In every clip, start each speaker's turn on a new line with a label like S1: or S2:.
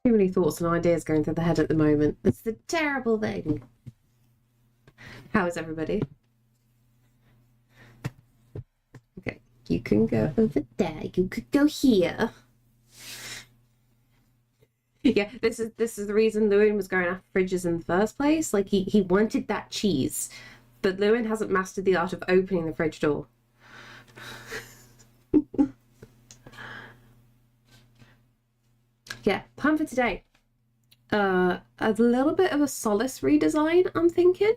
S1: Too many thoughts and ideas going through the head at the moment. It's the terrible thing. How is everybody? Okay, you can go over there. You could go here. Yeah, this is the reason Lewin was going after fridges in the first place. Like he wanted that cheese, but Lewin hasn't mastered the art of opening the fridge door. Yeah, plan for today. A little bit of a Solace redesign, I'm thinking.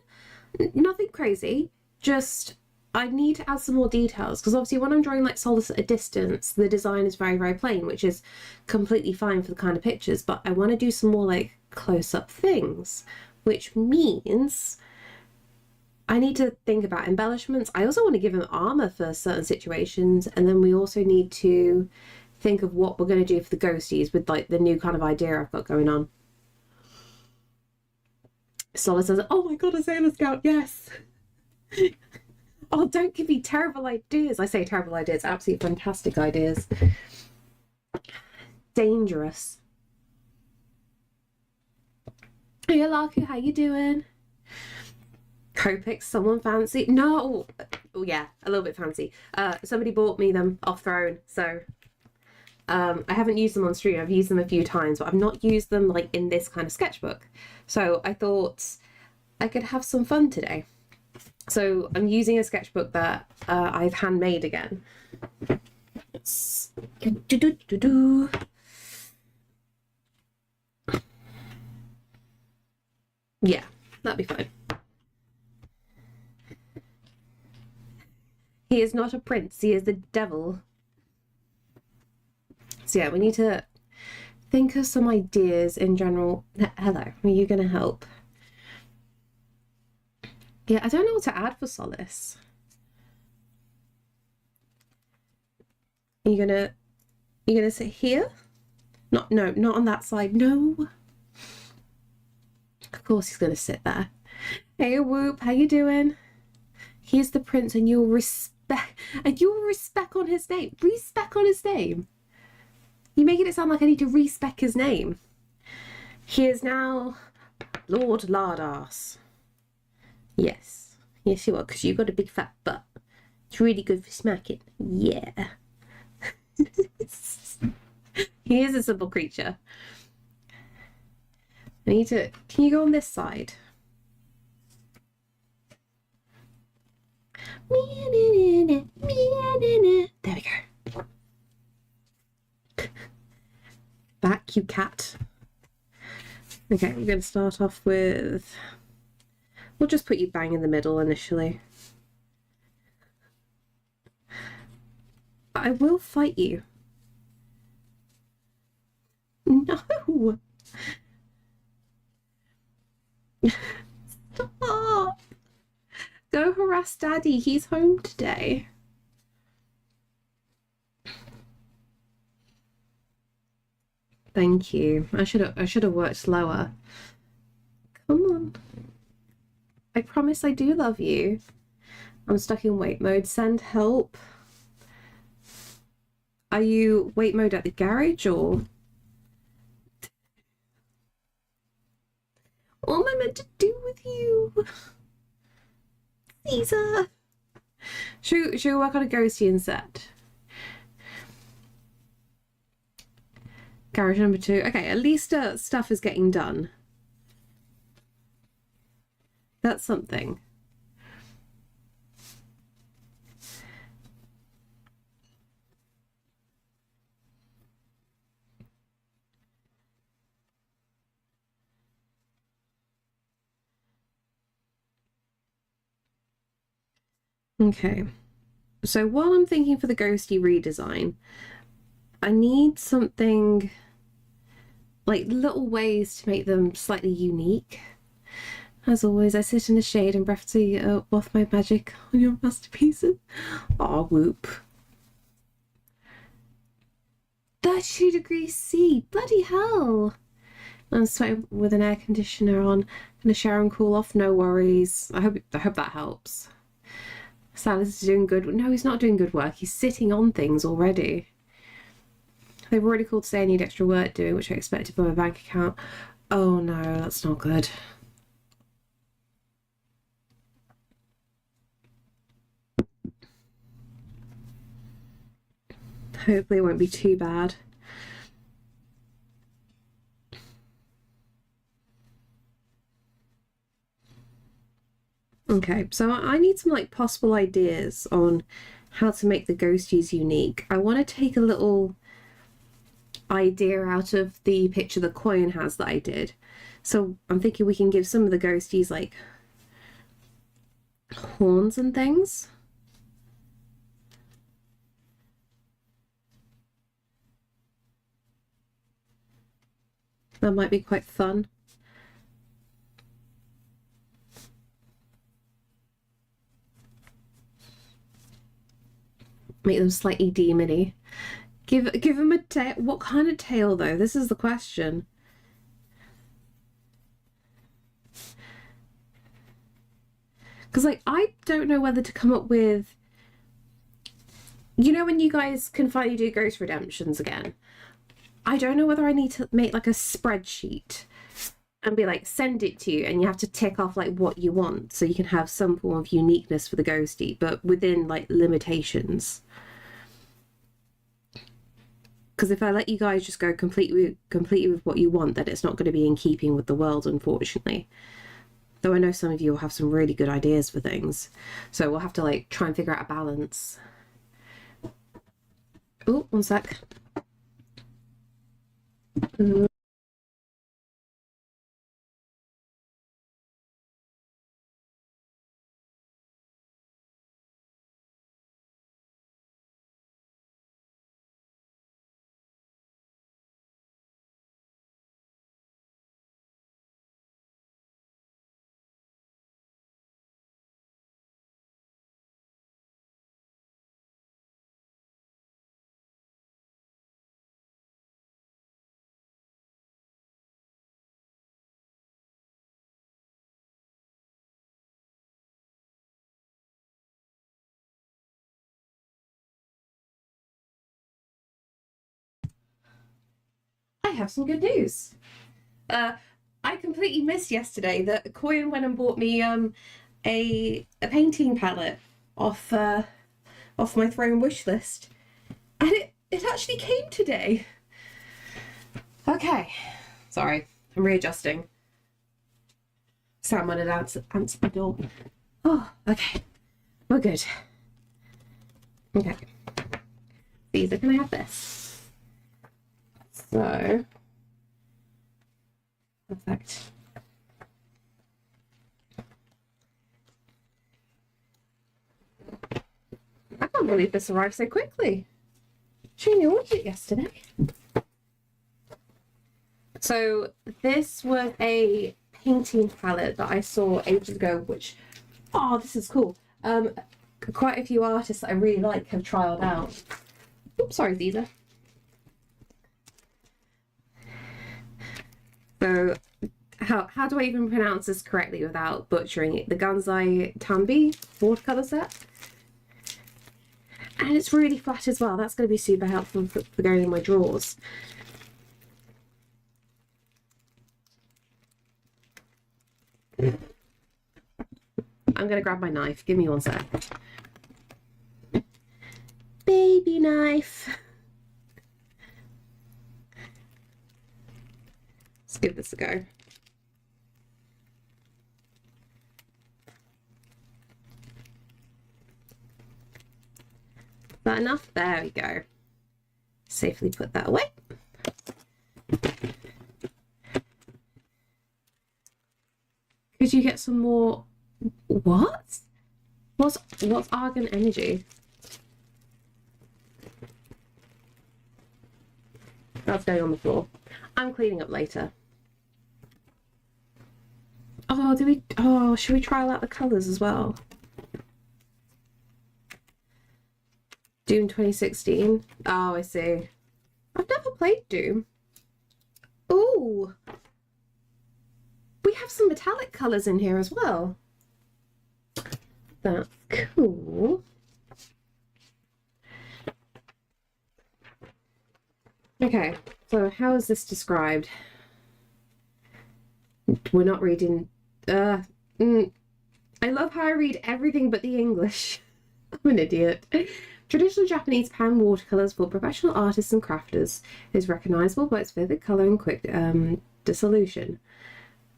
S1: Nothing crazy, just I need to add some more details, because obviously when I'm drawing like Solace at a distance, the design is very, very plain, which is completely fine for the kind of pictures, but I want to do some more like close-up things, which means I need to think about embellishments. I also want to give him armor for certain situations, and then we also need to think of what we're going to do for the ghosties with like the new kind of idea I've got going on. Solace says, oh my god, a Sailor Scout, yes. Oh, don't give me terrible ideas. I say terrible ideas, absolutely fantastic ideas. Dangerous. Hey, Laku, how you doing? Copics, someone fancy? No. Oh yeah, a little bit fancy. Somebody bought me them off Throne, so I haven't used them on stream. I've used them a few times, but I've not used them like in this kind of sketchbook. So I thought I could have some fun today. So I'm using a sketchbook that I've handmade again. It's... Yeah, that'd be fine. He is not a prince, he is the devil. So yeah, we need to think of some ideas in general. Hello, are you going to help? Yeah, I don't know what to add for Solace. You're gonna sit here? No, not on that side. No. Of course he's gonna sit there. Hey, Whoop, how you doing? He's the prince, and you'll respect on his name. Respect on his name. You're making it sound like I need to respec his name. He is now Lord Lardass. Yes. Yes, you are, because you've got a big fat butt. It's really good for smacking. Yeah. He is a simple creature. I need to... Can you go on this side? There we go. Back, you cat. Okay, we're going to start off with... We'll just put you bang in the middle initially. I will fight you. No! Stop! Go harass Daddy, he's home today. Thank you. I should have worked slower. Come on. I promise I do love you. I'm stuck in wait mode. Send help. Are you wait mode at the garage or? What am I meant to do with you? Caesar. Should we work on a ghosty instead? Garage number 2. Okay, at least stuff is getting done. That's something. Okay, so while I'm thinking for the ghosty redesign, I need something like little ways to make them slightly unique. As always, I sit in the shade and breathlessly waft my magic on your masterpieces. Aw, Whoop. 32 degrees C, bloody hell. I'm sweating with an air conditioner on. Gonna shower and cool off, no worries. I hope that helps. Silas is doing good. No, he's not doing good work. He's sitting on things already. They've already called to say I need extra work doing, which I expected from my bank account. Oh no, that's not good. Hopefully it won't be too bad. Okay, so I need some like possible ideas on how to make the ghosties unique. I want to take a little idea out of the picture the coin has that I did. So I'm thinking we can give some of the ghosties like horns and things. That might be quite fun. Make them slightly demony. Give them a tail. What kind of tail though? This is the question. Because like I don't know whether to come up with, you know, when you guys can finally do ghost redemptions again, I don't know whether I need to make like a spreadsheet and be like, send it to you, and you have to tick off like what you want so you can have some form of uniqueness for the ghosty, but within like limitations. Because if I let you guys just go completely with what you want, then it's not going to be in keeping with the world, unfortunately. Though I know some of you will have some really good ideas for things. So we'll have to like try and figure out a balance. Oh, one sec. I have some good news. I completely missed yesterday that Coyan went and bought me a painting palette off my throne wish list, and it actually came today. Okay, sorry, I'm readjusting. Someone had answered the door. Oh, okay, we're good. Okay, Caesar, can I have this? So, perfect. I can't believe this arrived so quickly. She only ordered it yesterday. So this was a painting palette that I saw ages ago, which, oh, this is cool. Quite a few artists that I really like have trialed out. Oops, sorry, Caesar. So how do I even pronounce this correctly without butchering it? The Ganzai Tambi watercolor set. And it's really flat as well. That's going to be super helpful for going in my drawers. I'm going to grab my knife. Give me one sec. Baby knife. Let's give this a go. Is that enough? There we go. Safely put that away. Could you get some more? What? What's argon energy? That's going on the floor. I'm cleaning up later. Oh, should we trial out the colours as well? Doom 2016. Oh, I see. I've never played Doom. Oh, we have some metallic colours in here as well. That's cool. Okay, Okay, so how is this described? We're not reading... I love how I read everything but the English. I'm an idiot. Traditional Japanese pan watercolors for professional artists and crafters is recognizable by its vivid color and quick dissolution.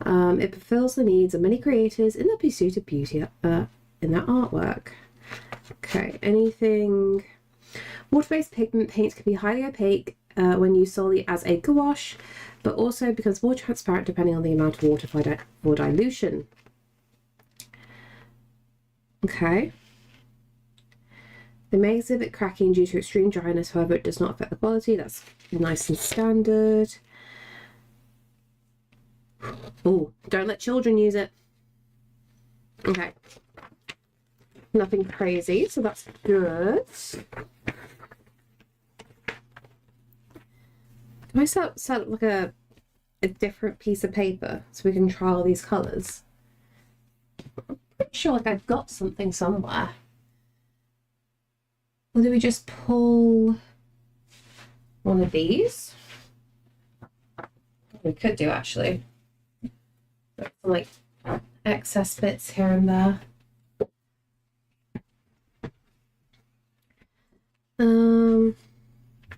S1: It fulfills the needs of many creators in the pursuit of beauty in their artwork. Okay, anything... Water-based pigment paints can be highly opaque when used solely as a gouache, but also becomes more transparent depending on the amount of water for dilution. Okay. They may exhibit cracking due to extreme dryness, however it does not affect the quality. That's nice and standard. Oh, don't let children use it. Okay. Nothing crazy, so that's good. Can I set up like a different piece of paper so we can trial these colours? I'm pretty sure like I've got something somewhere. Or do we just pull one of these? We could do actually. Some, like excess bits here and there.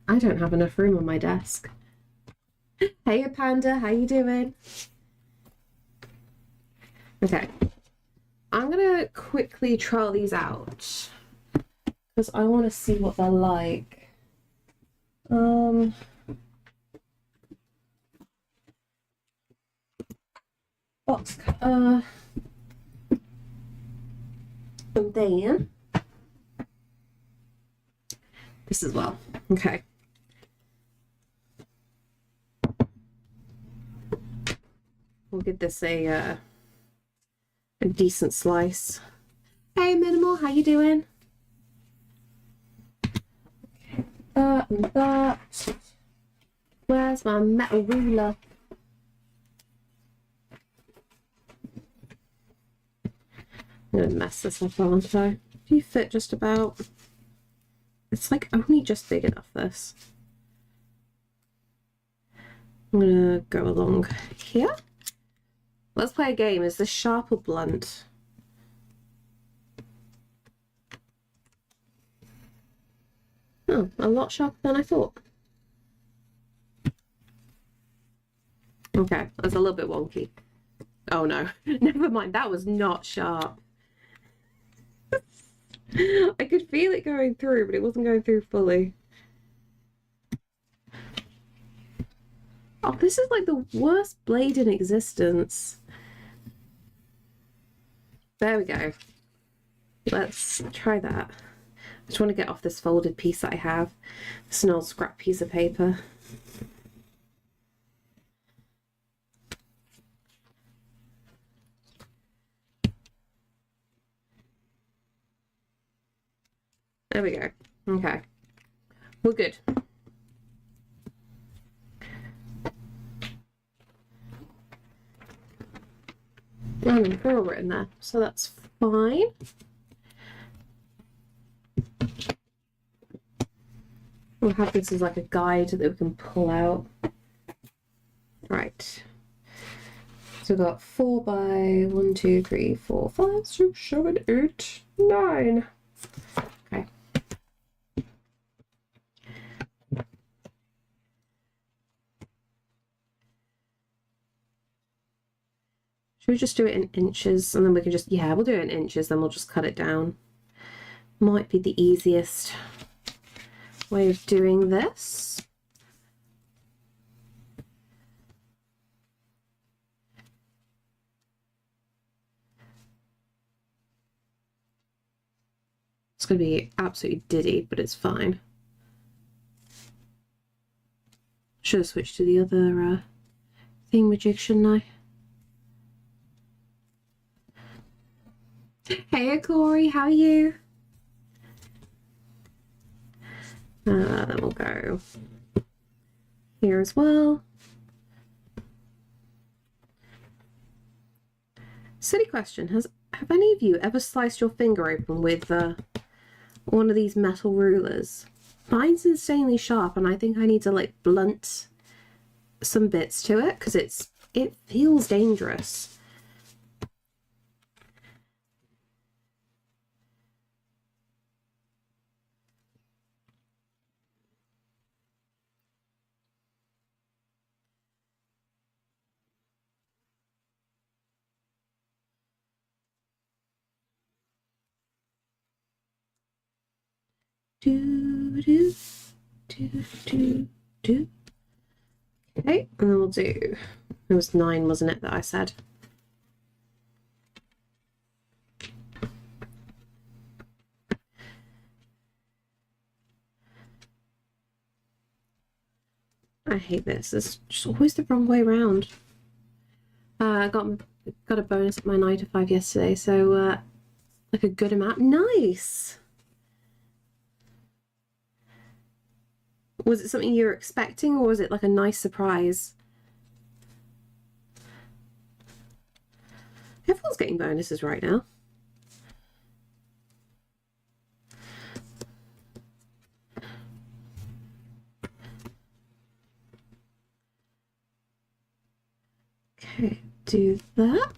S1: I don't have enough room on my desk. Hey Panda, how you doing? Okay. I'm gonna quickly trial these out because I want to see what they're like. Box cutter. And then this as well. Okay. We'll give this a decent slice. Hey Minimal, how you doing? Okay. That and that. Where's my metal ruler? I'm gonna mess this up, aren't I? Do you fit just about? It's like only just big enough, this. I'm gonna go along here. Let's play a game. Is this sharp or blunt? Oh, a lot sharper than I thought. Okay, that's a little bit wonky. Oh no, never mind. That was not sharp. I could feel it going through, but it wasn't going through fully. Oh, this is like the worst blade in existence. There we go. Let's try that. I just want to get off this folded piece that I have. It's an old scrap piece of paper. There we go. Okay. We're good. And they're all written there, so that's fine. We'll have this as like a guide that we can pull out. Right. So we've got 4 by 1, 2, 3, 4, 5, 6, 7, 8, 9. Okay. Should we just do it in inches and then we can just, yeah, we'll do it in inches, then we'll just cut it down. Might be the easiest way of doing this. It's going to be absolutely diddy, but it's fine. Should have switched to the other thingamajig, shouldn't I? Hey Corey, how are you? Then we'll go here as well. Silly question, have any of you ever sliced your finger open with one of these metal rulers? Mine's insanely sharp, and I think I need to like blunt some bits to it because it feels dangerous. Do, do, do, do, do. Okay, and then we'll do, it was 9, wasn't it, that I said? I hate this. It's just always the wrong way around. I got a bonus at my 9 to 5 yesterday, so like a good amount. Nice. Was it something you were expecting, or was it like a nice surprise? Everyone's getting bonuses right now. Okay, do that.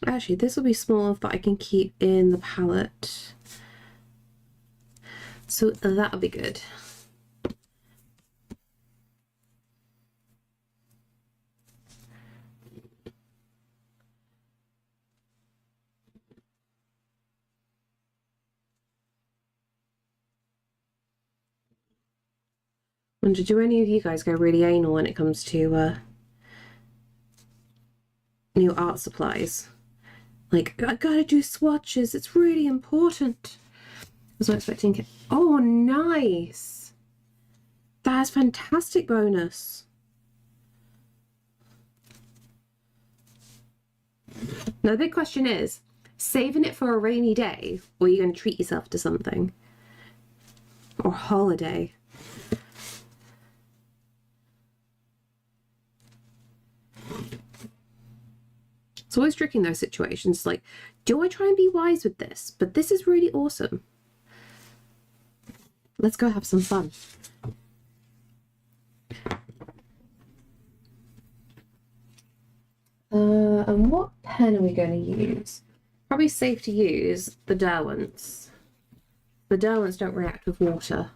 S1: Actually, this will be small enough that I can keep in the palette. So that'll be good. Wonder, do any of you guys go really anal when it comes to new art supplies? Like, I gotta do swatches, it's really important. I was not expecting it. Oh, nice. That's fantastic bonus. Now, the big question is, saving it for a rainy day, or are you going to treat yourself to something? Or holiday? It's always tricky in those situations. Like, do I try and be wise with this? But this is really awesome. Let's go have some fun. And what pen are we going to use? Probably safe to use the Derwents. The Derwents don't react with water.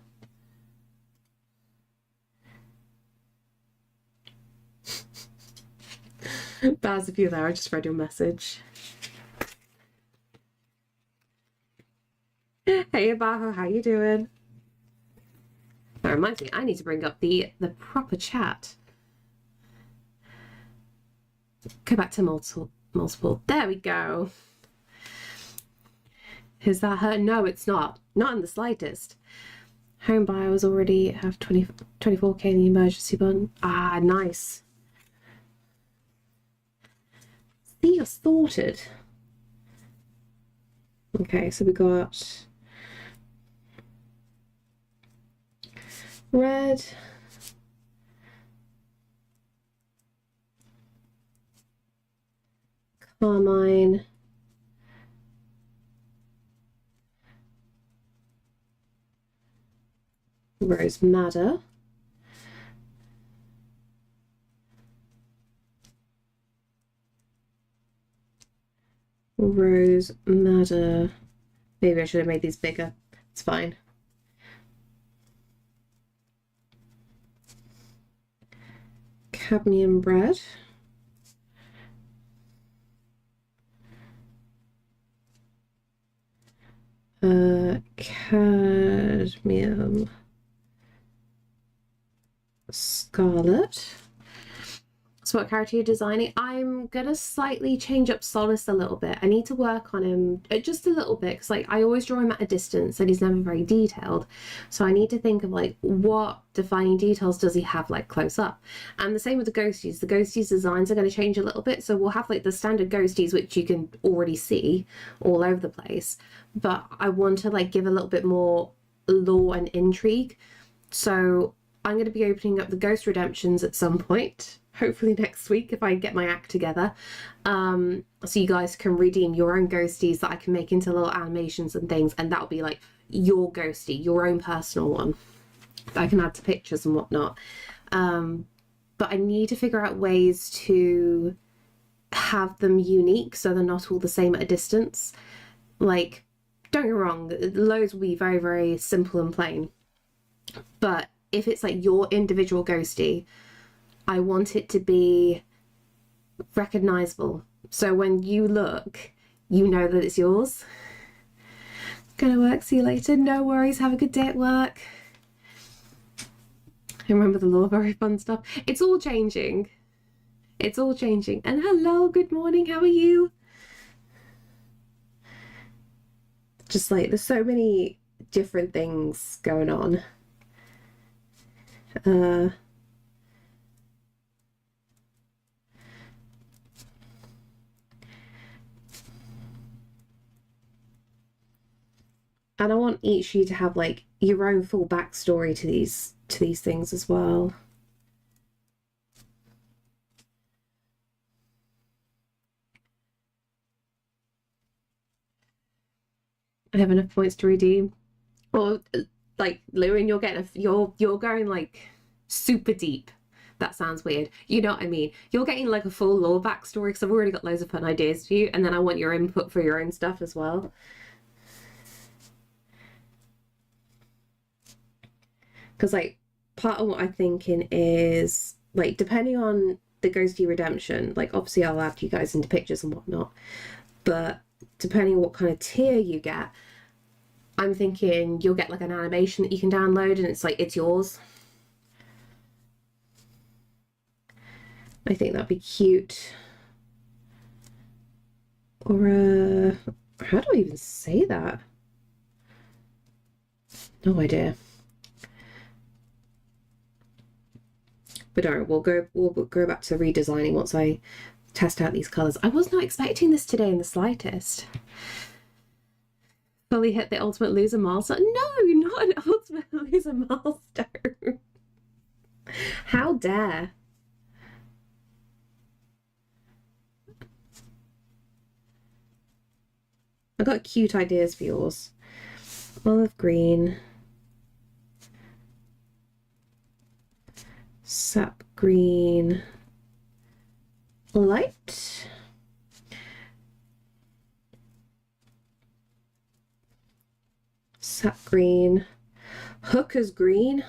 S1: Baz, if you're there, I just read your message. Hey, Abajo, how you doing? That reminds me, I need to bring up the proper chat. Go back to multiple. There we go. Is that her? No, it's not. Not in the slightest. Home buyers already have 24k in the emergency button. Ah, nice. See, you're sorted. Okay, so we got red, carmine, rose madder, rose madder. Maybe I should have made these bigger. It's fine. Cadmium red. Cadmium scarlet. So what character you're designing? I'm gonna slightly change up Solace a little bit. I need to work on him just a little bit because like I always draw him at a distance and he's never very detailed. So I need to think of like what defining details does he have like close up. And the same with the ghosties. The ghosties designs are going to change a little bit. So we'll have like the standard ghosties which you can already see all over the place. But I want to like give a little bit more lore and intrigue. So I'm going to be opening up the Ghost Redemptions at some point. hopefully next week if I get my act together. So you guys can redeem your own ghosties that I can make into little animations and things, and that'll be like your ghostie, your own personal one that I can add to pictures and whatnot. But I need to figure out ways to have them unique so they're not all the same at a distance. Like, don't get me wrong, loads will be very, very simple and plain. But if it's like your individual ghostie, I want it to be recognizable. So when you look, you know that it's yours. Gonna work, see you later. No worries, have a good day at work. I remember the law, very fun stuff. It's all changing. It's all changing. And hello, good morning, how are you? Just like, there's so many different things going on. And I want each of you to have like your own full backstory to these things as well. I have enough points to redeem. Or like Lewin, you're getting you're going like super deep. That sounds weird. You know what I mean? You're getting like a full lore backstory because I've already got loads of fun ideas for you, and then I want your input for your own stuff as well. Because like part of what I'm thinking is like, depending on the ghosty redemption, like obviously I'll add you guys into pictures and whatnot, but depending on what kind of tier you get, I'm thinking you'll get like an animation that you can download and it's like, it's yours. I think that'd be cute. Or how do I even say that? No idea. But don't worry, we'll go back to redesigning once I test out these colours. I was not expecting this today in the slightest. Fully hit the ultimate loser milestone. No, not an ultimate loser milestone. How dare. I've got cute ideas for yours. Olive green. Sap green. Light. Sap green. Hooker's green.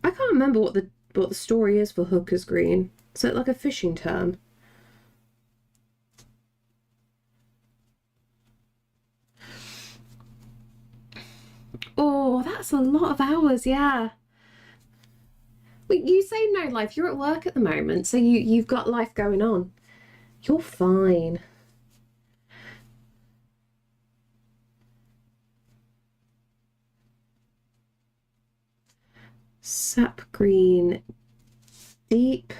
S1: I can't remember what the story is for Hooker's green. Is it like a fishing term? Oh, that's a lot of hours, yeah. You say no life, you're at work at the moment, so you've got life going on. You're fine. Sap green, deep.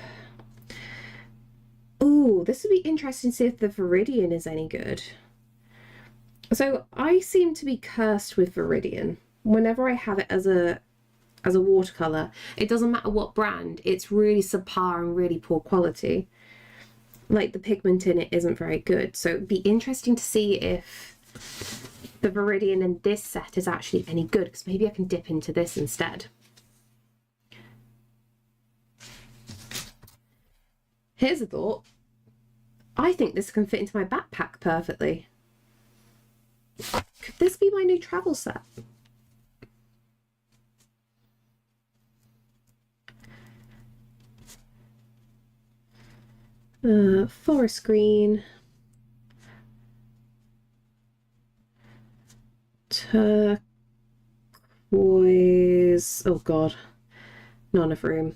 S1: Ooh, this would be interesting to see if the Viridian is any good. So I seem to be cursed with Viridian. Whenever I have it as a watercolor, it doesn't matter what brand, it's really subpar and really poor quality. Like the pigment in it isn't very good. So it'd be interesting to see if the Viridian in this set is actually any good, because maybe I can dip into this instead. Here's a thought. I think this can fit into my backpack perfectly. Could this be my new travel set? Forest green. Turquoise. Oh God, not enough room.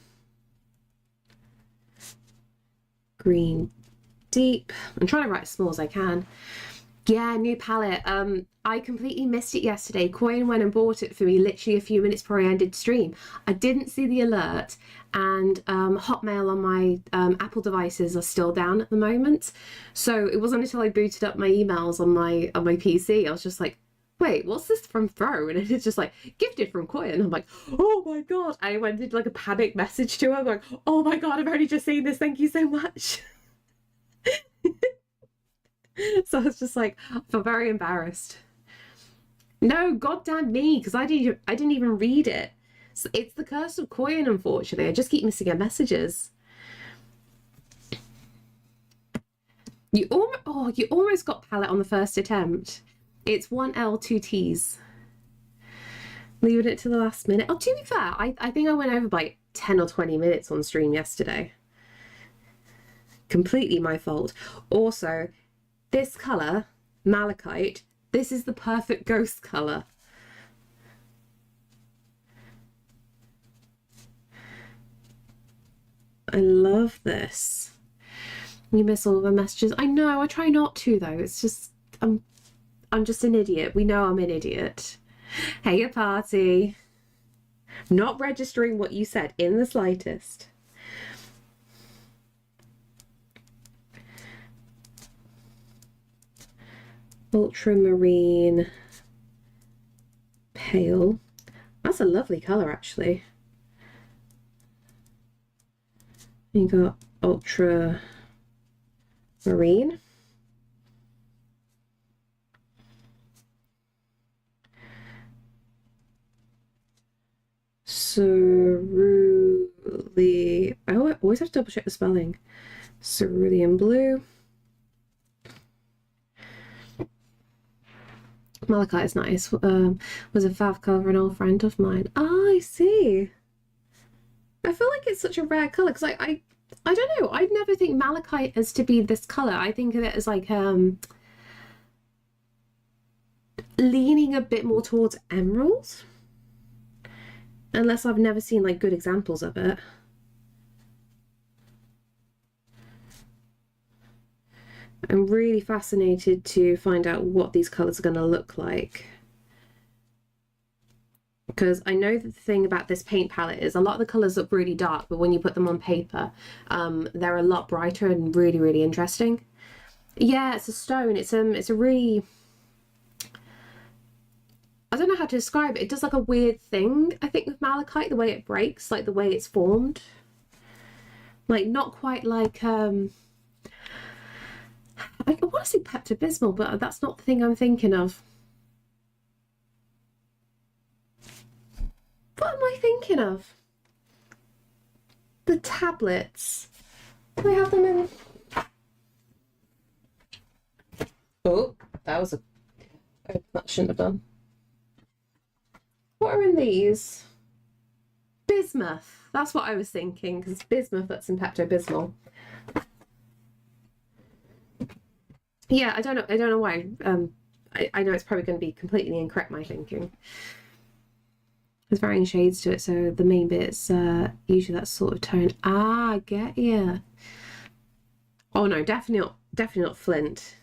S1: Green deep. I'm trying to write as small as I can. Yeah, new palette. I completely missed it yesterday. Coin went and bought it for me literally a few minutes before I ended stream. I didn't see the alert, and Hotmail on my Apple devices are still down at the moment. So it wasn't until I booted up my emails on my PC, I was just like, wait, what's this from Throne? And it's just like, gifted from Koya. And I'm like, oh my God. I went into like a panic message to her. I'm like, oh my God, I've only just seen this. Thank you so much. So I was just like, I feel very embarrassed. No, goddamn me, because I didn't even read it. So it's the curse of Koyan, unfortunately. I just keep missing her messages. You almost got palette on the first attempt. It's 1L, 2 T's. Leaving it to the last minute. Oh, to be fair, I think I went over by 10 or 20 minutes on stream yesterday. Completely my fault. Also, this colour, Malachite, this is the perfect ghost colour. I love this. You miss all the messages. I know, I try not to though. It's just, I'm just an idiot. We know I'm an idiot. Hey, a party. Not registering what you said in the slightest. Ultramarine pale. That's a lovely colour, actually. You got ultramarine. Cerulean. I always have to double check the spelling. Cerulean blue. Malachite is nice. Was a fav colour for an old friend of mine. Ah, I see. I feel like it's such a rare colour because I don't know. I'd never think malachite as to be this colour. I think of it as like leaning a bit more towards emerald. Unless I've never seen like good examples of it. I'm really fascinated to find out what these colours are going to look like. Because I know that the thing about this paint palette is a lot of the colours look really dark, but when you put them on paper, they're a lot brighter and really, really interesting. Yeah, it's a stone. It's a really... I don't know how to describe it. It does like a weird thing, I think, with malachite, the way it breaks, like the way it's formed. Like, not quite like... I want to say Pepto-Bismol, but that's not the thing I'm thinking of. What am I thinking of? The tablets. Do I have them in? Oh, that was a... that shouldn't have done. What are in these? Bismuth. That's what I was thinking, because bismuth, that's in Pepto-Bismol. Yeah, I don't know why. I know it's probably going to be completely incorrect, my thinking. There's varying shades to it, so the main bit's usually that sort of tone. Ah, I get ya. Oh no, definitely not flint.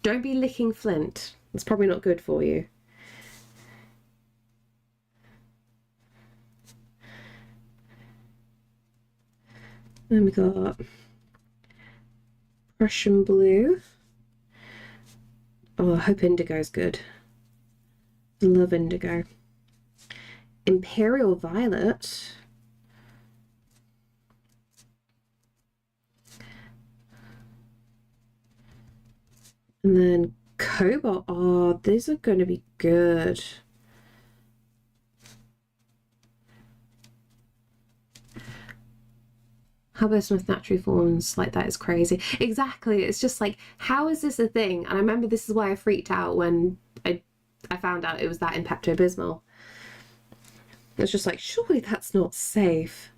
S1: Don't be licking flint. It's probably not good for you. Then we got Prussian blue. Oh, I hope indigo's good. I love indigo. Imperial violet. And then cobalt. Oh, these are going to be good. How bismuth naturally forms like that is crazy. Exactly. It's just like, how is this a thing? And I remember this is why I freaked out when I found out it was that in Pepto-Bismol. It's just like, surely that's not safe.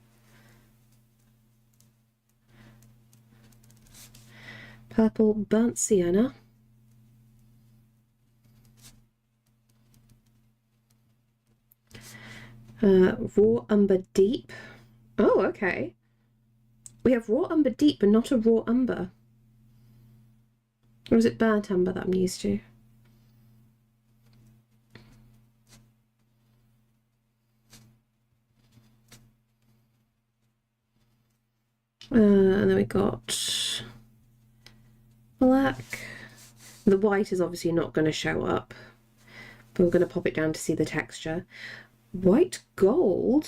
S1: Purple burnt sienna. Raw umber deep. Oh, okay. We have raw umber deep, but not a raw umber. Or is it burnt umber that I'm used to? And then we got black. The white is obviously not going to show up, but we're going to pop it down to see the texture. White gold?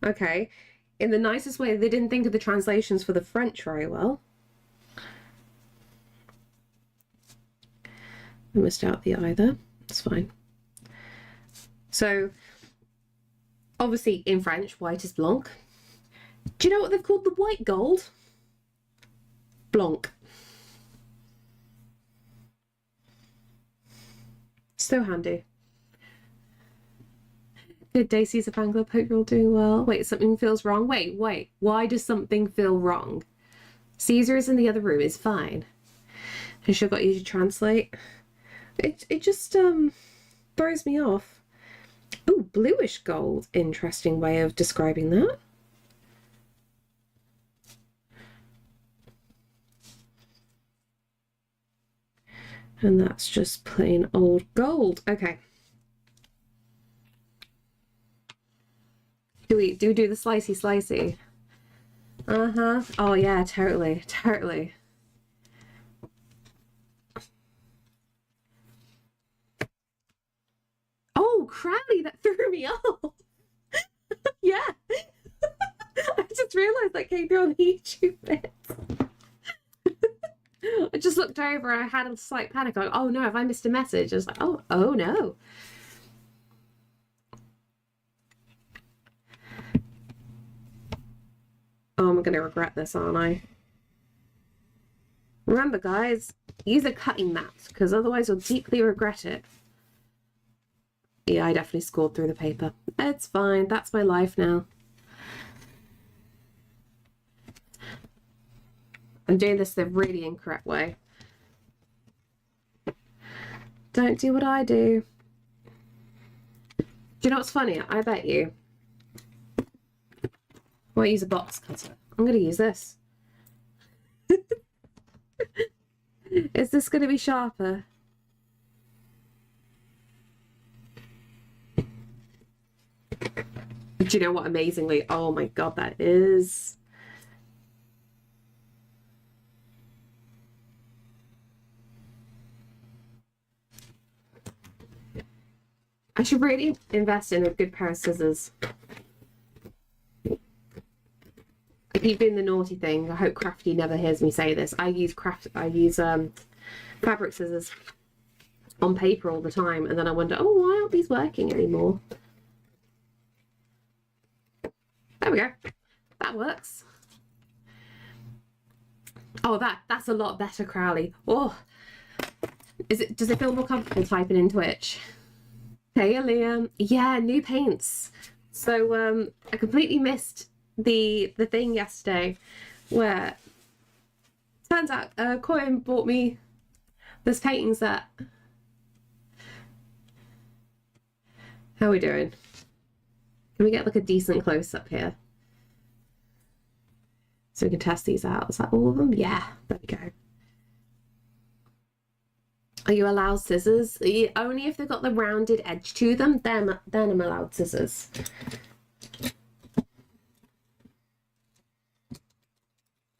S1: Okay. In the nicest way, they didn't think of the translations for the French very well. I missed out the eye there. It's fine. So, obviously in French, white is blanc. Do you know what they've called the white gold? Blanc. So handy. Good day, Caesar Fan Club. Hope you're all doing well. Wait, something feels wrong. Wait. Why does something feel wrong? Caesar is in the other room. It's fine. I should have got you to translate. It just throws me off. Oh, bluish gold. Interesting way of describing that. And that's just plain old gold. Okay. Do we do the slicey? Uh-huh. Oh yeah, totally. Oh, Crowley, that threw me off. Yeah. I just realized that came through on the YouTube bit. I just looked over and I had a slight panic. Like, oh no, have I missed a message? I was like, oh no. Oh, I'm gonna regret this, aren't I? Remember, guys, use a cutting mat, because otherwise you'll deeply regret it. Yeah, I definitely scored through the paper. It's fine. That's my life now. I'm doing this the really incorrect way. Don't do what I do. Do you know what's funny? I bet you. I won't use a box cutter. I'm going to use this. Is this going to be sharper? Do you know what amazingly? Oh my God, that is. I should really invest in a good pair of scissors. I keep doing the naughty thing. I hope Crafty never hears me say this. I use fabric scissors on paper all the time, and then I wonder, oh, why aren't these working anymore? There we go. That works. Oh, that's a lot better, Crowley. Oh, does it feel more comfortable typing in Twitch? Hey, Liam. Yeah, new paints. So I completely missed the thing yesterday where turns out Coin bought me this painting set. How are we doing? Can we get like a decent close-up here? So we can test these out. Is that all of them? Yeah, there we go. Are you allowed scissors? Only if they've got the rounded edge to them, then I'm allowed scissors.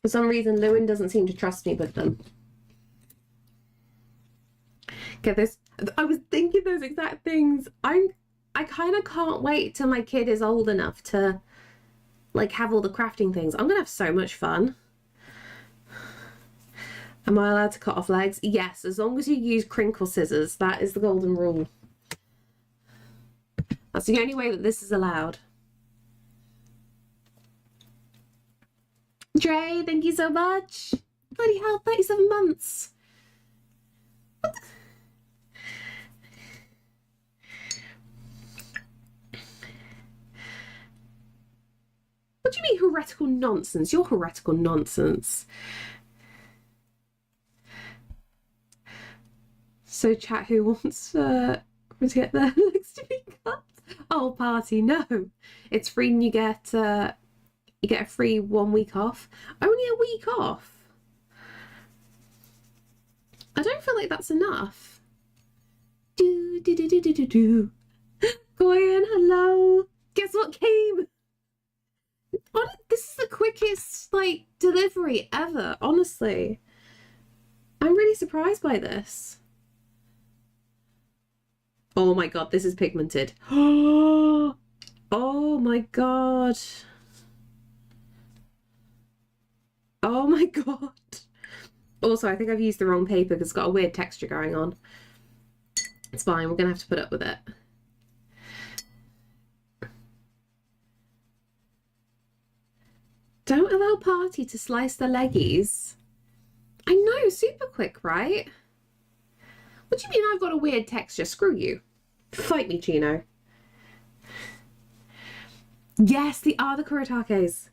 S1: For some reason, Lewin doesn't seem to trust me with them. Get this. I was thinking those exact things. I kind of can't wait till my kid is old enough to like have all the crafting things. I'm gonna have so much fun. Am I allowed to cut off legs? Yes, as long as you use crinkle scissors. That is the golden rule. That's the only way that this is allowed. Dre, thank you so much. Bloody hell, 37 months. What do you mean heretical nonsense? You're heretical nonsense. So chat, who wants to get their legs to be cut? Oh, party, no. It's free and you get a free 1 week off. Only a week off? I don't feel like that's enough. Do. Goyen, hello. Guess what came? This is the quickest like delivery ever, honestly. I'm really surprised by this. Oh my god, this is pigmented. Oh my god. Oh my god. Also, I think I've used the wrong paper because it's got a weird texture going on. It's fine, we're gonna have to put up with it. Don't allow Party to slice the leggies. I know, super quick, right? What do you mean I've got a weird texture? Screw you. Fight me, Chino. Yes, they are the Kurotakes.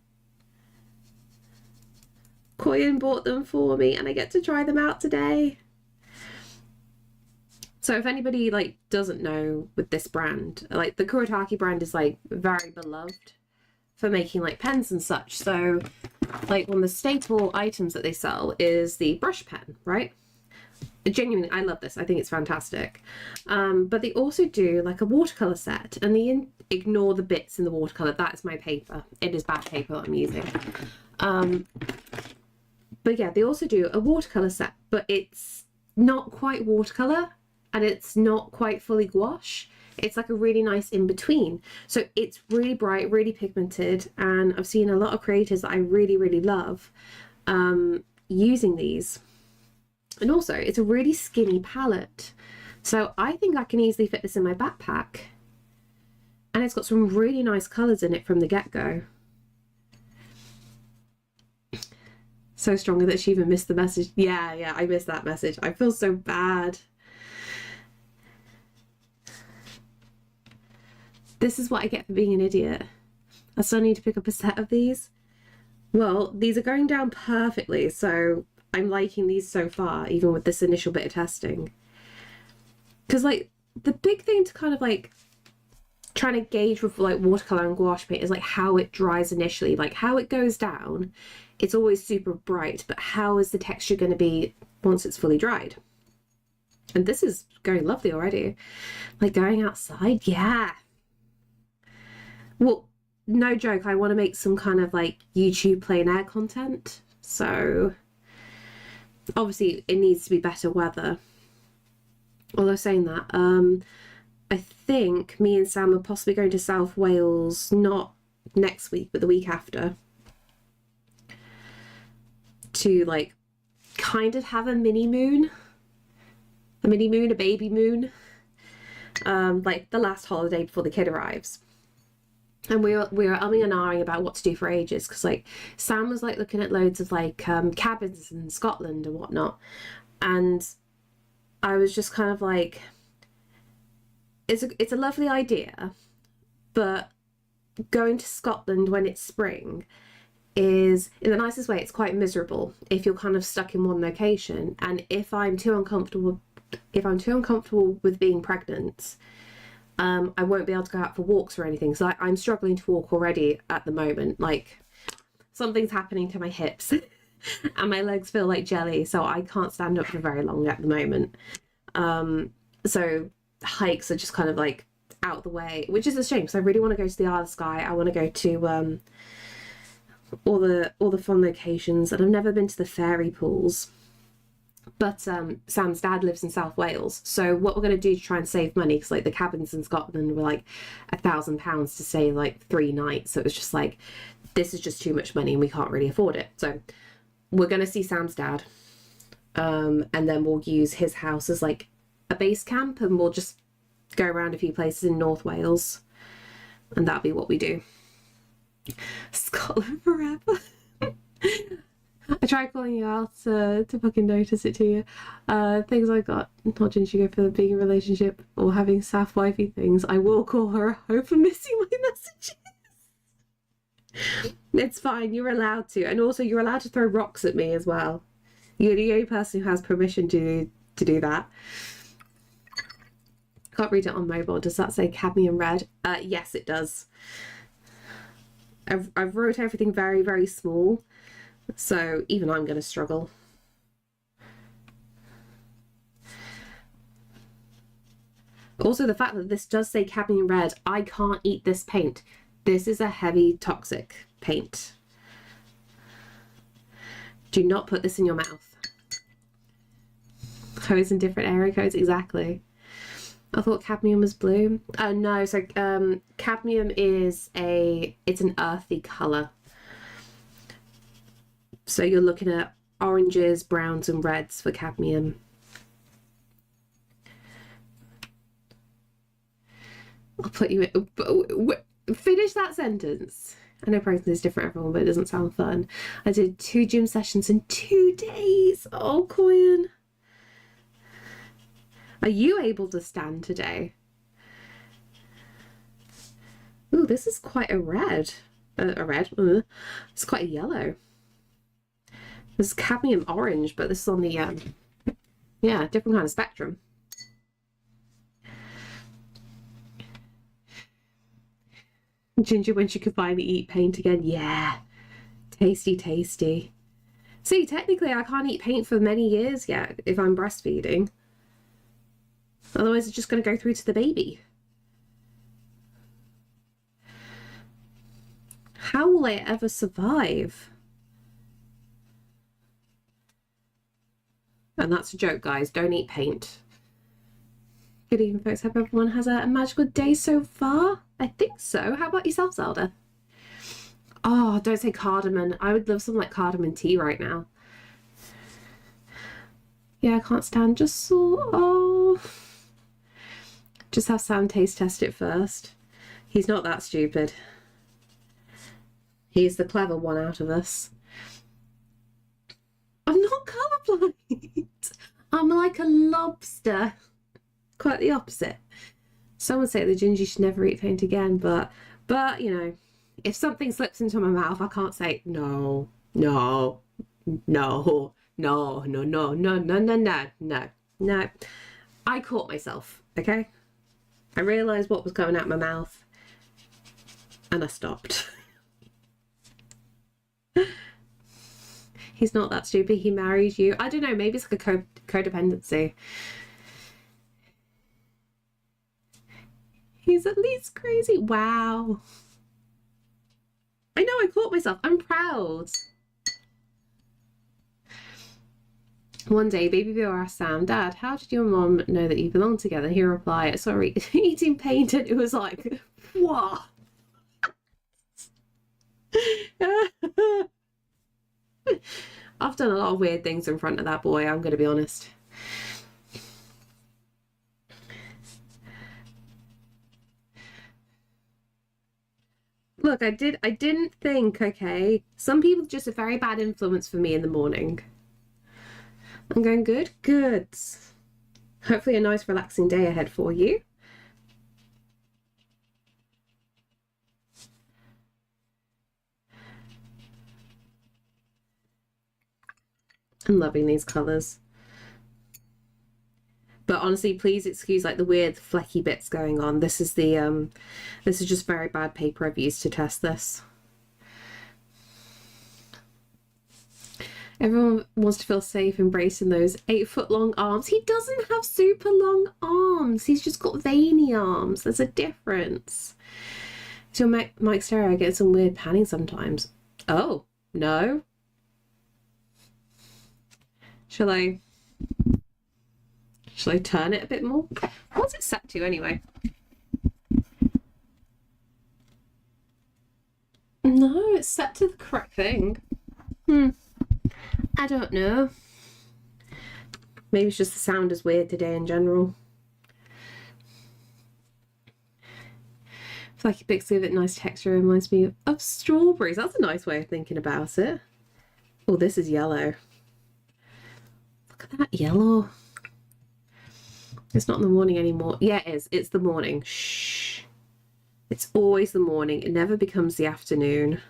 S1: Koyan bought them for me and I get to try them out today. So if anybody like doesn't know with this brand, like the Kurotake brand is like very beloved for making like pens and such. So like one of the staple items that they sell is the brush pen, right? Genuinely, I love this. I think it's fantastic. But they also do like a watercolor set, and they ignore the bits in the watercolor. That is my paper. It is bad paper that I'm using. But yeah, they also do a watercolor set, but it's not quite watercolor and it's not quite fully gouache. It's like a really nice in between. So it's really bright, really pigmented, and I've seen a lot of creators that I really, really love using these. And also, it's a really skinny palette. So I think I can easily fit this in my backpack. And it's got some really nice colours in it from the get-go. So stronger that she even missed the message. Yeah, I missed that message. I feel so bad. This is what I get for being an idiot. I still need to pick up a set of these. Well, these are going down perfectly, so I'm liking these so far, even with this initial bit of testing. Because like the big thing to kind of like trying to gauge with like watercolor and gouache paint is like how it dries initially, like how it goes down. It's always super bright, but how is the texture going to be once it's fully dried? And this is going lovely already. Like going outside, yeah. Well, no joke, I want to make some kind of like YouTube plein air content. So obviously it needs to be better weather. Although saying that, I think me and Sam are possibly going to South Wales, not next week, but the week after, to like kind of have a mini moon, a baby moon, like the last holiday before the kid arrives. And we were umming and ahhing about what to do for ages, because like Sam was like looking at loads of like cabins in Scotland and whatnot, and I was just kind of like, it's a lovely idea, but going to Scotland when it's spring is, in the nicest way, it's quite miserable if you're kind of stuck in one location. And if I'm too uncomfortable with being pregnant, I won't be able to go out for walks or anything. So I'm struggling to walk already at the moment. Like something's happening to my hips and my legs feel like jelly, so I can't stand up for very long at the moment. So hikes are just kind of like out the way, which is a shame because I really want to go to the Isle of Skye. I want to go to all the fun locations, and I've never been to the fairy pools. But Sam's dad lives in South Wales, so what we're going to do to try and save money, because like the cabins in Scotland were like £1,000 to stay like 3 nights, so it was just like, this is just too much money and we can't really afford it. So we're going to see Sam's dad, and then we'll use his house as like a base camp, and we'll just go around a few places in North Wales, and that'll be what we do. Scotland forever. I tried calling you out to fucking notice it to you. Things I got not didn't you go for being in a relationship or having Saf wifey things. I will call her a hoe for missing my messages. It's fine, you're allowed to. And also you're allowed to throw rocks at me as well. You're the only person who has permission to do that. Can't read it on mobile. Does that say cadmium red? Yes, it does. I've wrote everything very, very small, so even I'm going to struggle. Also, the fact that this does say cadmium red, I can't eat this paint. This is a heavy, toxic paint. Do not put this in your mouth. Hose in different area codes, exactly. I thought cadmium was blue. No, so cadmium is it's an earthy colour. So you're looking at oranges, browns and reds for cadmium. I'll put you in. Finish that sentence. I know pricing is different for everyone, but it doesn't sound fun. I did 2 gym sessions in 2 days. Oh, Coyan. Are you able to stand today? Ooh, this is quite a red. It's quite a yellow. This is cadmium orange, but this is on the, yeah, different kind of spectrum. Ginger when she could finally eat paint again. Yeah. Tasty, tasty. See, technically I can't eat paint for many years yet if I'm breastfeeding. Otherwise it's just going to go through to the baby. How will I ever survive? And that's a joke, guys. Don't eat paint. Good evening, folks. Hope everyone has a magical day so far. I think so. How about yourself, Zelda? Oh, don't say cardamom. I would love some like cardamom tea right now. Yeah, I can't stand just so. Oh. Just have Sam taste test it first. He's not that stupid. He's the clever one out of us. I'm not colourblind. I'm like a lobster. Quite the opposite. Some would say the ginger should never eat paint again, but you know, if something slips into my mouth, I can't say no, no, no, no, no, no, no, no, no, no, no, no. I caught myself, okay? I realised what was going out my mouth and I stopped. He's not that stupid. He married you. I don't know. Maybe it's like a codependency. He's at least crazy. Wow. I know, I caught myself. I'm proud. One day, Baby Bill asked Sam, Dad, how did your mom know that you belong together? He replied, sorry, eating paint. And it was like, what? I've done a lot of weird things in front of that boy, I'm going to be honest. Look, I didn't think, okay, some people just a very bad influence for me in the morning. I'm going good? Good. Hopefully a nice relaxing day ahead for you. I'm loving these colours. But honestly, please excuse like the weird flecky bits going on. This is the this is just very bad paper I've used to test this. Everyone wants to feel safe embracing those 8-foot long arms. He doesn't have super long arms. He's just got veiny arms. There's a difference. So Mike stereo, I get some weird panning sometimes. Oh, no. Shall I turn it a bit more? What's it set to anyway? No, it's set to the correct thing. I don't know. Maybe it's just the sound is weird today in general. Flaky bits give it nice texture. Reminds me of strawberries. That's a nice way of thinking about it. Oh, this is yellow. Look at that yellow. It's not in the morning anymore. Yeah, it is. It's the morning. Shh. It's always the morning. It never becomes the afternoon.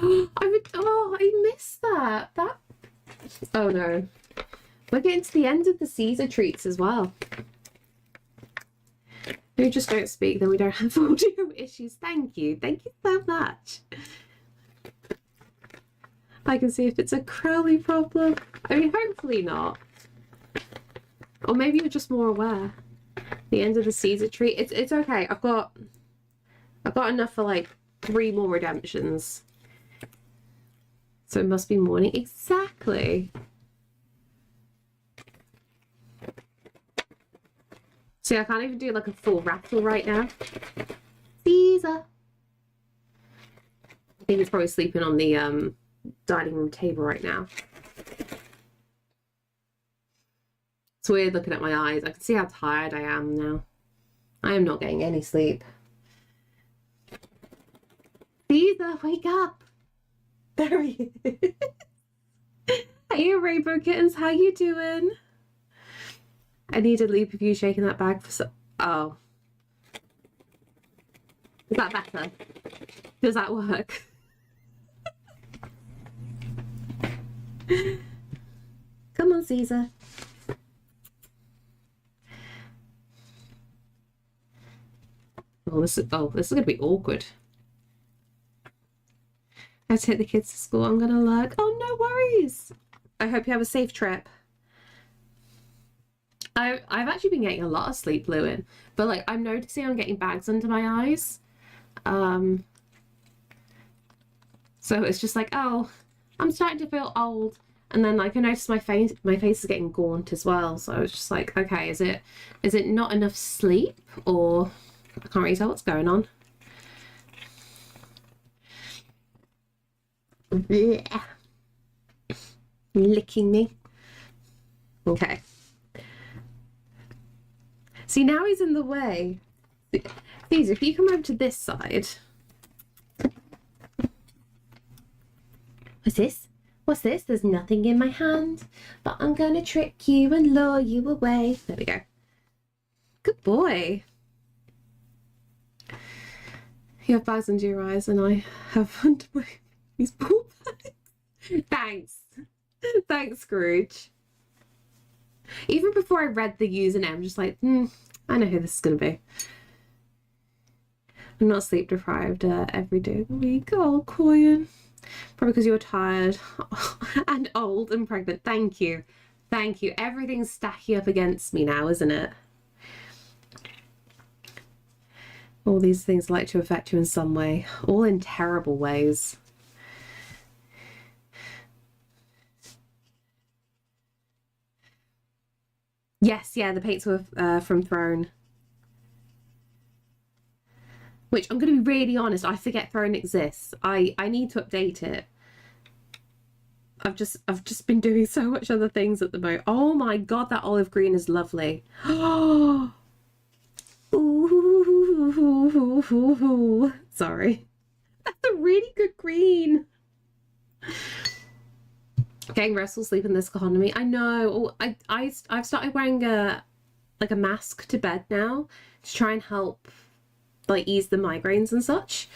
S1: I missed that. Oh no. We're getting to the end of the Caesar treats as well. We just don't speak, then we don't have audio issues. Thank you. Thank you so much. I can see if it's a Crowley problem. I mean, hopefully not. Or maybe you're just more aware. The end of the Caesar treat. It's okay. I've got enough for like 3 more redemptions. So it must be morning. Exactly. See, I can't even do like a full rattle right now. Caesar. I think he's probably sleeping on the dining room table right now. It's weird looking at my eyes. I can see how tired I am now. I am not getting any sleep. Caesar, wake up. There he is. Hey, Rainbow Kittens, how you doing? I need a leap of you shaking that bag for so... Oh. Is that better? Does that work? Come on, Caesar. This is gonna be awkward. I take the kids to school. I'm gonna lurk. Oh, no worries. I hope you have a safe trip. I've actually been getting a lot of sleep, Lewin, but like I'm noticing I'm getting bags under my eyes. So it's just like, oh, I'm starting to feel old. And then like I noticed my face is getting gaunt as well. So I was just like, okay, is it not enough sleep, or I can't really tell what's going on. Yeah. Licking me. Okay. See, now he's in the way. Please, if you come over to this side. What's this? What's this? There's nothing in my hand, but I'm gonna trick you and lure you away. There we go. Good boy. You have bags under your eyes and I have under these ball bags. Thanks. Thanks, Scrooge. Even before I read the username, I'm just like, I know who this is going to be. I'm not sleep deprived every day of the week. Oh, Coyan. Probably because you're tired and old and pregnant. Thank you. Thank you. Everything's stacking up against me now, isn't it? All these things like to affect you in some way, all in terrible ways. Yes, yeah, the paints were from Throne. Which, I'm going to be really honest, I forget Throne exists. I need to update it. I've just been doing so much other things at the moment. Oh my god, that olive green is lovely. Oh, ooh, sorry. That's a really good green. Getting restful sleep in this economy. I know. Oh, I've started wearing a mask to bed now to try and help like ease the migraines and such.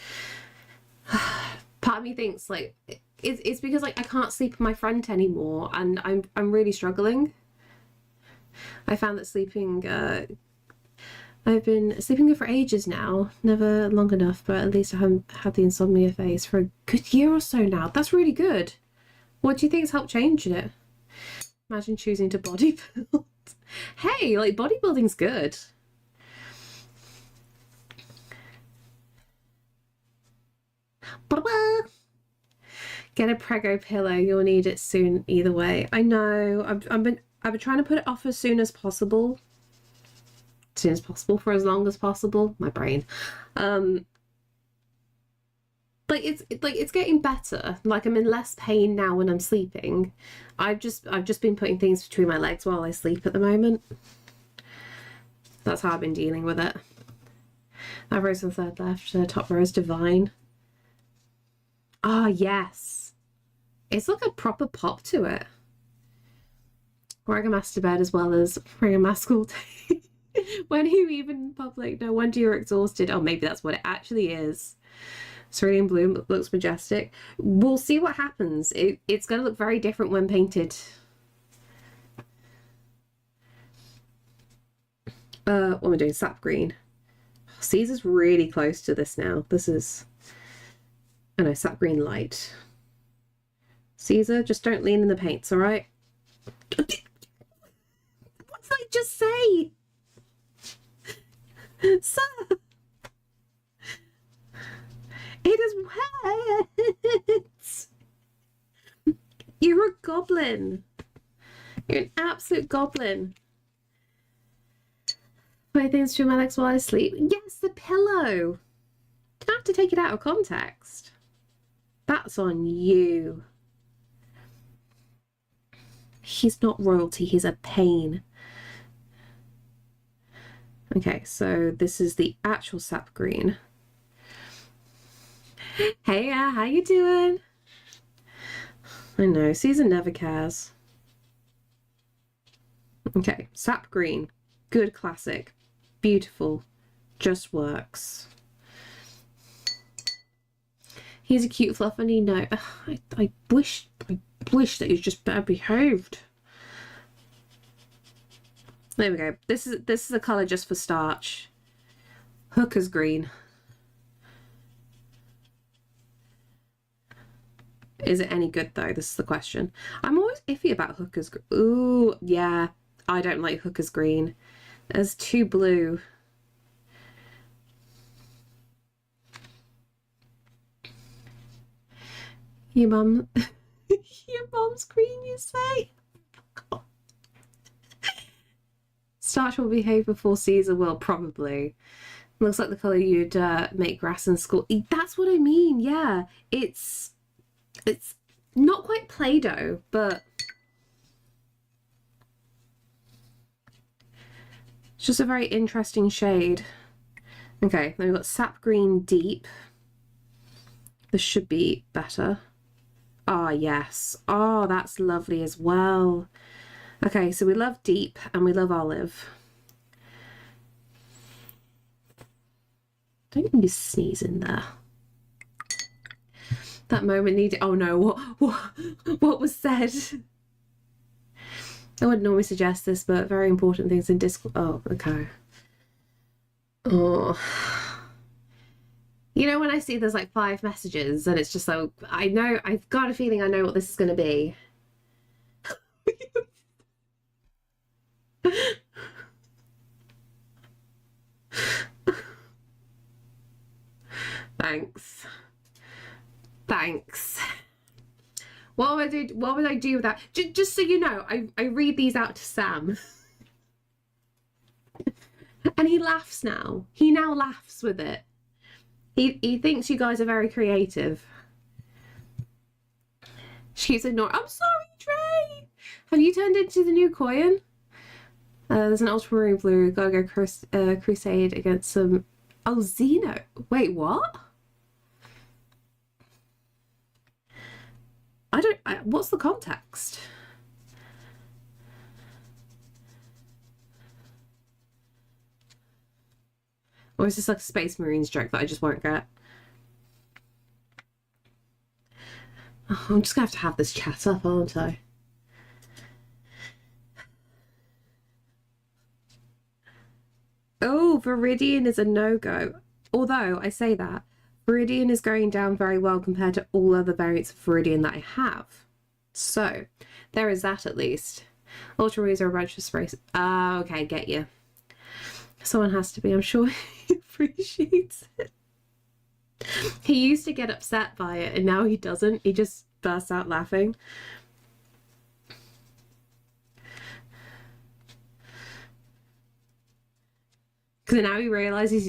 S1: Part of me thinks like it's because like I can't sleep in my front anymore, and I'm really struggling. I found that sleeping I've been sleeping good for ages now, never long enough, but at least I haven't had the insomnia phase for a good year or so now. That's really good. What do you think has helped change it? Imagine choosing to bodybuild. Hey, like bodybuilding's good. Get a Prego pillow. You'll need it soon either way. I know. I've been trying to put it off as soon as possible. As soon as possible for as long as possible. My brain. It's getting better. Like I'm in less pain now when I'm sleeping. I've just been putting things between my legs while I sleep at the moment. That's how I've been dealing with it. My rose on the third left, top row is divine. Ah, yes. It's like a proper pop to it. Wearing a mask to bed as well as wearing a mask all day. When are you even in public? No wonder you're exhausted. Oh, maybe that's what it actually is. Cerulean blue looks majestic. We'll see what happens. It's going to look very different when painted. What am I doing? Sap green. Caesar's really close to this now. This is... Oh no, sap green light. Caesar, just don't lean in the paints, all right? What did I just say? Sir! It is wet! You're a goblin. You're an absolute goblin. Play things to my legs while I sleep. Yes, the pillow. Don't have to take it out of context. That's on you. He's not royalty, he's a pain. Okay, so this is the actual sap green. Hey, how you doing? I know, Caesar never cares. Okay, sap green. Good classic. Beautiful. Just works. He's a cute fluffy no. I wish that he was just better behaved. There we go. This is a colour just for starch. Hooker's green. Is it any good though? This is the question. I'm always iffy about Hooker's green. Ooh, yeah. I don't like Hooker's green. There's too blue. Your mum, your mum's green, you say? God. Starch will behave before Caesar will, probably. Looks like the colour you'd make grass in school. That's what I mean, yeah. It's not quite Play-Doh, but it's just a very interesting shade. Okay, then we've got sap green deep. This should be better. Ah, yes. Oh, that's lovely as well. Okay, so we love deep and we love olive. Don't need to sneeze in there. That moment needed. Oh no! What was said? I wouldn't normally suggest this, but very important things in Discord. Oh, okay. Oh. You know when I see there's like 5 messages and it's just like, I know, I've got a feeling I know what this is going to be. Thanks. Thanks. What would I do with that? Just so you know, I read these out to Sam. And he laughs now. He now laughs with it. He thinks you guys are very creative. She's ignoring. I'm sorry, Trey. Have you turned into the new Koyan? There's an ultramarine blue. Gotta go crusade against some. Oh, Xeno. Wait, what? What's the context? Or is this like a Space Marines joke that I just won't get? Oh, I'm just gonna have this chat up, aren't I? Oh, Viridian is a no-go. Although, I say that, Viridian is going down very well compared to all other variants of Viridian that I have. So, there is that at least. Ultramarines are a bunch of sprays. Ah, okay, get you. Someone has to be, I'm sure he appreciates it. He used to get upset by it and now he doesn't. He just bursts out laughing. Because now he realizes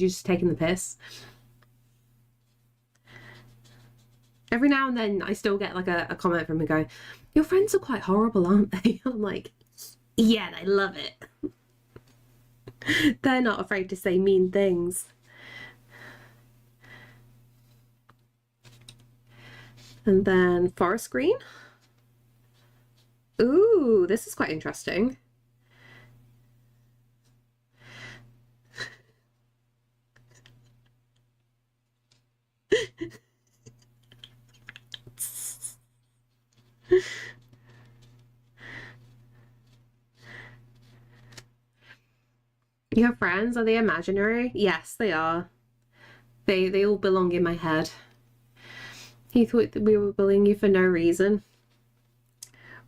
S1: you're just taking the piss. Every now and then I still get like a comment from him going, your friends are quite horrible, aren't they? I'm like, yeah, they love it. They're not afraid to say mean things. And then forest green. Ooh, this is quite interesting. You have friends? Are they imaginary? Yes, they are. They all belong in my head. He thought that we were bullying you for no reason.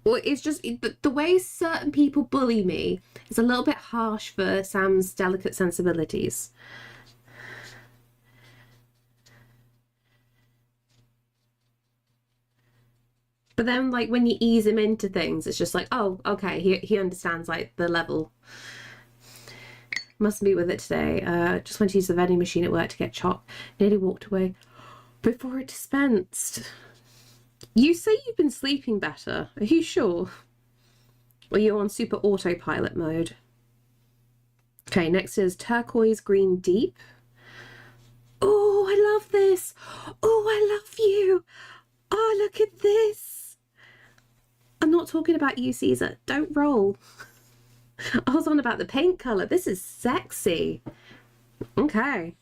S1: Well, it's just the way certain people bully me is a little bit harsh for Sam's delicate sensibilities. But then, like, when you ease him into things, it's just like, oh, okay, he understands, like, the level. mustn't be with it today. Just went to use the vending machine at work to get chopped. Nearly walked away before it dispensed. You say you've been sleeping better. Are you sure? Or you're on super autopilot mode? Okay, next is turquoise green deep. Oh, I love this. Oh, I love you. Oh, look at this. I'm not talking about you, Caesar. Don't roll. I was on about the paint color. This is sexy. Okay.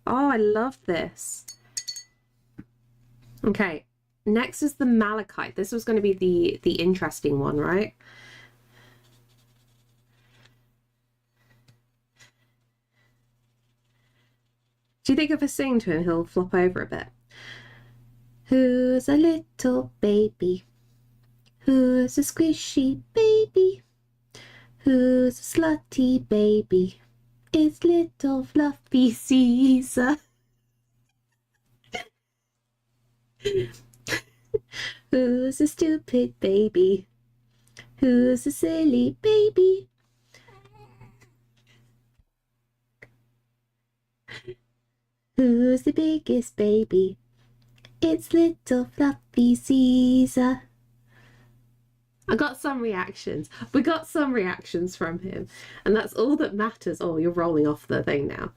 S1: Oh, I love this. Okay, next is the malachite. This was going to be the interesting one, right? Do you think if I sing to him, he'll flop over a bit? Who's a little baby? Who's a squishy baby? Who's a slutty baby? It's little fluffy Caesar. Who's a stupid baby? Who's a silly baby? Who's the biggest baby? It's little fluffy Caesar. I got some reactions. We got some reactions from him, and that's all that matters. Oh, you're rolling off the thing now.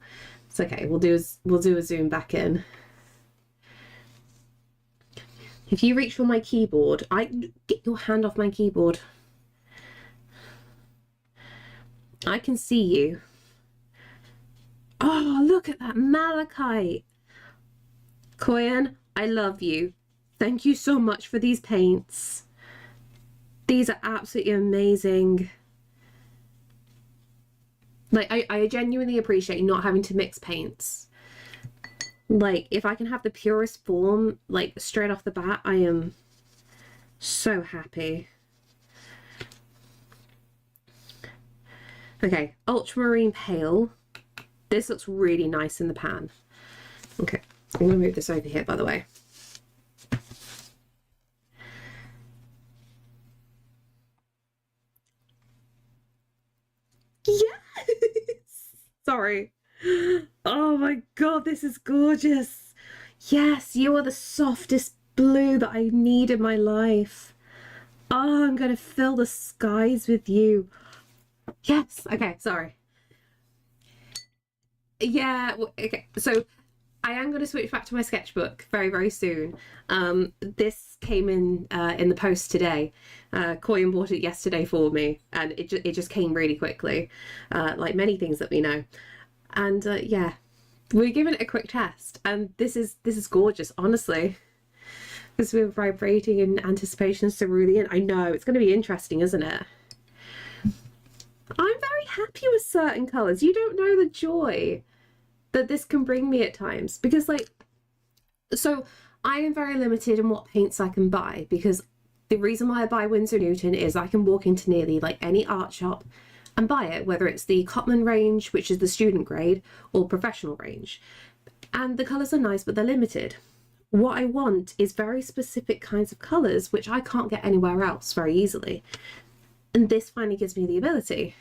S1: It's okay. We'll do a zoom back in. If you reach for my keyboard, get your hand off my keyboard. I can see you. Oh, look at that malachite. Koyan, I love you. Thank you so much for these paints. These are absolutely amazing. Like, I genuinely appreciate not having to mix paints. Like, if I can have the purest form, like, straight off the bat, I am so happy. Okay, ultramarine pale. This looks really nice in the pan. Okay, I'm going to move this over here, by the way. Yes! Sorry. Oh my god, this is gorgeous. Yes, you are the softest blue that I need in my life. Oh, I'm going to fill the skies with you. Yes. Okay, sorry. Yeah, okay. So I am going to switch back to my sketchbook very, very soon. This came in the post today. Koyan bought it yesterday for me, and it just came really quickly, like many things that we know. And yeah, we're giving it a quick test, and this is gorgeous, honestly. Because we're vibrating in anticipation cerulean. I know it's going to be interesting, isn't it? I'm very happy with certain colours. You don't know the joy that this can bring me at times, because like, so I am very limited in what paints I can buy, because the reason why I buy Winsor Newton is I can walk into nearly like any art shop and buy it, whether it's the Cotman range, which is the student grade, or professional range, and the colours are nice, but they're limited. What I want is very specific kinds of colours, which I can't get anywhere else very easily, and this finally gives me the ability.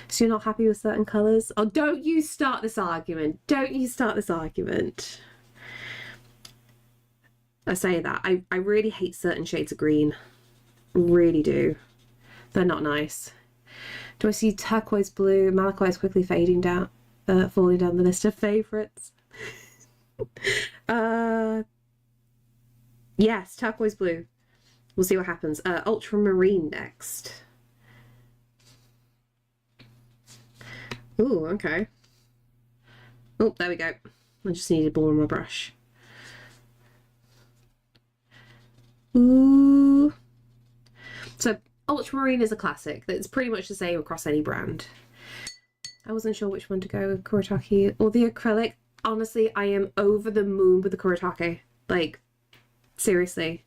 S1: So you're not happy with certain colours? Oh, don't you start this argument. Don't you start this argument. I say that. I really hate certain shades of green. Really do. They're not nice. Do I see turquoise blue? Malachite is quickly fading down, falling down the list of favourites. Yes, turquoise blue. We'll see what happens. Ultramarine next. Ooh, okay. Oh, there we go. I just needed more on my brush. Ooh. So ultramarine is a classic. That's pretty much the same across any brand. I wasn't sure which one to go with, Kuretake or the acrylic. Honestly, I am over the moon with the Kuretake. Like, seriously.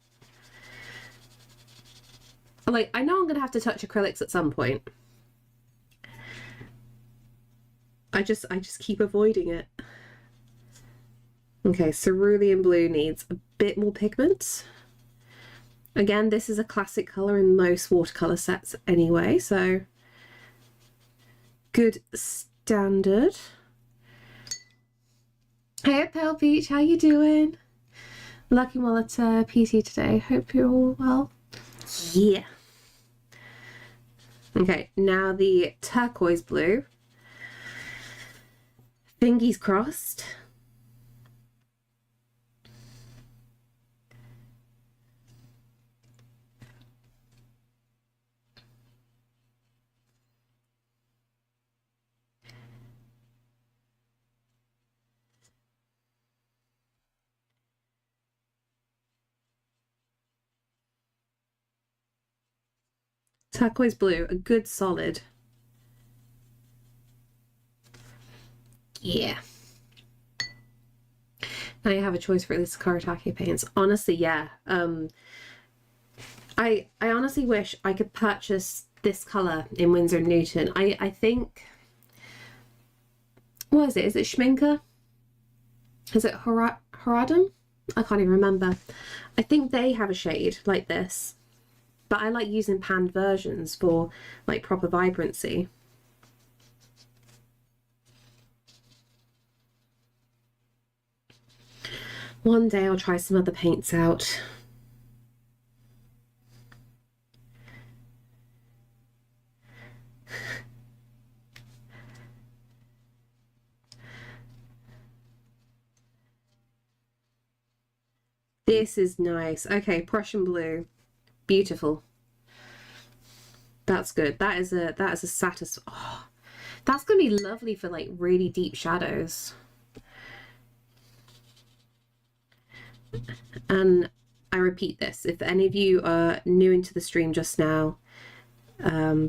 S1: Like, I know I'm gonna have to touch acrylics at some point. I just keep avoiding it. Okay, cerulean blue needs a bit more pigment. Again, this is a classic colour in most watercolour sets anyway, so good standard. Hey Pale Peach, how you doing? Lucky while at PT today. Hope you're all well. Yeah. Okay, now the turquoise blue. Fingers crossed. Turquoise blue, a good solid. Yeah. Now you have a choice for these Karatake paints. Honestly, yeah. I honestly wish I could purchase this colour in Winsor & Newton. I think... What is it? Is it Schminker? Is it Horadum? I can't even remember. I think they have a shade like this. But I like using panned versions for like proper vibrancy. One day I'll try some other paints out. This is nice. Okay, Prussian blue. Beautiful. That's good. That is a oh, that's gonna be lovely for like really deep shadows. And I repeat this, if any of you are new into the stream just now,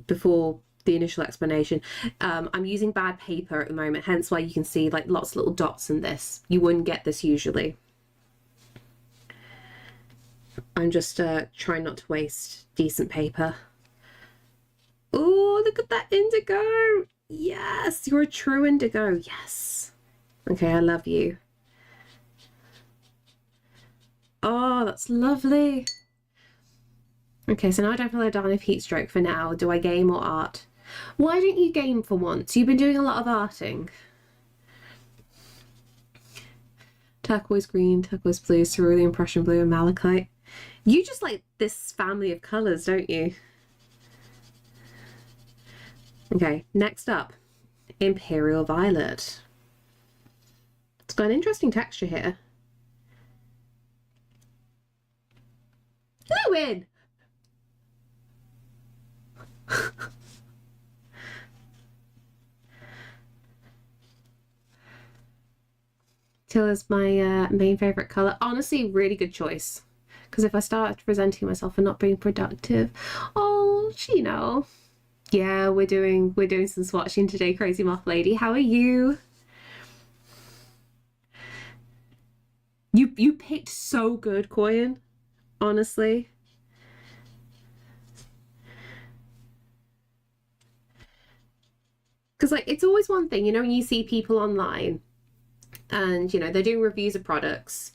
S1: before the initial explanation, I'm using bad paper at the moment, hence why you can see like lots of little dots in this. You wouldn't get this usually. I'm just trying not to waste decent paper. Oh, look at that indigo! Yes, you're a true indigo. Yes. Okay, I love you. Oh, that's lovely. Okay, so now I don't feel like dying of heat stroke for now. Do I game or art? Why don't you game for once? You've been doing a lot of arting. Turquoise green, turquoise blue, cerulean, Prussian blue, and malachite. You just like this family of colours, don't you? Okay, next up, Imperial Violet. It's got an interesting texture here. Lewin! Teal is my main favourite colour. Honestly, really good choice. Because if I start resenting myself for not being productive, oh, you know. Yeah, we're doing some swatching today, Crazy Moth Lady. How are you? You picked so good, Koyan. Honestly. Because like it's always one thing, you know, when you see people online and you know they're doing reviews of products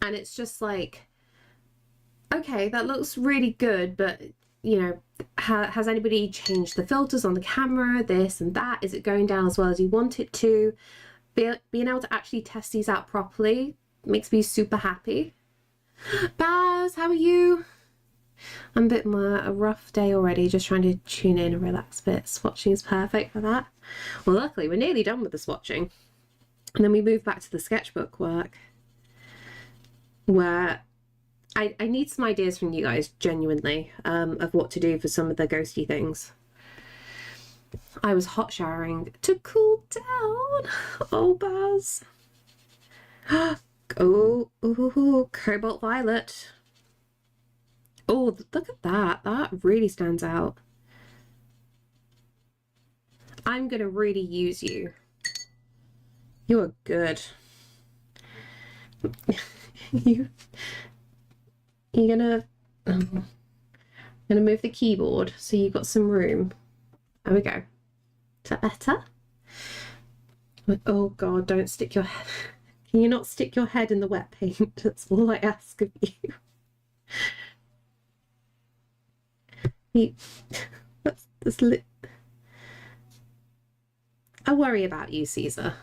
S1: and it's just like, okay, that looks really good, but you know, has anybody changed the filters on the camera, this and that? Is it going down as well as you want it to? Being able to actually test these out properly makes me super happy. Baz, how are you? I'm a bit more a rough day already, just trying to tune in and relax a bit. Swatching is perfect for that. Well, luckily we're nearly done with the swatching. And then we move back to the sketchbook work, where I need some ideas from you guys, genuinely, of what to do for some of the ghosty things. I was hot showering to cool down. Oh, Baz. Oh, ooh, Cobalt Violet. Oh, look at that. That really stands out. I'm going to really use you. You are good. You're gonna move the keyboard so you've got some room. There we go. Is that better? Oh God, don't stick your head. Can you not stick your head in the wet paint? That's all I ask of you. That's lit. I worry about you, Caesar.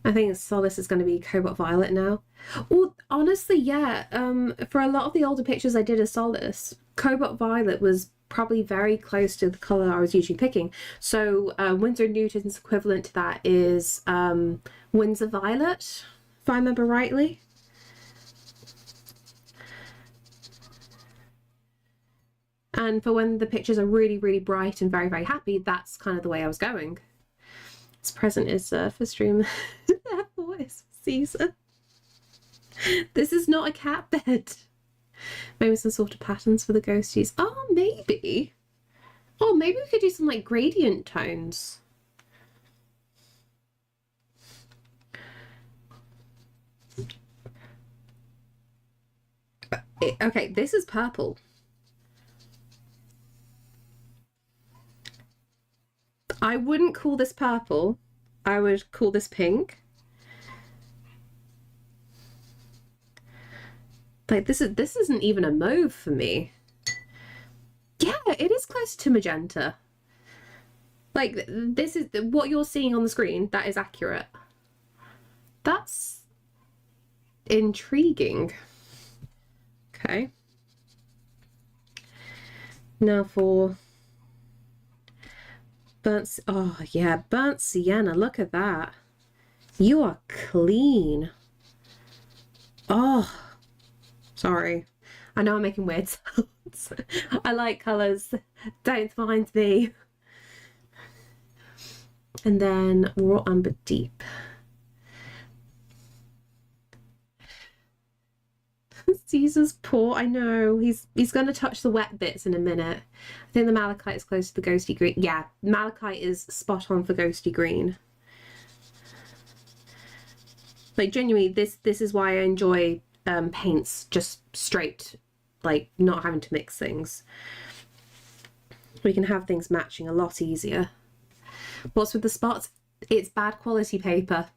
S1: I think Solace is going to be Cobalt Violet now. Well, honestly, yeah. For a lot of the older pictures I did as Solace, Cobalt Violet was probably very close to the colour I was usually picking. So Winsor Newton's equivalent to that is Winsor Violet, if I remember rightly. And for when the pictures are really, really bright and very, very happy, that's kind of the way I was going. This present is for stream. Therefore, it's Caesar. This is not a cat bed. Maybe some sort of patterns for the ghosties. Oh, maybe. Oh, maybe we could do some like gradient tones. Okay, this is purple. I wouldn't call this purple. I would call this pink. Like this isn't even a mauve for me. Yeah, it is close to magenta. Like this is what you're seeing on the screen. That is accurate. That's intriguing. Okay. Now for burnt, oh yeah, burnt sienna, look at that. You are clean. Oh, sorry. I know I'm making weird sounds. I like colours, don't mind me. And then raw umber deep. Caesar's paw, I know. He's going to touch the wet bits in a minute. I think the malachite is close to the ghosty green. Yeah, malachite is spot on for ghosty green. Like genuinely, this is why I enjoy paints just straight, like not having to mix things. We can have things matching a lot easier. What's with the spots? It's bad quality paper.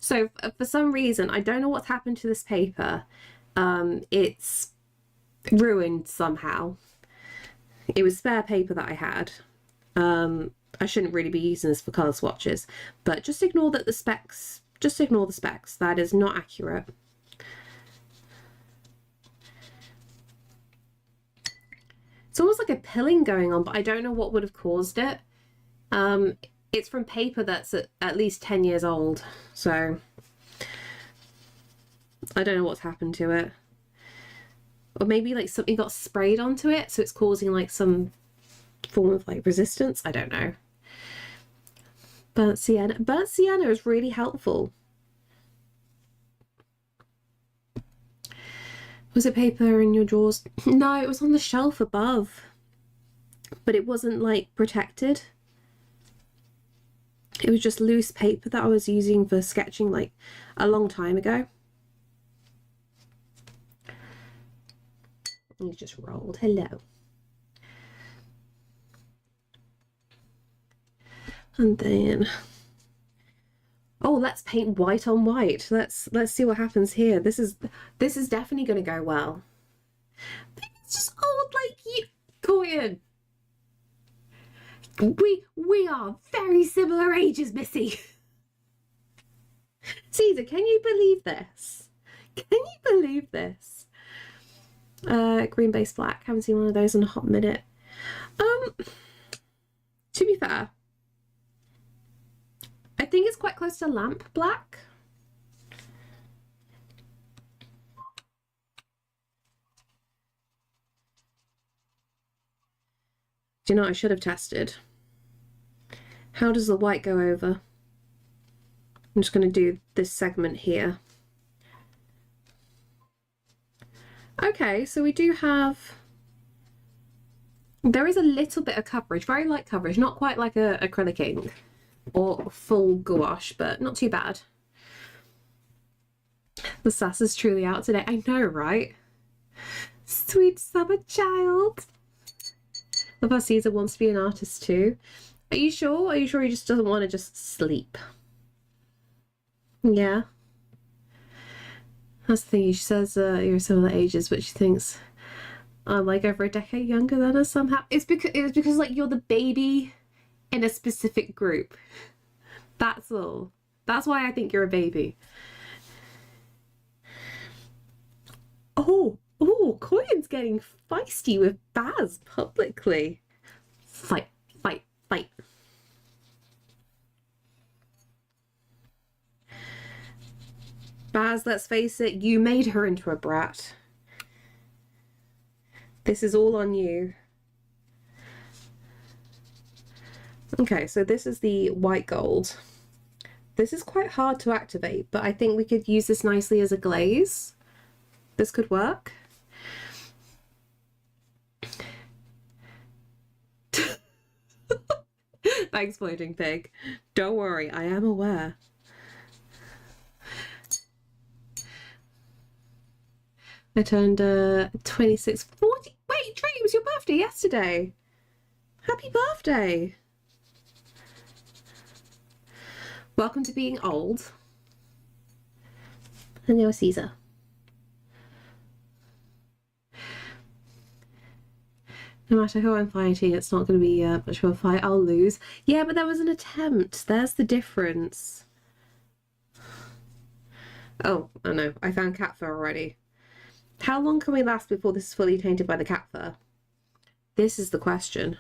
S1: So for some reason, I don't know what's happened to this paper. It's ruined somehow. It was spare paper that I had. I shouldn't really be using this for colour swatches, but just ignore that the specs, just ignore the specs. That is not accurate. It's almost like a pilling going on, but I don't know what would have caused it. It's from paper that's at least 10 years old, so I don't know what's happened to it. Or maybe like something got sprayed onto it, so it's causing like some form of like resistance. I don't know. Burnt sienna is really helpful. Was it paper in your drawers? No, it was on the shelf above, but it wasn't like protected. It was just loose paper that I was using for sketching like a long time ago. You just rolled. Hello. And then, oh, let's paint white on white. Let's see what happens here. This is definitely going to go well. It's just old like you, Coyan. We are very similar ages, Missy. Caesar, can you believe this? Can you believe this? Green base black. Haven't seen one of those in a hot minute. To be fair, I think it's quite close to lamp black. Do you know what I should have tested? How does the white go over? I'm just going to do this segment here. Okay, so we do have... There is a little bit of coverage, very light coverage, not quite like a acrylic ink or full gouache, but not too bad. The sass is truly out today. I know, right? Sweet summer child. Love how Caesar wants to be an artist too. Are you sure? Are you sure he just doesn't want to just sleep? Yeah. That's the thing. She says you're similar ages, but she thinks I'm like over a decade younger than her somehow. It's because like you're the baby in a specific group. That's all. That's why I think you're a baby. Oh, Coyne's getting feisty with Baz publicly. Fight, fight, fight. Baz, let's face it, you made her into a brat. This is all on you. Okay, so this is the white gold. This is quite hard to activate, but I think we could use this nicely as a glaze. This could work. Thanks, Floating Pig. Don't worry, I am aware. I turned 26, 40. Wait, Trey, it was your birthday yesterday. Happy birthday. Welcome to being old. And you're Caesar. No matter who I'm fighting, it's not going to be much of a fight. I'll lose. Yeah, but there was an attempt. There's the difference. Oh, I know. I found cat fur already. How long can we last before this is fully tainted by the cat fur? This is the question.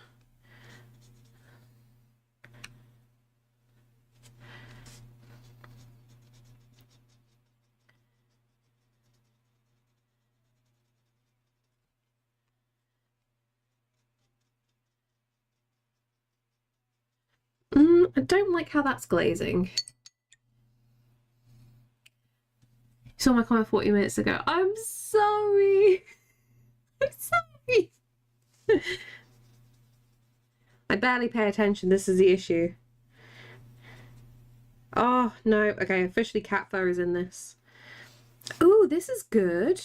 S1: I don't like how that's glazing. You saw my comment 40 minutes ago. I'm sorry. I'm sorry. I barely pay attention. This is the issue. Oh, no. Okay, officially cat fur is in this. Ooh, this is good.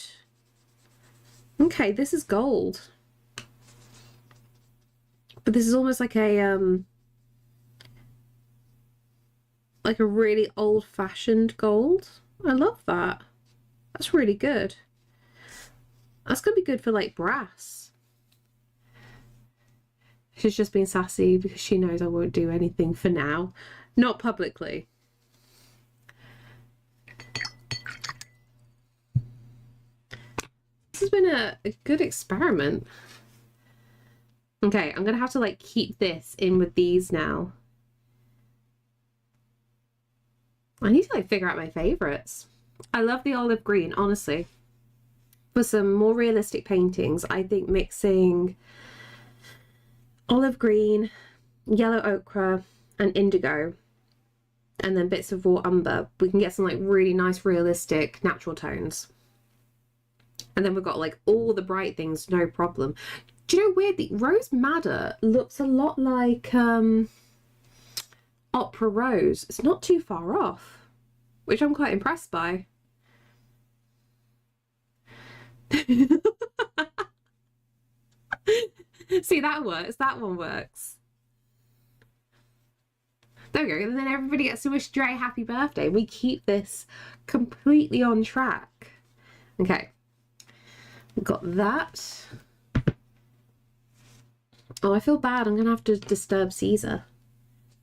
S1: Okay, this is gold. But this is almost like a really old-fashioned gold. I love that. That's really good. That's gonna be good for like brass. She's just being sassy because she knows I won't do anything for now. Not publicly. This has been a good experiment. Okay, I'm gonna have to like keep this in with these now. I need to like figure out my favorites. I love the olive green, honestly. For some more realistic paintings, I think mixing olive green, yellow ochre, and indigo, and then bits of raw umber, we can get some like really nice realistic natural tones. And then we've got like all the bright things, no problem. Do you know, weirdly, Rose Madder looks a lot like Opera Rose. It's not too far off, which I'm quite impressed by. See, that works. That one works. There we go. And then everybody gets to wish Dre happy birthday. We keep this completely on track. Okay. We've got that. Oh, I feel bad. I'm going to have to disturb Caesar.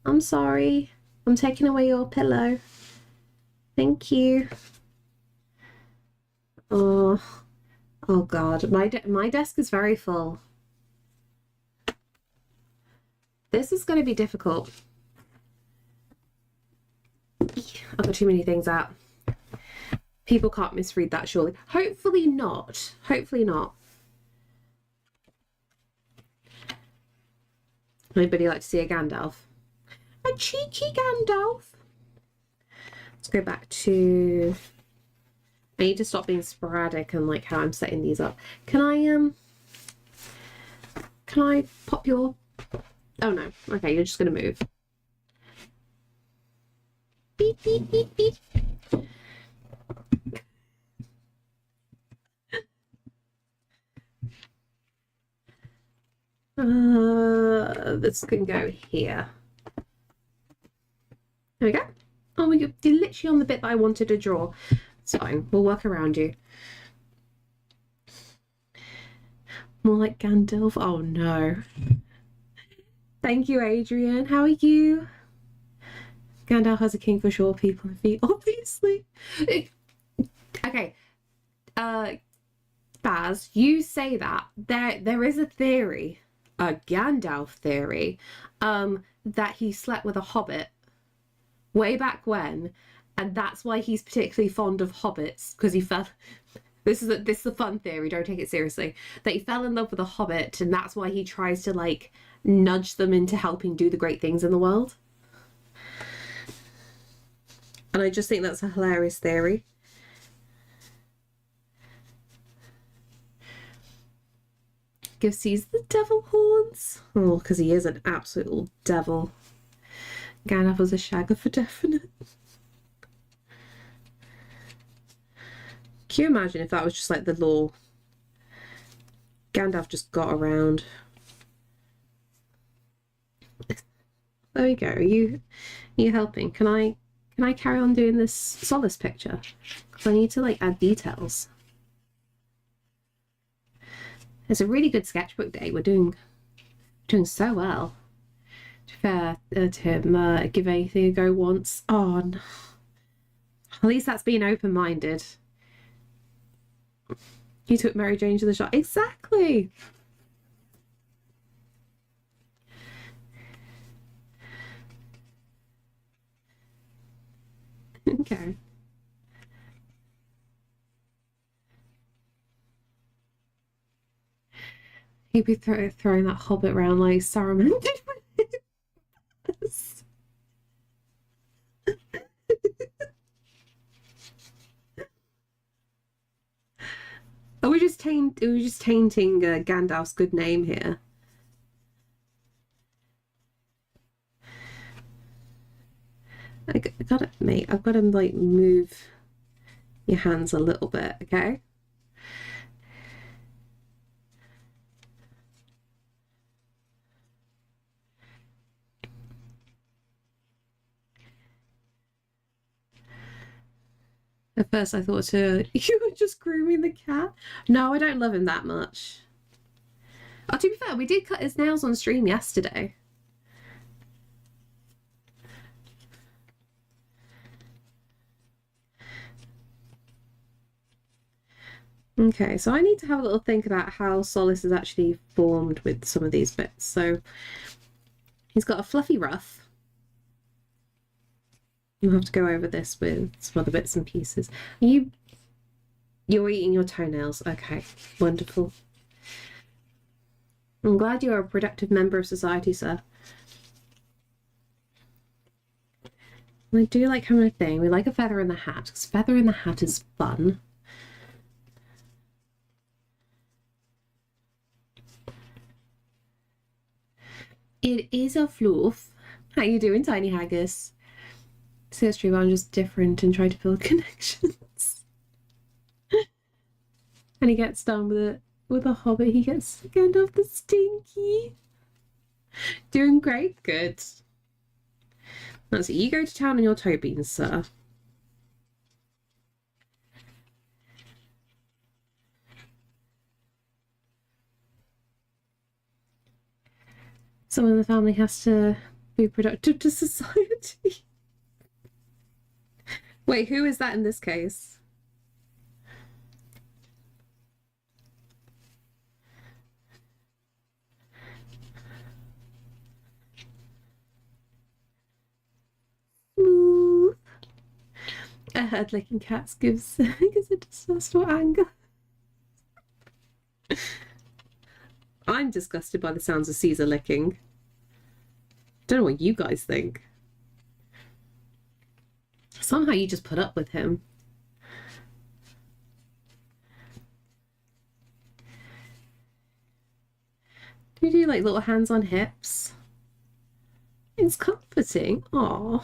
S1: I'm sorry. I'm taking away your pillow. Thank you. Oh God. My desk is very full. This is going to be difficult. I've got too many things out. People can't misread that, surely. Hopefully not. Hopefully not. Anybody like to see a Gandalf? A cheeky Gandalf. Let's go back to... I need to stop being sporadic and like how I'm setting these up. Can I pop your... Oh no. Okay, you're just gonna move. Beep, beep, beep, beep. This can go here. There we go. Oh, you're literally on the bit that I wanted to draw. It's fine. We'll work around you. More like Gandalf. Oh no. Thank you, Adrian. How are you? Gandalf has a king for short people and feet, obviously. Okay. Baz, you say that. There is a theory, a Gandalf theory, that he slept with a hobbit way back when, and that's why he's particularly fond of hobbits, because he fell. This is a fun theory, don't take it seriously. That he fell in love with a hobbit, and that's why he tries to like nudge them into helping do the great things in the world. And I just think that's a hilarious theory. Gives Caesar the devil horns. Oh, because he is an absolute devil. Gandalf was a shagger for definite. Can you imagine if that was just like the law? Gandalf just got around. There we go. Are you helping? Can I carry on doing this solace picture? Because I need to like add details. It's a really good sketchbook day. We're doing so well. To be fair to him, give anything a go once. Oh, no. At least that's being open-minded. You took Mary Jane to the shop. Exactly. Okay. He'd be throwing that hobbit around like Saruman did with us. Are we just tainting Gandalf's good name here? I gotta, mate. I've got to like move your hands a little bit, okay? At first I thought you were just grooming the cat. No, I don't love him that much. Oh, to be fair, we did cut his nails on stream yesterday. Okay, so I need to have a little think about how Solace is actually formed with some of these bits. So he's got a fluffy ruff. You'll have to go over this with some other bits and pieces. You're eating your toenails. Okay, wonderful. I'm glad you're a productive member of society, sir. I do like having a thing. We like a feather in the hat, because feather in the hat is fun. It is a fluff. How you doing, Tiny Haggis? See, it's true, I'm just different and try to build connections. And he gets done with it. With a hobbit, he gets Gandalf the Stinky. Doing great, good. That's it. You go to town on your toe beans, sir. Someone in the family has to be productive to society. Wait, who is that in this case? Smooth. A head licking cat gives a disgust or anger. I'm disgusted by the sounds of Caesar licking. Don't know what you guys think. Somehow you just put up with him. Do you do like little hands on hips? It's comforting. Aww.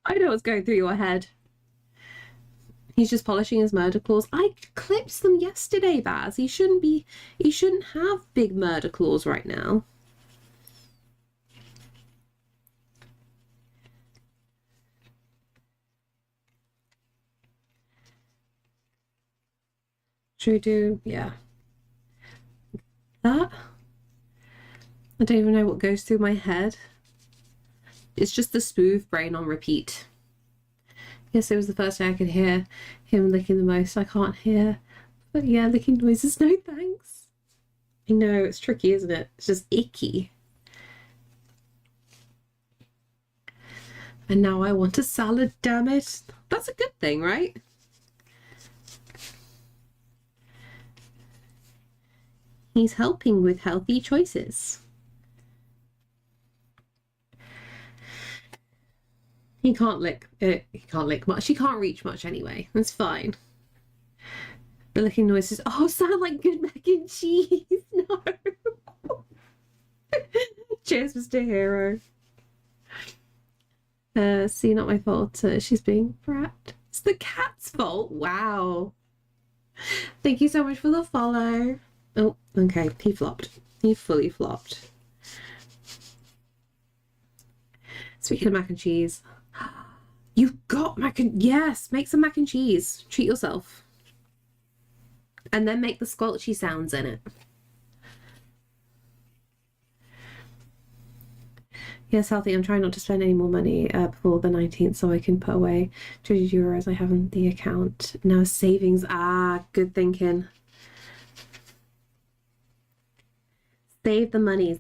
S1: I know what's going through your head. He's just polishing his murder claws. I clipped them yesterday, Baz. He shouldn't have big murder claws right now. Should we do, yeah. That? I don't even know what goes through my head. It's just the smooth brain on repeat. Yes, it was the first day I could hear him licking the most. I can't hear. But yeah, licking noises, no thanks. I know, it's tricky, isn't it? It's just icky. And now I want a salad, damn it. That's a good thing, right? He's helping with healthy choices. He can't lick much. She can't reach much anyway. That's fine. The licking noises. Oh, sound like good mac and cheese. No. Cheers, Mr. Hero. See, not my fault. She's being brat. It's the cat's fault. Wow. Thank you so much for the follow. Oh, okay. He flopped. He fully flopped. Speaking of mac and cheese, you've got mac and... Yes, make some mac and cheese. Treat yourself. And then make the squelchy sounds in it. Yes, healthy. I'm trying not to spend any more money before the 19th so I can put away 200 euros I have on the account. Now savings. Ah, good thinking. Save the monies.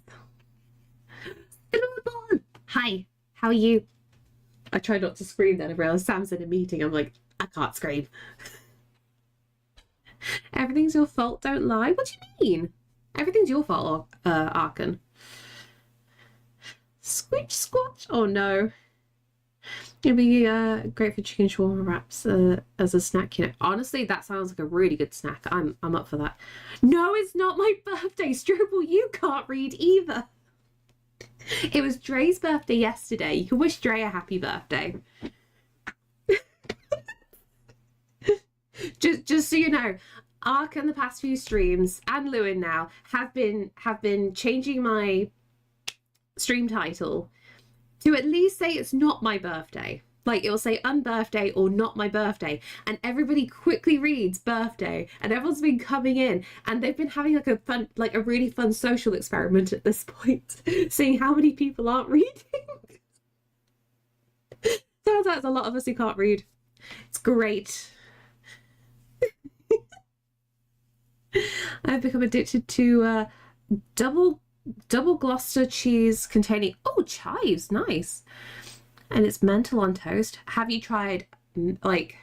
S1: Hi, how are you? I tried not to scream then. I realized Sam's in a meeting. I'm like, I can't scream. Everything's your fault, don't lie. What do you mean? Everything's your fault, Arkan. Squitch squatch. Oh no. It'd be great for chicken shawarma wraps as a snack, you know. Honestly, that sounds like a really good snack. I'm up for that. No, it's not my birthday, Struble. You can't read either. It was Dre's birthday yesterday. You can wish Dre a happy birthday. just so you know, Ark in the past few streams and Lewin now have been changing my stream title to at least say it's not my birthday. Like, it'll say unbirthday or not my birthday, and everybody quickly reads birthday, and everyone's been coming in, and they've been having like a really fun social experiment at this point, seeing how many people aren't reading. Turns out there's a lot of us who can't read. It's great. I've become addicted to double Gloucester cheese containing chives. Nice. And it's mental on toast. Have you tried like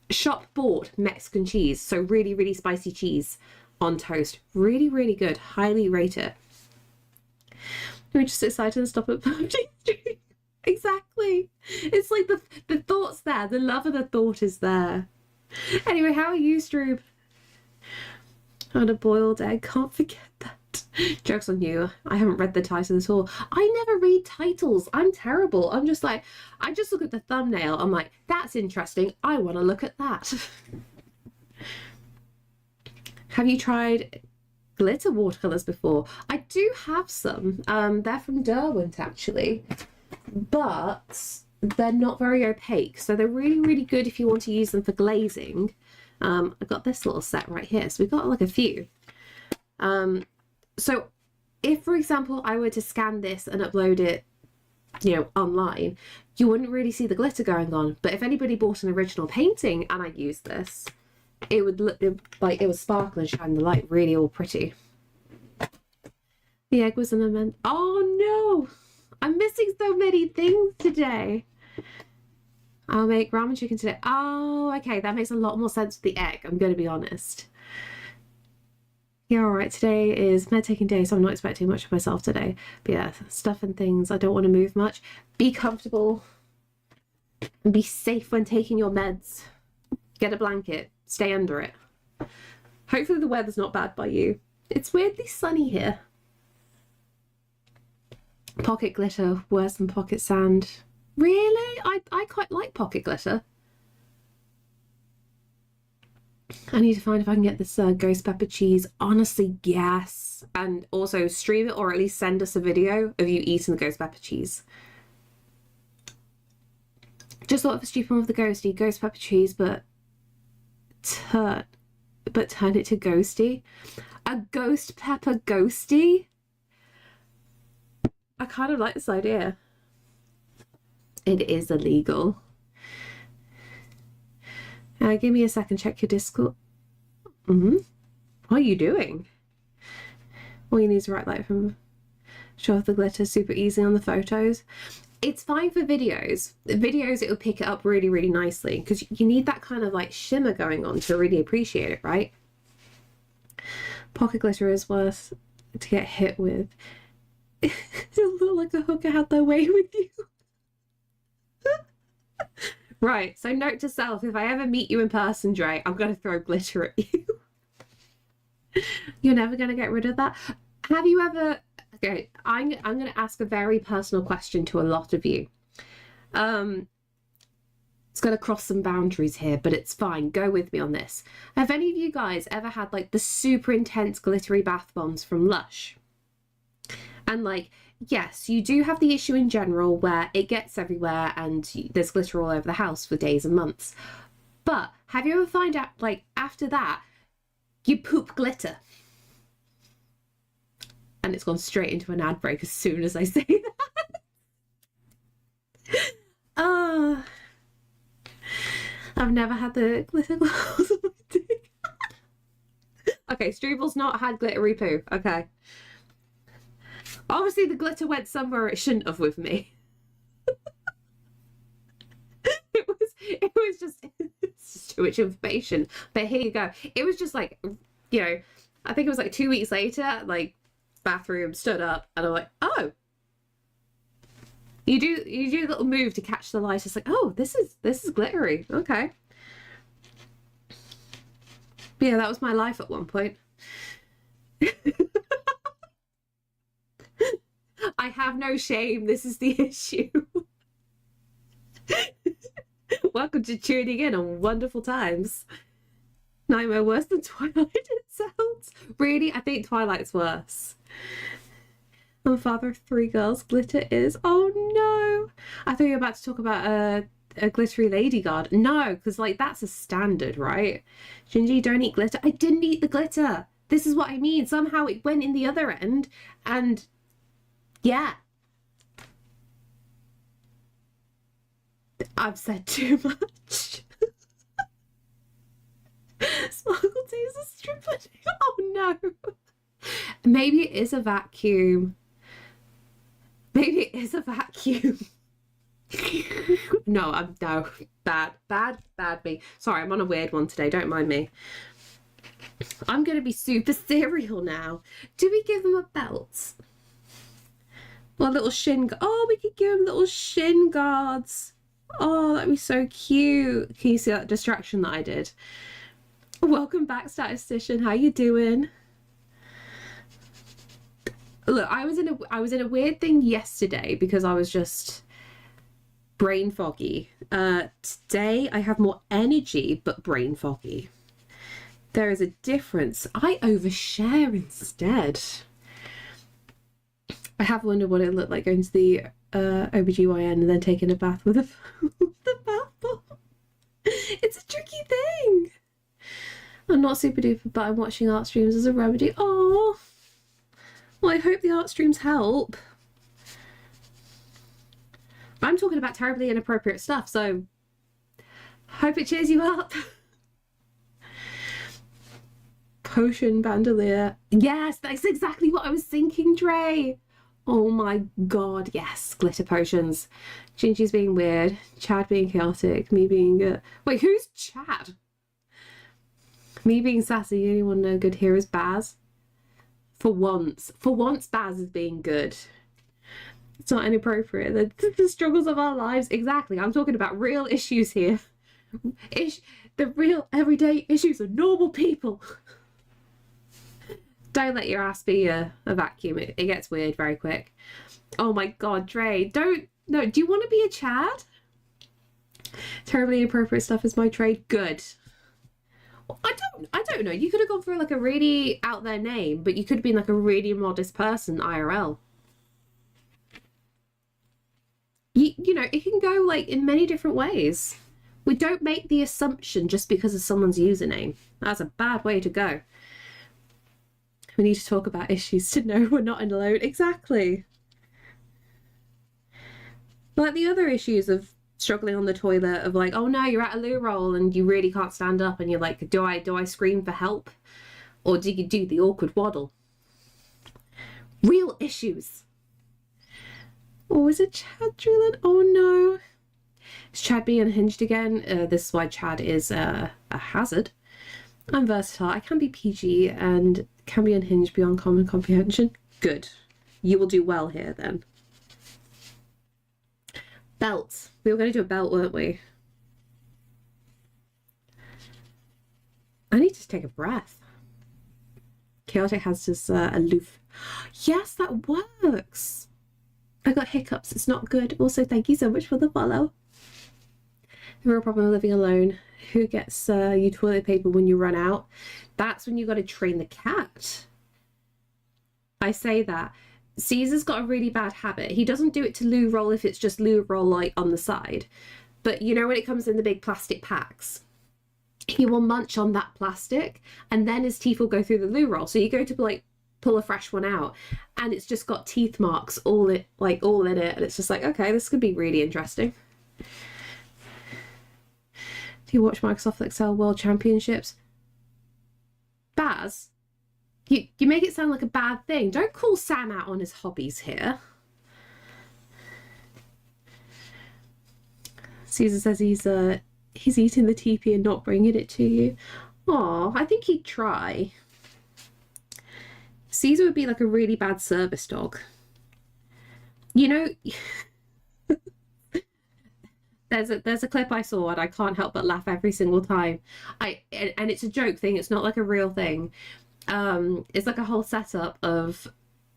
S1: shop bought Mexican cheese? So really, really spicy cheese on toast. Really, really good. Highly rate it. We're just excited to stop at PUBG stream. Exactly. It's like the thought's there. The love of the thought is there. Anyway, how are you, Stroob? On a boiled egg. Can't forget that. Joke's on you. I haven't read the title at all. I never read titles. I'm terrible. I'm just like, I just look at the thumbnail. I'm like, that's interesting. I want to look at that. Have you tried glitter watercolors before? I do have some. They're from Derwent actually, but they're not very opaque. So they're really, really good if you want to use them for glazing. I've got this little set right here. So we've got like a few. So if, for example, I were to scan this and upload it, you know, online, you wouldn't really see the glitter going on. But if anybody bought an original painting and I used this, it would look like it would sparkle and shine the light really all pretty. The egg was an amend. Oh no! I'm missing so many things today. I'll make ramen chicken today. Oh, okay. That makes a lot more sense with the egg, I'm going to be honest. Yeah, all right. Today is med-taking day, so I'm not expecting much of myself today. But yeah, stuff and things. I don't want to move much. Be comfortable and be safe when taking your meds. Get a blanket. Stay under it. Hopefully the weather's not bad by you. It's weirdly sunny here. Pocket glitter worse than pocket sand. Really? I quite like pocket glitter. I need to find if I can get this ghost pepper cheese. Honestly, yes. And also stream it or at least send us a video of you eating the ghost pepper cheese. Just thought of a stupid one with the ghosty ghost pepper cheese, but but turn it to ghosty. A ghost pepper ghosty? I kind of like this idea. It is illegal. Give me a second, check your Discord. What are you doing? All you need is right light from show off the glitter super easy on the photos. It's fine for videos. Videos, it'll pick it up really, really nicely because you need that kind of like shimmer going on to really appreciate it, right? Pocket glitter is worth to get hit with. It look like a hooker had their way with you. Right, so note to self, if I ever meet you in person, Dre, I'm going to throw glitter at you. You're never going to get rid of that. Have you ever... Okay, I'm going to ask a very personal question to a lot of you. It's going to cross some boundaries here, but it's fine. Go with me on this. Have any of you guys ever had like the super intense glittery bath bombs from Lush? And like, yes, you do have the issue in general where it gets everywhere and there's glitter all over the house for days and months. But have you ever find out, like, after that, you poop glitter? And it's gone straight into an ad break as soon as I say that. I've never had the glitter gloss on my dick. Okay, Struvel's not had glittery poo. Okay. Obviously, the glitter went somewhere it shouldn't have with me. It was just, it's just too much information. But here you go. It was just like, you know, I think it was like 2 weeks later, like, bathroom, stood up, and I'm like, oh. You do a little move to catch the light. It's like, oh, this is glittery. Okay. But yeah, that was my life at one point. I have no shame. This is the issue. Welcome to tuning in on Wonderful Times. Nightmare worse than Twilight, it sounds. Really? I think Twilight's worse. I'm a father of 3 girls. Glitter is... Oh, no. I thought you were about to talk about a glittery lady guard. No, because, like, that's a standard, right? Gingy, don't eat glitter. I didn't eat the glitter. This is what I mean. Somehow it went in the other end, and... yeah. I've said too much. Sparkle Tea's a stripper. Oh no. Maybe it is a vacuum. Maybe it is a vacuum. No, no. Bad me. Sorry, I'm on a weird one today. Don't mind me. I'm going to be super serial now. Do we give them a belt? Or little shin... Oh, we could give them little shin guards. Oh, that'd be so cute. Can you see that distraction that I did? Welcome back, statistician. How you doing? Look, I was in a weird thing yesterday because I was just brain foggy. Today I have more energy but brain foggy. There is a difference. I overshare instead. I have wondered what it looked like going to the OBGYN and then taking a bath with a the bath bomb. It's a tricky thing. I'm not super duper, but I'm watching art streams as a remedy. Oh, well, I hope the art streams help. I'm talking about terribly inappropriate stuff, so hope it cheers you up. Potion bandolier. Yes, that's exactly what I was thinking, Dre. Oh my god, yes, glitter potions. Gingy's being weird, Chad being chaotic, me being wait, who's Chad? Me being sassy. The only one no good here is Baz. For once, Baz is being good. It's not inappropriate. The struggles of our lives. Exactly. I'm talking about real issues here. The real everyday issues of normal people. Don't let your ass be a vacuum. It gets weird very quick. Oh my god, Dre. Don't. No, do you want to be a Chad? Terribly inappropriate stuff is my trade. Good. I don't know. You could have gone for like a really out there name, but you could have been like a really modest person IRL. You know, it can go like in many different ways. We don't make the assumption just because of someone's username. That's a bad way to go. We need to talk about issues to know we're not alone. Exactly. Like the other issues of struggling on the toilet, of like, oh no, you're at a loo roll and you really can't stand up, and you're like, do I scream for help? Or do you do the awkward waddle? Real issues. Oh, is it Chad drilling? Oh no. Is Chad being unhinged again? This is why Chad is a hazard. I'm versatile. I can be PG and can be unhinged beyond common comprehension. Good. You will do well here then. Belts. We were going to do a belt, weren't we? I need to take a breath. Chaotic has just aloof. Yes, that works. I got hiccups. It's not good. Also, thank you so much for the follow. The real problem of living alone. Who gets you toilet paper when you run out? That's when you got to train the cat. I say that. Caesar's got a really bad habit. He doesn't do it to loo roll if it's just loo roll like on the side. But you know when it comes in the big plastic packs, he will munch on that plastic and then his teeth will go through the loo roll. So you go to like pull a fresh one out and it's just got teeth marks all in it, and it's just like, okay, this could be really interesting. Do you watch Microsoft Excel World Championships? Baz, you make it sound like a bad thing. Don't call Sam out on his hobbies here. Caesar says he's eating the TP and not bringing it to you. Oh, I think he'd try. Caesar would be like a really bad service dog. You know, there's a clip I saw and I can't help but laugh every single time. And it's a joke thing. It's not like a real thing. It's like a whole setup of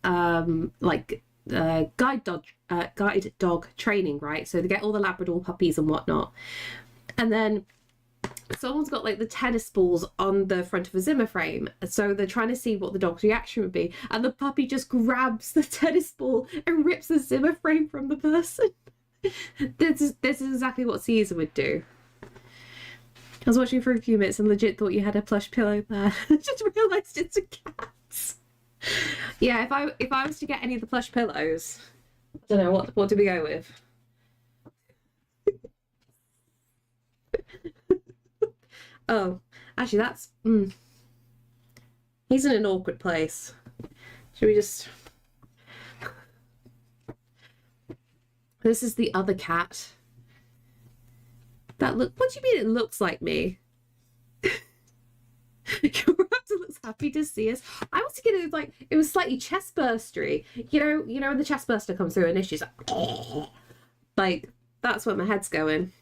S1: guide dog training, right? So they get all the Labrador puppies and whatnot, and then someone's got like the tennis balls on the front of a Zimmer frame, so they're trying to see what the dog's reaction would be, and the puppy just grabs the tennis ball and rips the Zimmer frame from the person. This is exactly what Caesar would do. I was watching for a few minutes and legit thought you had a plush pillow there. Just realised it's a cat. Yeah, if I was to get any of the plush pillows, I don't know, what do we go with? Oh, actually that's... He's in an awkward place. Should we just... This is the other cat. That look. What do you mean it looks like me? Your raptor looks happy to see us. I was thinking it was slightly chest burstery. You know when the chest burster comes through and it's just like that's where my head's going.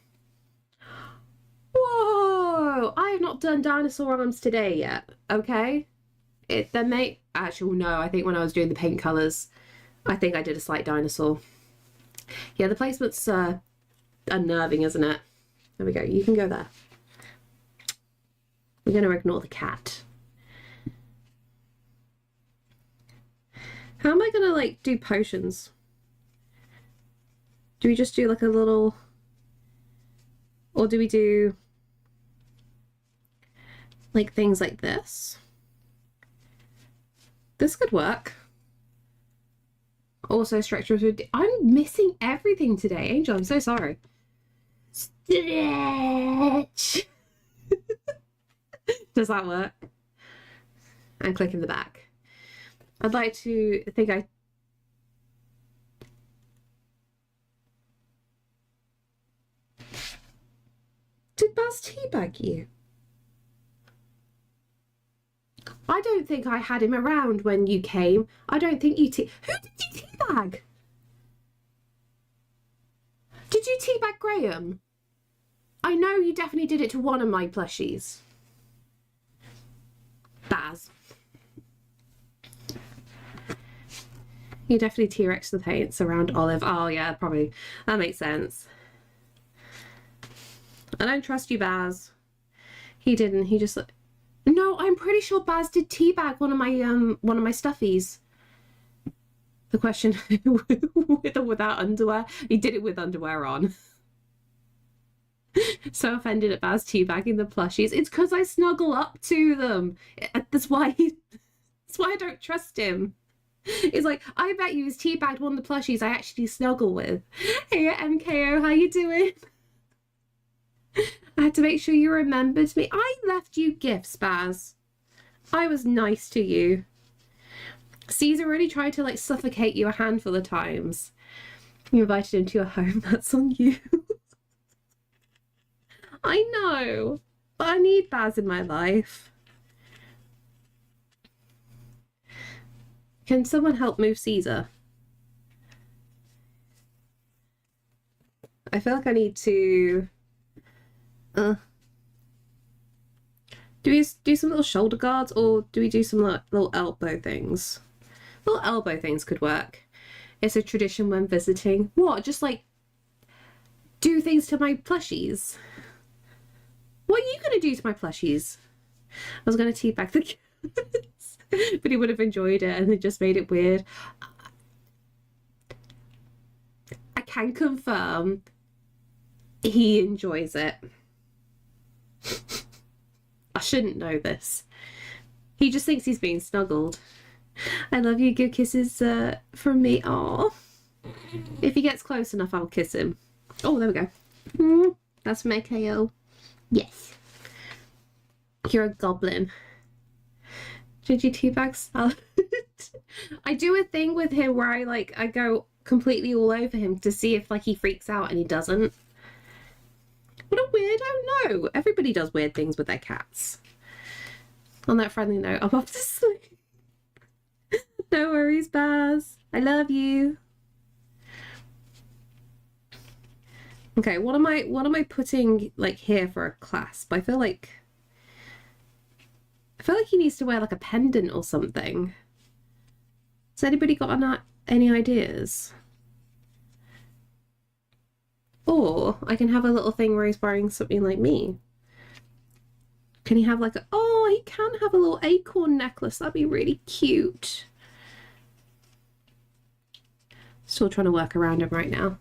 S1: Whoa! I have not done dinosaur arms today yet. Okay, actually no. I think when I was doing the paint colors, I think I did a slight dinosaur. Yeah, the placement's unnerving, isn't it? There we go. You can go there. We're going to ignore the cat. How am I going to, like, do potions? Do we just do, like, a little... Or do we do, like, things like this? This could work. Also, structure. I'm missing everything today, Angel. I'm so sorry. Stretch. Does that work? And click in the back. I'd like to think I... Did Baz teabag you? I don't think I had him around when you came. I don't think you Who did you teabag? Did you teabag Graham? I know you definitely did it to one of my plushies. Baz. You definitely T-Rex the paints around Olive. Oh yeah, probably. That makes sense. I don't trust you, Baz. He didn't. He just... No, I'm pretty sure Baz did teabag one of my stuffies. The question, with or without underwear? He did it with underwear on. So offended at Baz teabagging the plushies. It's because I snuggle up to them. That's why I don't trust him. It's like, I bet you he's teabagged one of the plushies I actually snuggle with. Hey, MKO, how you doing? I had to make sure you remembered me. I left you gifts, Baz. I was nice to you. Caesar really tried to like suffocate you a handful of times. You invited him to your home. That's on you. I know, but I need Baz in my life. Can someone help move Caesar? I feel like I need to... do we do some little shoulder guards, or do we do some little elbow things? Little elbow things could work. It's a tradition when visiting. What? Just like do things to my plushies? What are you going to do to my plushies? I was going to teabag the kids, but he would have enjoyed it and it just made it weird. I can confirm he enjoys it. I shouldn't know this. He just thinks he's being snuggled. I love you. Give kisses from me. Oh, if he gets close enough, I'll kiss him. Oh, there we go. That's from AKO. Yes. You're a goblin. Did you teabag salad? I do a thing with him where I go completely all over him to see if like he freaks out, and he doesn't. What a weirdo. No, everybody does weird things with their cats. On that friendly note, I'm off to sleep. No worries, Baz. I love you. Okay, what am I putting like here for a clasp? I feel like he needs to wear like a pendant or something. Has anybody got any ideas? Or I can have a little thing where he's wearing something like me. Can he have like a... Oh, he can have a little acorn necklace. That'd be really cute. Still trying to work around him right now.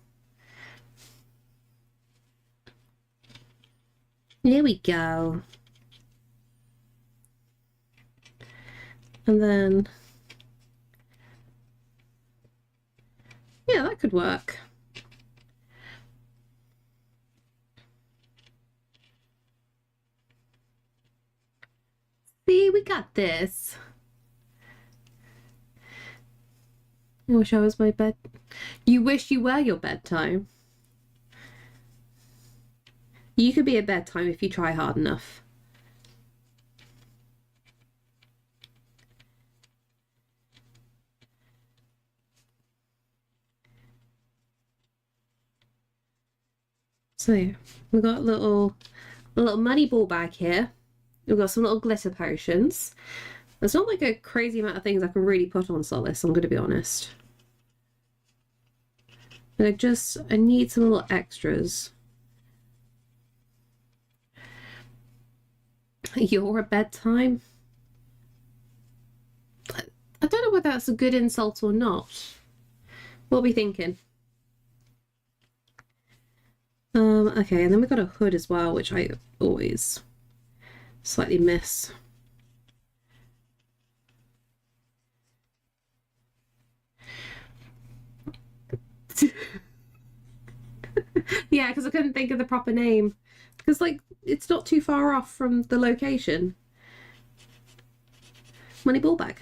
S1: There we go. And then... yeah, that could work. See, we got this. I wish I was my bed. You wish you were your bedtime. You could be a bedtime if you try hard enough. So yeah, we've got a little money ball bag here. We've got some little glitter potions. There's not like a crazy amount of things I can really put on Solace, I'm going to be honest. I need some little extras. You're a bedtime? I don't know whether that's a good insult or not. What are we thinking? Okay, and then we've got a hood as well, which I always slightly miss. Yeah, because I couldn't think of the proper name. Because, like, it's not too far off from the location. Money ball bag.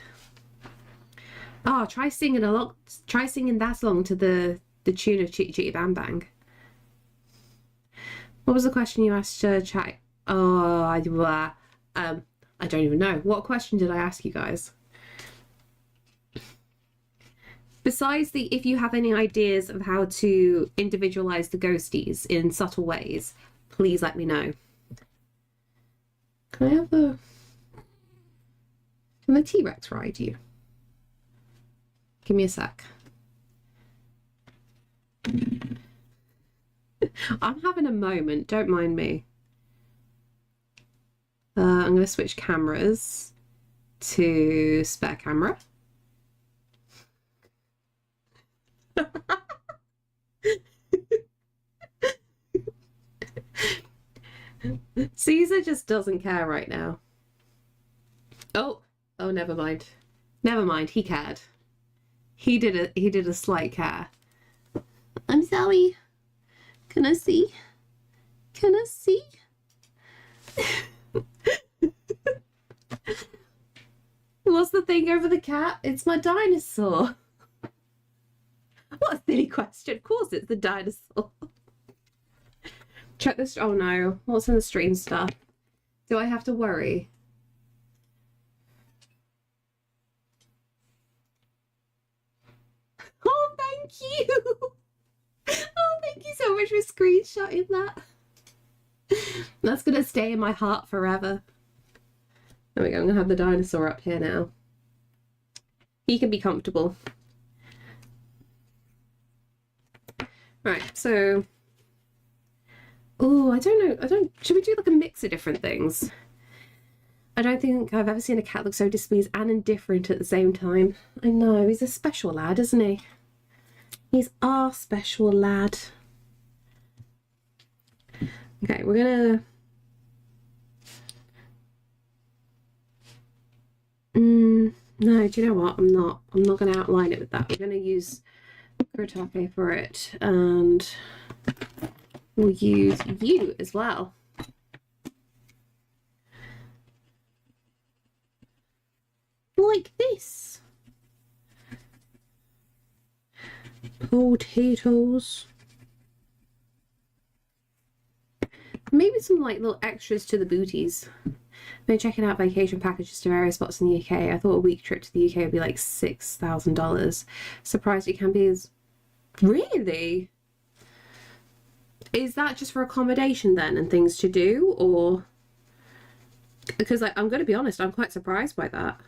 S1: Oh, try singing that song to the tune of Chitty Chitty Bang Bang. What was the question you asked chat? Oh, I don't even know. What question did I ask you guys? Besides if you have any ideas of how to individualize the ghosties in subtle ways, please let me know. Can the T-Rex ride you? Give me a sec. I'm having a moment, don't mind me. I'm going to switch cameras to spare camera. Caesar just doesn't care right now. Oh, oh, never mind. Never mind, he cared. He did a slight care. I'm sorry. Can I see? Can I see? What's the thing over the cat? It's my dinosaur. What a silly question. Of course it's the dinosaur. Check this. Oh no. What's in the stream stuff? Do I have to worry? Oh, thank you. Oh, thank you so much for screenshotting that. That's going to stay in my heart forever. There we go. I'm going to have the dinosaur up here now. He can be comfortable. Right, so... Oh, I don't know. Should we do like a mix of different things? I don't think I've ever seen a cat look so displeased and indifferent at the same time. I know, he's a special lad, isn't he? He's our special lad. Okay, we're gonna... No, do you know what? I'm not gonna outline it with that. We're gonna use Kurotake for it, and we'll use you as well. Like this. Potatoes. Maybe some like little extras to the booties. Been checking out vacation packages to various spots in the UK. I thought a week trip to the UK would be like $6,000. Surprised it can be as... Really? Is that just for accommodation then and things to do, or... Because like, I'm going to be honest, I'm quite surprised by that.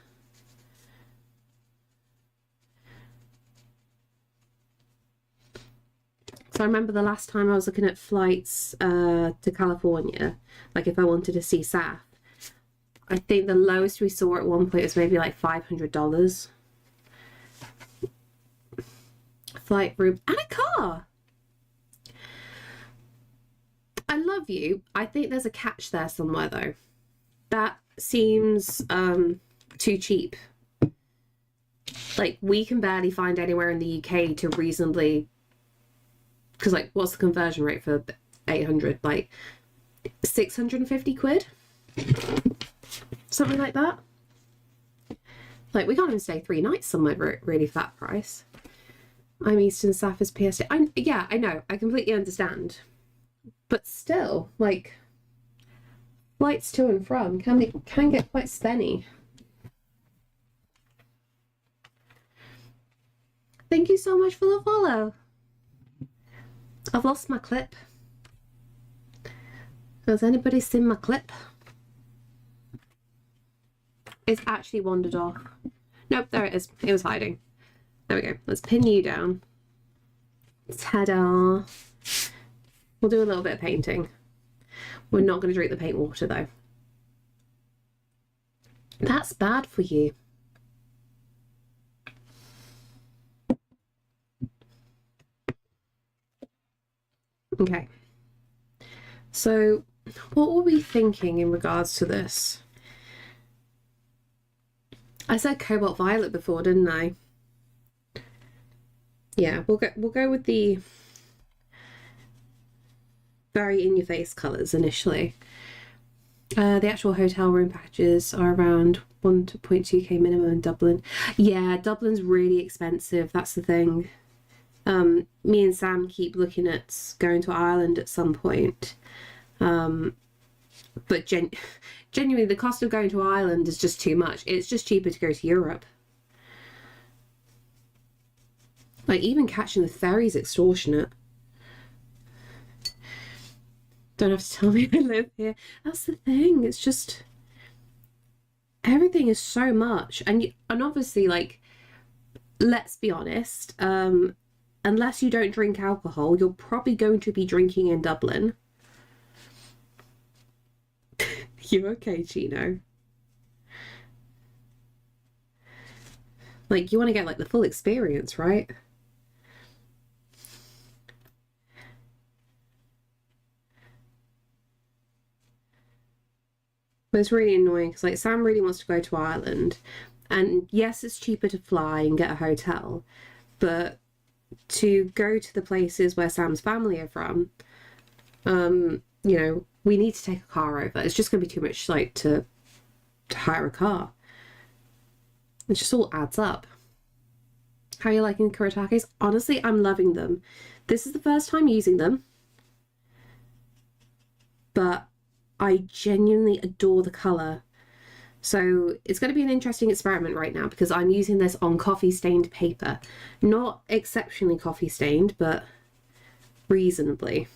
S1: So I remember the last time I was looking at flights to California, like if I wanted to see Saf, I think the lowest we saw at one point was maybe like $500. Flight room and a car. I love you. I think there's a catch there somewhere though. That seems too cheap. Like we can barely find anywhere in the UK to reasonably, because like what's the conversion rate for 800? Like 650 quid? Something like that. Like we can't even stay 3 nights somewhere really for that price. I'm Eastern Saf is PST. Yeah, I know. I completely understand. But still, like, flights to and from can get quite spenny. Thank you so much for the follow. I've lost my clip. Has anybody seen my clip? It's actually wandered off. Nope, there it is. It was hiding. There we go. Let's pin you down. Ta-da. We'll do a little bit of painting. We're not going to drink the paint water though. That's bad for you. Okay. So what were we thinking in regards to this? I said cobalt violet before, didn't I? Yeah, we'll go with the very in-your-face colours initially. The actual hotel room packages are around 1.2k minimum in Dublin. Yeah, Dublin's really expensive. That's the thing. Me and Sam keep looking at going to Ireland at some point. But genuinely, the cost of going to Ireland is just too much. It's just cheaper to go to Europe. Like, even catching the ferry's extortionate. Don't have to tell me I live here. That's the thing. It's just... everything is so much. And obviously, like, let's be honest. Unless you don't drink alcohol, you're probably going to be drinking in Dublin. You okay, Chino? Like, you want to get, like, the full experience, right? But it's really annoying because like Sam really wants to go to Ireland, and yes, it's cheaper to fly and get a hotel, but to go to the places where Sam's family are from, you know, we need to take a car over. It's just going to be too much like to hire a car. It just all adds up. How are you liking Kuritakes? Honestly, I'm loving them. This is the first time using them, but I genuinely adore the colour. So it's going to be an interesting experiment right now because I'm using this on coffee stained paper. Not exceptionally coffee stained, but reasonably.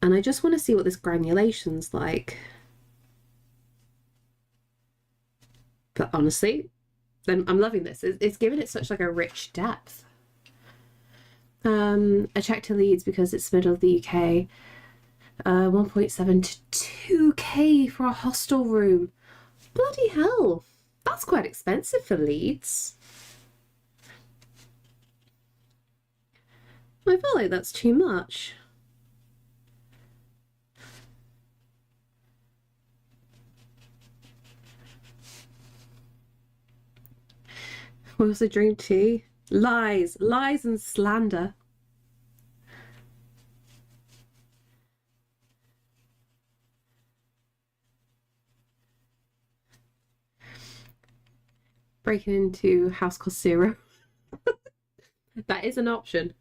S1: And I just want to see what this granulation's like. But honestly, I'm loving this. It's giving it such like a rich depth. I checked to Leeds because it's middle of the UK. 1.7 to 2k for a hostel room. Bloody hell. That's quite expensive for Leeds. I feel like that's too much. What was the dream too? Lies, lies and slander. Breaking into house cost 0. That is an option.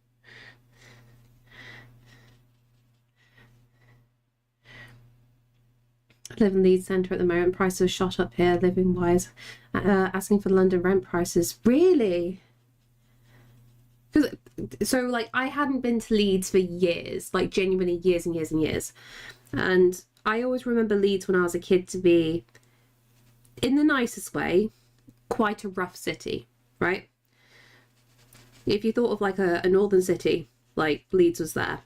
S1: I live in Leeds Centre at the moment. Prices are shot up here, living wise. Asking for London rent prices. Really? So, like, I hadn't been to Leeds for years, like, genuinely years and years and years. And I always remember Leeds when I was a kid to be, in the nicest way, quite a rough city, right? If you thought of like a northern city, like Leeds was there.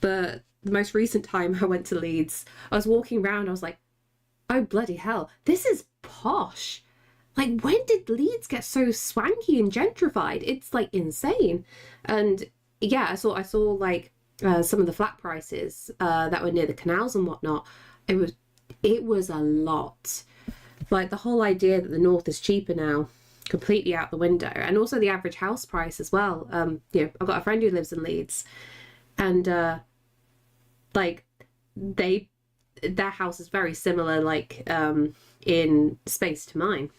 S1: But the most recent time I went to Leeds, I was walking around, I was like, oh bloody hell, this is posh. Like, when did Leeds get so swanky and gentrified? It's like insane. And yeah, I saw like some of the flat prices that were near the canals and whatnot. It was a lot. Like the whole idea that the north is cheaper now, completely out the window. And also the average house price as well. You know, I've got a friend who lives in Leeds, and like their house is very similar, like in space to mine.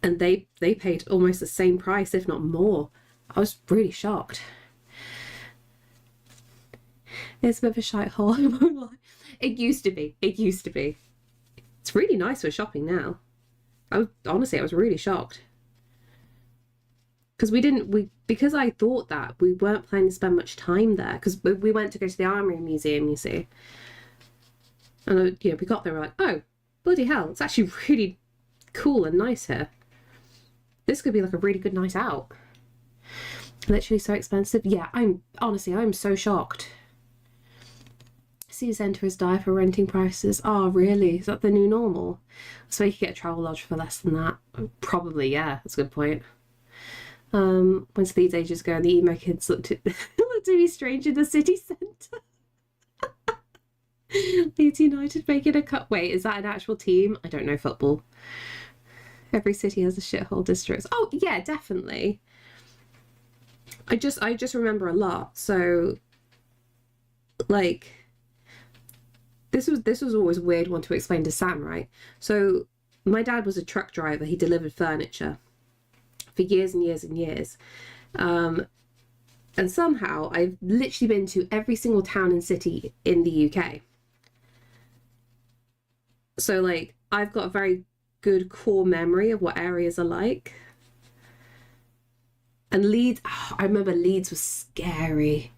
S1: And they paid almost the same price, if not more. I was really shocked. It's a bit of a shite hole, I won't lie. It used to be. It used to be. It's really nice for shopping now. Honestly, I was really shocked. Because because I thought that, we weren't planning to spend much time there. Because we went to go to the Armoury Museum, you see. And, you know, we got there, we're like, oh, bloody hell, it's actually really cool and nice here. This could be like a really good night out. Literally so expensive. Yeah, I'm so shocked. City centre is dire for renting prices. Oh, really? Is that the new normal? So you could get a travel lodge for less than that. Probably, yeah. That's a good point. Went to Leeds ages ago and the emo kids looked at me strange in the city centre. Leeds United making a cut. Wait, is that an actual team? I don't know football. Every city has a shithole district. Oh, yeah, definitely. I just remember a lot. So, like, this was always a weird one to explain to Sam, right? So my dad was a truck driver. He delivered furniture for years and years and years. And somehow I've literally been to every single town and city in the UK. So, like, I've got a very good core memory of what areas are like. And Leeds, oh, I remember Leeds was scary.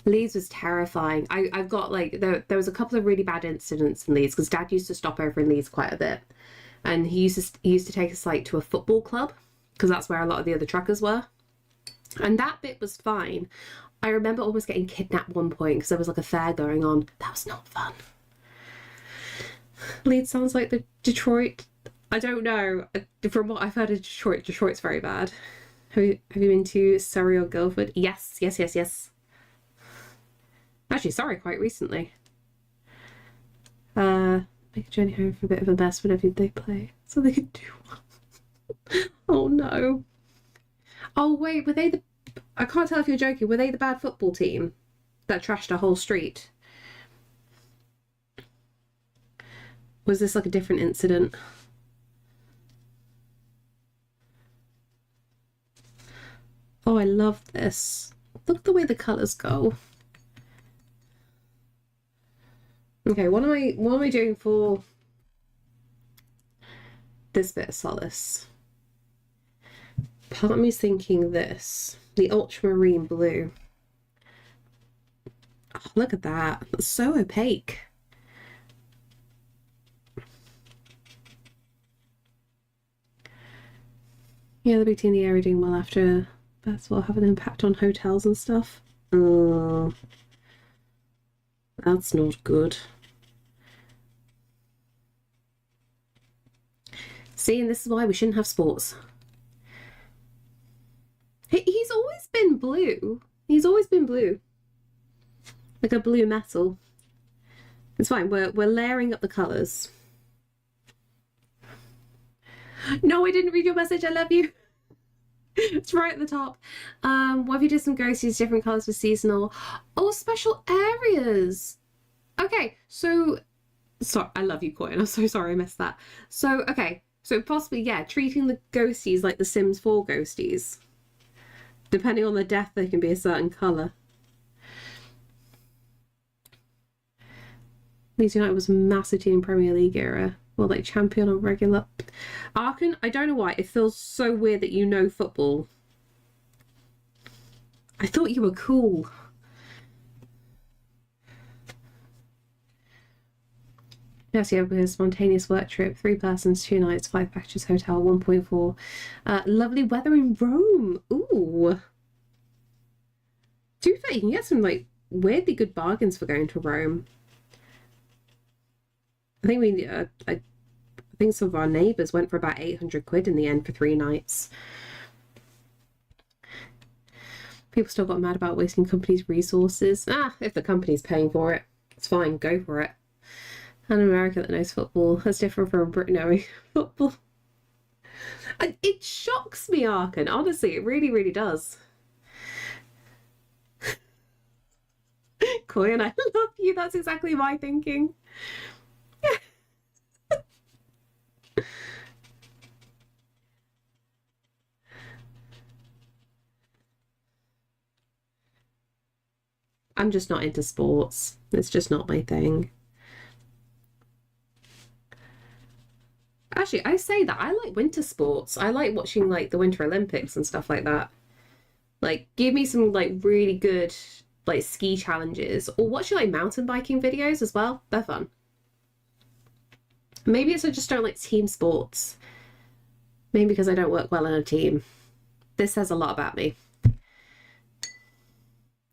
S1: Leeds was terrifying. I've got like, there was a couple of really bad incidents in Leeds because Dad used to stop over in Leeds quite a bit. And he used to take us like to a football club because that's where a lot of the other truckers were. And that bit was fine. I remember almost getting kidnapped at one point because there was like a fair going on. That was not fun. Leeds sounds like the Detroit. I don't know. From what I've heard of Detroit, Detroit's very bad. Have you been to Surrey or Guildford? Yes. Actually, sorry, quite recently. make a journey home for a bit of a mess whenever they play. So they could do one. Oh no. Oh wait, were they the... I can't tell if you're joking. Were they the bad football team that trashed a whole street? Was this like a different incident? Oh, I love this. Look at the way the colours go. Okay, what am I doing for this bit of solace? Part of me's thinking this, the ultramarine blue. Oh, look at that. That's so opaque. Yeah, the big tea in the area doing well after births will have an impact on hotels and stuff. Oh, that's not good. See, and this is why we shouldn't have sports. He's always been blue. He's always been blue. Like a blue metal. It's fine. We're layering up the colours. No, I didn't read your message. I love you. It's right at the top. What if you did some ghosties, different colours for seasonal? Oh, special areas. Okay, so... Sorry, I love you, Coin. I'm so sorry I missed that. So, okay. So possibly, yeah, treating the ghosties like the Sims 4 ghosties. Depending on the death, they can be a certain colour. Leeds United was a massive team in Premier League era. Well, like champion or regular. Arkan, I don't know why. It feels so weird that you know football. I thought you were cool. Yes, yeah, with a spontaneous work trip, 3 persons, 2 nights, 5 packages, hotel, 1.4. Lovely weather in Rome. Ooh. To be fair, you can get some like weirdly good bargains for going to Rome. I think I think some of our neighbours went for about 800 quid in the end for 3 nights. People still got mad about wasting companies' resources. If the company's paying for it, it's fine, go for it. An America that knows football. That's different from Britain knowing football. It shocks me, Arkan. Honestly, it really, really does. Coin, I love you. That's exactly my thinking. I'm just not into sports. It's just not my thing. Actually, I say that I like winter sports. I like watching like the Winter Olympics and stuff like that. Like, give me some like really good like ski challenges, or watching like mountain biking videos as well. They're fun. Maybe it's I just don't like team sports. Maybe because I don't work well in a team. This says a lot about me.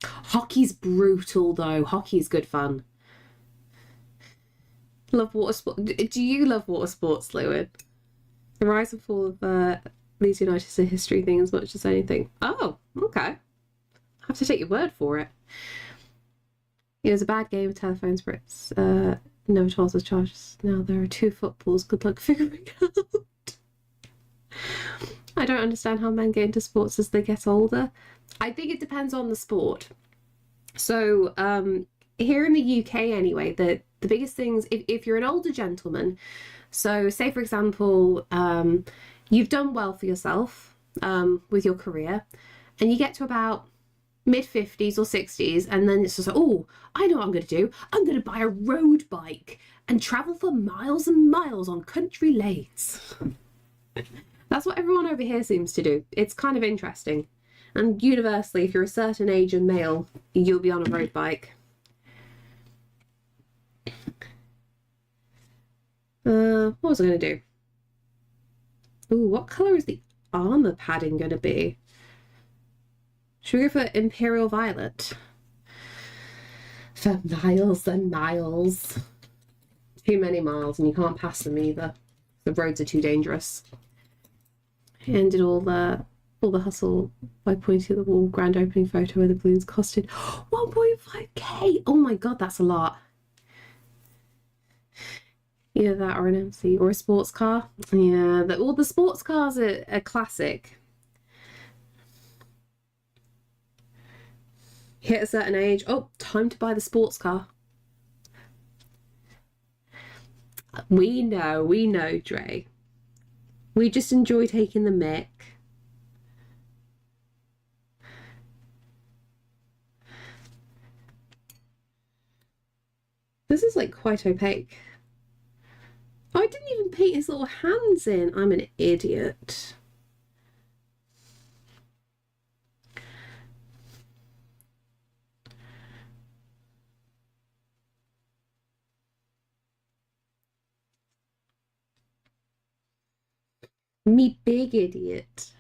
S1: Hockey's brutal though. Hockey's good fun. Love water sport. Do you love water sports, Lewin? The rise and fall of Leeds United is a history thing as much as anything. Oh, okay. I have to take your word for it. It was a bad game of telephone scripts. Never told us charges. Now there are 2 footballs. Good luck figuring it out. I don't understand how men get into sports as they get older. I think it depends on the sport. So here in the UK anyway, the biggest things, if you're an older gentleman, so say for example, you've done well for yourself with your career, and you get to about mid-50s or 60s, and then it's just like, oh, I know what I'm going to do. I'm going to buy a road bike and travel for miles and miles on country lanes. That's what everyone over here seems to do. It's kind of interesting. And universally, if you're a certain age and male, you'll be on a road bike. What was I going to do? Ooh, what colour is the armour padding going to be? Should we go for Imperial Violet? For miles and miles. Too many miles, and you can't pass them either. The roads are too dangerous. And did all the hustle by pointing to the wall. Grand opening photo where the balloons costed 1.5k. Oh my god, that's a lot. Either that or an MC or a sports car. Yeah, all the sports cars are a classic. Hit a certain age, oh, time to buy the sports car. We know, Dre. We just enjoy taking the mick. This is like quite opaque. Oh, I didn't even paint his little hands in. I'm an idiot. Me big idiot.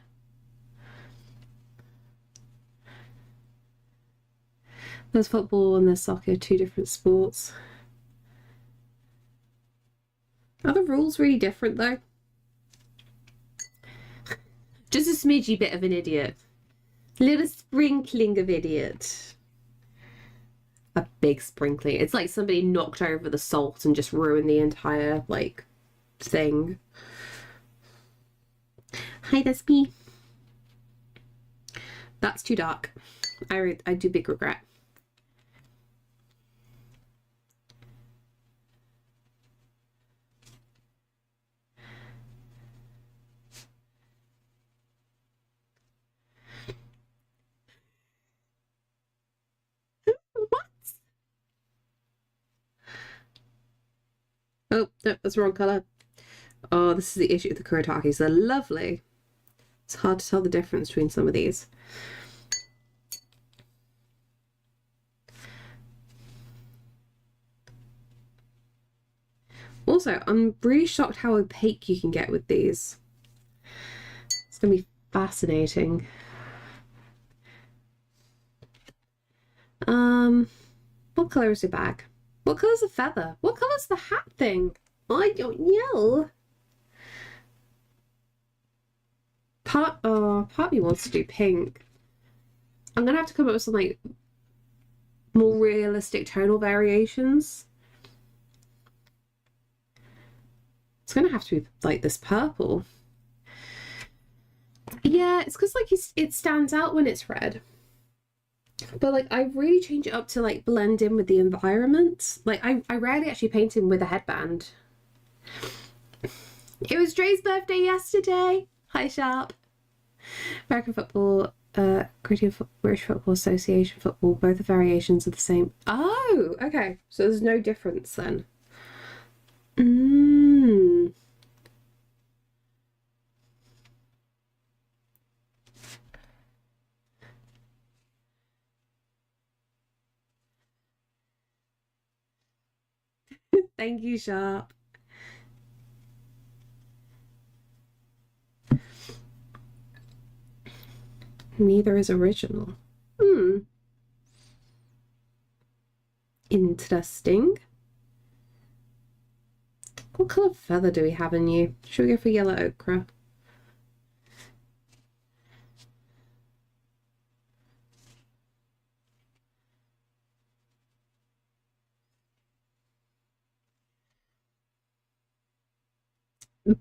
S1: There's football and there's soccer, two different sports. Are the rules really different though? Just a smidgy bit of an idiot. Little sprinkling of idiot. A big sprinkling. It's like somebody knocked over the salt and just ruined the entire, like, thing. Hi, that's me. That's too dark. I do big regret. What? Oh, no, that's the wrong colour. Oh, this is the issue with the Kurotakis. They're lovely. It's hard to tell the difference between some of these. Also, I'm really shocked how opaque you can get with these. It's going to be fascinating. What colour is your bag? What colour's the feather? What colour's the hat thing? I don't know. Part of me wants to do pink. I'm gonna have to come up with some like more realistic tonal variations. It's gonna have to be like this purple. Yeah, it's because like it stands out when it's red. But like I really change it up to like blend in with the environment. Like I rarely actually paint him with a headband. It was Dre's birthday yesterday. Hi, Sharp. American football, British Football Association football, both the variations are the same. Oh, okay. So there's no difference then. Thank you, Sharp. Neither is original. Interesting. What colour feather do we have in you? Should we go for yellow ochre?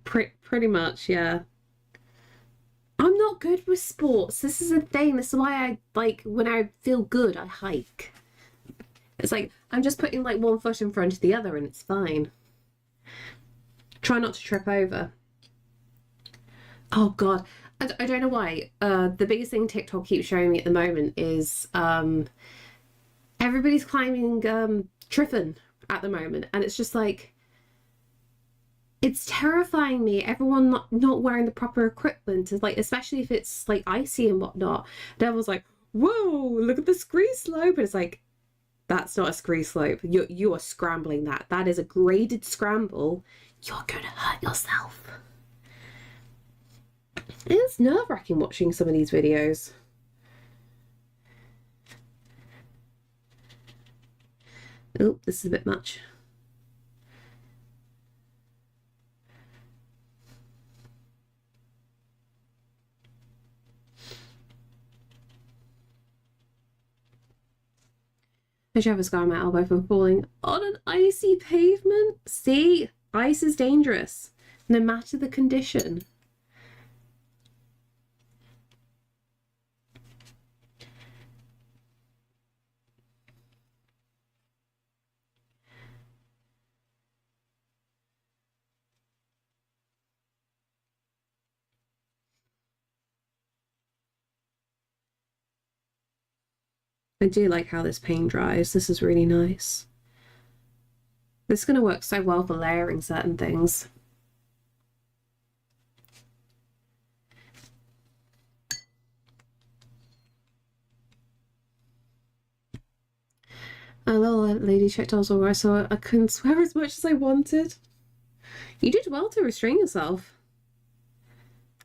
S1: Pretty much, yeah. I'm not good with sports. This is a thing. This is why I like when I feel good, I hike. It's like I'm just putting like one foot in front of the other and it's fine. Try not to trip over. Oh God, I don't know why. The biggest thing TikTok keeps showing me at the moment is everybody's climbing Triffin at the moment, and it's just like it's terrifying me. Everyone not wearing the proper equipment is like, especially if it's like icy and whatnot. And everyone's like, "Whoa, look at the scree slope!" And it's like, that's not a scree slope. You are scrambling that. That is a graded scramble. You're gonna hurt yourself. It's nerve-wracking watching some of these videos. Oh, this is a bit much. I should have a scar on my elbow from falling on an icy pavement. See? Ice is dangerous, no matter the condition. I do like how this paint dries. This is really nice. This is going to work so well for layering certain things. A little lady checked I was alright, so I couldn't swear as much as I wanted. You did well to restrain yourself.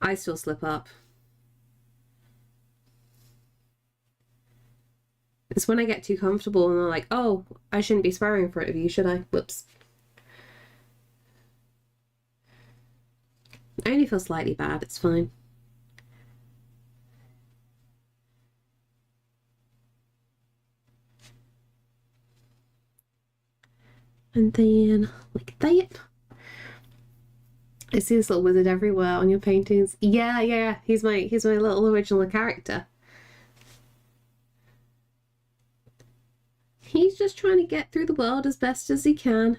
S1: I still slip up. It's when I get too comfortable and I'm like, oh, I shouldn't be swearing in front of you, should I? Whoops. I only feel slightly bad, it's fine. And then, like that. I see this little wizard everywhere on your paintings. Yeah, he's my little original character. He's just trying to get through the world as best as he can.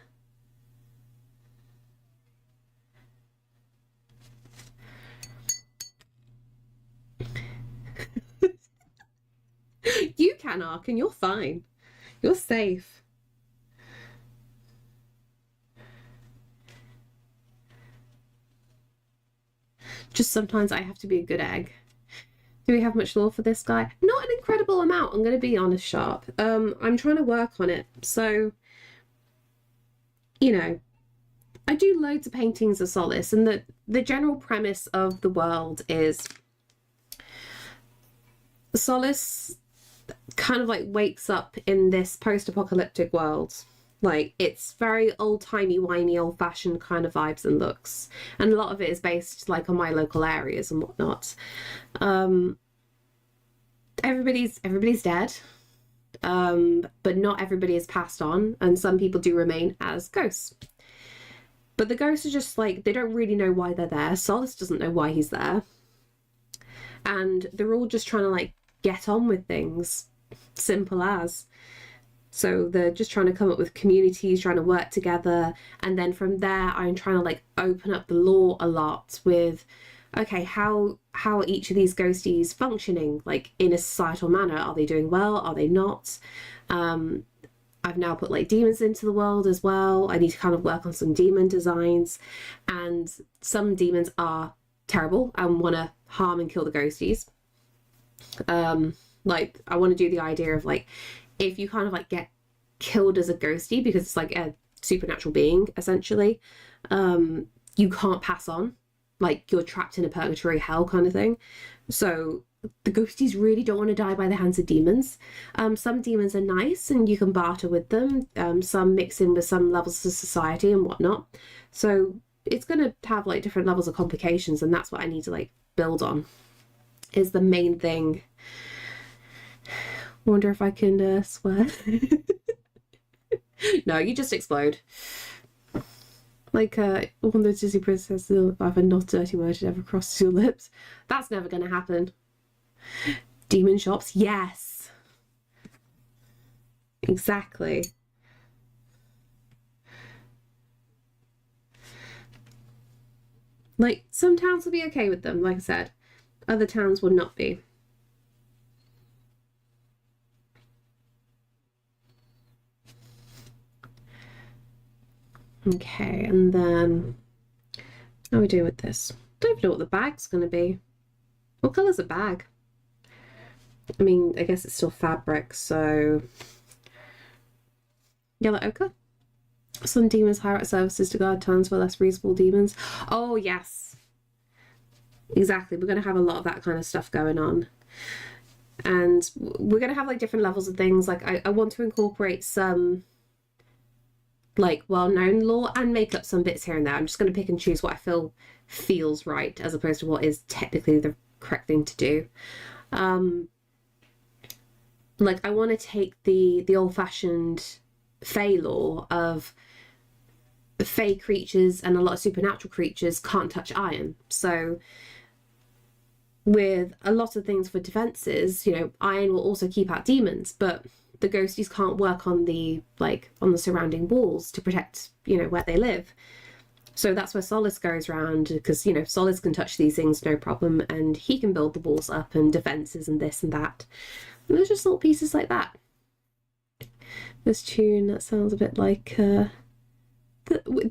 S1: You can, Ark, and you're fine. You're safe. Just sometimes I have to be a good egg. Do we have much lore for this guy? Not an incredible amount, I'm going to be honest, Sharp. I'm trying to work on it. So, you know, I do loads of paintings of Solace, and the general premise of the world is Solace kind of like wakes up in this post-apocalyptic world. Like, it's very old-timey, whiny, old-fashioned kind of vibes and looks. And a lot of it is based like on my local areas and whatnot. Everybody's dead. But not everybody is passed on, and some people do remain as ghosts. But the ghosts are just like, they don't really know why they're there. Solace doesn't know why he's there. And they're all just trying to like get on with things. Simple as. So they're just trying to come up with communities, trying to work together. And then from there, I'm trying to like open up the lore a lot with, okay, how are each of these ghosties functioning like in a societal manner? Are they doing well? Are they not? I've now put like demons into the world as well. I need to kind of work on some demon designs, and some demons are terrible and want to harm and kill the ghosties. Like I want to do the idea of like, if you kind of like get killed as a ghosty because it's like a supernatural being essentially, you can't pass on, like you're trapped in a purgatory hell kind of thing. So the ghosties really don't want to die by the hands of demons. Some demons are nice and you can barter with them. Some mix in with some levels of society and whatnot. So it's going to have like different levels of complications, and that's what I need to like build on, is the main thing. Wonder if I can swear. No, you just explode. Like one of those Disney princesses, I've not a dirty word ever crossed your lips. That's never going to happen. Demon shops, yes. Exactly. Like, some towns will be okay with them, like I said. Other towns will not be. Okay, and then how are we doing with this? Don't even know what the bag's going to be. What colour's the bag? I mean, I guess it's still fabric, so yellow ochre. Some demons hire out services to guard towns for less reasonable demons. Oh, yes. Exactly. We're going to have a lot of that kind of stuff going on. And we're going to have like different levels of things. Like I want to incorporate some like well-known lore and make up some bits here and there. I'm just going to pick and choose what I feel feels right as opposed to what is technically the correct thing to do. Like I want to take the old-fashioned Fae lore of fey creatures and a lot of supernatural creatures can't touch iron. So with a lot of things for defenses, you know, iron will also keep out demons, but the ghosties can't work on the surrounding walls to protect, you know, where they live. So that's where Solace goes around, because, you know, Solace can touch these things no problem, and he can build the walls up and defenses and this and that. And there's just little pieces like that. This tune, that sounds a bit like the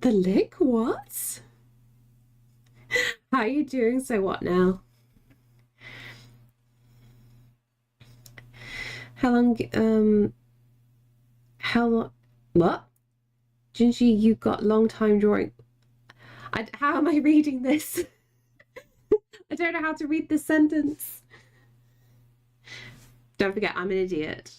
S1: lick. What? How are you doing? So what now? How long? What? Gingy, you've got long time drawing. How am I reading this? I don't know how to read this sentence. Don't forget, I'm an idiot.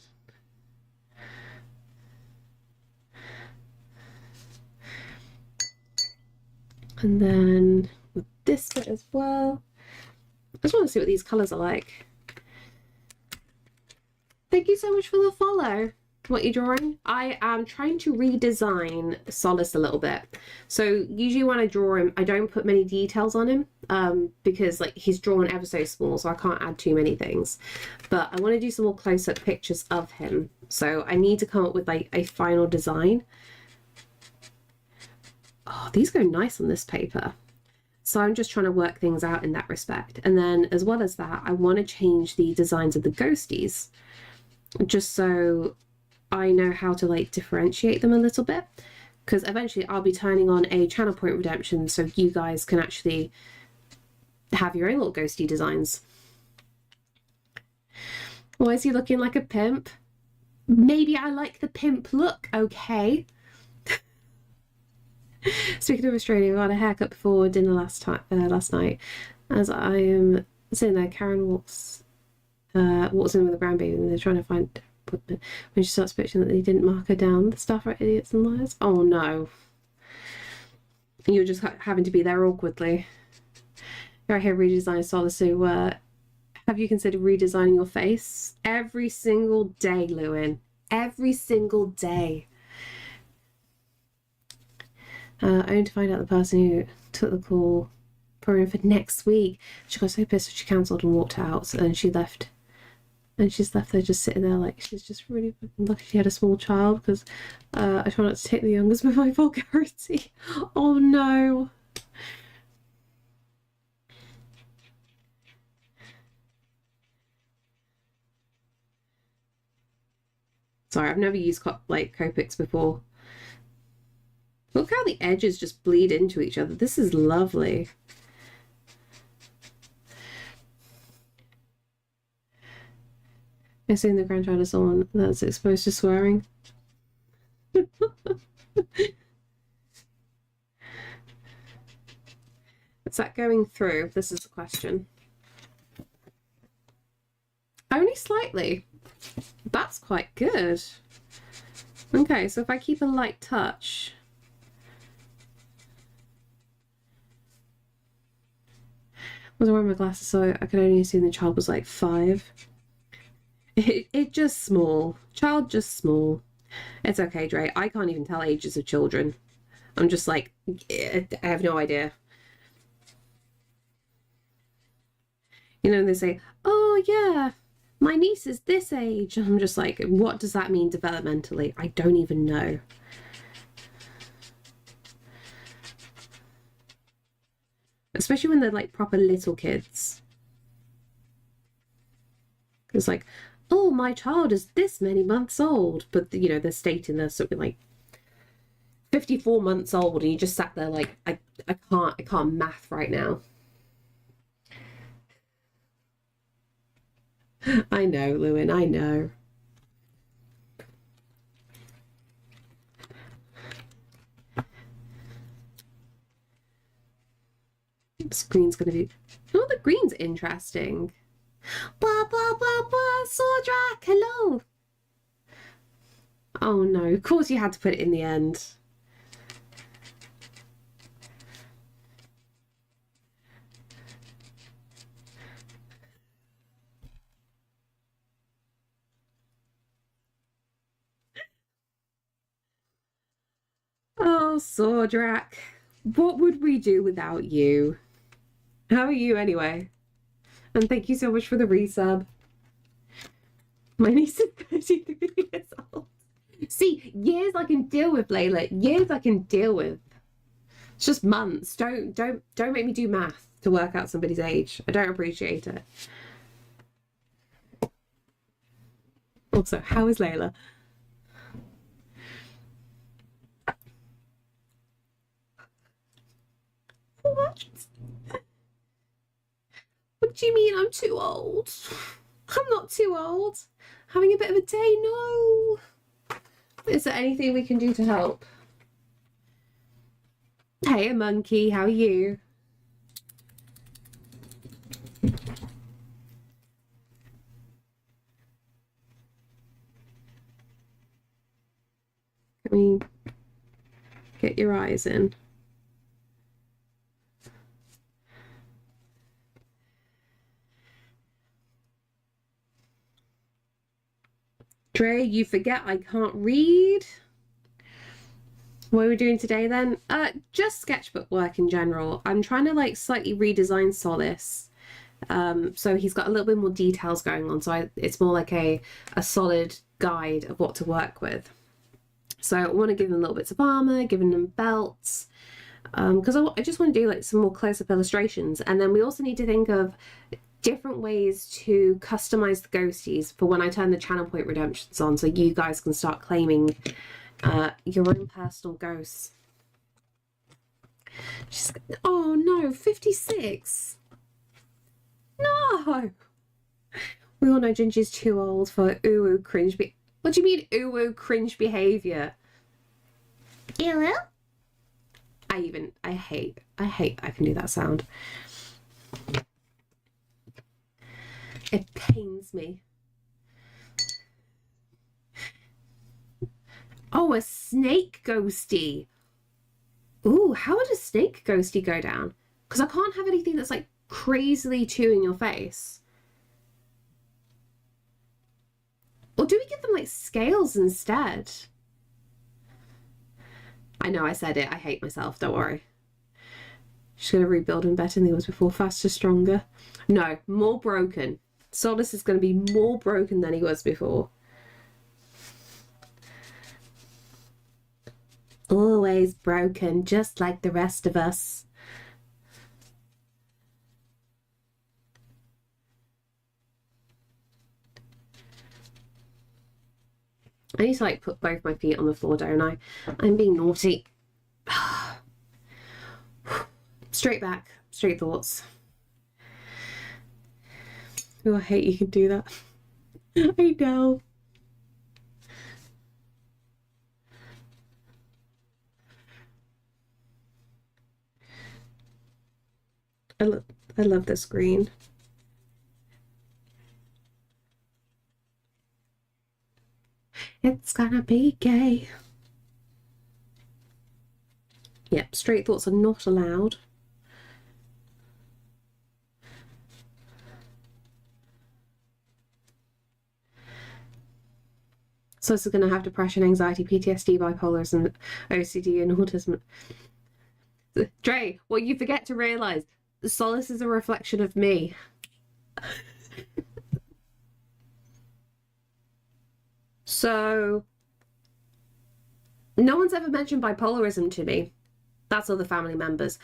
S1: And then with this bit as well. I just want to see what these colours are like. Thank you so much for the follow. What you're drawing? I am trying to redesign Solace a little bit. So usually when I draw him, I don't put many details on him because like he's drawn ever so small, so I can't add too many things. But I want to do some more close-up pictures of him. So I need to come up with like a final design. Oh, these go nice on this paper. So I'm just trying to work things out in that respect. And then as well as that, I want to change the designs of the ghosties just so I know how to like differentiate them a little bit, because eventually I'll be turning on a channel point redemption so you guys can actually have your own little ghosty designs. Why is he looking like a pimp? Maybe I like the pimp look, okay. Speaking of Australia, I got a haircut before dinner last night. As I am sitting there, Karen walks in with a grandbaby, and they're trying to find when she starts bitching that they didn't mark her down. The staff are idiots and liars. Oh no. You're just having to be there awkwardly. You're here redesigning Solace, so have you considered redesigning your face? Every single day, Lewin. Every single day. Only to find out the person who took the call put her in for next week. She got so pissed that she cancelled and walked out, and she left. And she's left there just sitting there like she's just really lucky she had a small child, because I try not to take the youngest with my vulgarity. Oh no. Sorry, I've never used like Copics before. Look how the edges just bleed into each other. This is lovely. I assume the grandchild is someone that's exposed to swearing. Is that going through? This is the question. Only slightly. That's quite good. Okay, so if I keep a light touch. I was wearing my glasses, so I could only assume the child was like 5. It just small. Child just small. It's okay, Dre. I can't even tell ages of children. I'm just like, I have no idea. You know, they say, oh yeah, my niece is this age. I'm just like, what does that mean developmentally? I don't even know. Especially when they're like proper little kids. It's like, oh, my child is this many months old. But, you know, they're stating they're something like 54 months old. And you just sat there like, I can't math right now. I know, Lewin, I know. This green's gonna be... Oh, the green's interesting. Blah, blah, blah, blah, Sordrak, hello. Oh no, of course you had to put it in the end. Oh Oh, Sordrak, what would we do without you? How are you anyway? And thank you so much for the resub. My niece is 33 years old. See, years I can deal with, Layla. Years I can deal with. It's just months. Don't make me do math to work out somebody's age. I don't appreciate it. Also, how is Layla? What? What do you mean I'm too old? I'm not too old. Having a bit of a day? No. Is there anything we can do to help? Hey, a monkey, how are you? Can we get your eyes in? Dre, you forget I can't read. What are we doing today then? Just sketchbook work in general. I'm trying to like slightly redesign Solace. So he's got a little bit more details going on. So it's more like a solid guide of what to work with. So I want to give them little bits of armor, giving them belts. Because I just want to do like some more close-up illustrations. And then we also need to think of different ways to customize the ghosties for when I turn the channel point redemptions on, so you guys can start claiming your own personal ghosts. Oh no, 56. No. We all know Gingy's too old for ooh cringe. What do you mean ooh cringe behavior? Ew. I hate I can do that sound. It pains me. Oh, a snake ghosty. Ooh, how would a snake ghosty go down? Because I can't have anything that's like crazily chewing your face. Or do we give them like scales instead? I know I said it. I hate myself. Don't worry. She's going to rebuild him better than he was before. Faster, stronger. No, more broken. Solace is going to be more broken than he was before. Always broken, just like the rest of us. I need to like put both my feet on the floor, don't I? I'm being naughty. Straight back, straight thoughts. Oh, I hate you can do that. I know. I love this green. It's gonna be gay. Yep, straight thoughts are not allowed. So this is going to have depression, anxiety, PTSD, bipolarism, OCD, and autism. Dre, what you forget to realize, Solace is a reflection of me. So, no one's ever mentioned bipolarism to me. That's other family members.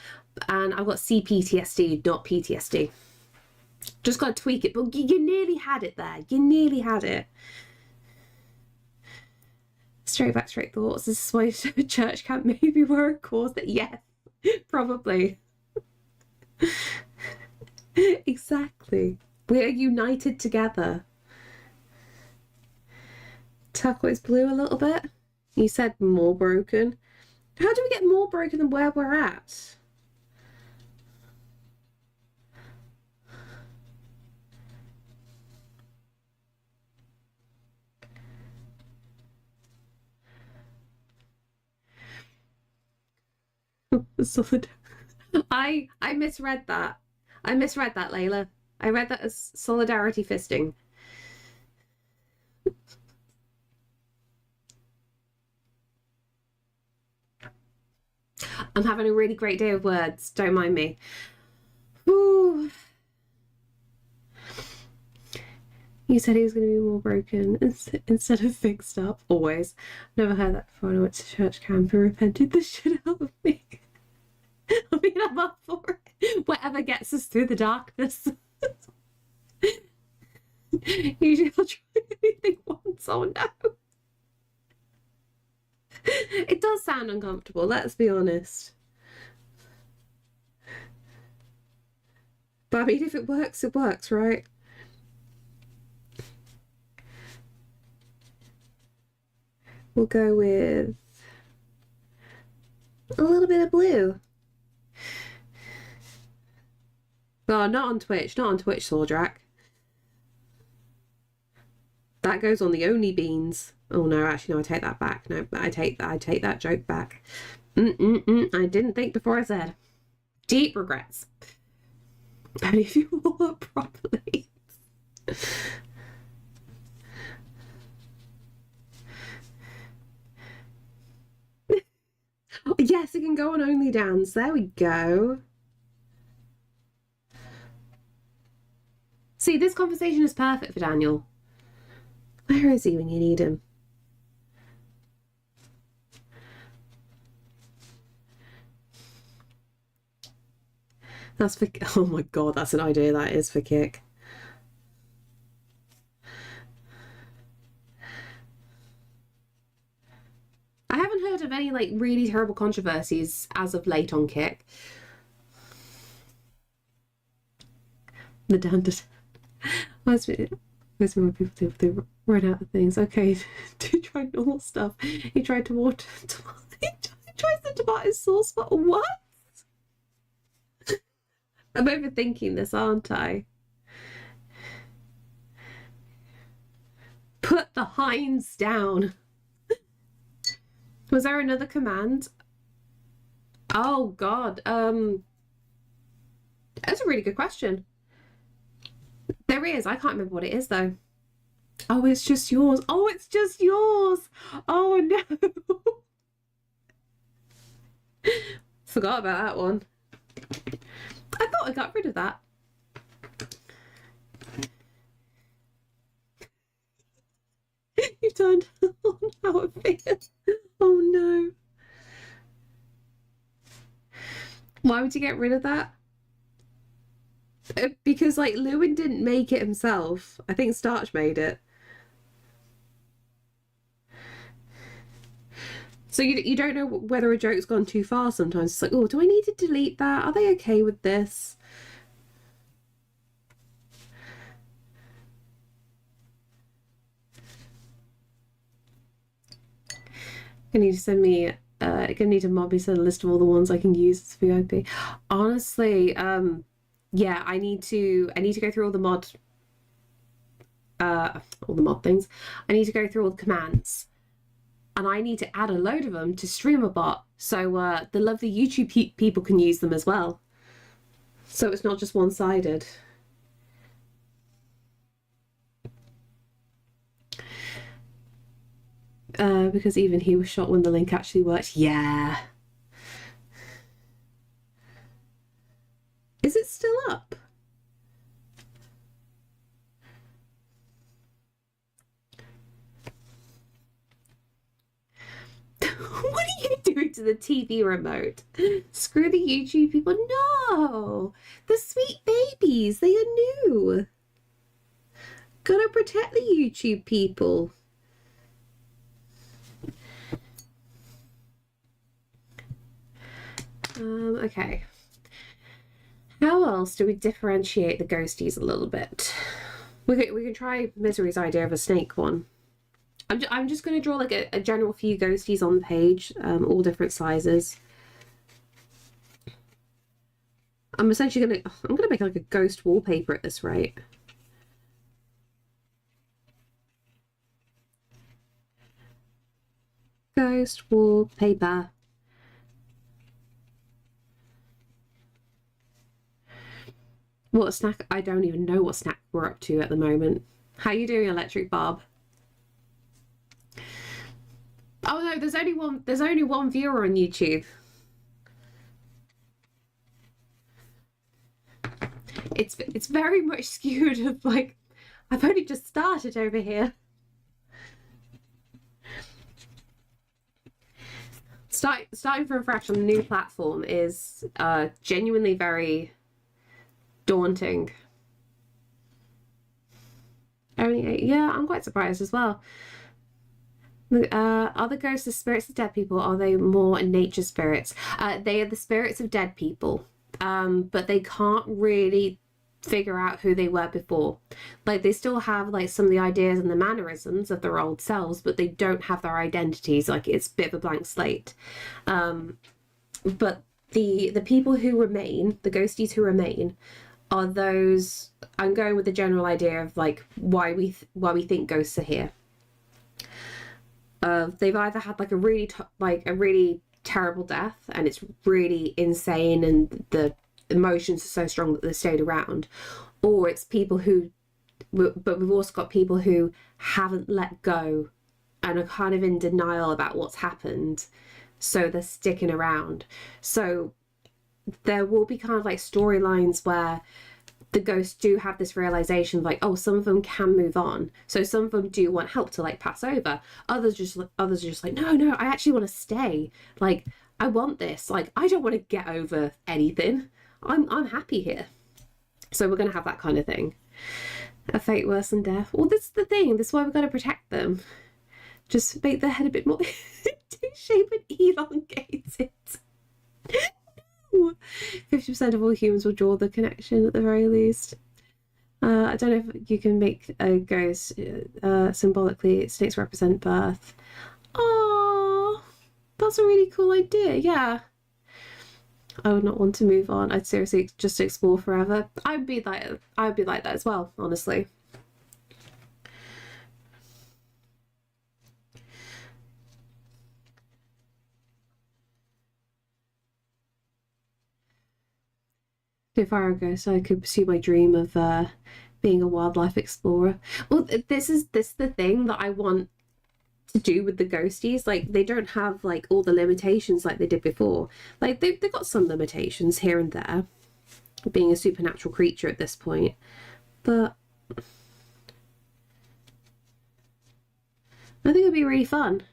S1: And I've got CPTSD, not PTSD. Just got to tweak it, but you nearly had it there. You nearly had it. Straight back, straight thoughts. This is why church camp maybe were a cause that, yes, probably. Exactly. We are united together. Turquoise blue a little bit. You said more broken. How do we get more broken than where we're at? I misread that. I misread that, Layla. I read that as solidarity fisting. I'm having a really great day of words. Don't mind me. Woo. You said he was going to be more broken instead of fixed up. Always. Never heard that before. I went to church camp and repented the shit out of me. I mean, I'm up for it. Whatever gets us through the darkness. Usually I'll try anything once. Oh no. It does sound uncomfortable, let's be honest. But I mean, if it works, right? We'll go with a little bit of blue. Oh, not on Twitch, Sordrak. That goes on the only beans. Oh no, actually no, I take that back. No, I take that joke back. I didn't think before I said. Deep regrets. Only if you wore it properly. Oh, yes, it can go on only downs. There we go. See, this conversation is perfect for Daniel. Where is he when you need him? That's for... Oh my god, that's an idea. That is for Kick. I haven't heard of any like really terrible controversies as of late on Kick. The danders. Where's more people do if they run out of things? Okay, to try normal stuff. He tried to water he tries the tomato sauce, but what? I'm overthinking this, aren't I? Put the hinds down. Was there another command? Oh god. That's a really good question. There is. I can't remember what it is though. Oh, it's just yours. Oh, it's just yours. Oh no. Forgot about that one. I thought I got rid of that. You turned on how it feels. Oh no. Why would you get rid of that? Because like Lewin didn't make it himself. I think Starch made it. So you don't know whether a joke's gone too far sometimes. It's like, oh, do I need to delete that? Are they okay with this? You need to send me gonna need to mob me send a list of all the ones I can use as VIP. Honestly, yeah, I need to go through all the mod things. I need to go through all the commands. And I need to add a load of them to StreamerBot so the lovely YouTube people can use them as well. So it's not just one-sided. Because even he was shocked when the link actually worked. Yeah. Is it still up? What are you doing to the TV remote? Screw the YouTube people. No! The sweet babies. They are new. Gotta protect the YouTube people. Okay. How else do we differentiate the ghosties a little bit? We can try Misery's idea of a snake one. I'm just going to draw like a general few ghosties on the page, all different sizes. I'm essentially I'm gonna make like a ghost wallpaper at this rate. Ghost wallpaper. What snack? I don't even know what snack we're up to at the moment. How you doing, Electric Bob? Oh no, there's only one viewer on YouTube. it's very much skewed of like, I've only just started over here. Starting from fresh on a new platform is genuinely very daunting. Only 8. Yeah, I'm quite surprised as well. Are the ghosts the spirits of dead people, or are they more nature spirits? They are the spirits of dead people, but they can't really figure out who they were before. Like, they still have like some of the ideas and the mannerisms of their old selves, but they don't have their identities. Like, it's a bit of a blank slate. But the people who remain, the ghosties who remain, are those. I'm going with the general idea of like why we think ghosts are here. They've either had like a really terrible death, and it's really insane, and the emotions are so strong that they stayed around, or it's people who, but we've also got people who haven't let go and are kind of in denial about what's happened, so they're sticking around. So there will be kind of like storylines where the ghosts do have this realization, like, oh, some of them can move on. So some of them do want help to like pass over. Others are just like, no, I actually want to stay. Like, I want this. Like, I don't want to get over anything. I'm happy here. So we're gonna have that kind of thing. A fate worse than death. Well, this is the thing. This is why we've got to protect them. Just make their head a bit more shape and elongate it. 50% of all humans will draw the connection at the very least. I don't know if you can make a ghost symbolically. Snakes represent birth. Oh, that's a really cool idea. Yeah. I would not want to move on. I'd seriously just explore forever. I'd be like that as well, honestly. If I were a ghost, I could pursue my dream of being a wildlife explorer. Well, this is the thing that I want to do with the ghosties. Like, they don't have like all the limitations like they did before. Like, they've got some limitations here and there, being a supernatural creature at this point, but I think it'd be really fun.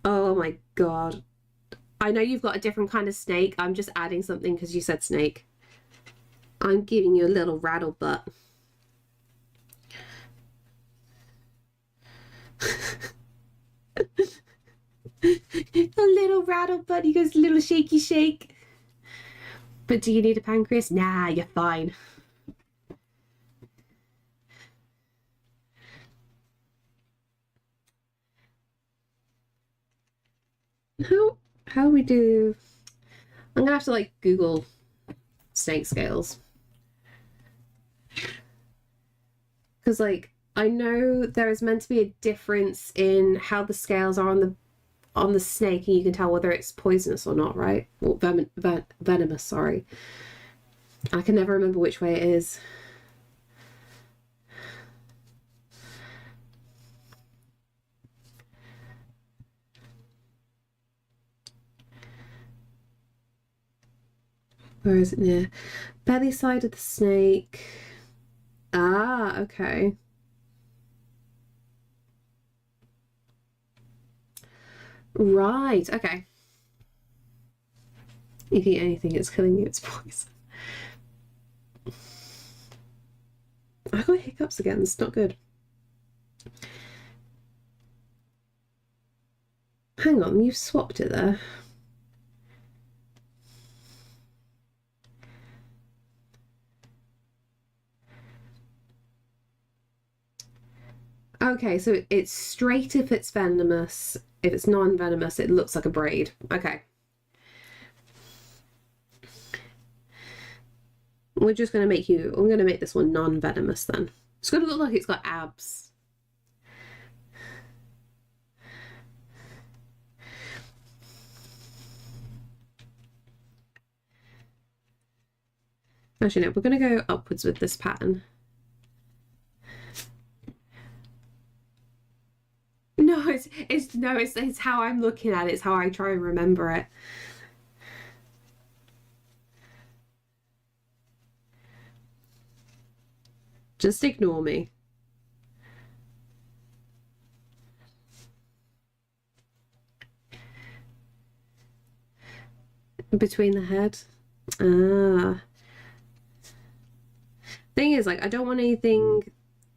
S1: Oh my god. I know you've got a different kind of snake. I'm just adding something because you said snake. I'm giving you a little rattle butt. A little rattle butt. He goes, little shaky shake. But do you need a pancreas? Nah, you're fine. How we do? I'm gonna have to like Google snake scales, because like I know there is meant to be a difference in how the scales are on the snake, and you can tell whether it's poisonous or not, right? Or venomous, sorry. I can never remember which way it is. Where is it near? Belly side of the snake. Ah, okay. Right, okay. If you eat anything, it's killing you, it's poison. I got hiccups again, it's not good. Hang on, you've swapped it there. Okay, so it's straight if it's venomous. If it's non-venomous, it looks like a braid. Okay. We're just going to make you... I'm going to make this one non-venomous then. It's going to look like it's got abs. Actually, no, we're going to go upwards with this pattern. No, it's how I'm looking at it. It's how I try and remember it. Just ignore me. Between the head. Ah. Thing is, like, I don't want anything,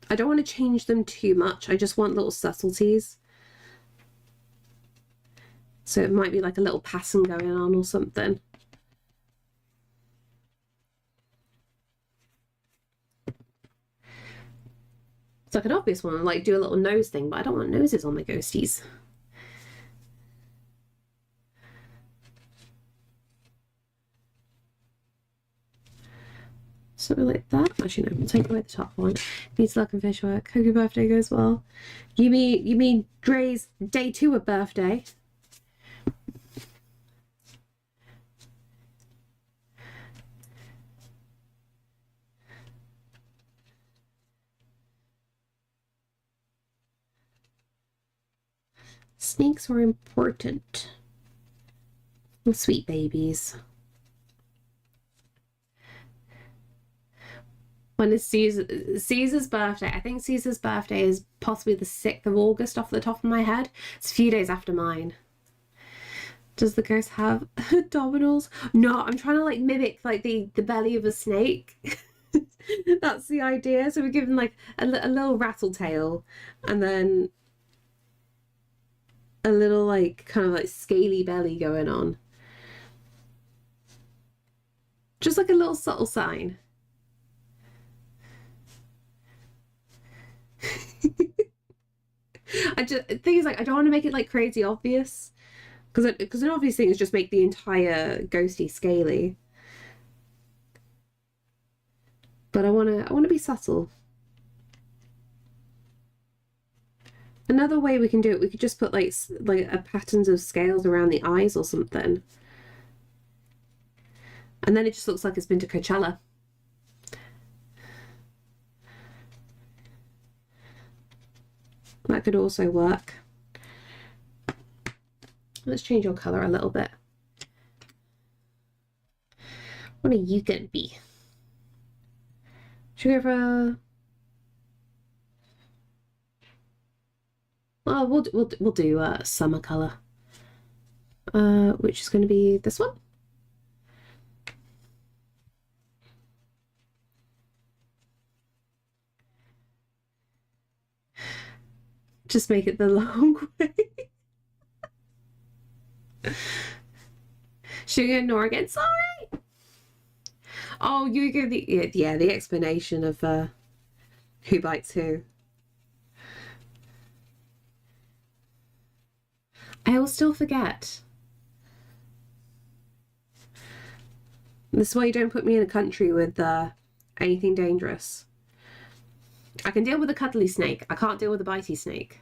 S1: I don't want to change them too much. I just want little subtleties. So it might be like a little pattern going on or something. It's like an obvious one, like do a little nose thing, but I don't want noses on my ghosties. Something like that. Actually, no, we'll take away the top one. Needs luck and fish work. Hope your birthday goes well. You mean Dre's day 2 of birthday? Snakes are important. Well, sweet babies. When is Caesar's birthday? I think Caesar's birthday is possibly the 6th of August off the top of my head. It's a few days after mine. Does the ghost have abdominals? No, I'm trying to like mimic like the belly of a snake. That's the idea. So we're given like a little rattle tail and then a little like kind of like scaly belly going on. Just like a little subtle sign. Thing is, like, I don't want to make it like crazy obvious because an obvious thing is just make the entire ghosty scaly. But I want to be subtle. Another way we can do it, we could just put like a patterns of scales around the eyes or something, and then it just looks like it's been to Coachella. That could also work. Let's change your color a little bit. What are you gonna be? Should we go for well, we'll do summer color, which is going to be this one. Just make it the long way. Should we ignore again? Sorry. Oh, you give the explanation of who bites who. I will still forget. This is why you don't put me in a country with anything dangerous. I can deal with a cuddly snake. I can't deal with a bitey snake.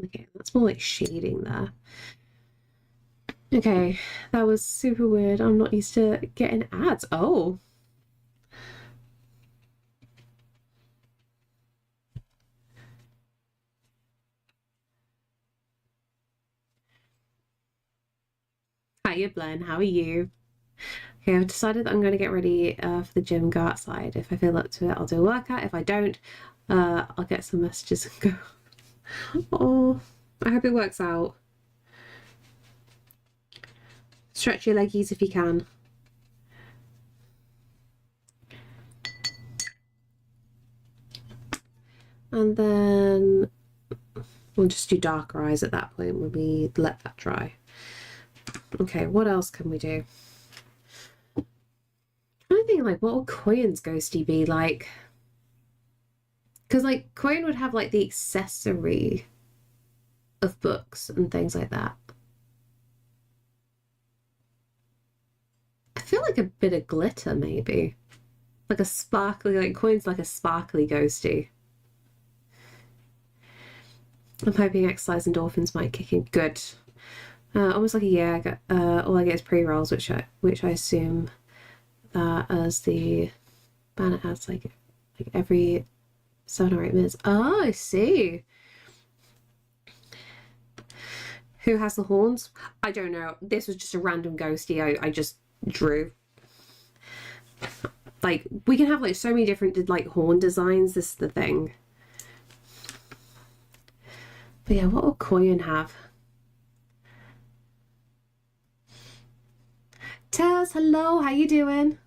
S1: Okay, that's more like shading there. Okay, that was super weird. I'm not used to getting ads. Oh. Hiya, Blen. How are you? Okay, I've decided that I'm going to get ready for the gym and go outside. If I feel up to it, I'll do a workout. If I don't, I'll get some messages and go. Oh, I hope it works out. Stretch your leggies if you can. And then we'll just do darker eyes at that point when we let that dry. Okay, what else can we do? I think like what would Koyan's ghosty be like? Because like Koyan would have like the accessory of books and things like that. I feel like a bit of glitter maybe. Like a sparkly, like Koyan's like a sparkly ghosty. I'm hoping exercise endorphins might kick in. Good. Almost like a year. I get, all I get is pre-rolls, which I assume that as the banner has like every 7 or 8 minutes. Oh, I see. Who has the horns? I don't know. This was just a random ghosty I just drew. Like, we can have like so many different like horn designs. This is the thing. But yeah, what will Koyan have? Taz, hello, how you doing?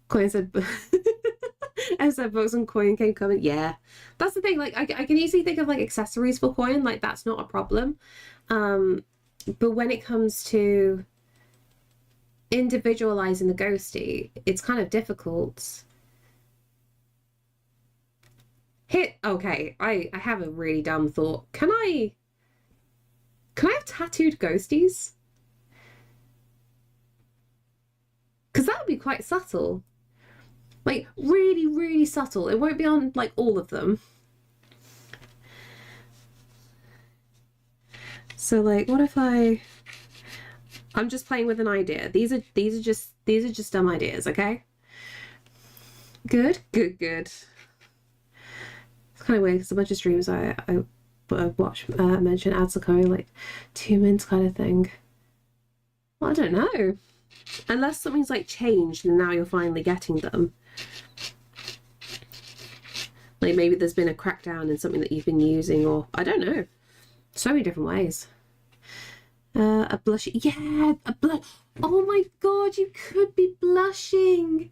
S1: Koyan said, I said books and Koyan came coming. Yeah, that's the thing. Like, I can easily think of like accessories for Koyan. Like, that's not a problem. But when it comes to individualizing the ghosty, it's kind of difficult. Okay, I have a really dumb thought. Can I have tattooed ghosties? Because that would be quite subtle. Like, really, really subtle. It won't be on, like, all of them. So, like, what if I'm just playing with an idea. These are just dumb ideas, okay? Good. It's kind of weird because a bunch of streams I watch mention ads are kind of like 2 minutes kind of thing. Well, I don't know. Unless something's like changed and now you're finally getting them. Like maybe there's been a crackdown in something that you've been using, or I don't know. So many different ways. A blush. Yeah, a blush. Oh my god, you could be blushing.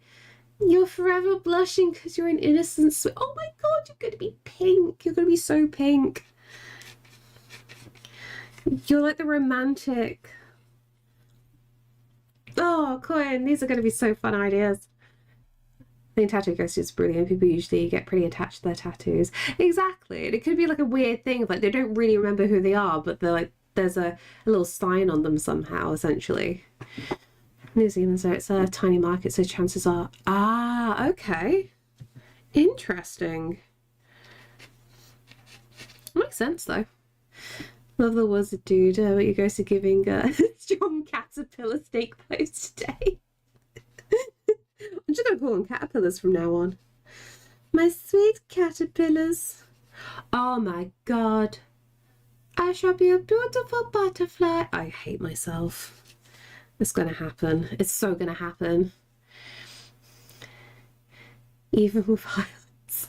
S1: You're forever blushing because you're an innocent sweet. Oh my god, you're going to be pink. You're going to be so pink. You're like the romantic. Oh, Coin, these are going to be so fun ideas. I think tattoo ghost is brilliant. People usually get pretty attached to their tattoos. Exactly. And it could be like a weird thing of like they don't really remember who they are, but they're like there's a little sign on them somehow, essentially. New Zealand, so it's a tiny market, so chances are... Ah, okay. Interesting. Makes sense, though. Love the was a dude, but you guys are giving strong caterpillar steak pose today. I'm just going to call them caterpillars from now on. My sweet caterpillars. Oh my god. I shall be a beautiful butterfly. I hate myself. It's going to happen. It's so going to happen. Even with violence.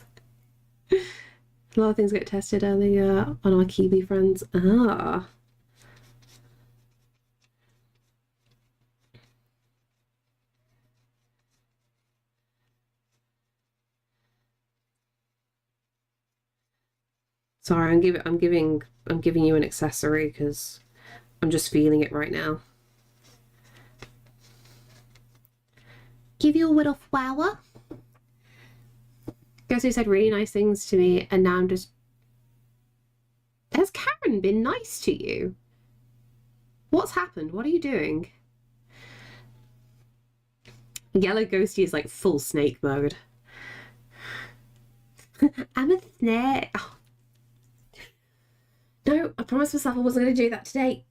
S1: A lot of things get tested earlier on our Kiwi friends. Ah. Sorry, I'm giving you an accessory because I'm just feeling it right now. Give you a little flower. Guess who said really nice things to me, and now I'm just... Has Karen been nice to you? What's happened? What are you doing? Yellow Ghosty is like full snake mode. I'm a snake. Oh. No, I promised myself I wasn't going to do that today.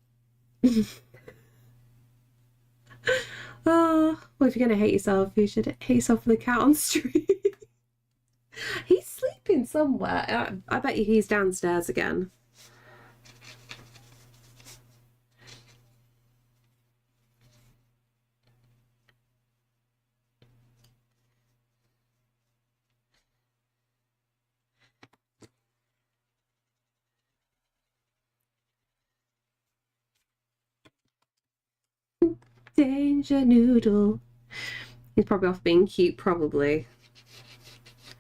S1: Oh, well, if you're going to hate yourself, you should hate yourself for the cat on stream. He's sleeping somewhere. I bet you he's downstairs again. Danger Noodle. He's probably off being cute, probably.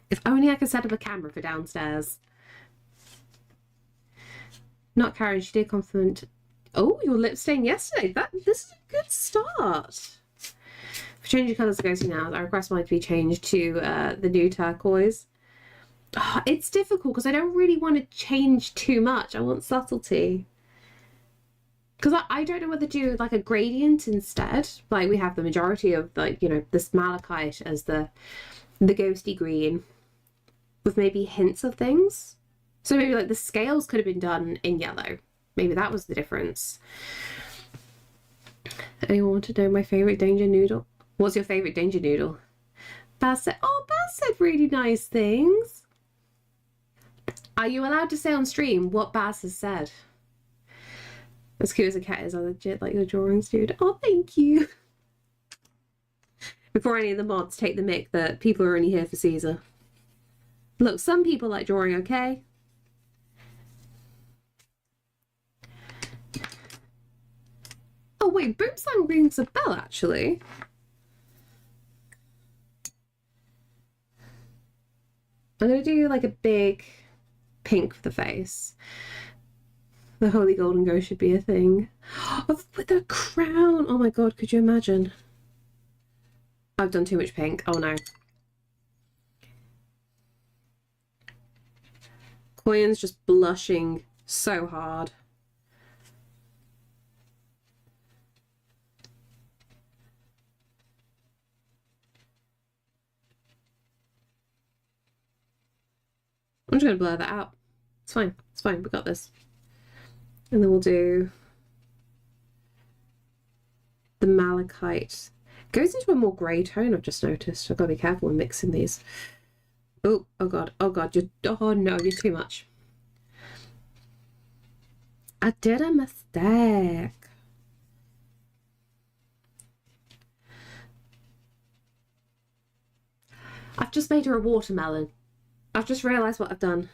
S1: If only I could set up a camera for downstairs. Not Karen, she did compliment. Oh, your lip stain yesterday. This is a good start. For changing colours of ghosty now, I request mine to be changed to the new turquoise. Oh, it's difficult because I don't really want to change too much. I want subtlety. Because I don't know whether to do like a gradient instead. Like we have the majority of like, you know, this malachite as the ghosty green with maybe hints of things. So maybe like the scales could have been done in yellow. Maybe that was the difference. Anyone want to know my favourite danger noodle? What's your favourite danger noodle? Baz said, oh, Baz said really nice things. Are you allowed to say on stream what Baz has said? As cute as a cat is, I legit like your drawings, dude. Oh, thank you. Before any of the mods take the mick that people are only here for Caesar. Look, some people like drawing, okay? Oh wait, Boomslang rings a bell actually. I'm gonna do like a big pink for the face. The Holy Golden Ghost should be a thing. Oh, with a crown! Oh my god, could you imagine? I've done too much pink. Oh no. Koyan's just blushing so hard. I'm just going to blur that out. It's fine. It's fine. We got this. And then we'll do the malachite. Goes into a more grey tone, I've just noticed. I've got to be careful when mixing these. Oh, oh god. Oh god. Oh no, you're too much. I did a mistake. I've just made her a watermelon. I've just realised what I've done.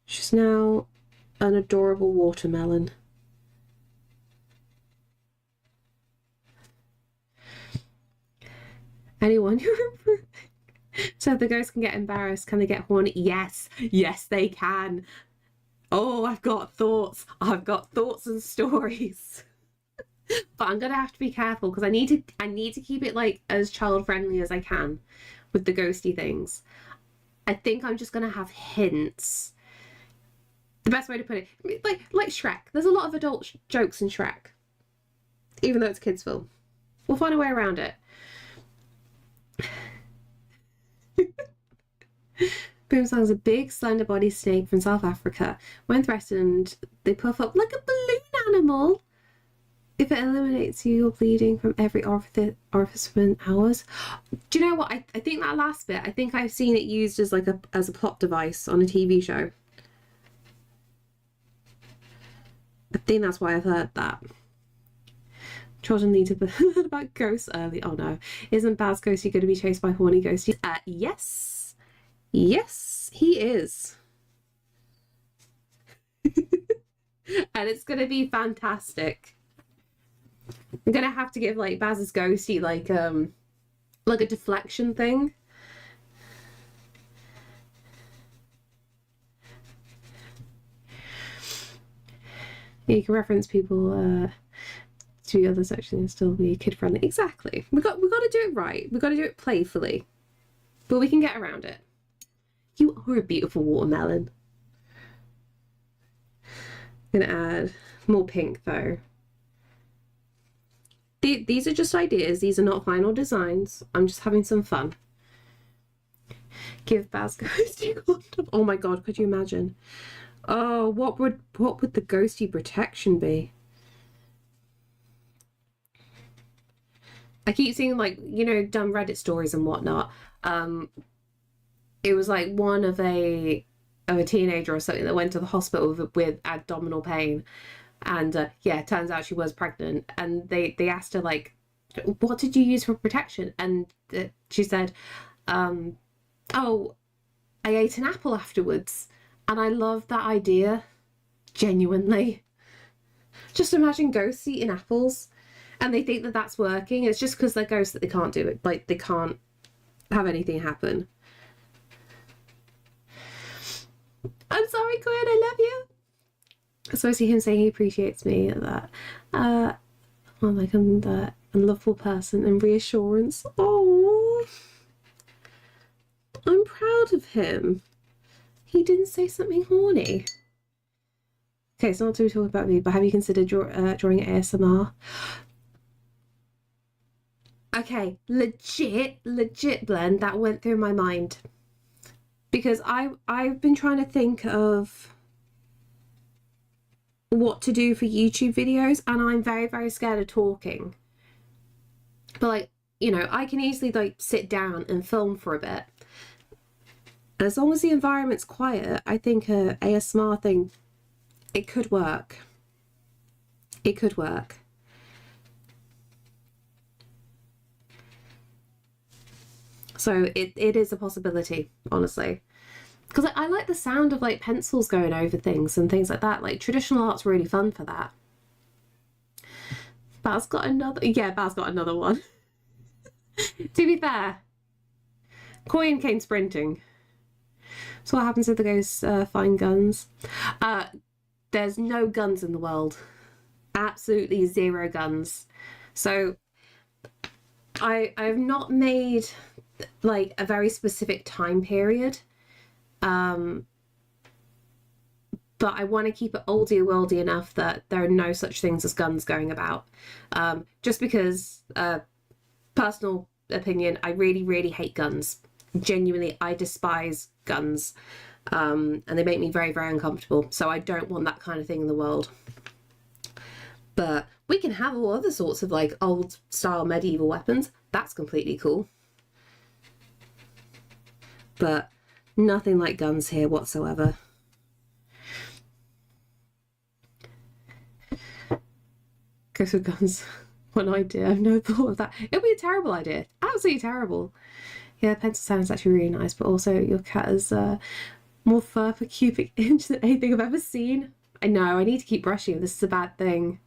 S1: She's now an adorable watermelon. Anyone who so if the ghosts can get embarrassed, can they get horny? Yes, yes they can. Oh, I've got thoughts. I've got thoughts and stories. But I'm gonna have to be careful because I need to keep it like as child friendly as I can with the ghosty things. I think I'm just gonna have hints. The best way to put it, like Shrek. There's a lot of adult jokes in Shrek, even though it's a kids' film. We'll find a way around it. Boomslang's a big, slender body snake from South Africa. When threatened, they puff up like a balloon animal. If it eliminates you, you're bleeding from every orifice within hours. Do you know what? I think that last bit, I think I've seen it used as like a plot device on a TV show. I think that's why I've heard that. Children need to learn about ghosts early. Oh no. Isn't Baz Ghosty going to be chased by horny ghosties? Yes. Yes, he is. And it's going to be fantastic. I'm going to have to give like Baz's ghosty like a deflection thing. Yeah, you can reference people to the other section and still be kid friendly. Exactly. We got to do it right. We got to do it playfully, but we can get around it. You are a beautiful watermelon. I'm gonna add more pink though. These are just ideas. These are not final designs. I'm just having some fun. Give Baz ghosty condom. Oh my god, could you imagine? Oh, what would the ghosty protection be? I keep seeing like, you know, dumb Reddit stories and whatnot. It was like one of a teenager or something that went to the hospital with abdominal pain, and yeah, it turns out she was pregnant, and they asked her like, what did you use for protection? And she said, oh, I ate an apple afterwards. And I love that idea, genuinely. Just imagine ghosts eating apples and they think that that's working. It's just because they're ghosts that they can't do it. Like, they can't have anything happen. I'm sorry, Quinn, I love you. So I see him saying he appreciates me and that. I'm like, I'm that unlovable person and reassurance. Oh, I'm proud of him. He didn't say something horny. Okay, so not to talk about me, but have you considered drawing ASMR? Okay, legit, Blend, that went through my mind. Because I've been trying to think of what to do for YouTube videos, and I'm very, very scared of talking. But like, you know, I can easily like sit down and film for a bit. As long as the environment's quiet, I think a ASMR thing, it could work. It could work. So it is a possibility, honestly. Because I like the sound of like pencils going over things and things like that. Like traditional art's really fun for that. Bal's got another, yeah, Bal's got another one. To be fair, Coin came sprinting. So what happens if the ghosts find guns? There's no guns in the world. Absolutely zero guns. So I've not made like a very specific time period. But I want to keep it oldie worldy enough that there are no such things as guns going about. Just because, personal opinion, I really, really hate guns. Genuinely, I despise guns. And they make me very, very uncomfortable. So I don't want that kind of thing in the world. But we can have all other sorts of like old style medieval weapons. That's completely cool. But nothing like guns here whatsoever. Go for guns. One idea. I've never thought of that. It'll be a terrible idea. Absolutely terrible. Yeah, pencil sound is actually really nice, but also your cat has more fur per cubic inch than anything I've ever seen. I know, I need to keep brushing. This is a bad thing.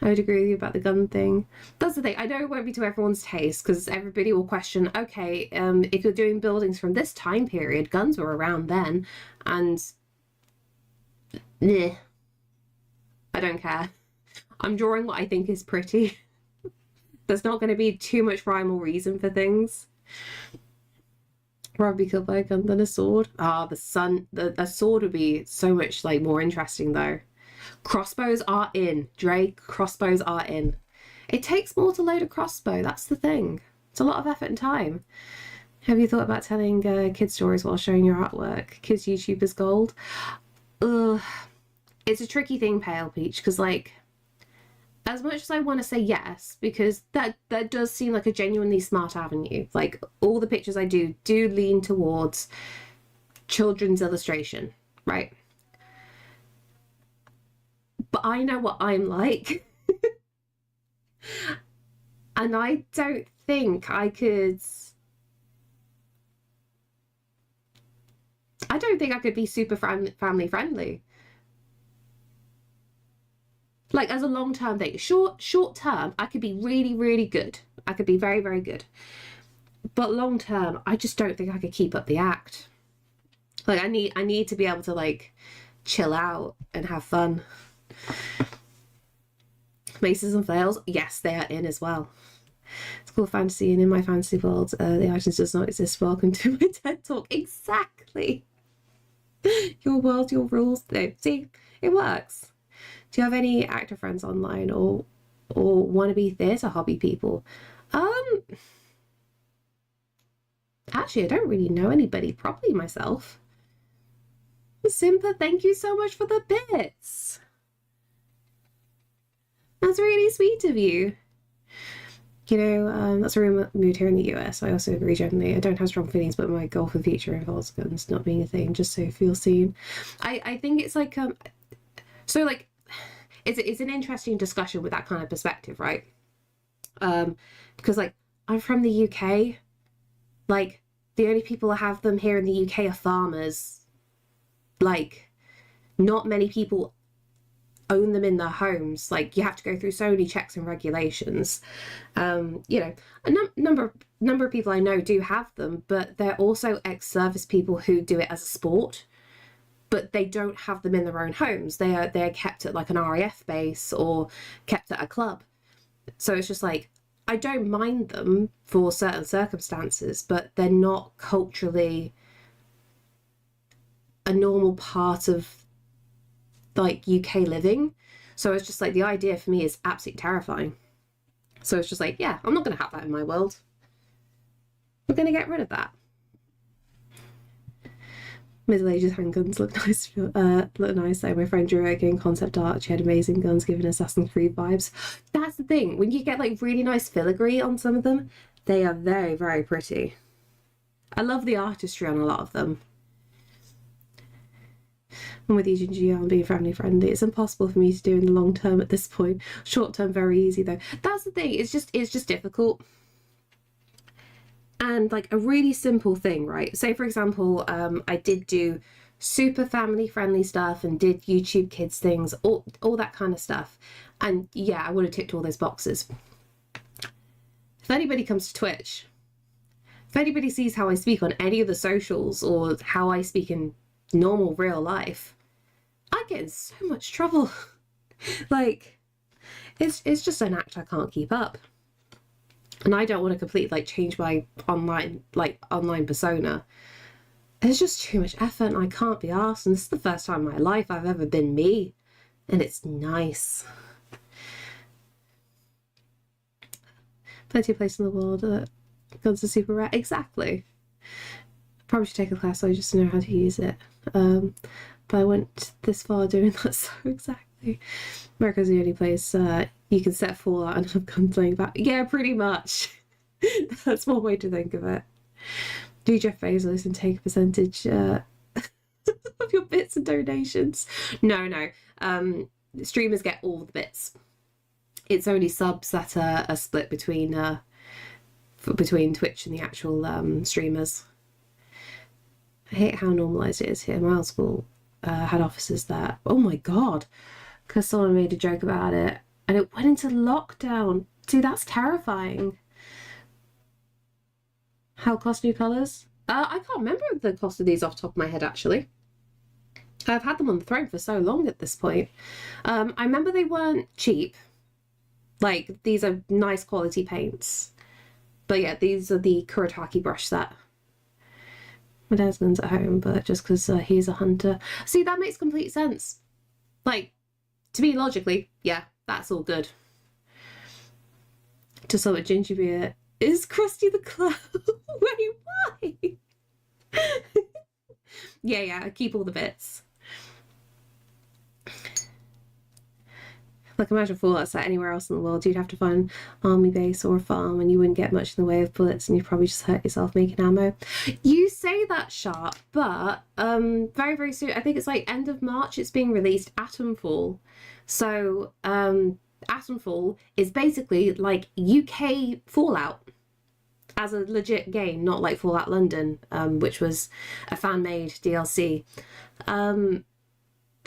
S1: I would agree with you about the gun thing. That's the thing. I know it won't be to everyone's taste because everybody will question, okay, if you're doing buildings from this time period, guns were around then, and I don't care. I'm drawing what I think is pretty. There's not going to be too much rhyme or reason for things. Rather be killed by a gun than a sword. Ah, the sword would be so much like more interesting though. Crossbows are in. Drake, crossbows are in. It takes more to load a crossbow. That's the thing. It's a lot of effort and time. Have you thought about telling kids stories while showing your artwork? Kids YouTube is gold. It's a tricky thing, Pale Peach, because like, as much as I want to say yes, because that does seem like a genuinely smart avenue. Like all the pictures I do lean towards children's illustration, right? But I know what I'm like. And I don't think I could be super family friendly. Like as a long-term thing. Short term, I could be really, really good. I could be very, very good. But long term, I just don't think I could keep up the act. Like I need to be able to like chill out and have fun. Maces and flails, yes, they are in as well. It's called fantasy, and in my fantasy world, the items does not exist. Welcome to my TED talk. Exactly. Your world, your rules. No, see, it works. Do you have any actor friends online or wannabe theatre hobby people? Actually, I don't really know anybody properly myself. Simpa, thank you so much for the bits. That's really sweet of you. You know, that's a real mood here in the US. I also agree generally. I don't have strong feelings, but my goal for the future involves guns not being a thing, just so you feel seen. I think it's like, so like, it's an interesting discussion with that kind of perspective, right? Because like, I'm from the UK. Like, the only people that have them here in the UK are farmers. Like, not many people own them in their homes. Like, you have to go through so many checks and regulations. You know, a number of people I know do have them, but they're also ex-service people who do it as a sport, but they don't have them in their own homes. They're kept at like an RAF base or kept at a club. So it's just like, I don't mind them for certain circumstances, but they're not culturally a normal part of like UK living. So it's just like, the idea for me is absolutely terrifying. So it's just like, yeah, I'm not going to have that in my world. We're going to get rid of that. Middle Ages handguns look nice. Look nice though. My friend drew it again, concept art. She had amazing guns, giving Assassin's Creed vibes. That's the thing. When you get like really nice filigree on some of them, they are very, very pretty. I love the artistry on a lot of them. I'm with you, Ginger. I'm being family friendly. It's impossible for me to do in the long term at this point. Short term, very easy though. That's the thing. It's just difficult. And like a really simple thing, right? Say for example, I did do super family friendly stuff and did YouTube kids things, all that kind of stuff. And yeah, I would have ticked all those boxes. If anybody comes to Twitch, if anybody sees how I speak on any of the socials or how I speak in normal real life, I get in so much trouble. Like, it's just an act I can't keep up. And I don't want to completely like change my online persona. It's just too much effort and I can't be arsed. And this is the first time in my life I've ever been me. And it's nice. Plenty of places in the world. Guns are super rare. Exactly. Probably should take a class so just to know how to use it. But I went this far doing that, so exactly. America's the only place you can set Fallout and have gun playing back. Yeah, pretty much. That's one way to think of it. Do Jeff Bezos and take a percentage of your bits and donations? No. Streamers get all the bits. It's only subs that are split between Twitch and the actual streamers. I hate how normalised it is here. My old school had offices that, oh my god, because someone made a joke about it and it went into lockdown. See, that's terrifying. How cost new colours? I can't remember the cost of these off the top of my head, actually. I've had them on the throne for so long at this point. I remember they weren't cheap. Like, these are nice quality paints. But yeah, these are the Kuretake brush set. My dad's guns at home, but just because he's a hunter. See, that makes complete sense. Like, to me, logically, yeah, that's all good. To sum it, Ginger Beer is Krusty the Clown. Wait, why? yeah, I keep all the bits. Like, imagine Fallout set anywhere else in the world. You'd have to find an army base or a farm and you wouldn't get much in the way of bullets and you'd probably just hurt yourself making ammo. You say that, Sharp, but very, very soon, I think it's like end of March, it's being released, Atomfall. So Atomfall is basically like UK Fallout as a legit game, not like Fallout London, which was a fan-made DLC.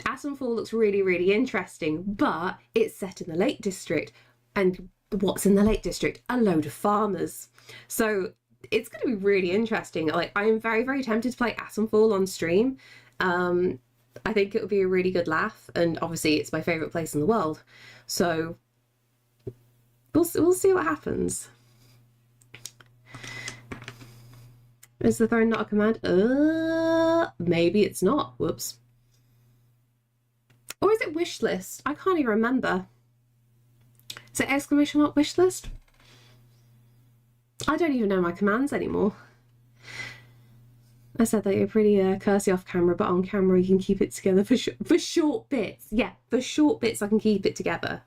S1: Atomfall looks really, really interesting, but it's set in the Lake District. And what's in the Lake District? A load of farmers. So it's going to be really interesting. Like, I am very, very tempted to play Atomfall on stream. I think it would be a really good laugh. And obviously it's my favourite place in the world. So we'll see what happens. Is the throne not a command? Maybe it's not. Whoops. Or is it wish list? I can't even remember. Is it exclamation mark wish list? I don't even know my commands anymore. I said that you're pretty cursy off camera, but on camera you can keep it together for short bits. Yeah, for short bits I can keep it together.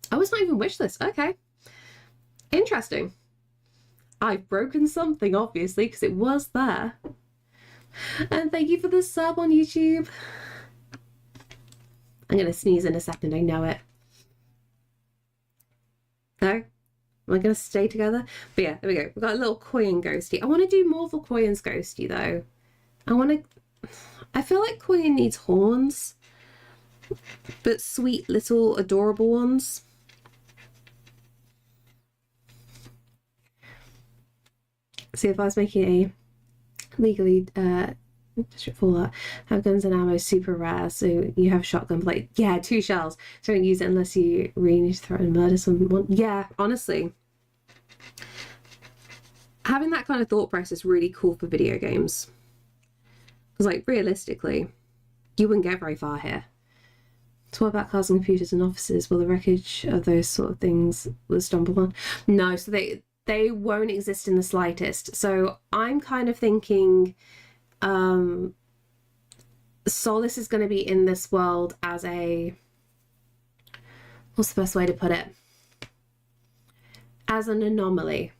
S1: Oh, it's not even wish list. Okay. Interesting. I've broken something, obviously, because it was there. And thank you for the sub on YouTube. I'm going to sneeze in a second, I know it. No? Am I going to stay together? But yeah, there we go. We've got a little Koyan ghosty. I want to do more for Koyan's ghosty, though. I feel like Koyan needs horns. But sweet, little, adorable ones. See, if I was making a legally Fallout, have guns and ammo super rare, so you have shotgun blade. Yeah, 2 shells. So don't use it unless you really need to throw and murder someone. Yeah, honestly. Having that kind of thought process is really cool for video games. Because, like, realistically, you wouldn't get very far here. So what about cars and computers and offices? Will the wreckage of those sort of things was stumbled on? No, so they won't exist in the slightest. So I'm kind of thinking Solace is going to be in this world as a, what's the best way to put it? As an anomaly.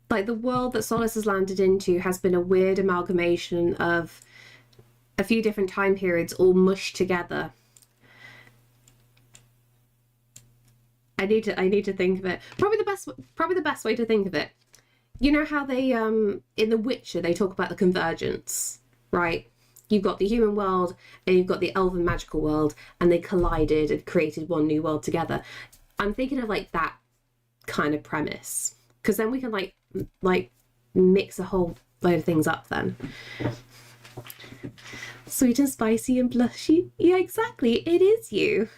S1: Like, the world that Solace has landed into has been a weird amalgamation of a few different time periods all mushed together. I need to think of it. Probably the best way to think of it. You know how they in The Witcher they talk about the convergence, right? You've got the human world and you've got the elven magical world, and they collided and created one new world together. I'm thinking of like that kind of premise, because then we can like mix a whole load of things up then. Sweet and spicy and blushy. Yeah, exactly. It is you.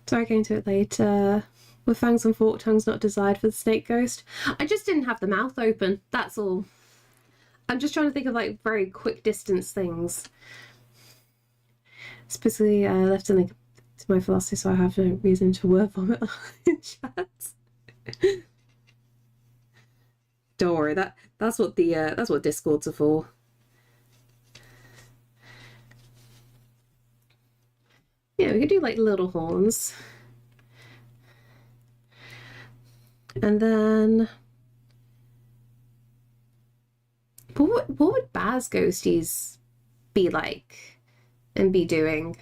S1: Sorry, I came to it later. Were fangs and forked tongues not desired for the snake ghost? I just didn't have the mouth open. That's all. I'm just trying to think of like very quick distance things. Specifically left in to my philosophy, so I have no reason to word vomit in chat. Don't worry, that's what Discords are for. Yeah, we could do like little horns. And then what would Baz ghosties be like and be doing?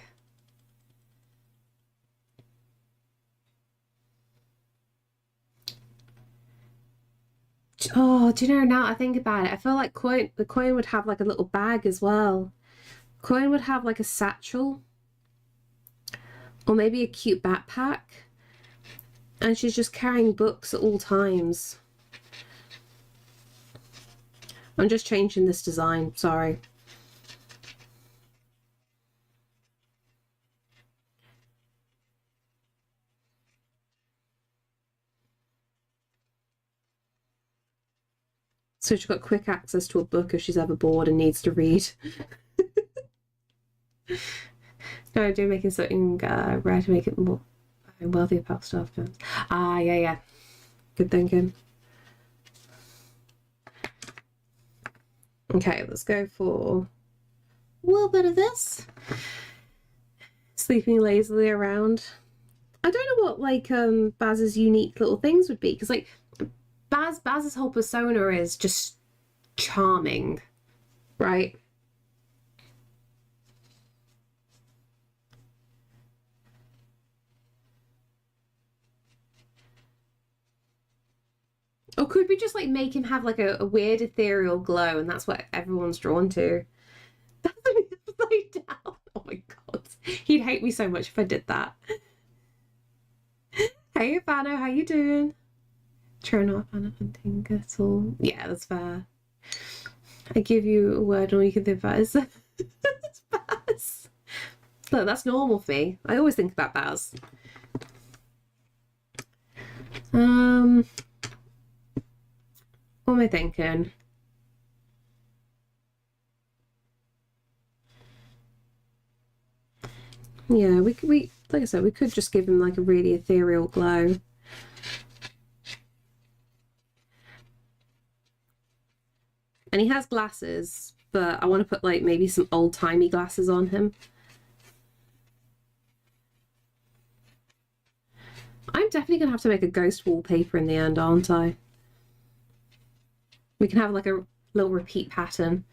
S1: Oh, do you know, now I think about it, I feel like the coin would have like a little bag as well. Coin would have like a satchel. Or maybe a cute backpack. And she's just carrying books at all times. I'm just changing this design, sorry. So she's got quick access to a book if she's ever bored and needs to read. No, I do making something rare to make it more wealthy about stuff. Ah, yeah. Good thinking. Okay, let's go for a little bit of this. Sleeping lazily around. I don't know what like Baz's unique little things would be, because like Baz's whole persona is just charming, right? Or could we just like make him have like a weird ethereal glow, and that's what everyone's drawn to? Lay down. Oh my god, he'd hate me so much if I did that. Hey Fano, how you doing? Turn off on hunting at all. Yeah, that's fair. I give you a word and all you can think about is Baz. Look, that's normal for me. I always think about Baz. What am I thinking? Yeah, we like I said, we could just give him like a really ethereal glow. And he has glasses, but I want to put like maybe some old-timey glasses on him. I'm definitely gonna have to make a ghost wallpaper in the end, aren't I? We can have like a little repeat pattern.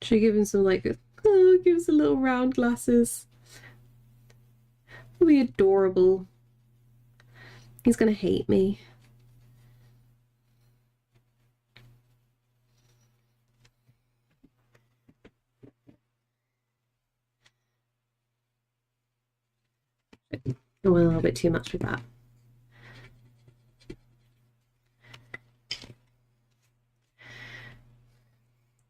S1: Should I give him some like, give us some little round glasses. It'll be adorable. He's gonna hate me. I went a little bit too much with that.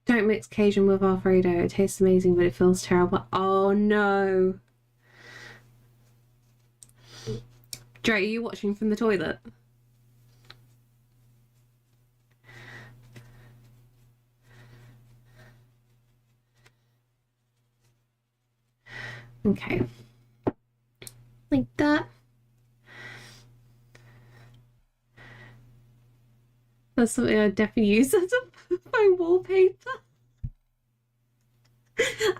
S1: Don't mix Cajun with Alfredo. It tastes amazing, but it feels terrible. Oh no. Dre, are you watching from the toilet? Okay. Like that. That's something I'd definitely use as a phone wallpaper.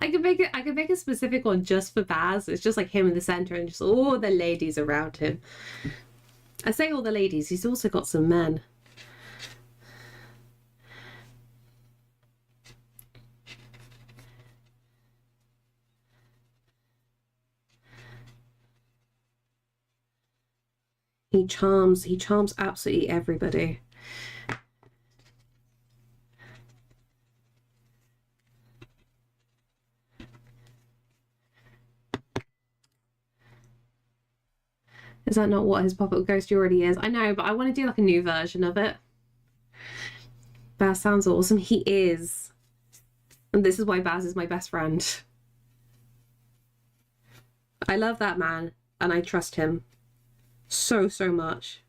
S1: I could make a specific one just for Baz. It's just like him in the center and just all the ladies around him. I say all the ladies, he's also got some men. He charms absolutely everybody. Is that not what his pop-up ghost already is? I know, but I want to do like a new version of it. Baz sounds awesome. He is. And this is why Baz is my best friend. I love that man and I trust him so much.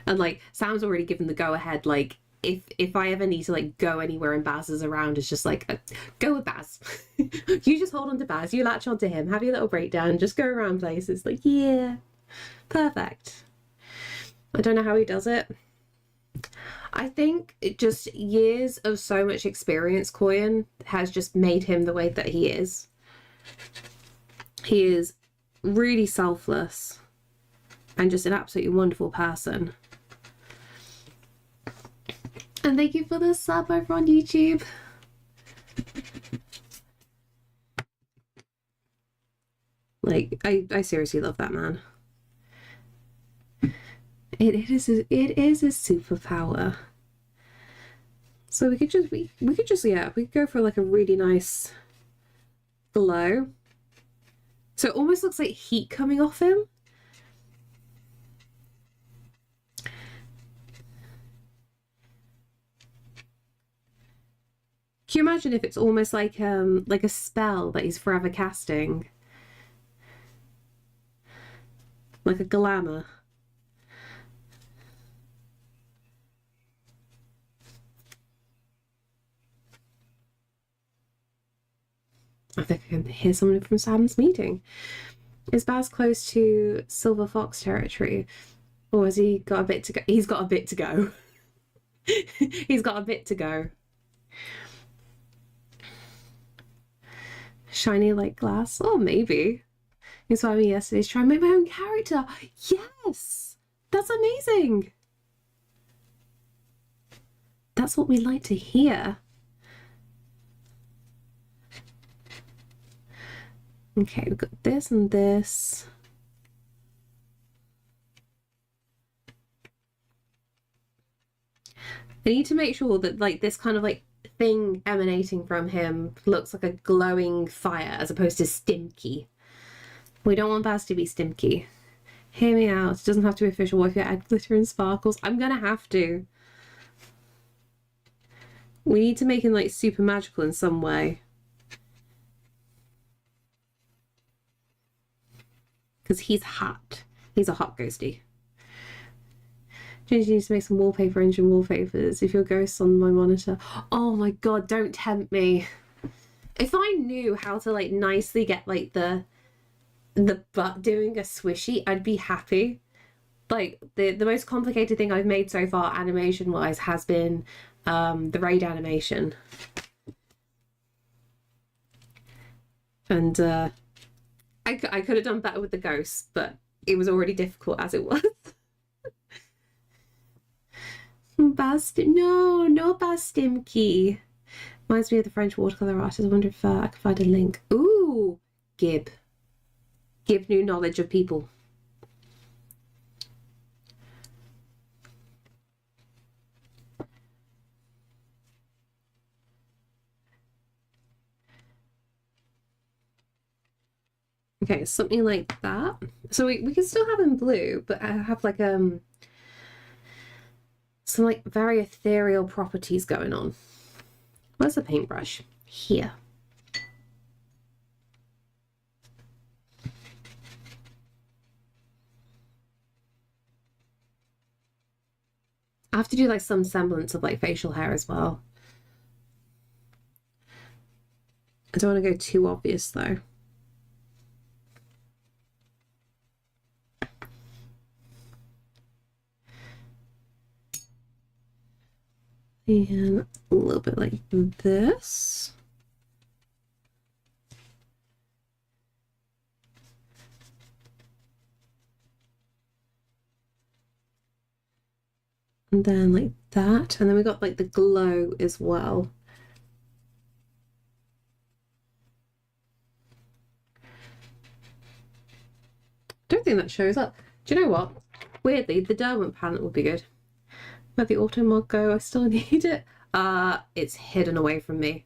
S1: And like Sam's already given the go ahead. Like if I ever need to like go anywhere and Baz is around, it's just like go with Baz. You just hold on to Baz, you latch onto him, have your little breakdown, just go around places. Like, yeah, perfect. I don't know how he does it. I think it just years of so much experience Koyan has just made him the way that he is. He is really selfless and just an absolutely wonderful person. And thank you for the sub over on YouTube. Like, I seriously love that man. It is a superpower. So we could just yeah, we could go for like a really nice glow. So it almost looks like heat coming off him. Can you imagine if it's almost like a spell that he's forever casting? Like a glamour. I think I can hear someone from Sam's meeting. Is Baz close to Silver Fox territory? Or has he got a bit to go? He's got a bit to go. He's got a bit to go. Shiny like glass? Oh, maybe. He told me yesterday to try and make my own character. Yes! That's amazing! That's what we like to hear. Okay, we've got this and this. I need to make sure that like this kind of like thing emanating from him looks like a glowing fire as opposed to stinky. We don't want Baz to be stinky. Hear me out. It doesn't have to be official. If you add glitter and sparkles, I'm gonna have to. We need to make him like super magical in some way. Because he's hot. He's a hot ghosty. Ginger needs to make some wallpaper engine wallpapers. If your ghost's on my monitor. Oh my god, don't tempt me. If I knew how to like nicely get like the butt doing a swishy, I'd be happy. Like the most complicated thing I've made so far animation wise has been the raid animation. And I could have done better with the ghosts, but it was already difficult as it was. No Bastimki. Reminds me of the French watercolor artist. I wonder if I could find a link. Ooh, Gib. Give new knowledge of people. Okay, something like that. So we can still have in blue, but I have like some like very ethereal properties going on. Where's the paintbrush? Here. I have to do like some semblance of like facial hair as well. I don't want to go too obvious though. And a little bit like this. And then like that. And then we got like the glow as well. Don't think that shows up. Do you know what? Weirdly, the Derwent palette would be good. Where'd the auto mod go? I still need it. It's hidden away from me.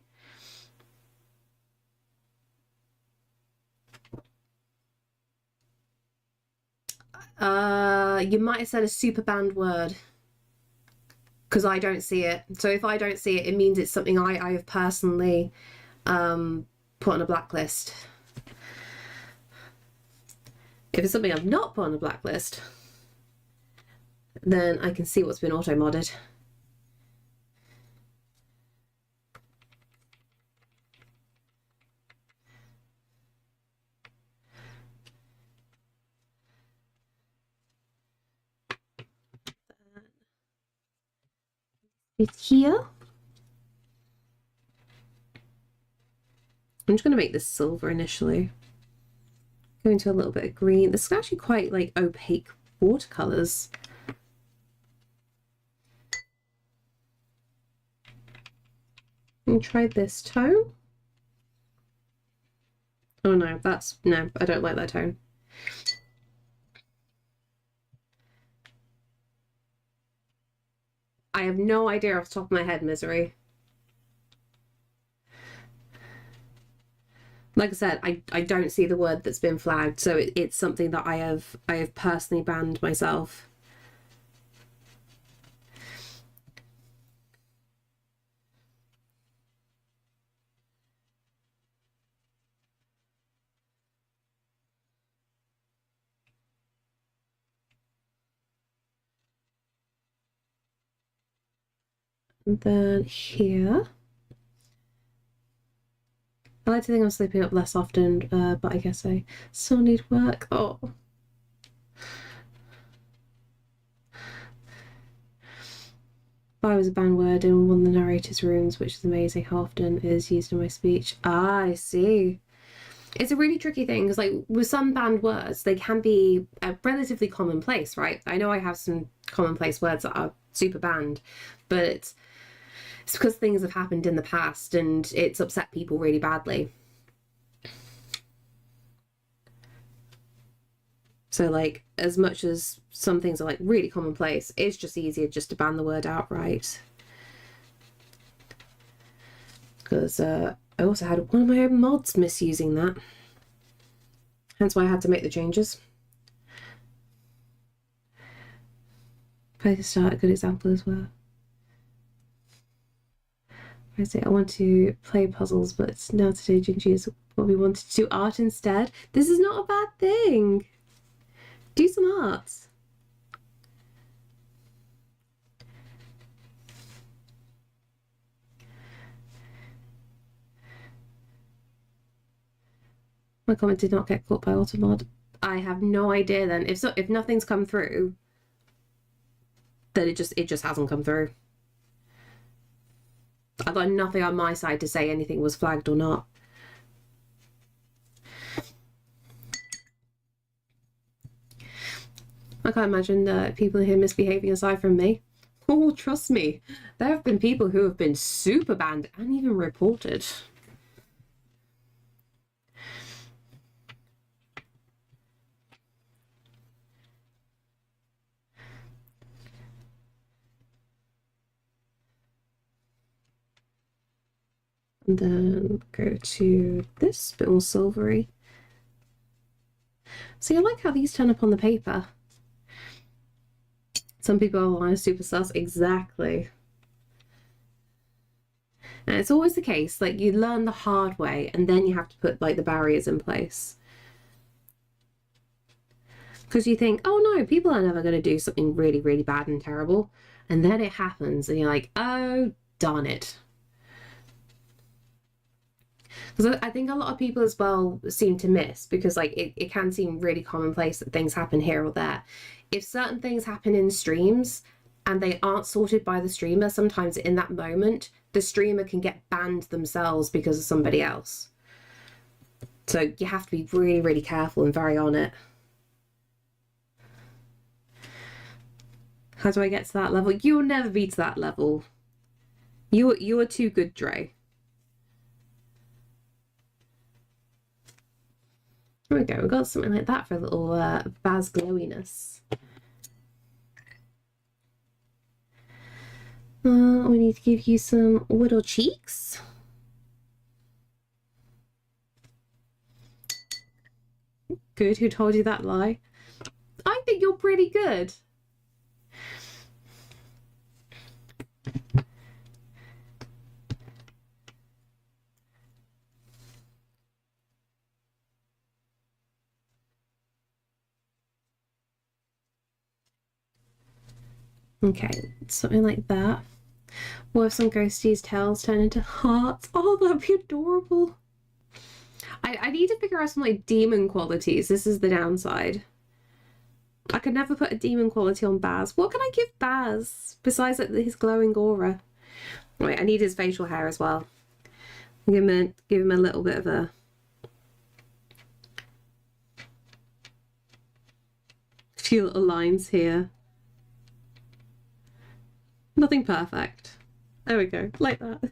S1: You might have said a super banned word. Because I don't see it. So if I don't see it, it means it's something I have personally put on a blacklist. If it's something I've not put on a blacklist, then I can see what's been auto-modded. It's here. I'm just going to make this silver initially. Go into a little bit of green. This is actually quite like opaque watercolors. And try this tone. Oh no, no, I don't like that tone. I have no idea off the top of my head, Misery. Like I said, I don't see the word that's been flagged, so it's something that I have personally banned myself. And then here. I like to think I'm sleeping up less often, but I guess I still need work. Oh. I was a banned word in one of the narrator's rooms, which is amazing how often it is used in my speech. Ah, I see. It's a really tricky thing because, like, with some banned words, they can be relatively commonplace, right? I know I have some commonplace words that are super banned, but it's because things have happened in the past and it's upset people really badly. So, like, as much as some things are like really commonplace, it's just easier just to ban the word outright. Because I also had one of my own mods misusing that. Hence why I had to make the changes. Play to start, a good example as well. I say I want to play puzzles, but now today Gingy is what we wanted to do art instead. This is not a bad thing. Do some art. My comment did not get caught by automod. I have no idea then. If nothing's come through, then it just hasn't come through. I've got nothing on my side to say anything was flagged or not. I can't imagine people here misbehaving aside from me. Oh, trust me, there have been people who have been super banned and even reported. And then go to this, bit more silvery. See, I like how these turn up on the paper. Some people are super sus. Exactly. And it's always the case, like, you learn the hard way and then you have to put like the barriers in place. Because you think, oh no, people are never going to do something really, really bad and terrible. And then it happens and you're like, oh, darn it. Because I think a lot of people as well seem to miss, because like it can seem really commonplace that things happen here or there. If certain things happen in streams and they aren't sorted by the streamer, sometimes in that moment, the streamer can get banned themselves because of somebody else. So you have to be really, really careful and very on it. How do I get to that level? You'll never be to that level. You are too good, Dre. There we go. We've got something like that for a little Baz glowiness. We need to give you some little cheeks. Good. Who told you that lie? I think you're pretty good. Okay, something like that. What if some ghosties' tails turn into hearts? Oh, that'd be adorable. I need to figure out some like demon qualities. This is the downside. I could never put a demon quality on Baz. What can I give Baz besides like his glowing aura? Wait, I need his facial hair as well. Give him a little bit of a few little lines here. Nothing perfect. There we go, like that.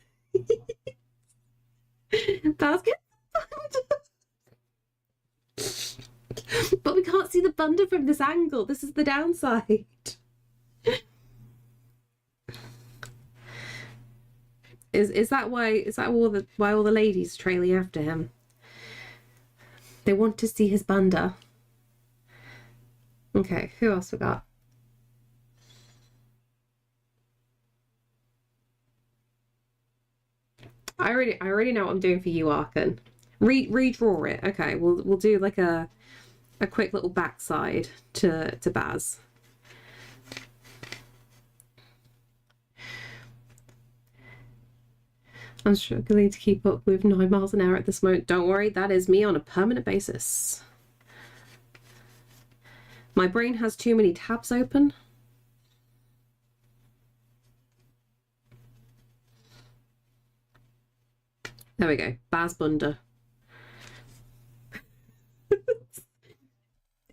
S1: Basket. But we can't see the bunda from this angle. This is the downside. Is that why all the ladies are trailing after him? They want to see his bunda. Okay, who else we got? I already know what I'm doing for you, Arkan. Redraw it. Okay, we'll do like a quick little backside to Baz. I'm struggling to keep up with 9 miles an hour at this moment. Don't worry, that is me on a permanent basis. My brain has too many tabs open. There we go. Baz bunda.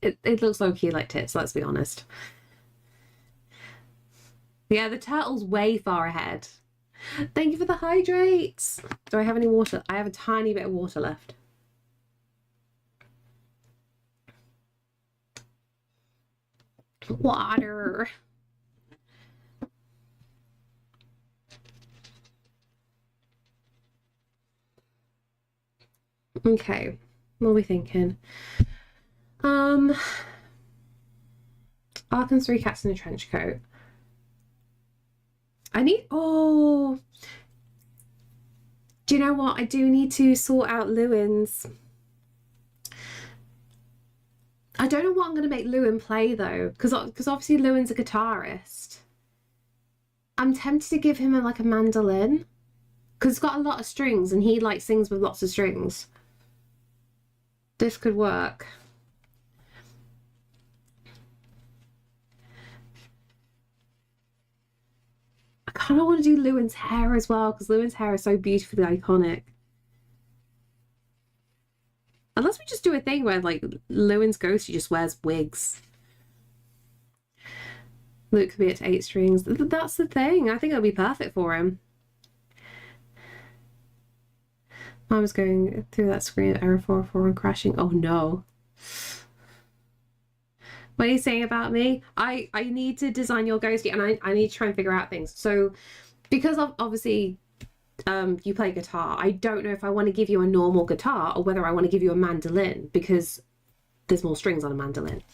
S1: It looks low key like tits, let's be honest. Yeah, the turtle's way far ahead. Thank you for the hydrates. Do I have any water? I have a tiny bit of water left. Water. Okay, what are we thinking? Arkan's 3 cats in a trench coat. Oh, do you know what? I do need to sort out Lewin's. I don't know what I'm going to make Lewin play though, because obviously Lewin's a guitarist. I'm tempted to give him like a mandolin, because it's got a lot of strings and he like sings with lots of strings. This could work. I kind of want to do Lewin's hair as well, because Lewin's hair is so beautifully iconic. Unless we just do a thing where like Lewin's ghost, he just wears wigs. Luke could be at 8 strings. That's the thing. I think it'll be perfect for him. I was going through that screen at error 404 and crashing. Oh no. What are you saying about me? I need to design your ghostie, and I need to try and figure out things. So because obviously you play guitar, I don't know if I want to give you a normal guitar or whether I want to give you a mandolin, because there's more strings on a mandolin.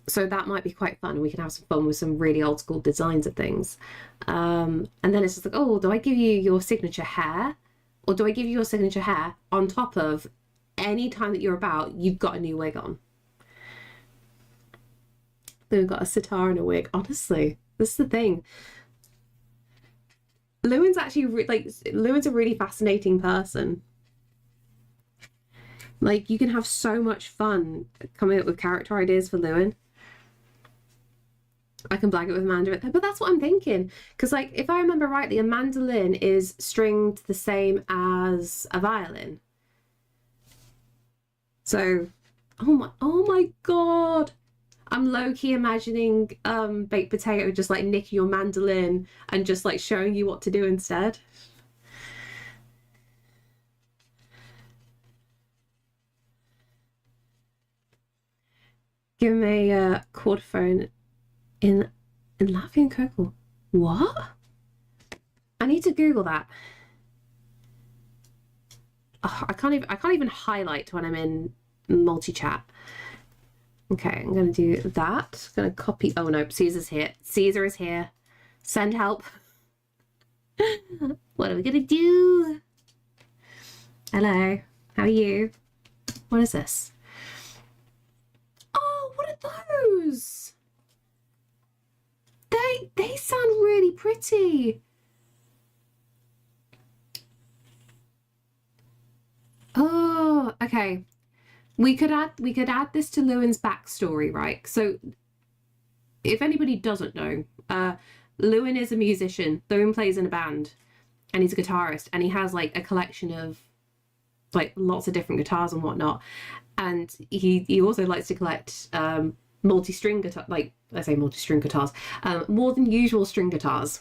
S1: So that might be quite fun, and we can have some fun with some really old school designs of things. And then it's just like, oh, do I give you your signature hair, or do I give you your signature hair on top of any time that you're about, you've got a new wig on? Then we've got a sitar and a wig. Honestly, this is the thing. Lewin's actually Lewin's a really fascinating person. Like, you can have so much fun coming up with character ideas for Lewin. I can blag it with Amanda, but that's what I'm thinking. Because, like, if I remember rightly, a mandolin is stringed the same as a violin. So, oh my God. I'm low-key imagining Baked Potato just like nicking your mandolin and just like showing you what to do instead. Give him a chordophone in Latvian Kokol. What? I need to Google that. Oh, I can't even highlight when I'm in multi-chat. Okay, I'm gonna do that. I'm gonna copy. Oh no, Caesar's here. Caesar is here. Send help. What are we gonna do? Hello, how are you? What is this? Oh, what are those? They sound really pretty. Oh, okay. We could add this to Lewin's backstory, right? So if anybody doesn't know, Lewin is a musician. Lewin plays in a band and he's a guitarist, and he has like a collection of like lots of different guitars and whatnot. And he also likes to collect multi-string guitar, like I say multi-string guitars, more than usual string guitars.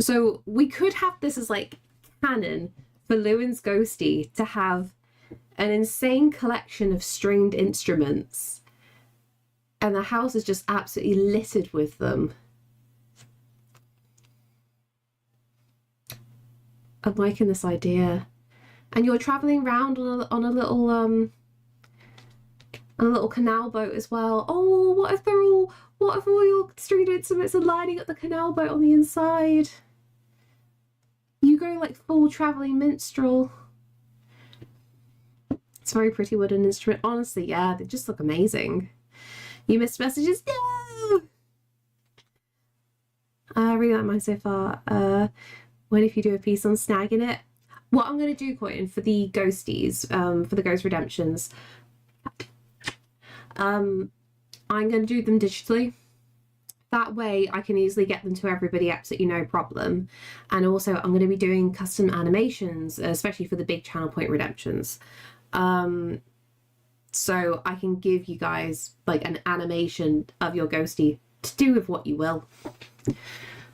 S1: So we could have this as like canon for Lewin's Ghosty to have an insane collection of stringed instruments, and the house is just absolutely littered with them. I'm liking this idea. And you're traveling around on a little canal boat as well. Oh, what if all your stringed instruments are lining up the canal boat on the inside? You go like full traveling minstrel. It's a very pretty wooden instrument. Honestly, yeah, they just look amazing. You missed messages? No! I really like mine so far. What if you do a piece on snagging it? What I'm going to do, Coyton, for the ghosties, for the ghost redemptions, I'm going to do them digitally. That way I can easily get them to everybody, absolutely no problem. And also I'm going to be doing custom animations, especially for the big channel point redemptions. So I can give you guys like an animation of your ghosty to do with what you will.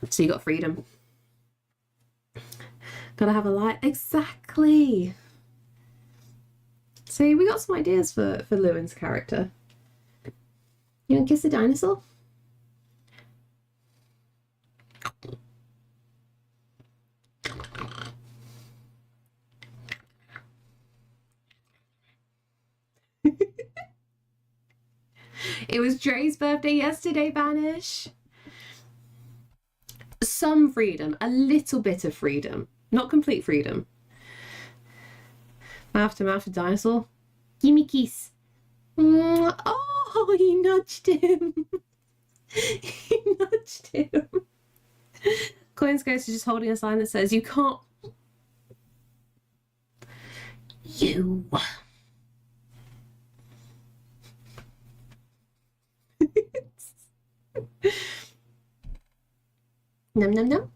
S1: So you got freedom. Gotta have a light. Exactly. So we got some ideas for Lewin's character. You want to kiss the dinosaur? It was Dre's birthday yesterday, Banish. Some freedom, a little bit of freedom, not complete freedom. Mouth to mouth with dinosaur. Gimme kiss. Oh, he nudged him. He nudged him. Coins Ghost is just holding a sign that says, "You can't." You. Num num num.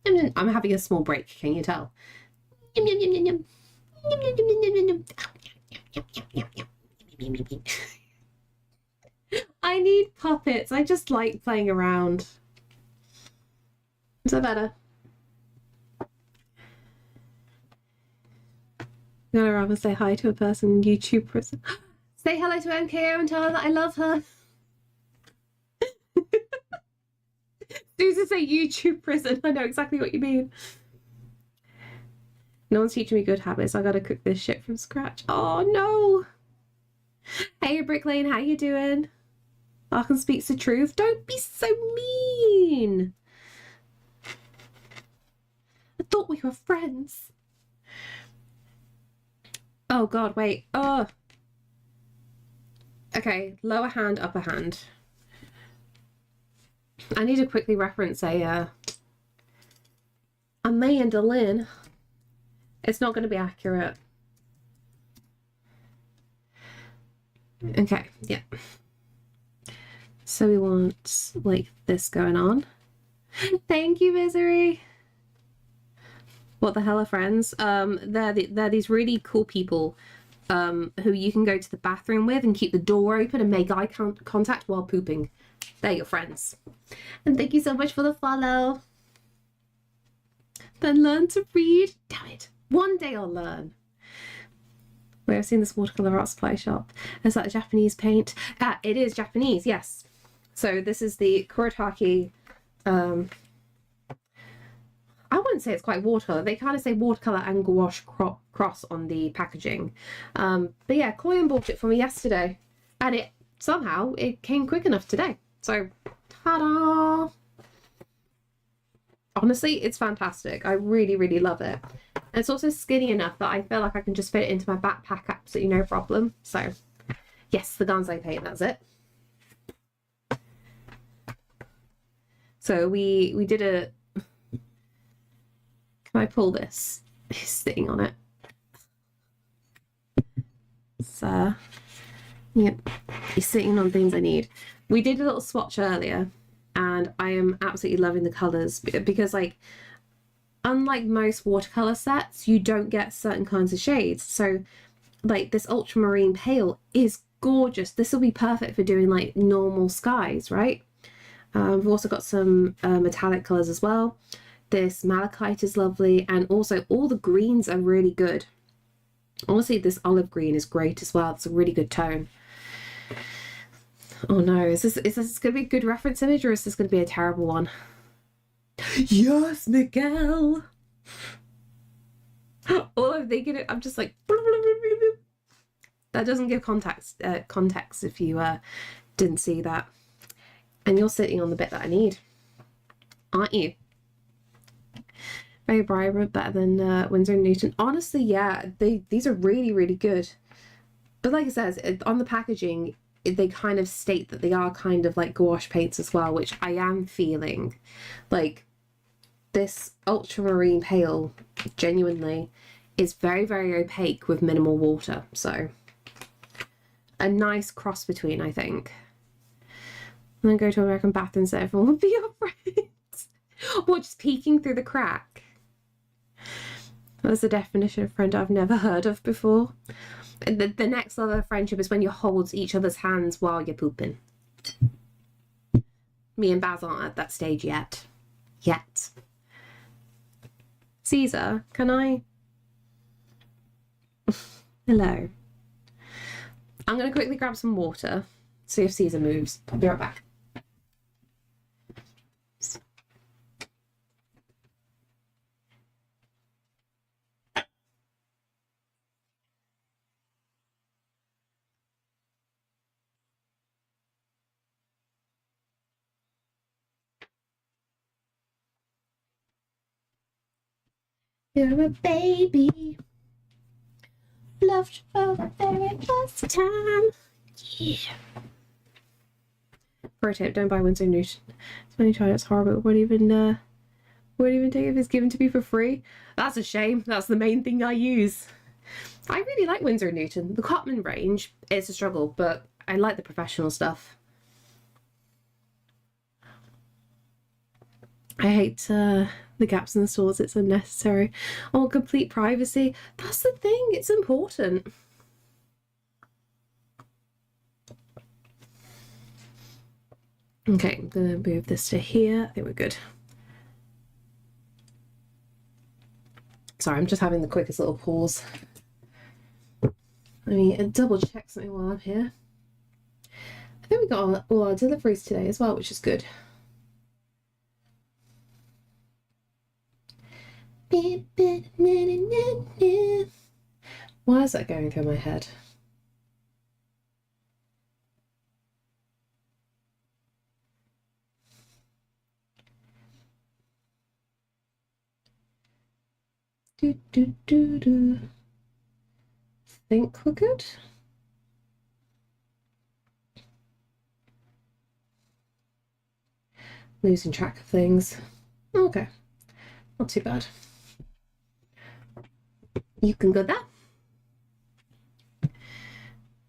S1: Num, num. I'm having a small break, can you tell? Yum yum yum yum yum. Yum yum yum yum yum yum. Yum yum yum yum yum yum yum. I need puppets. I just like playing around. Is that better? I'm gonna rather say hi to a person in YouTube prison. Say hello to MKO and tell her that I love her. Susan say YouTube prison. I know exactly what you mean. No one's teaching me good habits. I gotta cook this shit from scratch. Oh no. Hey Brick Lane, how you doing? Larkin speaks the truth. Don't be so mean. I thought we were friends. Oh god, wait. Oh. Okay, lower hand, upper hand. I need to quickly reference a I may end a in. It's not going to be accurate. Okay, yeah. So we want like this going on. Thank you, Misery. What the hell are friends? They're these really cool people who you can go to the bathroom with and keep the door open and make eye contact while pooping. They're your friends. And thank you so much for the follow. Then learn to read. Damn it. One day I'll learn. Wait, I've seen this watercolor art supply shop. Is that a Japanese paint? It is Japanese, yes. So this is the Kuretake. I wouldn't say it's quite watercolor. They kind of say watercolor and gouache cross on the packaging. But yeah, Koyan bought it for me yesterday, and it somehow it came quick enough today. So, ta-da! Honestly, it's fantastic. I really, really love it. And it's also skinny enough that I feel like I can just fit it into my backpack absolutely no problem. So, yes, the Gansai paint, that's it. So we did a... Can I pull this? He's sitting on it. So, yep, he's sitting on things I need. We did a little swatch earlier, and I am absolutely loving the colours because, like, unlike most watercolor sets, you don't get certain kinds of shades. So, like, this ultramarine pale is gorgeous. This will be perfect for doing like normal skies, right? We've also got some metallic colours as well. This malachite is lovely, and also all the greens are really good. Honestly, this olive green is great as well. It's a really good tone. Oh no, is this going to be a good reference image, or is this going to be a terrible one? Yes, Miguel! All I'm thinking, I'm just like... That doesn't give context if you didn't see that. And you're sitting on the bit that I need, aren't you? Very vibrant, better than Winsor & Newton. Honestly, yeah, these are really, really good. But like I said, on the packaging, they kind of state that they are kind of like gouache paints as well, which I am feeling. Like, this ultramarine pale, genuinely, is very, very opaque with minimal water. So, a nice cross between, I think. And then go to American Bathroom so everyone will be your friends. Or just peeking through the crack. That's a definition of friend I've never heard of before. The next level of friendship is when you hold each other's hands while you're pooping. Me and Baz aren't at that stage yet. Caesar, can I? Hello. I'm going to quickly grab some water, see if Caesar moves. I'll be right back. You're a baby, loved for the very first time. Yeah. Pro tip: don't buy Winsor & Newton. It's when you try, it's horrible. It won't even take if it's given to me for free. That's a shame. That's the main thing I use. I really like Winsor & Newton. The Cotman range is a struggle, but I like the professional stuff. I hate the gaps in the stores. It's unnecessary. Oh, complete privacy. That's the thing. It's important. Okay, I'm going to move this to here. I think we're good. Sorry, I'm just having the quickest little pause. Let me double check something while I'm here. I think we got all our deliveries today as well, which is good. Why is that going through my head? Think we're good. Losing track of things. Okay. Not too bad. You can go there.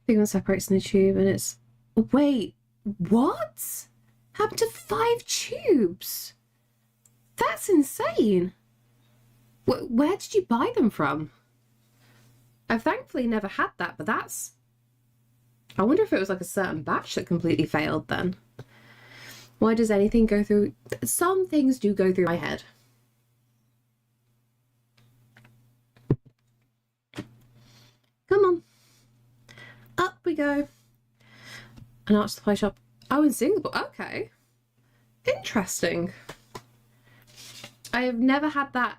S1: Big one separates in the tube and it's... Wait, what? Happened to 5 tubes? That's insane. Where did you buy them from? I've thankfully never had that, but that's... I wonder if it was like a certain batch that completely failed then. Why does anything go through... Some things do go through my head. Come on. Up we go. An art supply shop. Oh, in Singapore. Okay. Interesting. I have never had that,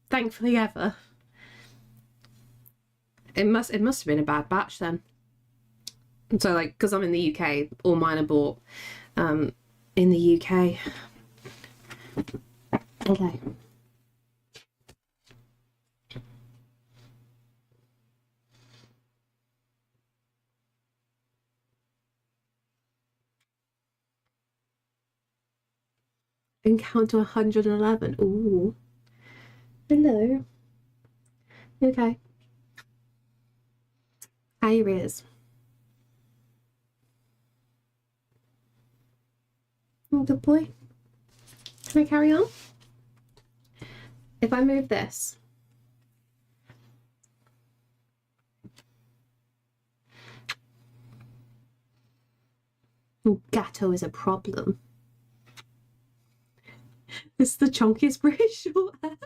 S1: thankfully, ever. It must have been a bad batch then. So, like, because I'm in the UK, all mine are bought in the UK. Okay. Encounter 111. Ooh. Hello. Okay. How your ears? Oh, good boy. Can I carry on? If I move this. Gatto is a problem. This is the chunkiest British short hair.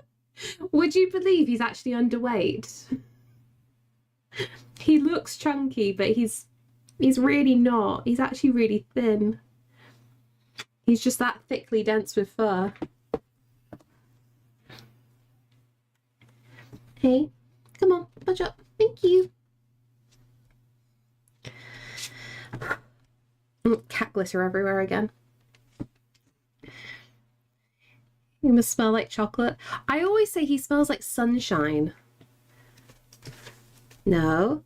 S1: Would you believe he's actually underweight? He looks chunky, but he's really not. He's actually really thin. He's just that thickly dense with fur. Hey, come on, budge up. Thank you. Cat glitter everywhere again. He must smell like chocolate. I always say he smells like sunshine. No.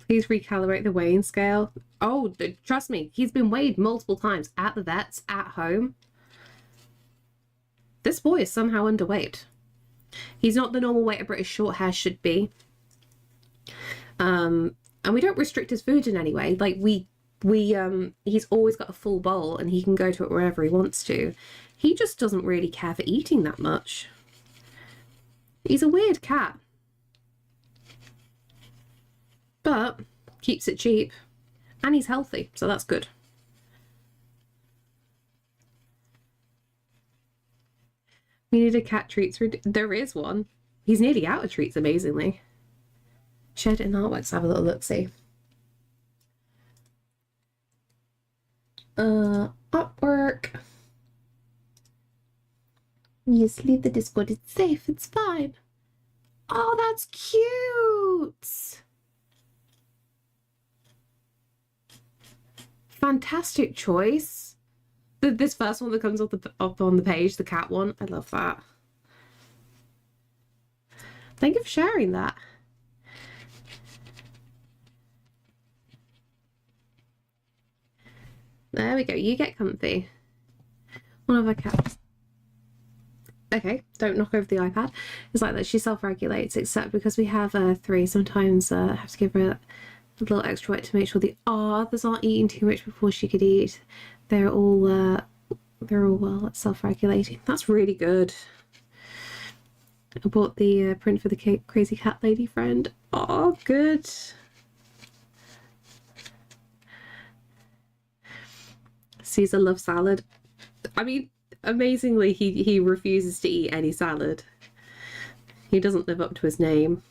S1: Please recalibrate the weighing scale. Oh, trust me, he's been weighed multiple times at the vets, at home. This boy is somehow underweight. He's not the normal weight a British short hair should be. And we don't restrict his food in any way. Like he's always got a full bowl and he can go to it wherever he wants to. He just doesn't really care for eating that much. He's a weird cat. But keeps it cheap. And he's healthy, so that's good. We need a cat treats. There is one. He's nearly out of treats, amazingly. Shed and artworks. Have a little look-see. Artwork. Yes, leave the Discord. It's safe. It's fine. Oh, that's cute. Fantastic choice. This first one that comes up on the page, the cat one. I love that. Thank you for sharing that. There we go. You get comfy. One of our cats. Okay, don't knock over the iPad. It's like that. She self-regulates, except because we have 3. Sometimes I have to give her a little extra weight to make sure the others aren't eating too much before she could eat. They're all well self-regulating. That's really good. I bought the print for the crazy cat lady friend. Oh, good. Caesar loves salad. I mean, amazingly, he refuses to eat any salad. He doesn't live up to his name.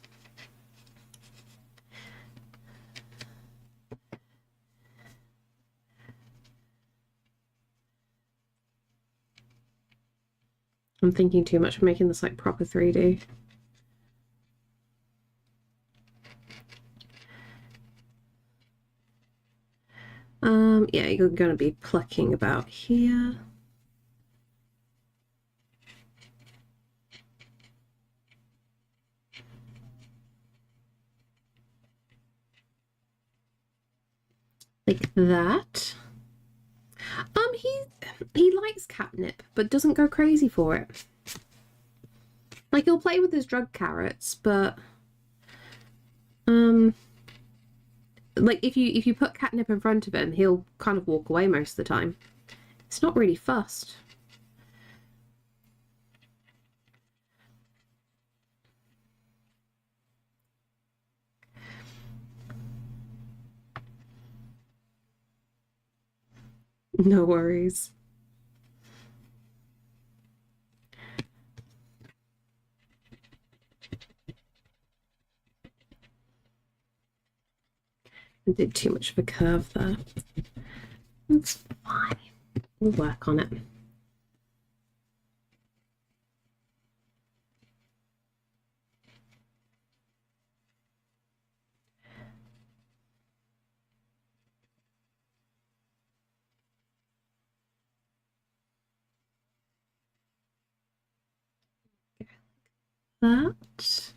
S1: I'm thinking too much. I'm making this like proper 3D. Yeah, you're gonna be plucking about here. like that. He likes catnip, but doesn't go crazy for it. Like, he'll play with his drug carrots, but like if you put catnip in front of him, he'll kind of walk away most of the time. It's not really fussed. No worries. I did too much of a curve there. It's fine. We'll work on it. That.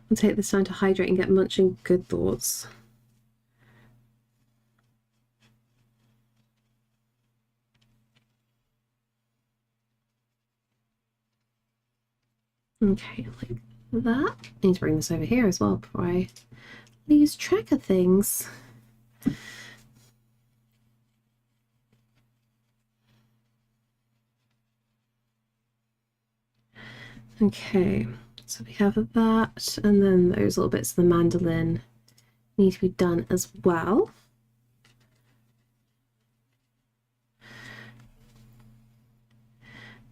S1: I'll take this time to hydrate and get munching good thoughts. Okay, like that. I need to bring this over here as well before I lose track of things. Okay, so we have that, and then those little bits of the mandolin need to be done as well.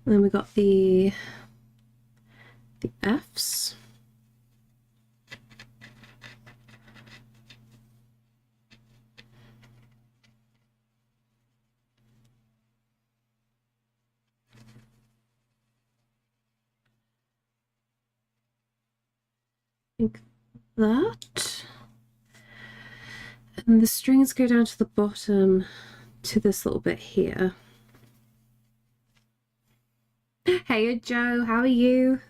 S1: And then we got the F's. Like that. And the strings go down to the bottom to this little bit here. Hey Joe, how are you?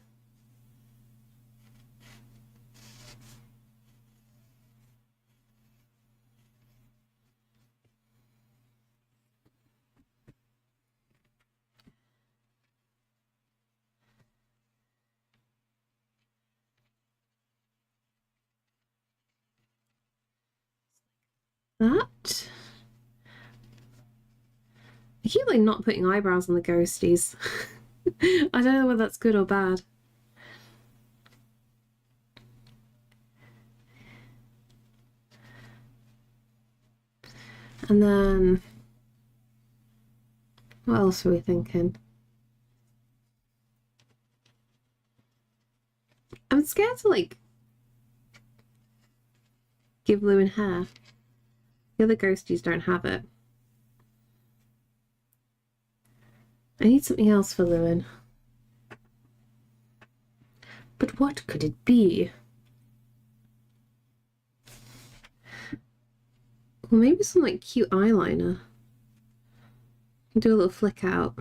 S1: That. I keep like not putting eyebrows on the ghosties. I don't know whether that's good or bad. And then what else are we thinking? I'm scared to like give Lewin hair. The other ghosties don't have it. I need something else for Lewin. But what could it be? Well, maybe some like cute eyeliner. Do a little flick out.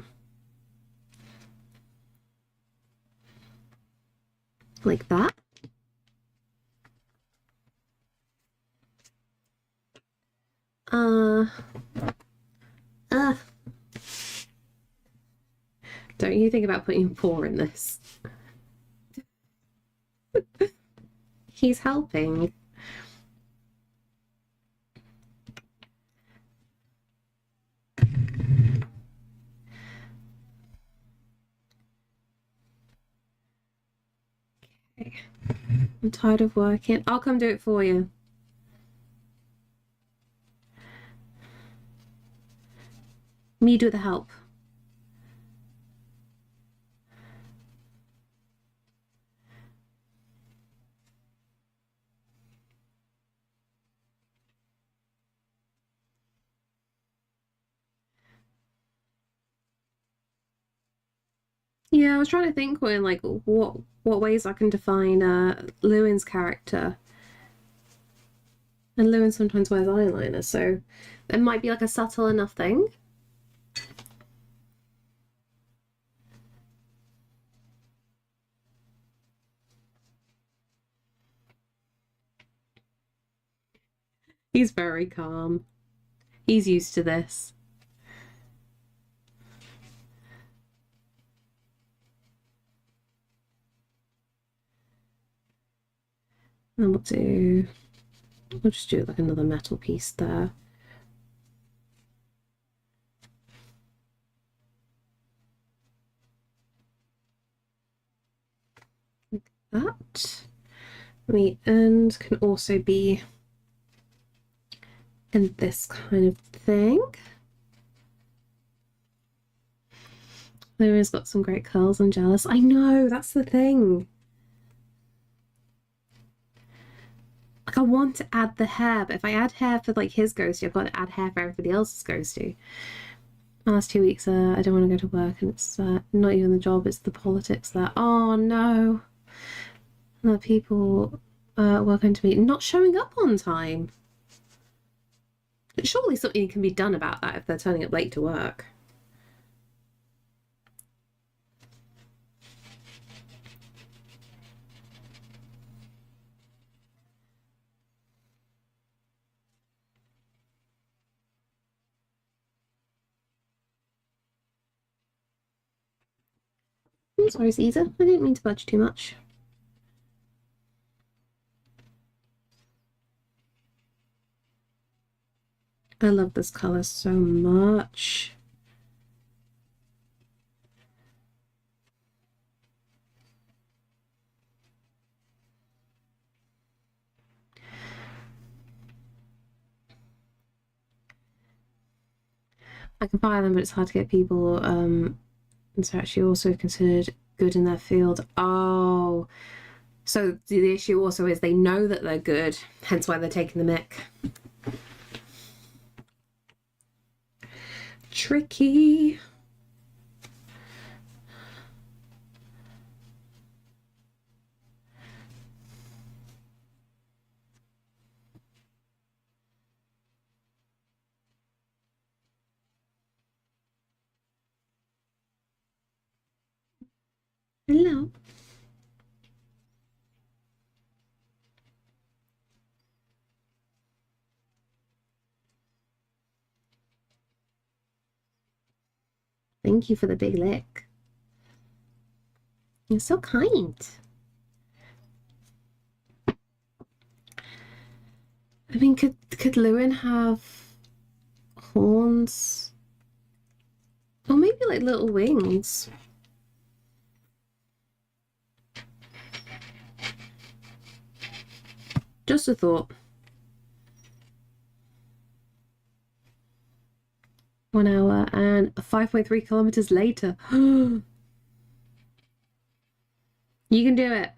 S1: Like that. Don't you think about putting a paw in this? He's helping. Okay. I'm tired of working. I'll come do it for you. Me do the help. Yeah, I was trying to think when like what ways I can define Lewin's character. And Lewin sometimes wears eyeliner, so it might be like a subtle enough thing. He's very calm. He's used to this. And we'll just do like another metal piece there. Like that. The end can also be in this kind of thing. Louis got some great curls. I'm jealous. I know, that's the thing. Like, I want to add the hair, but if I add hair for like his ghosty, I've got to add hair for everybody else's ghosty. The last 2 weeks, I don't want to go to work, and it's not even the job, it's the politics there. Oh no. And the people were going to be not showing up on time. Surely something can be done about that if they're turning up late to work. I'm sorry, Caesar. I didn't mean to budge too much. I love this color so much. I can buy them, but it's hard to get people it's actually also considered good in their field. Oh, so the issue also is they know that they're good, hence why they're taking the mick. Tricky. Hello. Thank you for the big lick. You're so kind. I mean, could Lewin have horns? Or maybe like little wings. Just a thought. 1 hour and 5.3 kilometers later. You can do it.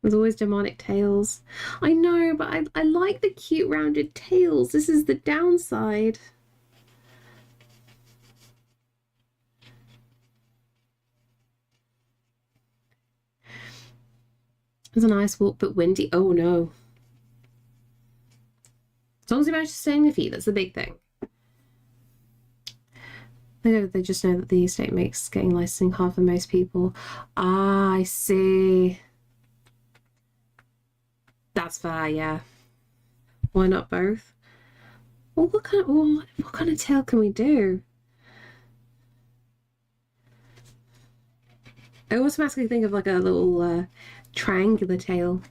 S1: There's always demonic tails. I know, but I like the cute rounded tails. This is the downside. It's a nice walk, but windy. Oh no. As long as you manage to stay on your feet, that's the big thing. They just know that the estate makes getting licensing hard for most people. Ah, I see. That's fair, yeah. Why not both? Well, what kind of tail can we do? I automatically think of like a little triangular tail.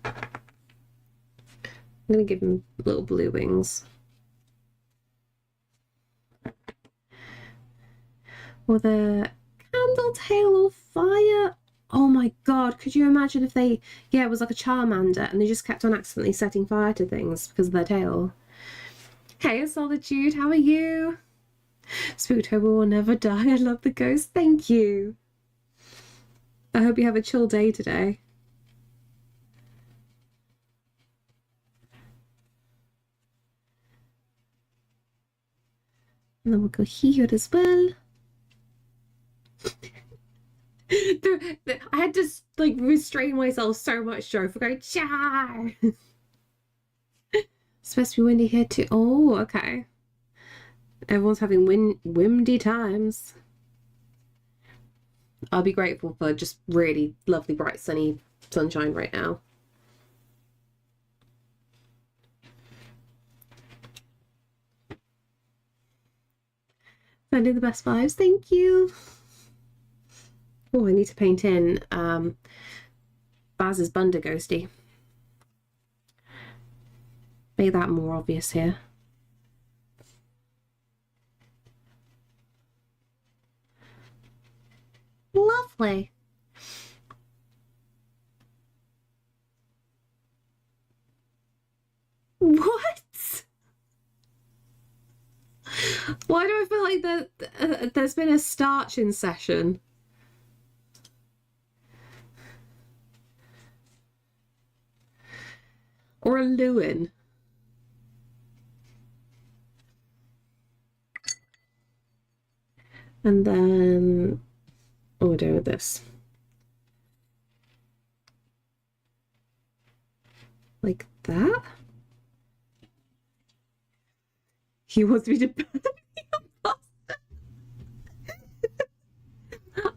S1: I'm gonna give him little blue wings. With a candle tail or fire. Oh my god, could you imagine if it was like a Charmander and they just kept on accidentally setting fire to things because of their tail. Hey, Solitude, how are you? Spooktober will never die. I love the ghost. Thank you. I hope you have a chill day today. And then we'll go here as well. I had to like restrain myself so much, Joe, for going char. It's supposed to be windy here too. Oh, okay. Everyone's having windy times. I'll be grateful for just really lovely, bright, sunny sunshine right now. Sending the best vibes. Thank you. Oh, I need to paint in Baz's Bunder Ghosty. Make that more obvious here. Lovely. What? Why do I feel like there's been a starching session? Or a Lewin? And then what we're doing with this. Like that? He wants me to burn the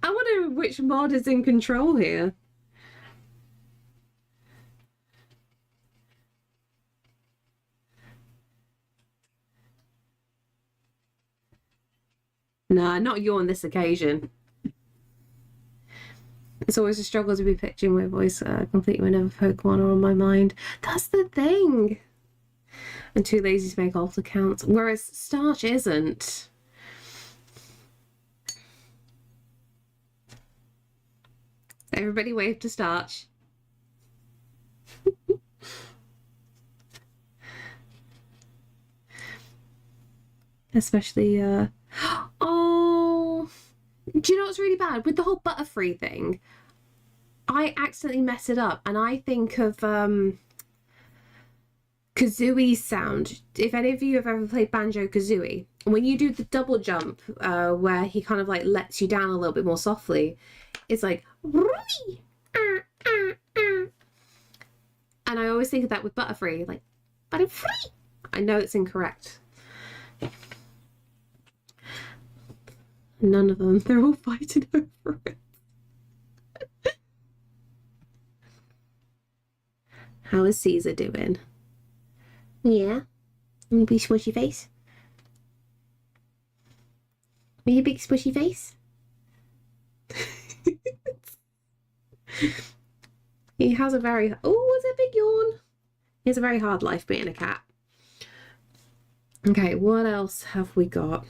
S1: I wonder which mod is in control here. Nah, not you on this occasion. It's always a struggle to be picturing my voice completely whenever Pokemon are on my mind. That's the thing. I'm too lazy to make alt accounts, whereas Starch isn't. Everybody wave to Starch. Especially, oh, do you know what's really bad? With the whole Butterfree thing, I accidentally messed it up, and I think of Kazooie's sound. If any of you have ever played Banjo-Kazooie, when you do the double jump, where he kind of like lets you down a little bit more softly, it's like, and I always think of that with Butterfree, like, Butterfree. I know it's incorrect. None of them. They're all fighting over it. How is Caesar doing? Yeah. You big squishy face? Are you a big squishy face? He has a very... Oh, it's a big yawn. He has a very hard life being a cat. Okay, what else have we got?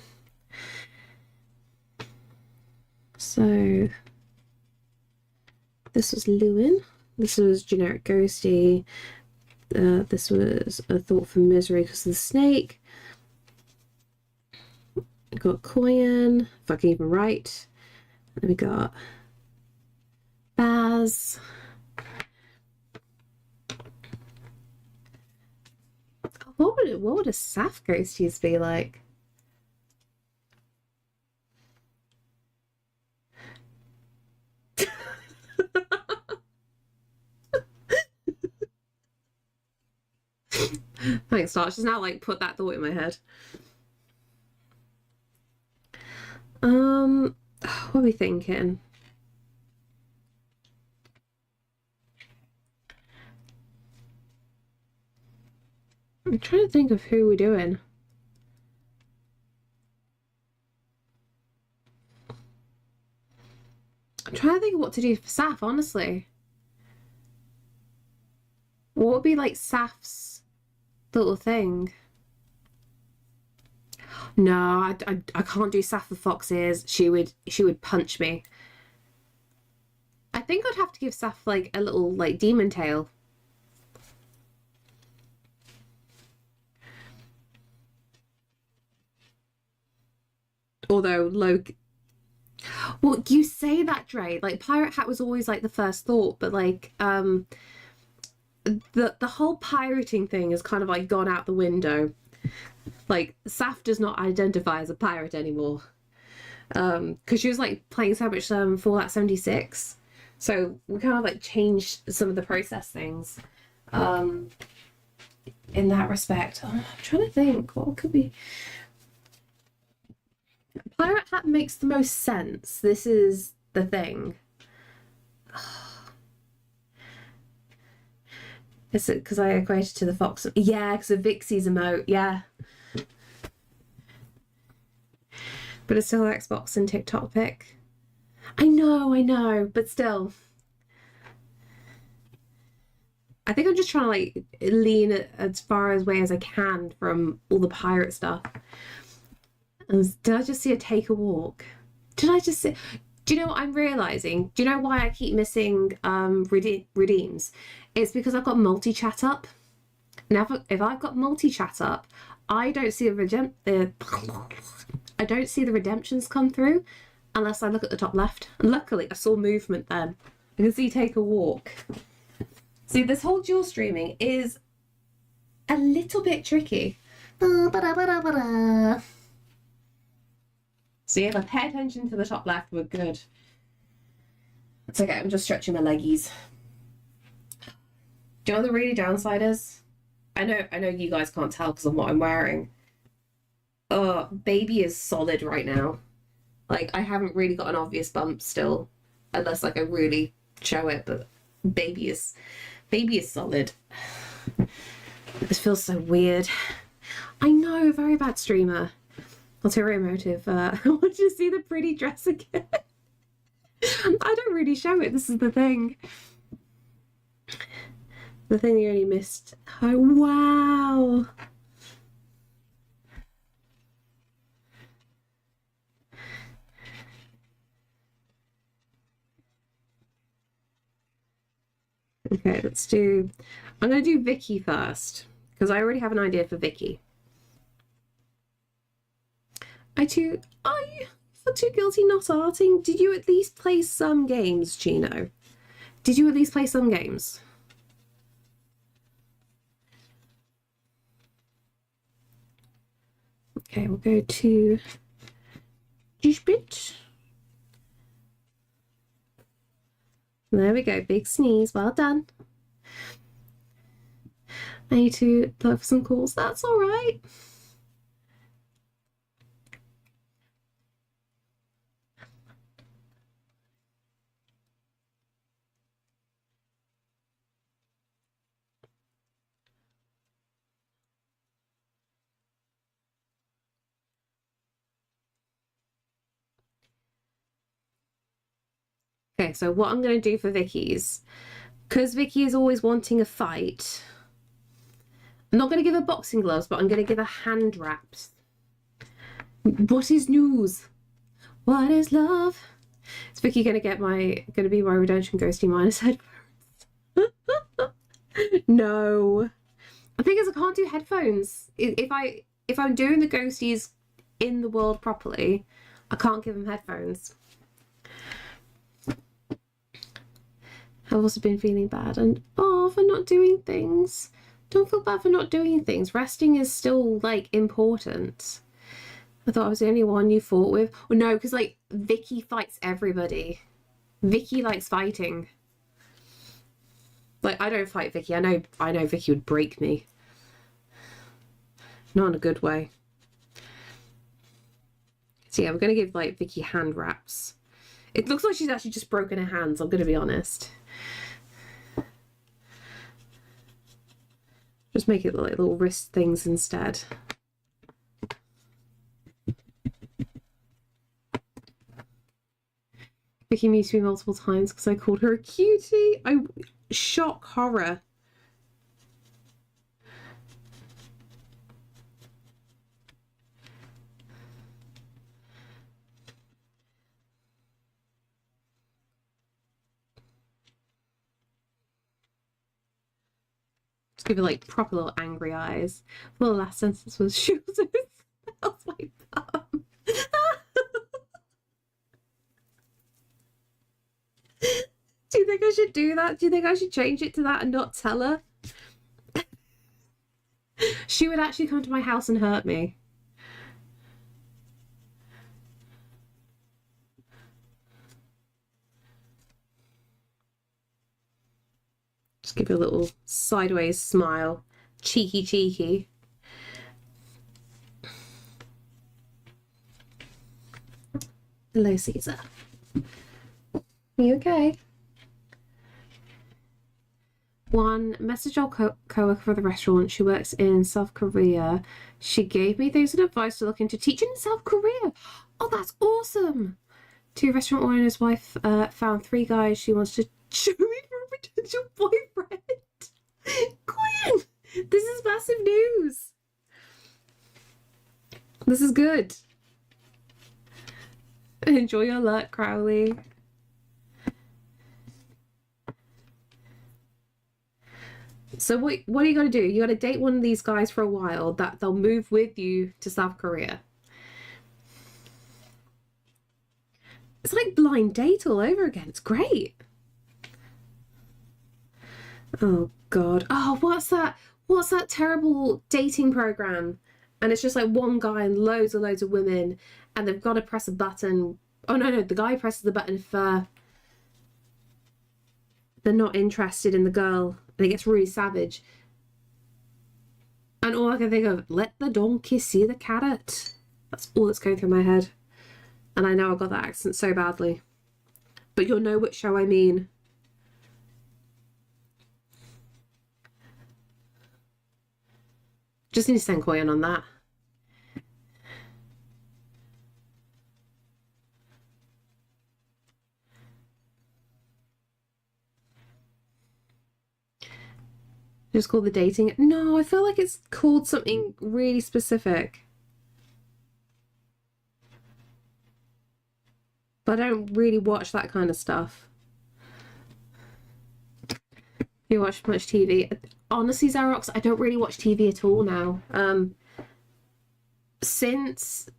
S1: So this was Lewin. This was generic Ghosty. This was a thought for misery because of the snake. We got Koyan, if I can even write. Then we got Baz. What would a Saf Ghosties be like? Thanks, Starch. Just now like put that thought in my head. What are we thinking? I'm trying to think of who we're doing. I'm trying to think of what to do for Saf, honestly. What would be like Saf's little thing? No, I can't do Saf with fox ears. She would punch me. I think I'd have to give Saf like a little like demon tail. Although Loki, well, you say that, Dre. Like Pirate Hat was always like the first thought, but like the whole pirating thing has kind of like gone out the window. Like Saf does not identify as a pirate anymore. Because she was like playing so much Fallout 76. So we kind of like changed some of the process things. In that respect. I'm trying to think, what could be... Pirate Hat makes the most sense. This is the thing. Is it because I equated to the fox? Yeah, because of Vixie's emote, yeah. But it's still Xbox and TikTok pick. I know, but still. I think I'm just trying to like lean as far away as I can from all the pirate stuff. And did I just see a take a walk? Did I just see? Do you know what I'm realizing? Do you know why I keep missing redeems? It's because I've got multi-chat up. Now, if I've got multi-chat up, I don't see the redemptions come through unless I look at the top left. And luckily, I saw movement then. I can see take a walk. See, this whole dual streaming is a little bit tricky. So yeah, if I pay attention to the top left, we're good. It's okay, I'm just stretching my leggies. Do you know what the really downside is? I know you guys can't tell because of what I'm wearing. Oh, baby is solid right now. Like, I haven't really got an obvious bump still. Unless, like, I really show it, but baby is solid. This feels so weird. I know, very bad streamer. Ulterior motive. I want you to see the pretty dress again. I don't really show it. This is the thing. The thing you only missed. Oh, wow. Okay, let's do... I'm going to do Vicky first, because I already have an idea for Vicky. I feel too guilty not arting. Did you at least play some games, Gino? Did you at least play some games? Okay, we'll go to Gishbit. There we go, big sneeze, well done. I need to look for some calls, that's all right. Okay, so what I'm going to do for Vicky's, because Vicky is always wanting a fight, I'm not going to give her boxing gloves, but I'm going to give her hand wraps. What is news? What is love? Is Vicky going to be my redemption ghosty minus headphones? No. The thing is, I can't do headphones. If I'm doing the ghosties in the world properly, I can't give them headphones. I've also been feeling bad and for not doing things. Don't feel bad for not doing things. Resting is still like important. I thought I was the only one you fought with. Well, no, because like Vicky fights everybody. Vicky likes fighting. Like I don't fight Vicky. I know Vicky would break me. Not in a good way. So yeah, we're gonna give like Vicky hand wraps. It looks like she's actually just broken her hands, I'm gonna be honest. Just make it like little wrist things instead. Vicky amused me multiple times because I called her a cutie. Shock horror. Give her like proper little angry eyes. Well, the last sentence was she also smells my bum. Do you think I should do that? Do you think I should change it to that and not tell her? She would actually come to my house and hurt me. Just give her a little sideways smile. Cheeky, cheeky. Hello, Caesar. You okay? One message our co-worker for the restaurant. She works in South Korea. She gave me things and advice to look into teaching in South Korea. Oh, that's awesome. Two restaurant owner's wife found 3 guys she wants to show me for a potential boyfriend. Queen, this is massive news. This is good. Enjoy your luck, Crowley. So what are you gonna do? You gotta date one of these guys for a while, that they'll move with you to South Korea. It's like blind date all over again. It's great. Oh God. Oh, what's that? What's that terrible dating program? And it's just like one guy and loads of women, and they've got to press a button. Oh no, the guy presses the button if they're not interested in the girl, and it gets really savage. And all I can think of, let the donkey see the carrot. That's all that's going through my head. And I know I got that accent so badly. But you'll know which show I mean. Just need to send Koyan on that. Just called the dating. No, I feel like it's called something really specific. But I don't really watch that kind of stuff. You watch much TV? Honestly, Xerox, I don't really watch TV at all now. Since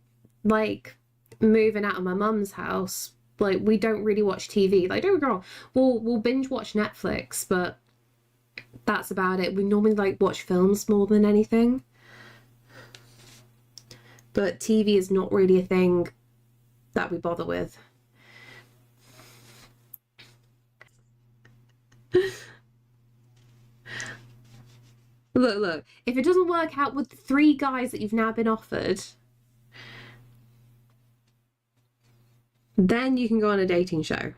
S1: like moving out of my mum's house, like we don't really watch TV. Like, don't get me wrong, we'll binge watch Netflix, but that's about it. We normally like watch films more than anything. But TV is not really a thing that we bother with. Look, if it doesn't work out with the 3 guys that you've now been offered, then you can go on a dating show.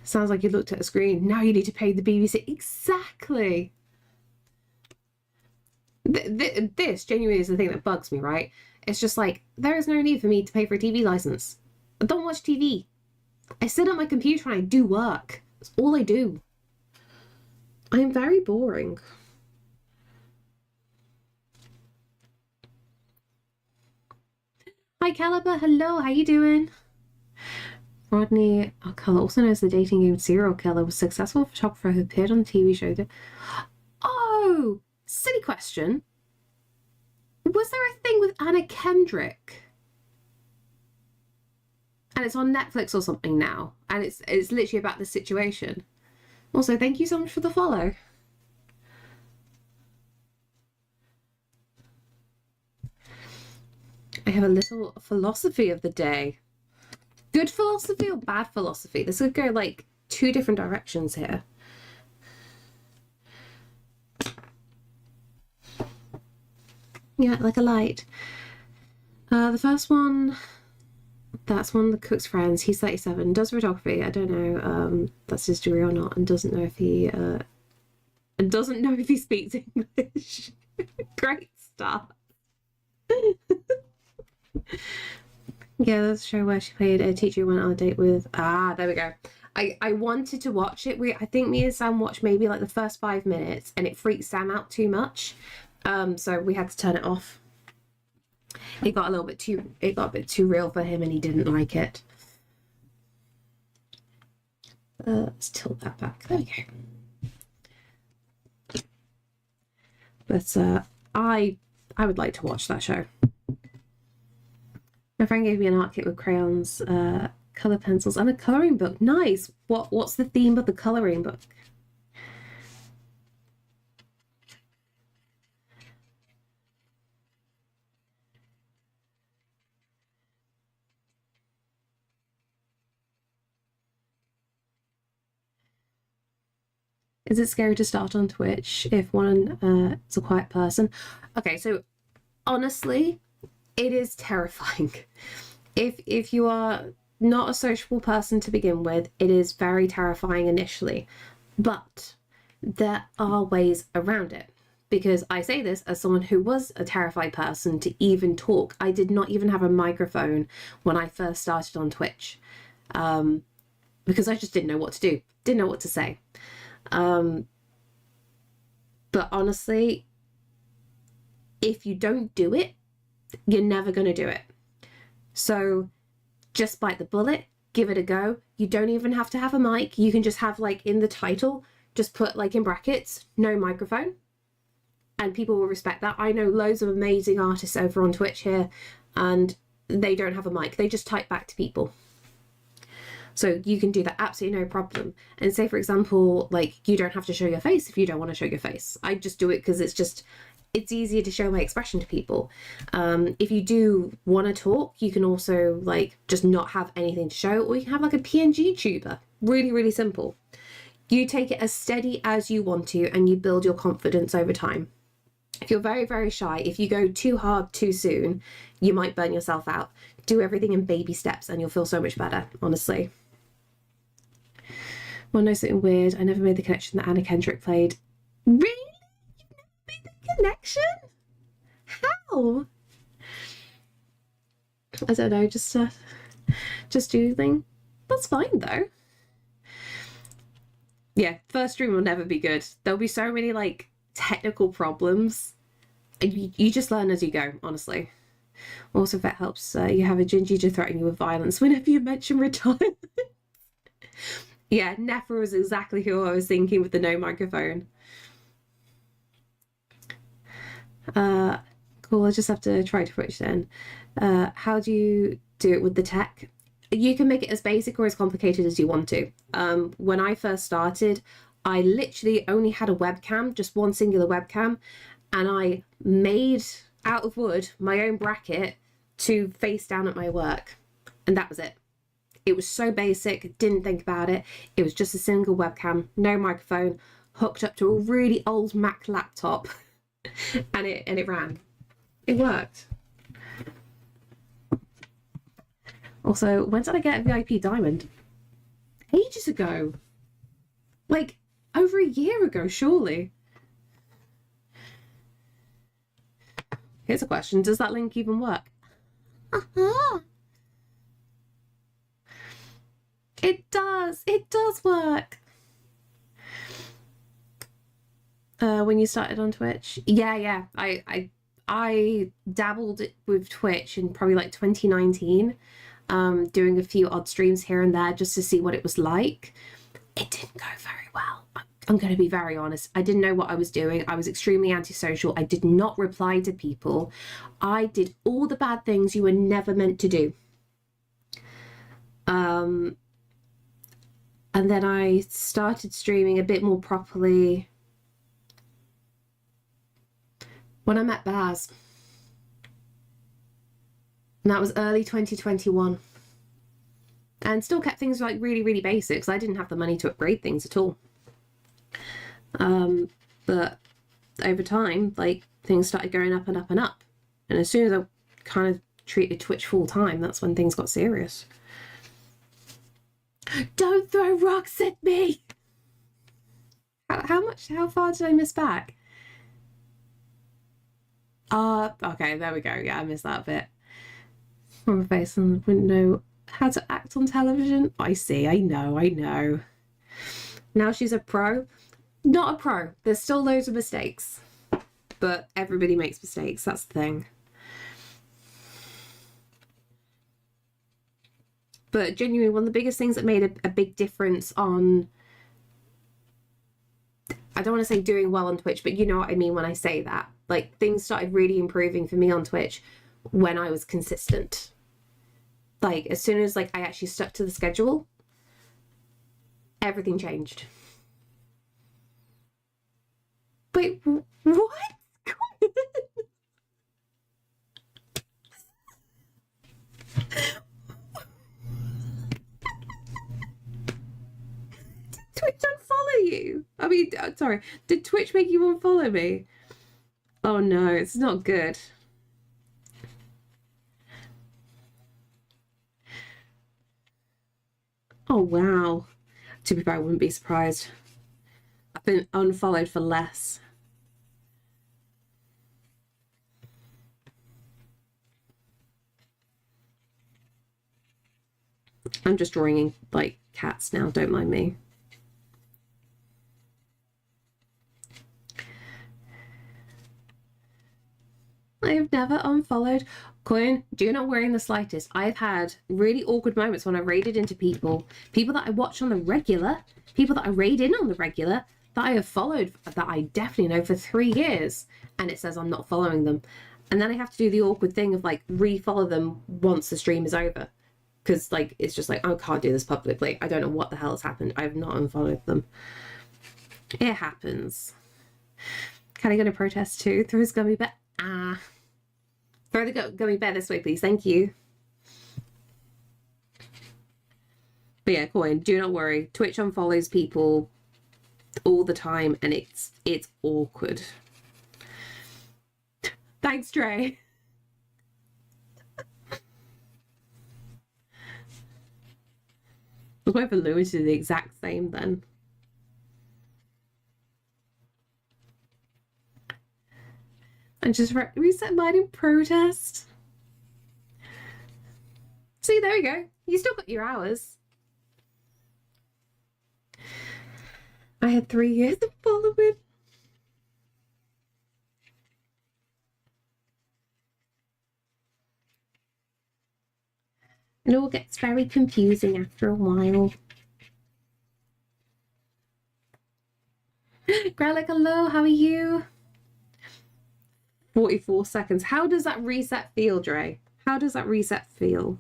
S1: Sounds like you looked at a screen. Now you need to pay the BBC. Exactly. This genuinely is the thing that bugs me, right? It's just like, there is no need for me to pay for a TV license. I don't watch TV. I sit at my computer and I do work. That's all I do. I am very boring. Hi Caliber, hello, how you doing? Rodney Alcala, also known as the dating game Serial Killer, was a successful photographer who appeared on the TV show. Oh, silly question. Was there a thing with Anna Kendrick? And it's on Netflix or something now, and it's literally about this situation. Also, thank you so much for the follow. I have a little philosophy of the day. Good philosophy or bad philosophy? This could go like 2 different directions here. Yeah, like a light. The first one, that's one of the cook's friends. He's 37, does photography. I don't know that's his degree or not, and doesn't know if he speaks English. Great stuff. Yeah, that's a show where she played a teacher who went on a date with. Ah, there we go. I wanted to watch it. I think me and Sam watched maybe like the first 5 minutes, and it freaked Sam out too much. So we had to turn it off. It got a bit too real for him, and he didn't like it. Let's tilt that back. There we go. But I would like to watch that show. My friend gave me an art kit with crayons, color pencils, and a coloring book. Nice. What's the theme of the coloring book? Is it scary to start on Twitch if one is a quiet person? Okay, so honestly, it is terrifying. If you are not a sociable person to begin with, it is very terrifying initially. But there are ways around it. Because I say this as someone who was a terrified person to even talk. I did not even have a microphone when I first started on Twitch. Because I just didn't know what to do. Didn't know what to say. But honestly, if you don't do it, you're never going to do it. So just bite the bullet, give it a go. You don't even have to have a mic. You can just have, like, in the title, just put, like, in brackets, no microphone. And people will respect that. I know loads of amazing artists over on Twitch here, and they don't have a mic. They just type back to people. So you can do that absolutely no problem. And say, for example, like, you don't have to show your face if you don't want to show your face. I just do it because it's easier to show my expression to people. If you do want to talk, you can also, like, just not have anything to show, or you can have, like, a PNG tuber. Really, really simple. You take it as steady as you want to, and you build your confidence over time. If you're very, very shy, if you go too hard too soon, you might burn yourself out. Do everything in baby steps and you'll feel so much better, honestly. Well, no, something weird. I never made the connection that Anna Kendrick played. Really? You never made the connection? How? I don't know, just do the thing. That's fine, though. Yeah, first stream will never be good. There'll be so many, like, technical problems. You just learn as you go, honestly. Also, if it helps, you have a Gingy to threaten you with violence whenever you mention retirement. Yeah, Nephra was exactly who I was thinking with the no microphone. Cool, I just have to try to Twitch then. How do you do it with the tech? You can make it as basic or as complicated as you want to. When I first started, I literally only had a webcam, just one singular webcam, and I made, out of wood, my own bracket to face down at my work. And that was it. It was so basic, didn't think about it. It was just a single webcam, no microphone, hooked up to a really old Mac laptop, and it ran. It worked. Also, when did I get a VIP diamond? Ages ago. Like, over a year ago, surely. Here's a question. Does that link even work? It does. It does work. When you started on Twitch? Yeah. I dabbled with Twitch in probably like 2019, doing a few odd streams here and there just to see what it was like. It didn't go very well. I'm going to be very honest. I didn't know what I was doing. I was extremely antisocial. I did not reply to people. I did all the bad things you were never meant to do. And then I started streaming a bit more properly when I met Baz. And that was early 2021. And still kept things like really, really basic because I didn't have the money to upgrade things at all. But over time, like, things started going up and up and up. And as soon as I kind of treated Twitch full time, that's when things got serious. Don't throw rocks at me! How far did I miss back? Okay, there we go. Yeah, I missed that bit. From a face and wouldn't know how to act on television. I see, I know. Now she's a pro. Not a pro. There's still loads of mistakes. But everybody makes mistakes, that's the thing. But genuinely, one of the biggest things that made a big difference on, I don't want to say doing well on Twitch, but you know what I mean when I say that. Like, things started really improving for me on Twitch when I was consistent. Like, as soon as, like, I actually stuck to the schedule, everything changed. Wait, what? Twitch unfollow you? I mean, sorry, did Twitch make you unfollow me? Oh no, it's not good. Oh, wow. To be fair, I wouldn't be surprised. I've been unfollowed for less. I'm just drawing like cats now, don't mind me. I have never unfollowed. Coin, do not worry in the slightest. I've had really awkward moments when I raided into people that I watch on the regular, people that I raid in on the regular, that I have followed, that I definitely know for 3 years, and it says I'm not following them. And then I have to do the awkward thing of like re-follow them once the stream is over. Because like it's just like, I can't do this publicly. I don't know what the hell has happened. I have not unfollowed them. It happens. Can I go to protest too? Throw his gummy bear. Throw the gummy bear this way, please. Thank you. But yeah, Coin, do not worry. Twitch unfollows people all the time, and it's awkward. Thanks, Dre. I was waiting for Lewis to do the exact same then. And just reset mine in protest. See, there we go. You still got your hours. I had 3 years of following. It all gets very confusing after a while. Grelic, hello, how are you? 44 seconds. How does that reset feel, Dre? How does that reset feel?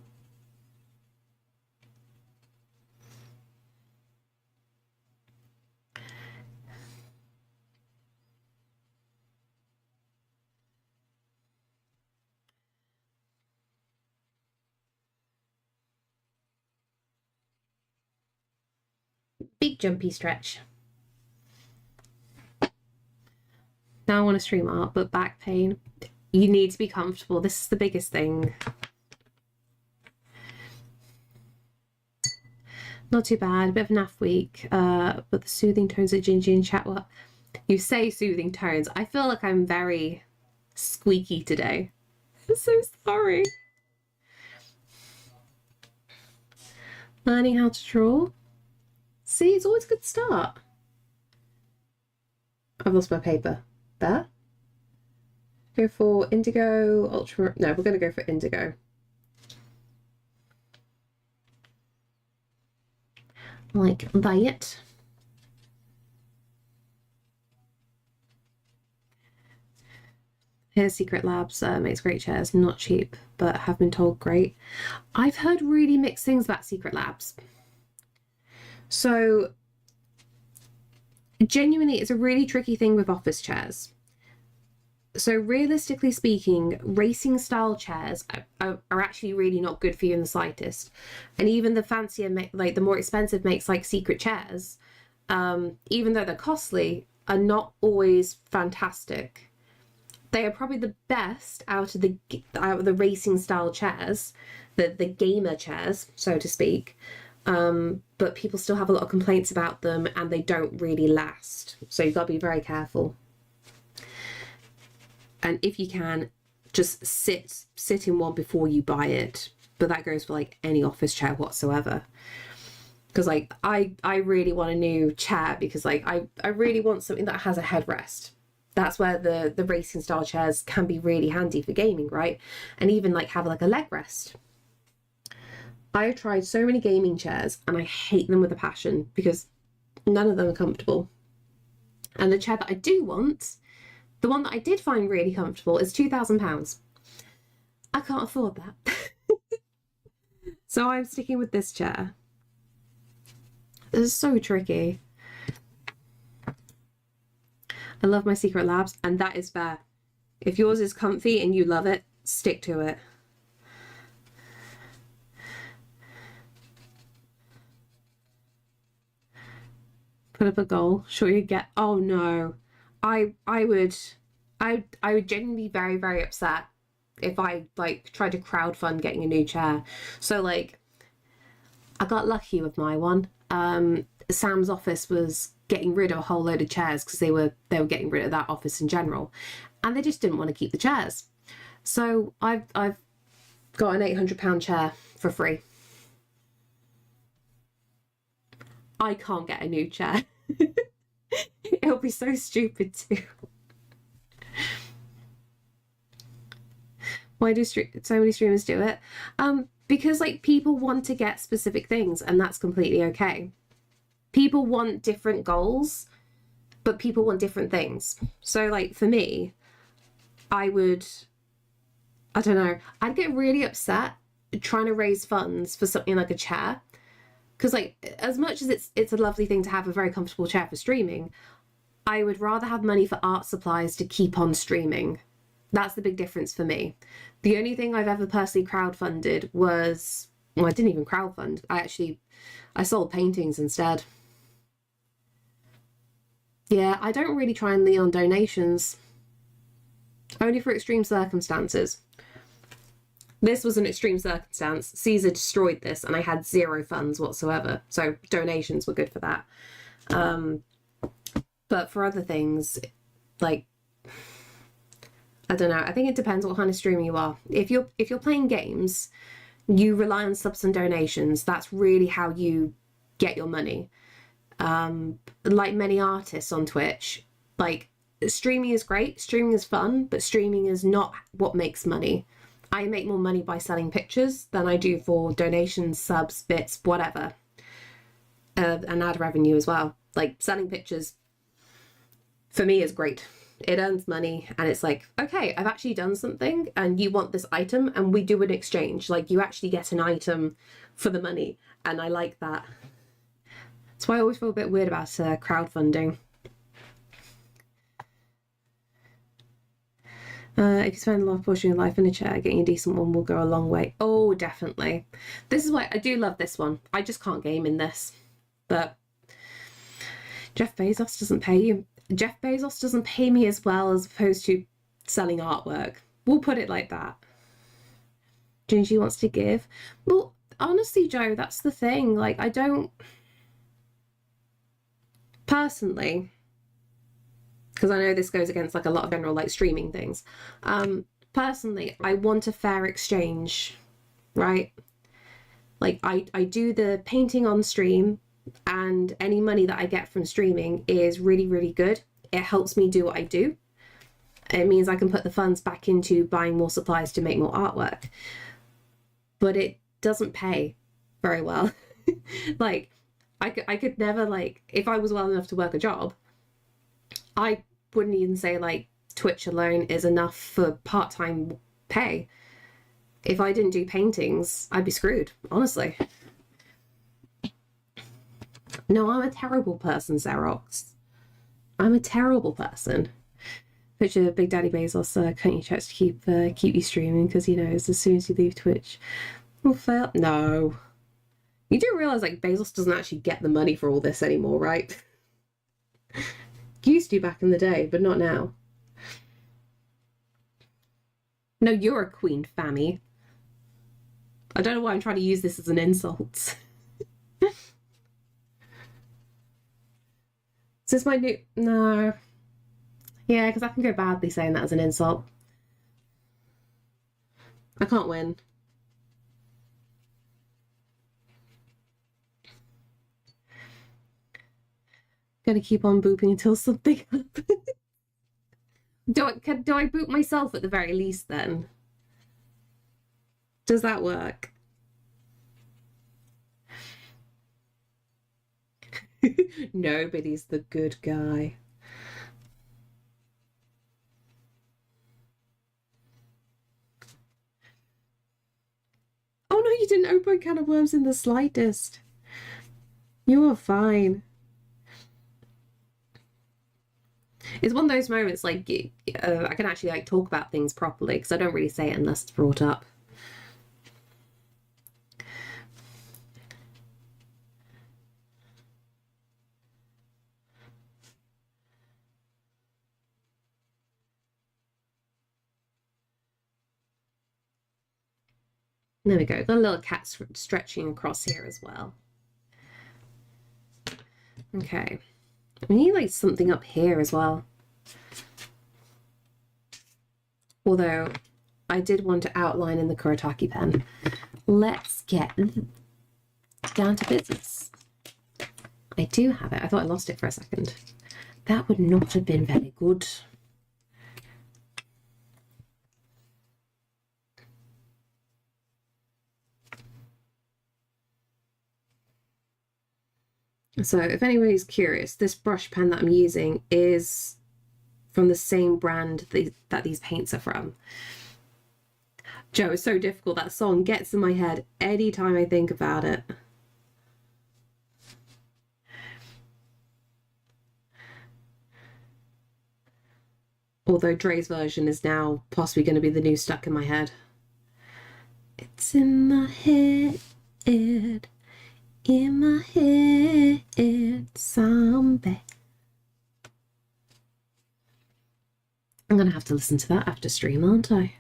S1: Big jumpy stretch. Now I want to stream art, but back pain. You need to be comfortable. This is the biggest thing. Not too bad. A bit of a naff week. But the soothing tones of Gingy in chat. What? You say soothing tones. I feel like I'm very squeaky today. I'm so sorry. Learning how to draw. See, it's always a good start. I've lost my paper. There. Go for indigo, ultra. No, we're going to go for indigo. Like that. Here's Secret Labs. Makes great chairs. Not cheap, but have been told great. I've heard really mixed things about Secret Labs. So genuinely, it's a really tricky thing with office chairs. So realistically speaking, racing style chairs are actually really not good for you in the slightest. And even the fancier, like the more expensive makes like secret chairs, even though they're costly, are not always fantastic. They are probably the best out of the racing style chairs, the gamer chairs, so to speak. But people still have a lot of complaints about them and they don't really last. So you've got to be very careful. And if you can, just sit in one before you buy it. But that goes for like any office chair whatsoever. Because like I really want a new chair because like I really want something that has a headrest. That's where the racing style chairs can be really handy for gaming, right? And even like have like a leg rest. I have tried so many gaming chairs and I hate them with a passion because none of them are comfortable. And the chair that I do want, the one that I did find really comfortable, is £2,000. I can't afford that. So I'm sticking with this chair. This is so tricky. I love my Secret Labs, and that is fair. If yours is comfy and you love it, stick to it. Put up a goal. Sure you get. Oh no, I would genuinely be very, very upset if I like tried to crowdfund getting a new chair. So like, I got lucky with my one. Sam's office was getting rid of a whole load of chairs because they were getting rid of that office in general, and they just didn't want to keep the chairs. So I've got an £800 chair for free. I can't get a new chair. It'll be so stupid too. Why do so many streamers do it? Because like people want to get specific things, and that's completely okay. People want different goals, but people want different things. So like for me, I don't know, I'd get really upset trying to raise funds for something like a chair. Because like as much as it's a lovely thing to have a very comfortable chair for streaming, I would rather have money for art supplies to keep on streaming. That's the big difference for me. The only thing I've ever personally crowdfunded was, well, I didn't even crowdfund. I sold paintings instead. Yeah, I don't really try and lean on donations. Only for extreme circumstances. This was an extreme circumstance. Caesar destroyed this and I had zero funds whatsoever. So donations were good for that. But for other things, like, I don't know. I think it depends what kind of streamer you are. If you're playing games, you rely on subs and donations. That's really how you get your money. Like many artists on Twitch, like streaming is great, streaming is fun, but streaming is not what makes money. I make more money by selling pictures than I do for donations, subs, bits, whatever. And ad revenue as well. Like selling pictures for me is great. It earns money and it's like, okay, I've actually done something and you want this item and we do an exchange. Like you actually get an item for the money and I like that. That's why I always feel a bit weird about crowdfunding. If you spend a large portion of your life in a chair, getting a decent one will go a long way. Oh, definitely. This is why I do love this one. I just can't game in this. But Jeff Bezos doesn't pay you. Jeff Bezos doesn't pay me as well as opposed to selling artwork. We'll put it like that. Gingy wants to give. Well, honestly, Joe, that's the thing. Like, I don't... Personally, because I know this goes against like a lot of general like streaming things. Personally, I want a fair exchange, right? Like I do the painting on stream and any money that I get from streaming is really, really good. It helps me do what I do. It means I can put the funds back into buying more supplies to make more artwork. But it doesn't pay very well. Like, I could never, like, if I was well enough to work a job, I wouldn't even say, like, Twitch alone is enough for part-time pay. If I didn't do paintings, I'd be screwed, honestly. No, I'm a terrible person, Xerox. I'm a terrible person. Picture Big Daddy Bezos cutting your checks to keep you streaming because he knows as soon as you leave Twitch, we'll fail. No. You do realize like Bezos doesn't actually get the money for all this anymore, right? Used to back in the day, but not now. No, you're a queen, Fammy. I don't know why I'm trying to use this as an insult. Is this my new... No. Yeah, because I can go badly saying that as an insult. I can't win. Gonna keep on booping until something happens. Do I boop myself at the very least then? Does that work? Nobody's the good guy. Oh no, you didn't open a can of worms in the slightest. You are fine. It's one of those moments like I can actually like talk about things properly because I don't really say it unless it's brought up. There we go. Got a little cat stretching across here as well. Okay. We need like something up here as well. Although I did want to outline in the Kuretake pen. Let's get down to business. I do have it. I thought I lost it for a second. That would not have been very good. So if anybody's curious, this brush pen that I'm using is from the same brand that these paints are from. Joe, it's so difficult. That song gets in my head anytime I think about it. Although Dre's version is now possibly going to be the new Stuck in My Head. It's in my head, in my head, someday. I'm going to have to listen to that after stream, aren't I?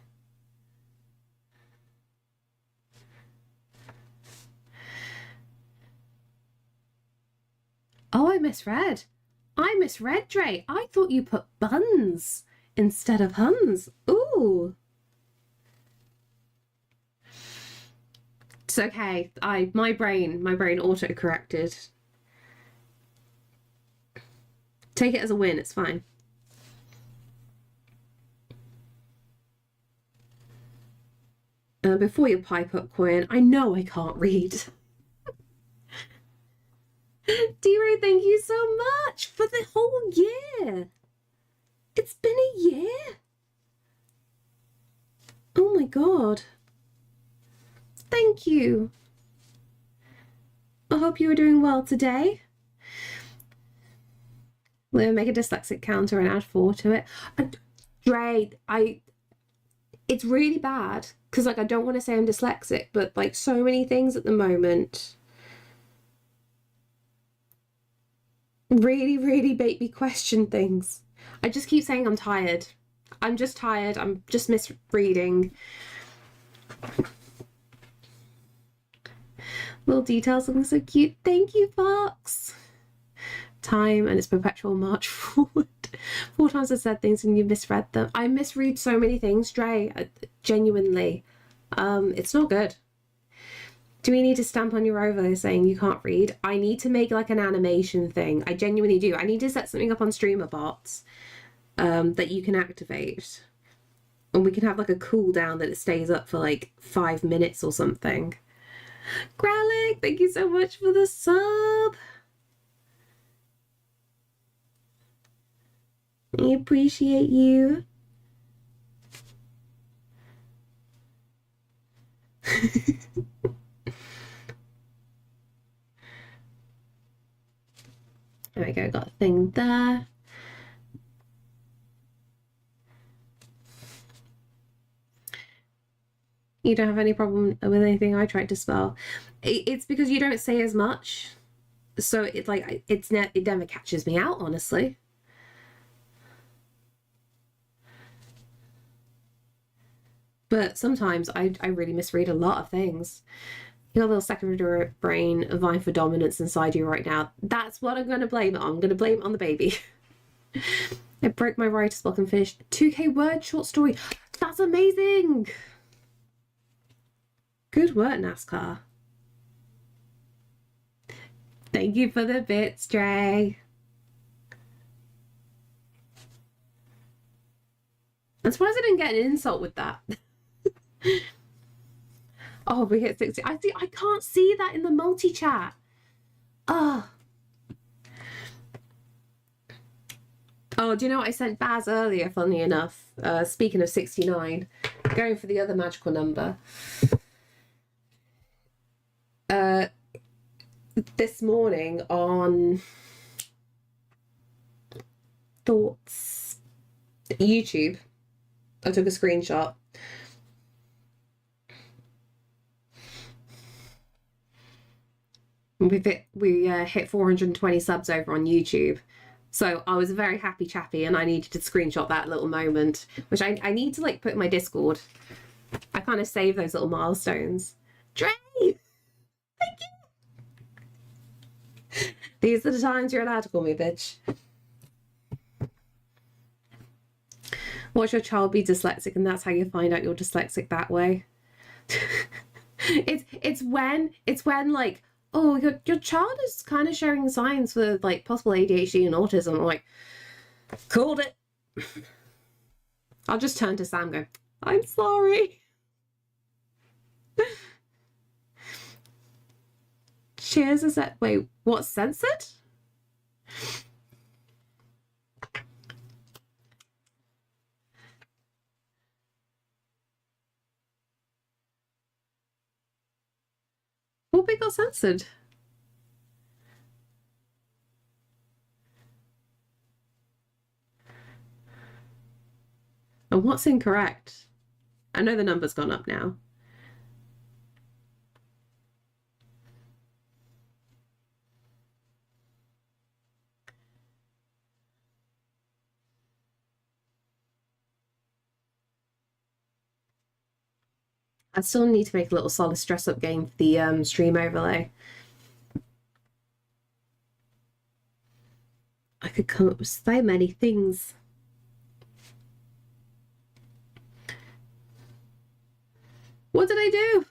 S1: Oh, I misread. I misread, Dre. I thought you put buns instead of Huns. Ooh. It's okay. My brain auto-corrected. Take it as a win, it's fine. Before you pipe up, Quinn, I know I can't read. D-Ray, thank you so much for the whole year. It's been a year. Oh my god. Thank you. I hope you are doing well today. We'll make a dyslexic counter and add 4 to it. Dre, it's really bad because like I don't want to say I'm dyslexic, but like so many things at the moment really make me question things. I just keep saying I'm tired. I'm just tired. I'm just misreading. Little details looking so cute. Thank you, Fox. Time and its perpetual march forward. 4 times I said things and you misread them. I misread so many things, Dre. Genuinely. It's not good. Do we need to stamp on your overlay saying you can't read? I need to make like an animation thing. I genuinely do. I need to set something up on StreamerBots that you can activate. And we can have like a cooldown that it stays up for like 5 minutes or something. Growling, thank you so much for the sub. I appreciate you. There we go, got a thing there. You don't have any problem with anything I tried to spell. It's because you don't say as much. So it's like, it never catches me out, honestly. But sometimes I really misread a lot of things. You got a little secondary brain vying for dominance inside you right now. That's what I'm going to blame it on. I'm going to blame it on the baby. I broke my writer's block and finished 2K word short story. That's amazing. Good work, NASCAR. Thank you for the bits, Dre. I'm surprised I didn't get an insult with that. Oh, we hit 60. I can't see that in the multi-chat. Oh, do you know what I sent Baz earlier, funnily enough? Speaking of 69, going for the other magical number. This morning on Thoughts YouTube, I took a screenshot. We hit 420 subs over on YouTube. So I was a very happy chappy and I needed to screenshot that little moment, which I need to like put in my Discord. I kind of save those little milestones. Dre! Thank you! These are the times you're allowed to call me bitch. Watch your child be dyslexic and that's how you find out you're dyslexic that way. it's when like, oh, your child is kind of showing signs for like possible ADHD and autism. I'm like, called it. I'll just turn to Sam and go, I'm sorry. Cheers is that, wait, what's censored? What bit got censored? And what's incorrect? I know the number's gone up now. I still need to make a little Solace dress-up game for the stream overlay. I could come up with so many things. What did I do?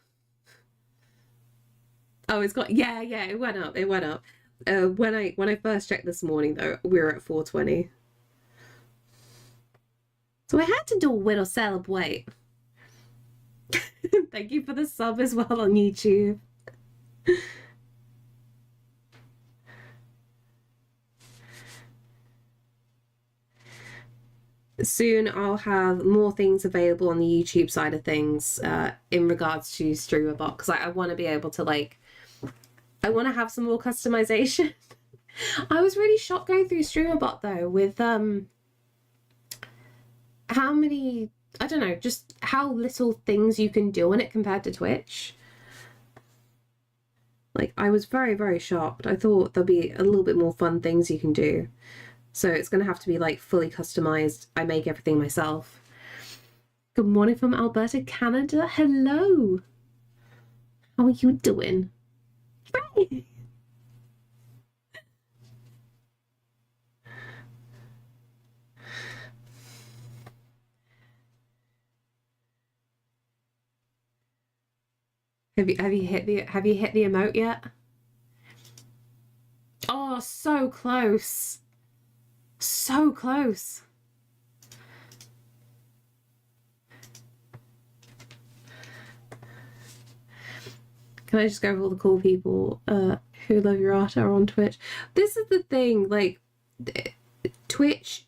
S1: Oh, it's got, yeah, it went up. It went up. When I first checked this morning, though, we were at 420. So I had to do a little celebrate. Thank you for the sub as well on YouTube. Soon I'll have more things available on the YouTube side of things in regards to StreamerBot, because I want to be able to, like, I want to have some more customization. I was really shocked going through StreamerBot though with how many, I don't know, just how little things you can do on it compared to Twitch. Like, I was very, very shocked. I thought there'll be a little bit more fun things you can do. So it's going to have to be like fully customized. I make everything myself. Good morning from Alberta, Canada. Hello. How are you doing? Right. Have you hit the emote yet? Oh, so close. So close. Can I just go over all the cool people who love your art are on Twitch? This is the thing, like, Twitch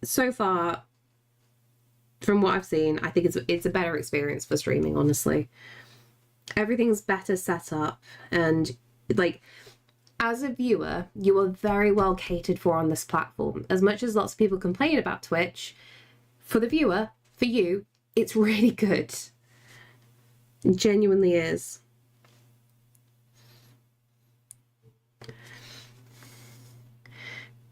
S1: so far, from what I've seen, I think it's a better experience for streaming, honestly. Everything's better set up, and like, as a viewer, you are very well catered for on this platform. As much as lots of people complain about Twitch, for the viewer, for you, it's really good. It genuinely is.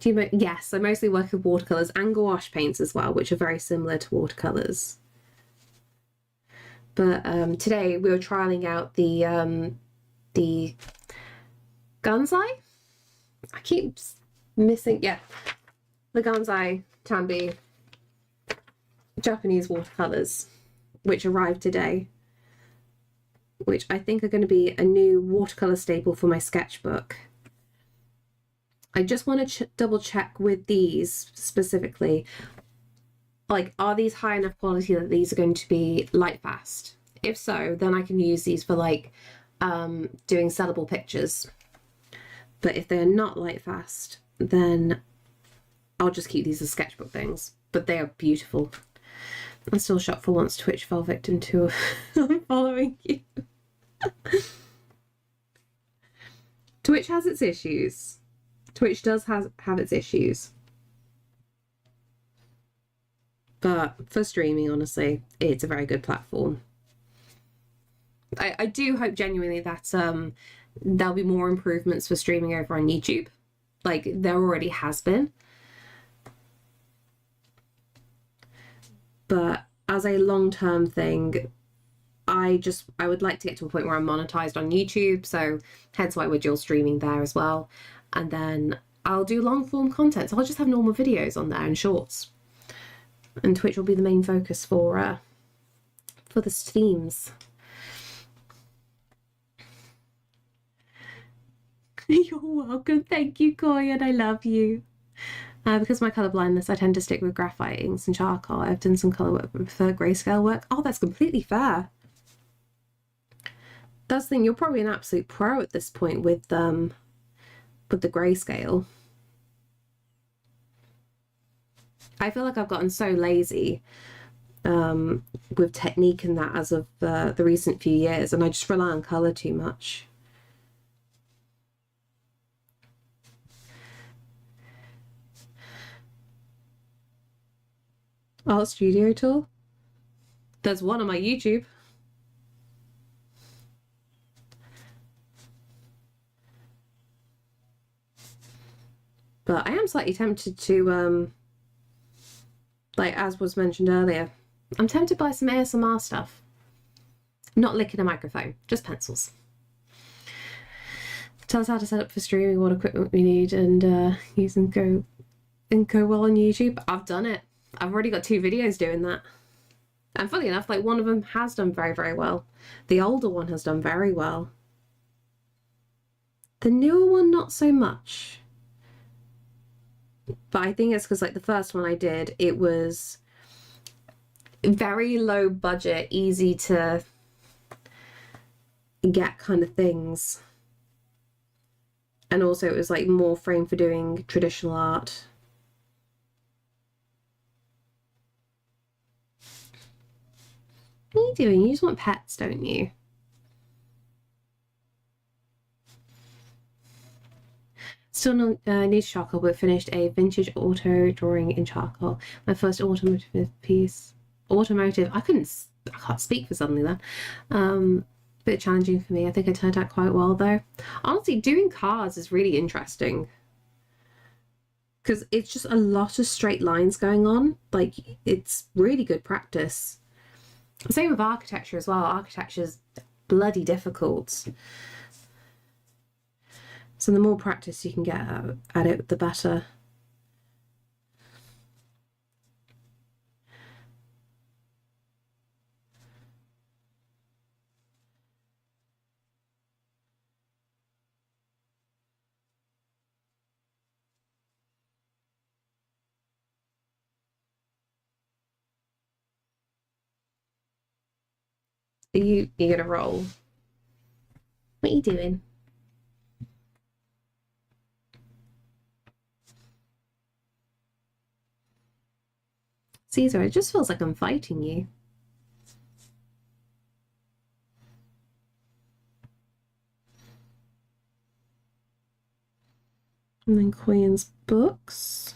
S1: Yes, I mostly work with watercolors and gouache paints as well, which are very similar to watercolors. But today we were trialing out the Gansai. I keep missing, yeah, the Gansai Tambi Japanese watercolors, which arrived today, which I think are going to be a new watercolor staple for my sketchbook. I just want to double check with these specifically. Like, are these high enough quality that these are going to be light fast? If so, then I can use these for like doing sellable pictures. But if they're not light fast, then I'll just keep these as sketchbook things. But they are beautiful. I'm still shocked for once Twitch fell victim to following you. Twitch has its issues. Twitch does have its issues. But for streaming, honestly, it's a very good platform. I do hope genuinely that there'll be more improvements for streaming over on YouTube. Like, there already has been. But as a long-term thing, I would like to get to a point where I'm monetized on YouTube, so hence why we're dual streaming there as well. And then I'll do long form content, so I'll just have normal videos on there and shorts. And Twitch will be the main focus for the streams. You're welcome. Thank you, Koyan. I love you. Because of my colour blindness, I tend to stick with graphite inks and charcoal. I've done some colour work, but prefer grayscale work. Oh, that's completely fair. That's the thing. You're probably an absolute pro at this point with the grayscale. I feel like I've gotten so lazy with technique and that as of the recent few years, and I just rely on colour too much. Art studio tour? There's one on my YouTube. But I am slightly tempted to, like as was mentioned earlier, I'm tempted by some ASMR stuff. Not licking a microphone, just pencils. Tell us how to set up for streaming, what equipment we need, and use and go well on YouTube. I've done it. I've already got 2 videos doing that. And funny enough, like one of them has done very, very well. The older one has done very well. The newer one, not so much. But I think it's because like the first one I did, it was very low budget, easy to get kind of things. And also it was like more framed for doing traditional art. What are you doing? You just want pets, don't you? Still no need charcoal, but finished a vintage auto drawing in charcoal. My first automotive piece. Automotive. I can't speak for suddenly then. Bit challenging for me. I think I turned out quite well though. Honestly, doing cars is really interesting because it's just a lot of straight lines going on. Like, it's really good practice. Same with architecture as well. Architecture's bloody difficult. So the more practice you can get at it, the better. Are you gonna roll? What are you doing? Caesar, it just feels like I'm fighting you. And then Queen's books.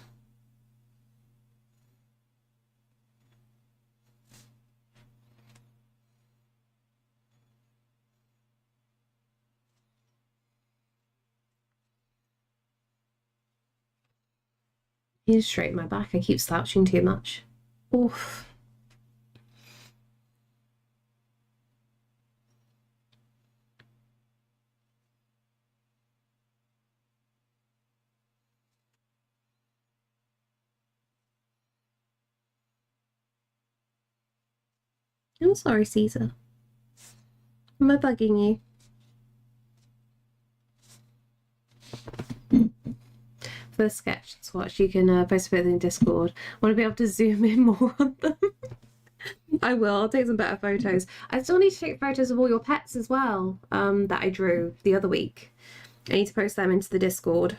S1: You need to straighten my back. I keep slouching too much. Oof. I'm sorry, Caesar. Am I bugging you? For the sketch swatch, you can post a bit in Discord. I want to be able to zoom in more on them. I will. I'll take some better photos. I still need to take photos of all your pets as well, that I drew the other week. I need to post them into the Discord.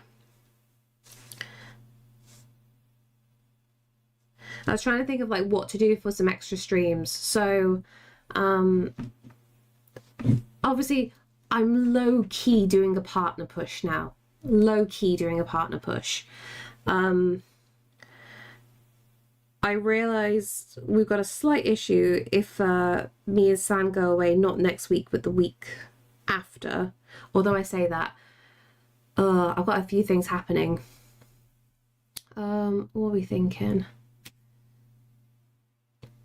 S1: I was trying to think of like what to do for some extra streams. So obviously I'm low-key doing a partner push now. Low-key doing a partner push. I realised we've got a slight issue if me and Sam go away, not next week, but the week after. Although I say that, I've got a few things happening. What are we thinking?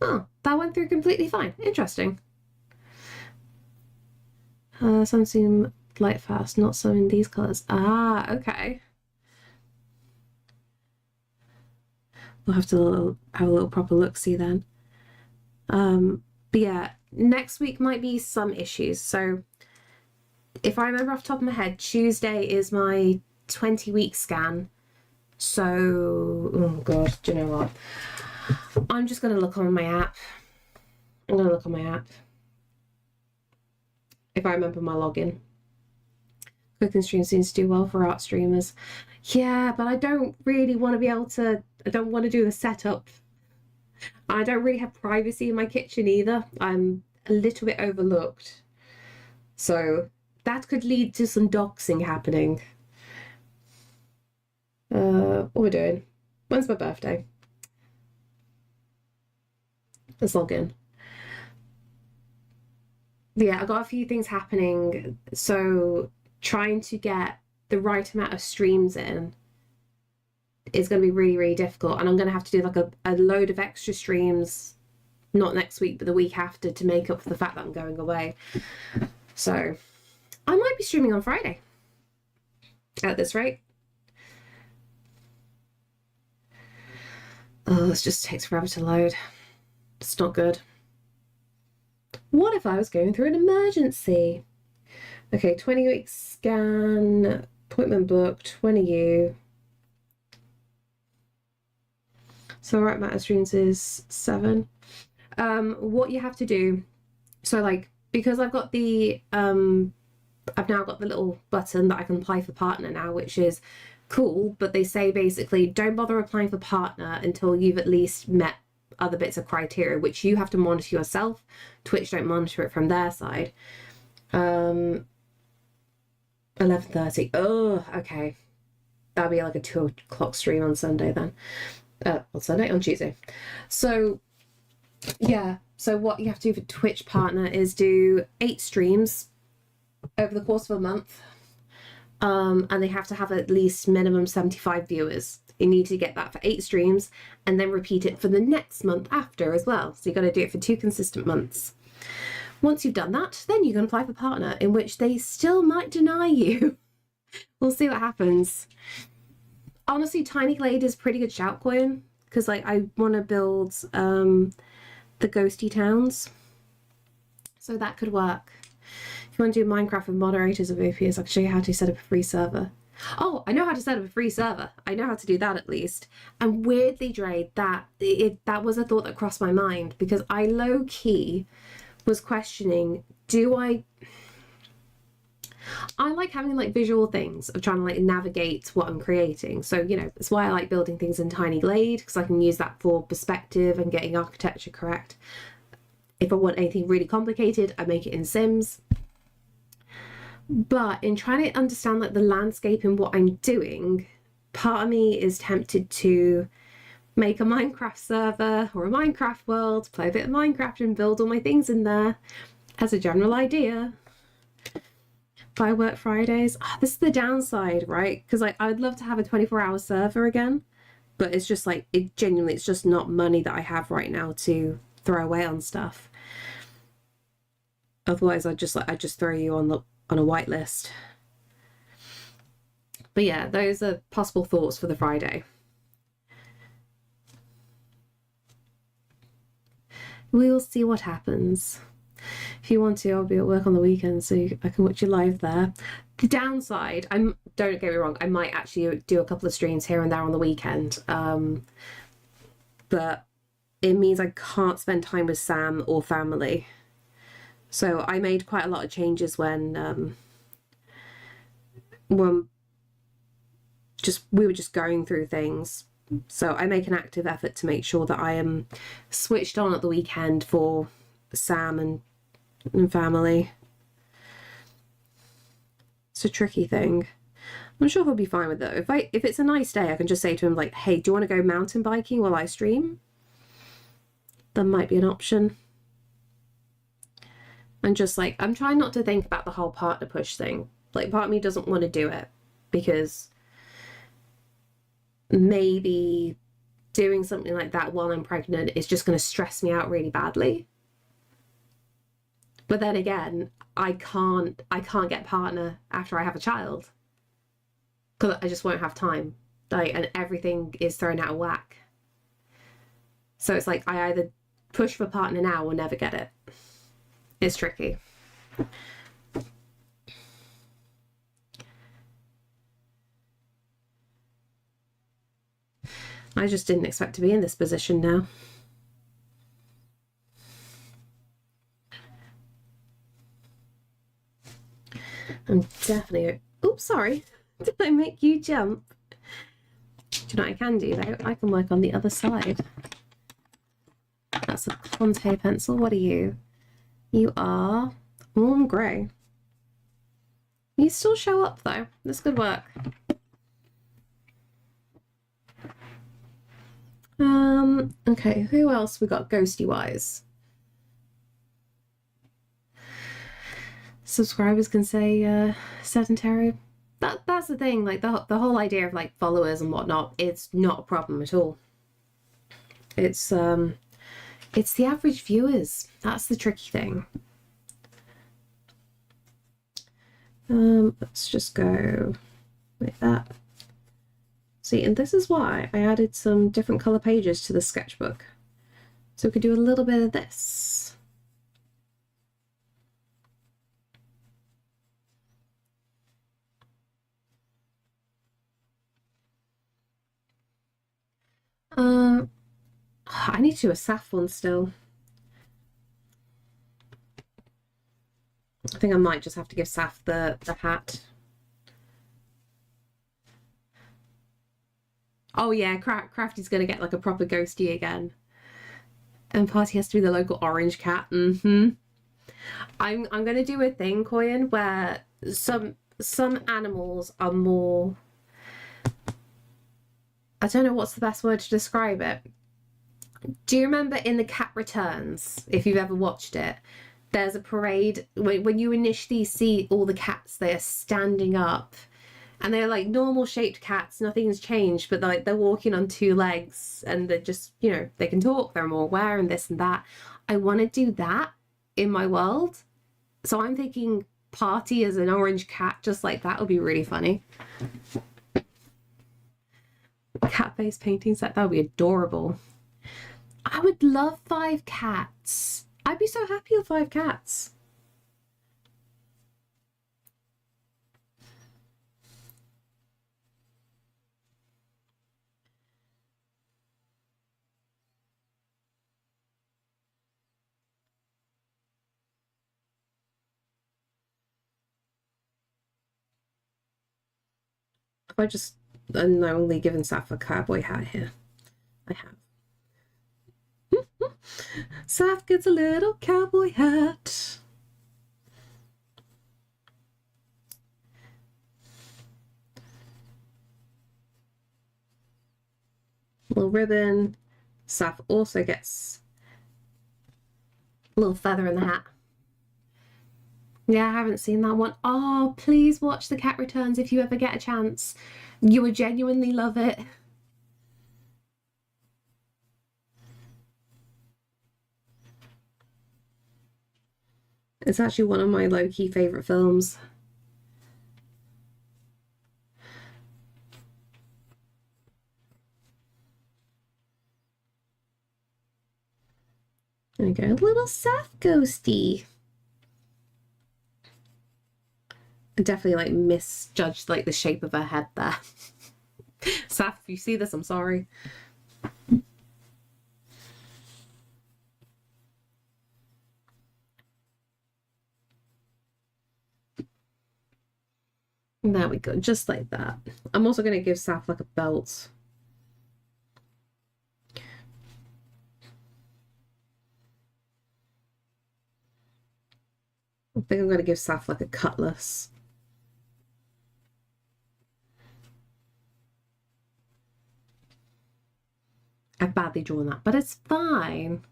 S1: Oh, that went through completely fine. Interesting. Something light fast, not some in these colors. Ah, okay. We'll have to have a little proper look-see then. But yeah, next week might be some issues. So if I remember off the top of my head, Tuesday is my 20-week scan. So, oh God, do you know what? I'm just going to look on my app. I'm going to look on my app. If I remember my login. Cooking stream seems to do well for art streamers. Yeah, but I don't really want to be able to, I don't want to do the setup. I don't really have privacy in my kitchen either. I'm a little bit overlooked. So that could lead to some doxing happening. What we're doing? When's my birthday? Let's log in. Yeah, I got a few things happening. So trying to get the right amount of streams in is going to be really, really difficult. And I'm going to have to do like a load of extra streams, not next week, but the week after, to make up for the fact that I'm going away. So I might be streaming on Friday at this rate. Oh, this just takes forever to load. It's not good. What if I was going through an emergency? Okay, 20-week scan, appointment booked, 20U. So right amount of streams is 7. What you have to do, so like, because I've got the, I've now got the little button that I can apply for partner now, which is cool, but they say basically don't bother applying for partner until you've at least met other bits of criteria, which you have to monitor yourself. Twitch don't monitor it from their side. 11:30. Oh, okay. That'll be like a 2 o'clock stream on Sunday then. On Sunday? On Tuesday. So, yeah. So what you have to do for Twitch partner is do 8 streams over the course of a month. And they have to have at least minimum 75 viewers. You need to get that for 8 streams and then repeat it for the next month after as well. So you've got to do it for 2 consistent months. Once you've done that, then you can apply for partner, in which they still might deny you. We'll see what happens. Honestly, Tiny Glade is a pretty good shout coin, because like I want to build the ghosty towns. So that could work. If you want to do Minecraft with moderators of OPS, I can show you how to set up a free server. Oh, I know how to set up a free server. I know how to do that at least. And weirdly, Dre, that was a thought that crossed my mind, because I low-key was questioning, I like having like visual things of trying to like navigate what I'm creating. So, you know, that's why I like building things in Tiny Glade, because I can use that for perspective and getting architecture correct. If I want anything really complicated, I make it in Sims. But in trying to understand like the landscape and what I'm doing, part of me is tempted to make a Minecraft server or a Minecraft world, play a bit of Minecraft and build all my things in there as a general idea. Firework Fridays. Oh, this is the downside, right? Because like I'd love to have a 24-hour server again, but it's just like it's just not money that I have right now to throw away on stuff. Otherwise, I'd just throw you on a whitelist. But yeah, those are possible thoughts for the Friday. We'll see what happens. If you want to, I'll be at work on the weekend, so I can watch you live there. The downside, don't get me wrong, I might actually do a couple of streams here and there on the weekend, but it means I can't spend time with Sam or family. So I made quite a lot of changes when we were just going through things. So I make an active effort to make sure that I am switched on at the weekend for Sam and family. It's a tricky thing. I'm sure he'll be fine with it. If it's a nice day, I can just say to him like, hey, do you want to go mountain biking while I stream? That might be an option. And just like, I'm trying not to think about the whole partner push thing. Like, part of me doesn't want to do it because maybe doing something like that while I'm pregnant is just going to stress me out really badly. But then again, I can't get a partner after I have a child because I just won't have time. Like, and everything is thrown out of whack. So it's like I either push for a partner now or never get it. It's tricky. I just didn't expect to be in this position now. I'm definitely... Oops, sorry. Did I make you jump? Do you know what I can do, though? I can work on the other side. That's a Conte pencil. What are you? You are warm grey. You still show up, though. That's good work. Okay, who else we got ghosty-wise? Subscribers can say sedentary. That's the thing, like the whole idea of like followers and whatnot, it's not a problem at all. It's the average viewers. That's the tricky thing. Let's just go like that. See, and this is why I added some different color pages to the sketchbook. So we could do a little bit of this. I need to do a Saf one still. I think I might just have to give Saf the hat. Oh yeah, Crafty's gonna get like a proper ghosty again. And Party has to be the local orange cat. I'm gonna do a thing, Koyan, where some animals are more, I don't know what's the best word to describe it. Do you remember in The Cat Returns, if you've ever watched it, there's a parade when you initially see all the cats, they're standing up and they're like normal shaped cats, nothing's changed, but like they're walking on two legs and they're just, you know, they can talk, they're more aware and this and that. I want to do that in my world. So I'm thinking Party as an orange cat, just like that would be really funny. Cat-based painting set, that would be adorable. I would love 5 cats. I'd be so happy with 5 cats. If I just, I'm only given Saf a cowboy hat here. I have. Saf gets a little cowboy hat. Little ribbon. Saf also gets a little feather in the hat. Yeah, I haven't seen that one. Oh, please watch The Cat Returns if you ever get a chance. You would genuinely love it. It's actually one of my low-key favourite films. There we go, a little Saf ghosty. I definitely like misjudged like the shape of her head there. Saf, if you see this, I'm sorry. There we go, just like that. I'm also going to give Saf like a belt. I think I'm going to give Saf like a cutlass. I've badly drawn that, but it's fine.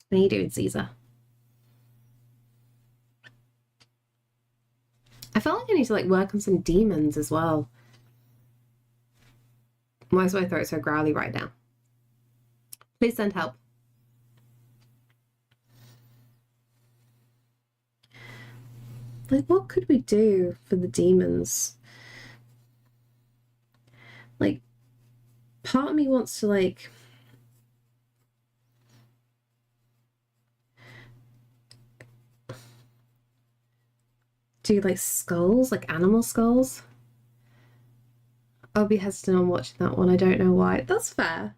S1: How you doing, Caesar? I felt like I need to like work on some demons as well. Why is my throat so growly right now? Please send help. Like, what could we do for the demons? Like, part of me wants to like do like skulls, like animal skulls. I'll be hesitant on watching that one. I don't know why. That's fair.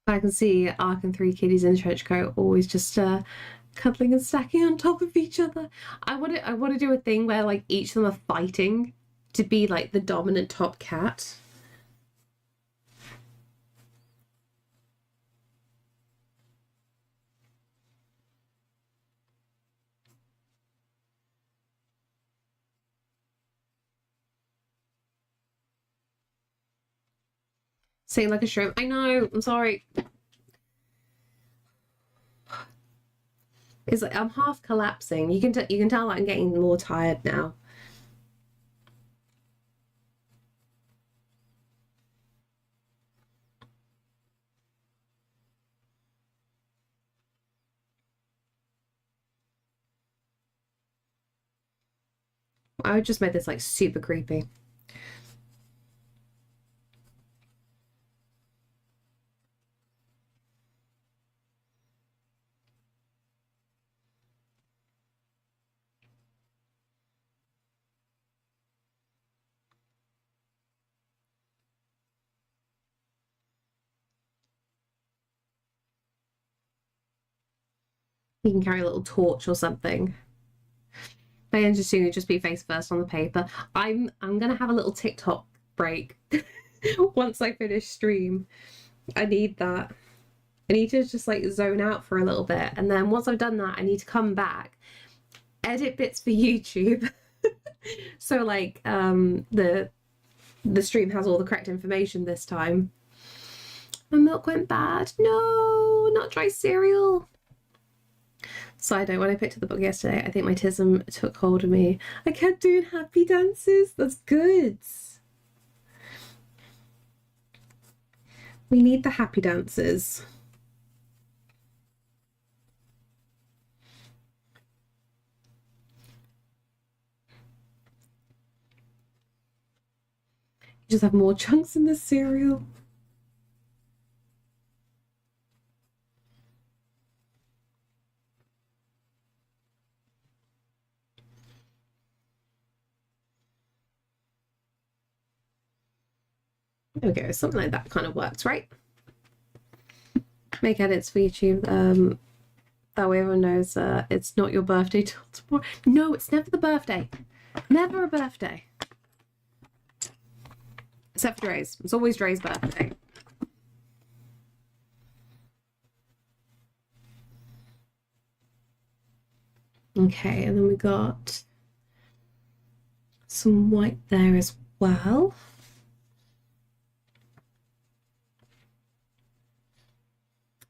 S1: I can see Ark and Three Kitties in a trench coat always just cuddling and stacking on top of each other. I want to do a thing where like each of them are fighting to be like the dominant top cat. Saying like a shrimp. I know, I'm sorry. It's like I'm half collapsing. You can tell that I'm getting more tired now. I just made this like super creepy. You can carry a little torch or something. My interesting would just be face first on the paper. I'm gonna have a little TikTok break once I finish stream. I need that. I need to just like zone out for a little bit, and then once I've done that, I need to come back, edit bits for YouTube. So like the stream has all the correct information this time. My milk went bad. No, not dry cereal. Side note, when I picked up the book yesterday, I think my tism took hold of me. I kept doing happy dances. That's good. We need the happy dances. You just have more chunks in the cereal. There we go, something like that kind of works, right? Make edits for YouTube. That way everyone knows it's not your birthday till tomorrow. No, it's never the birthday. Never a birthday. Except for Dre's. It's always Dre's birthday. Okay, and then we got some white there as well.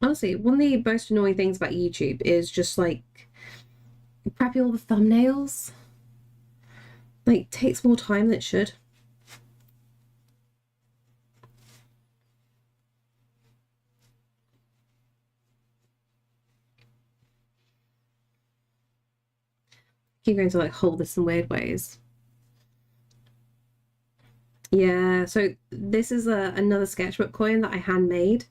S1: Honestly, one of the most annoying things about YouTube is just like prepping all the thumbnails. Like, takes more time than it should. Keep going to like hold this in weird ways. Yeah, so this is another sketchbook coin that I handmade.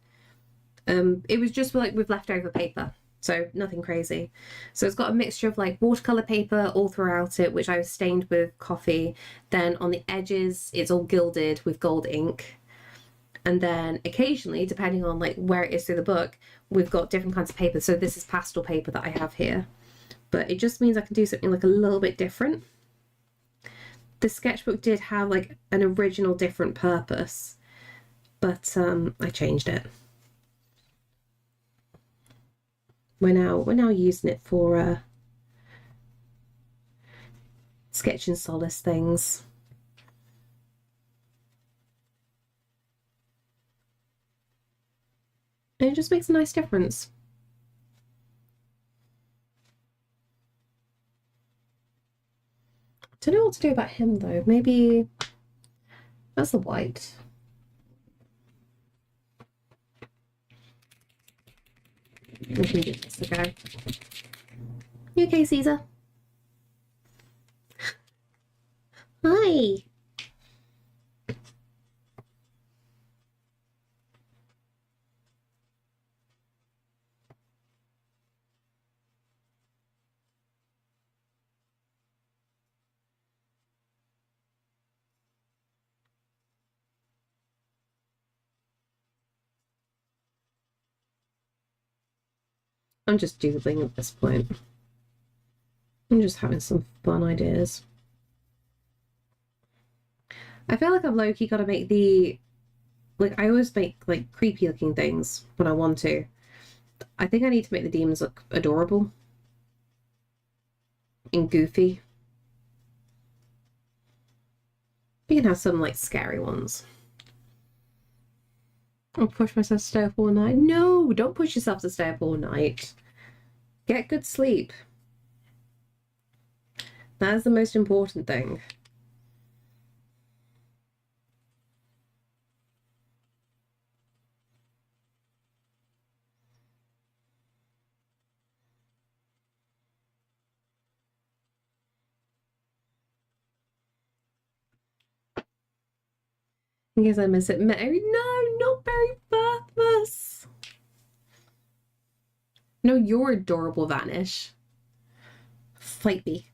S1: It was just like with leftover paper, so nothing crazy. So it's got a mixture of like watercolor paper all throughout it, which I stained with coffee. Then on the edges, it's all gilded with gold ink. And then occasionally, depending on like where it is through the book, we've got different kinds of paper. So this is pastel paper that I have here. but it just means I can do something like a little bit different. The sketchbook did have like an original different purpose, but I changed it. We're now using it for sketching solace things. And it just makes a nice difference. Don't know what to do about him though. Maybe that's the white. We can give this a go. You okay, Caesar? Hi. I'm just doodling at this point. I'm just having some fun ideas. I feel like I've low-key got to make the... Like, I always make, like, creepy-looking things when I want to. I think I need to make the demons look adorable. And goofy. We can have some, like, scary ones. I'll push myself to stay up all night. No, don't push yourself to stay up all night. Get good sleep. That is the most important thing. In case I miss it, Mary. No, not Mary Birthmas. No, you're adorable, Vanish. Fight me.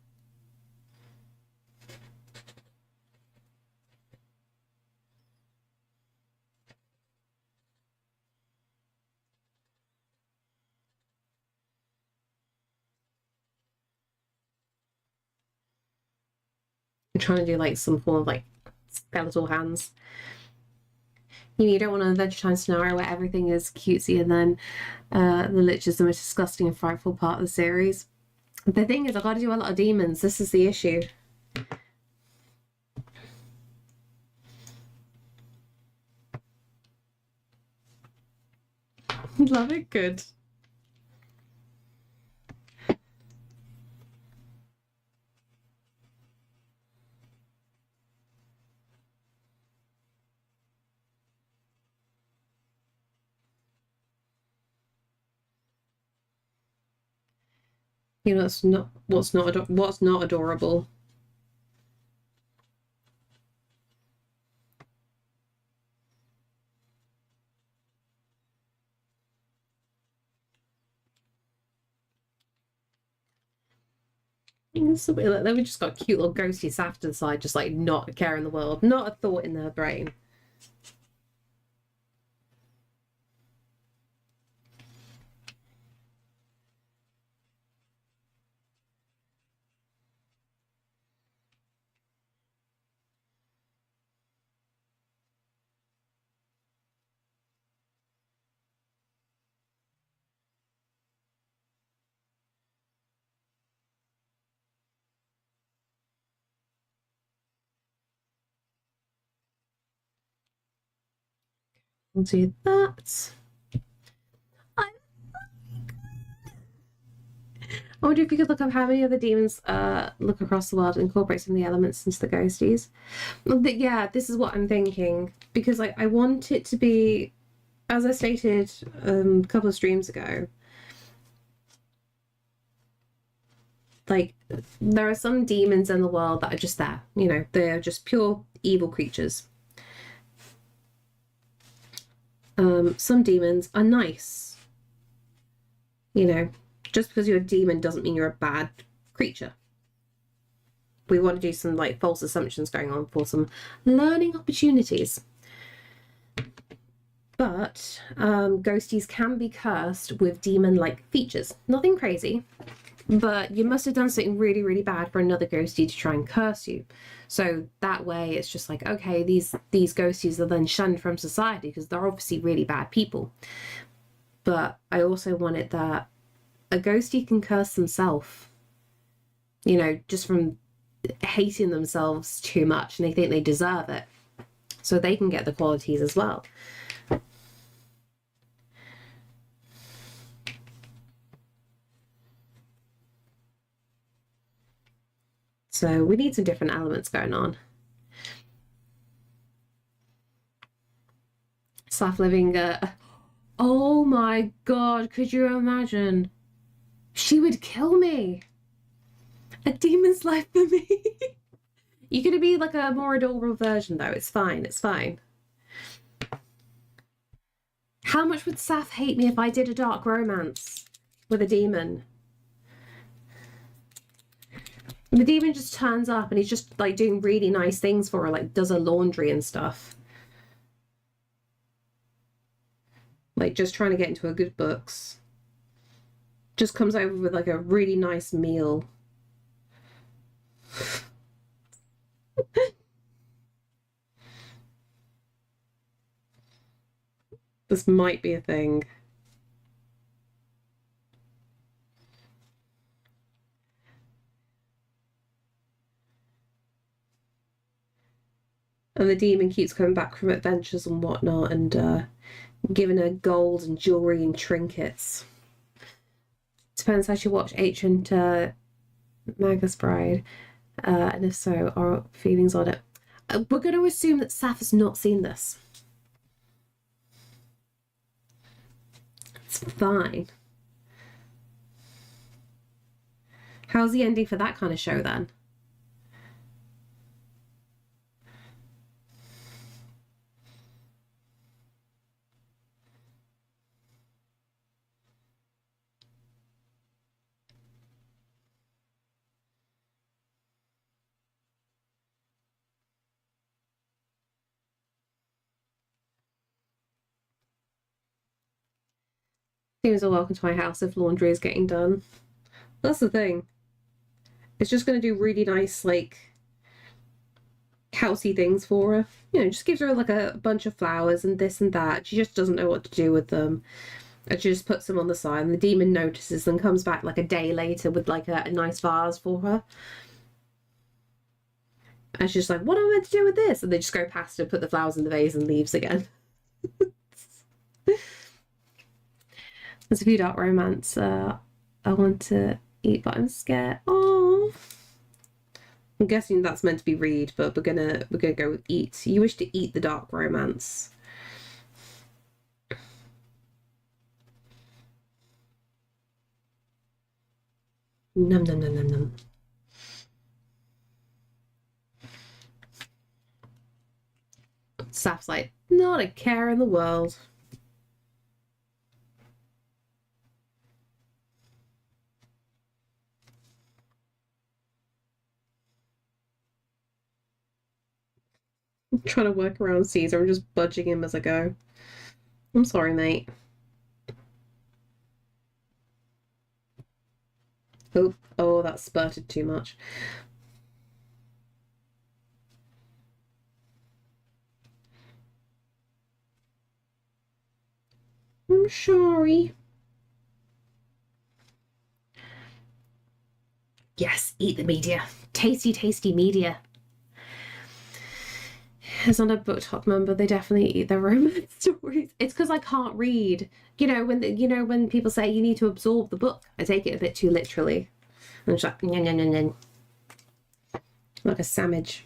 S1: I'm trying to do like some form of like skeletal hands. You don't want an Adventure Time scenario where everything is cutesy and then the Lich is the most disgusting and frightful part of the series. The thing is, I've got to do a lot of demons. This is the issue. Love it. Good. You know, it's not what's not adorable. Then we just got cute little ghosty Saf to the side, just like not a care in the world, not a thought in their brain. We'll do that. I wonder if you could look up how many other demons look across the world and incorporate some of the elements into the ghosties. Yeah, this is what I'm thinking, because I want it to be, as I stated a couple of streams ago, like there are some demons in the world that are just there, you know, they're just pure evil creatures. Some demons are nice. You know, just because you're a demon doesn't mean you're a bad creature. We want to do some like false assumptions going on for some learning opportunities. But ghosties can be cursed with demon-like features. Nothing crazy, But you must have done something really, really bad for another ghostie to try and curse you. So that way it's just like, okay, these ghosties are then shunned from society because they're obviously really bad people. But I also want it that a ghostie can curse themselves, you know, just from hating themselves too much and they think they deserve it. So they can get the qualities as well. So we need some different elements going on. Slav living, oh my god, could you imagine? She would kill me. A demon's life for me. You could be like a more adorable version though. It's fine, it's fine. How much would Saf hate me if I did a dark romance with a demon? The demon just turns up and he's just like doing really nice things for her, like does her laundry and stuff. Like just trying to get into her good books. Just comes over with like a really nice meal. This might be a thing. And the demon keeps coming back from adventures and whatnot and giving her gold and jewelry and trinkets. Depends how she watched Ancient Magus Bride. And if so, our feelings on it. We're going to assume that Saf has not seen this. It's fine. How's the ending for that kind of show then? Humans are welcome to my house if laundry is getting done. That's the thing. It's just going to do really nice, like, housey things for her. You know, just gives her like a bunch of flowers and this and that. She just doesn't know what to do with them. And she just puts them on the side and the demon notices and comes back like a day later with like a nice vase for her. And she's like, what am I meant to do with this? And they just go past her, put the flowers in the vase and leaves again. There's a few dark romance. I want to eat, but I'm scared. Oh, I'm guessing that's meant to be read, but we're gonna go with eat. You wish to eat the dark romance. Num num num num num. Saf's like, not a care in the world. I'm trying to work around Caesar. I'm just budging him as I go. I'm sorry, mate. Oh, that spurted too much. I'm sorry. Yes, eat the media. Tasty, tasty media. As on a book talk member, they definitely eat their romance stories. It's because I can't read. You know, when people say you need to absorb the book, I take it a bit too literally. I'm just like, nyan, nyan, nyan, nyan. Like a sandwich.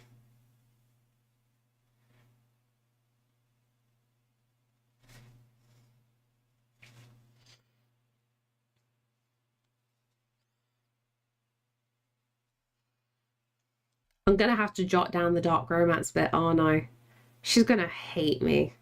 S1: I'm gonna have to jot down the dark romance bit, aren't I? She's gonna hate me.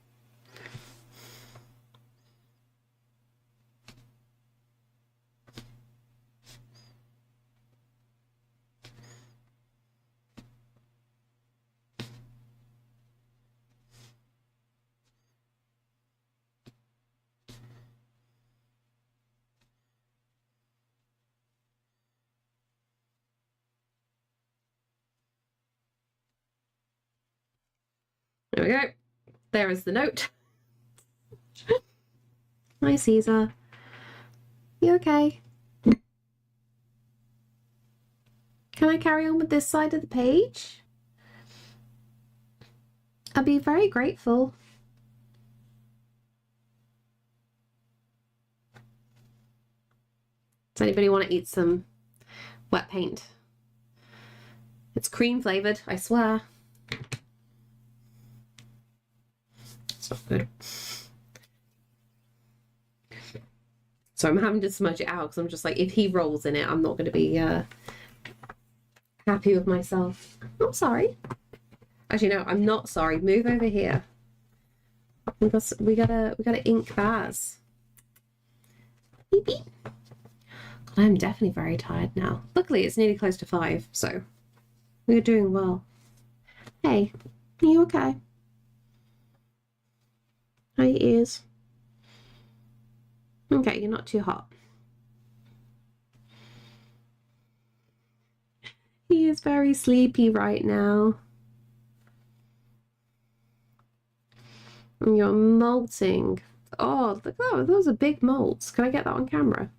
S1: There we go. There is the note. Hi, Caesar. You okay? Can I carry on with this side of the page? I'd be very grateful. Does anybody want to eat some wet paint? It's cream flavored, I swear. It's not good. So I'm having to smudge it out because I'm just like, if he rolls in it, I'm not going to be happy with myself. I'm sorry. Actually, no, I'm not sorry. Move over here. We gotta ink Baz. Beep beep. God, I'm definitely very tired now. Luckily, it's nearly close to 5, so we're doing well. Hey, are you okay? How are your ears? Okay, you're not too hot. He is very sleepy right now. And you're molting. Oh, look, oh, those are big molds. Can I get that on camera?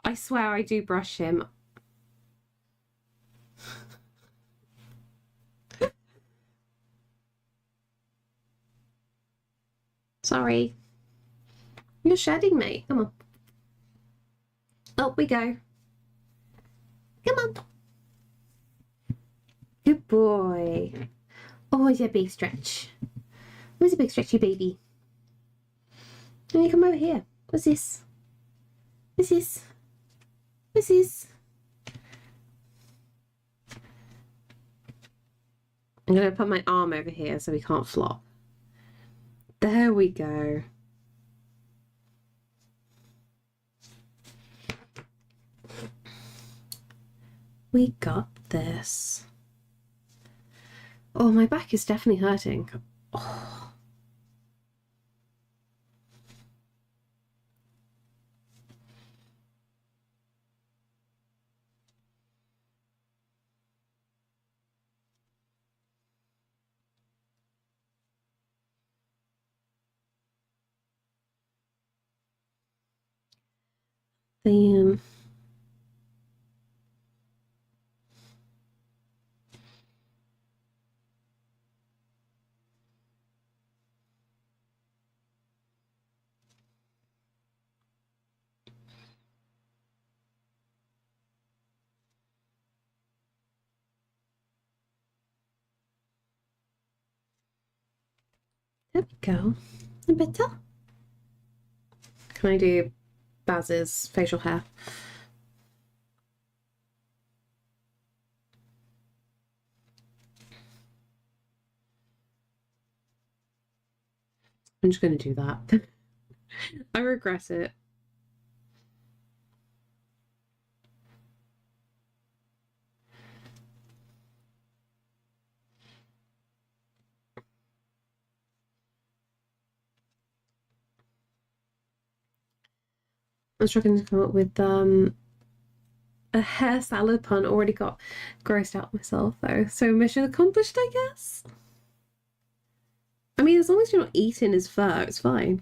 S1: I swear I do brush him. Sorry. You're shedding, mate. Come on. Up we go. Come on. Good boy. Oh, it's a big stretch. Where's a big stretchy baby? Can you come over here? What's this? What's this? What's this? I'm going to put my arm over here so we can't flop. There we go. We got this. Oh, my back is definitely hurting. Oh. The there we go. A better. Can I do Baz's facial hair? I'm just going to do that. I regret it. I'm struggling to come up with a hair salad pun. Already got grossed out myself though. So mission accomplished, I guess. I mean, as long as you're not eating his fur, it's fine.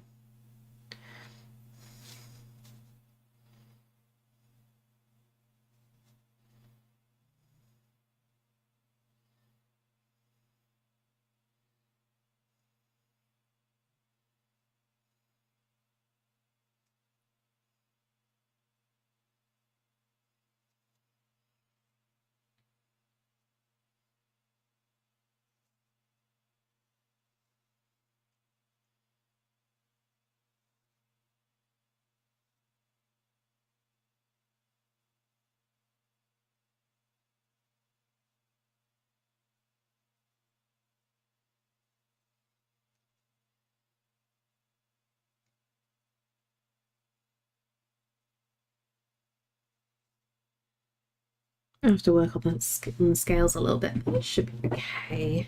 S1: I have to work on the scales a little bit, but it should be okay.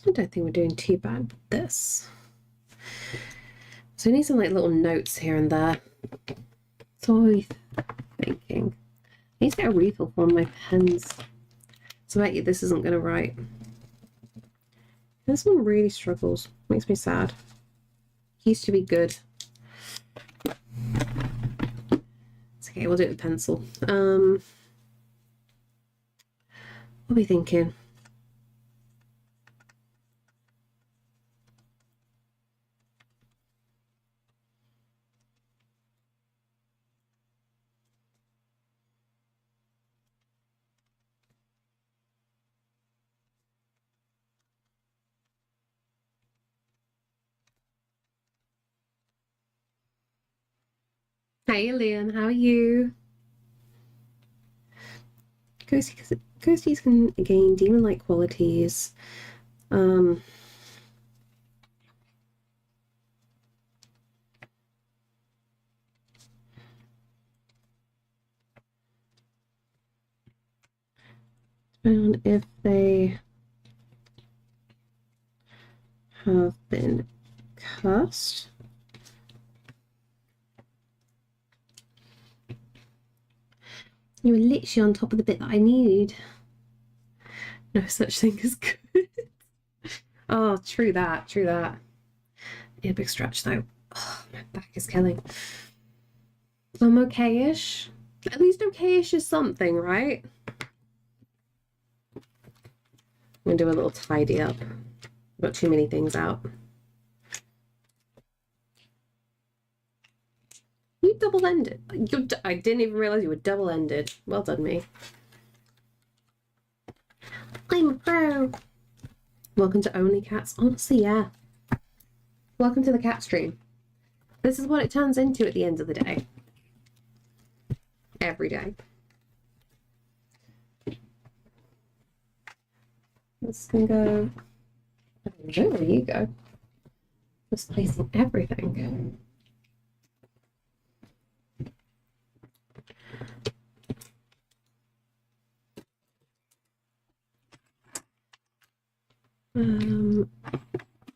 S1: I don't think we're doing too bad with this. So we need some like little notes here and there. That's what I'm thinking. I need to get a refill for my pens. So I bet you this isn't going to write. This one really struggles. Makes me sad. Used to be good. It's okay, we'll do it with pencil. What are we thinking? Hey Liam, how are you? Ghosties can gain demon-like qualities. Depending on if they have been cursed. You were literally on top of the bit that I need. No such thing as good. Oh, true that, true that. Yeah, big stretch though. Oh, my back is killing. I'm okay-ish. At least okay-ish is something, right? I'm gonna do a little tidy up. Got too many things out. You double-ended. I didn't even realize you were double-ended. Well done, me. I'm a pro. Welcome to Only Cats. Honestly, yeah. Welcome to the cat stream. This is what it turns into at the end of the day. Every day. This can go. I don't know where you go. Just placing everything.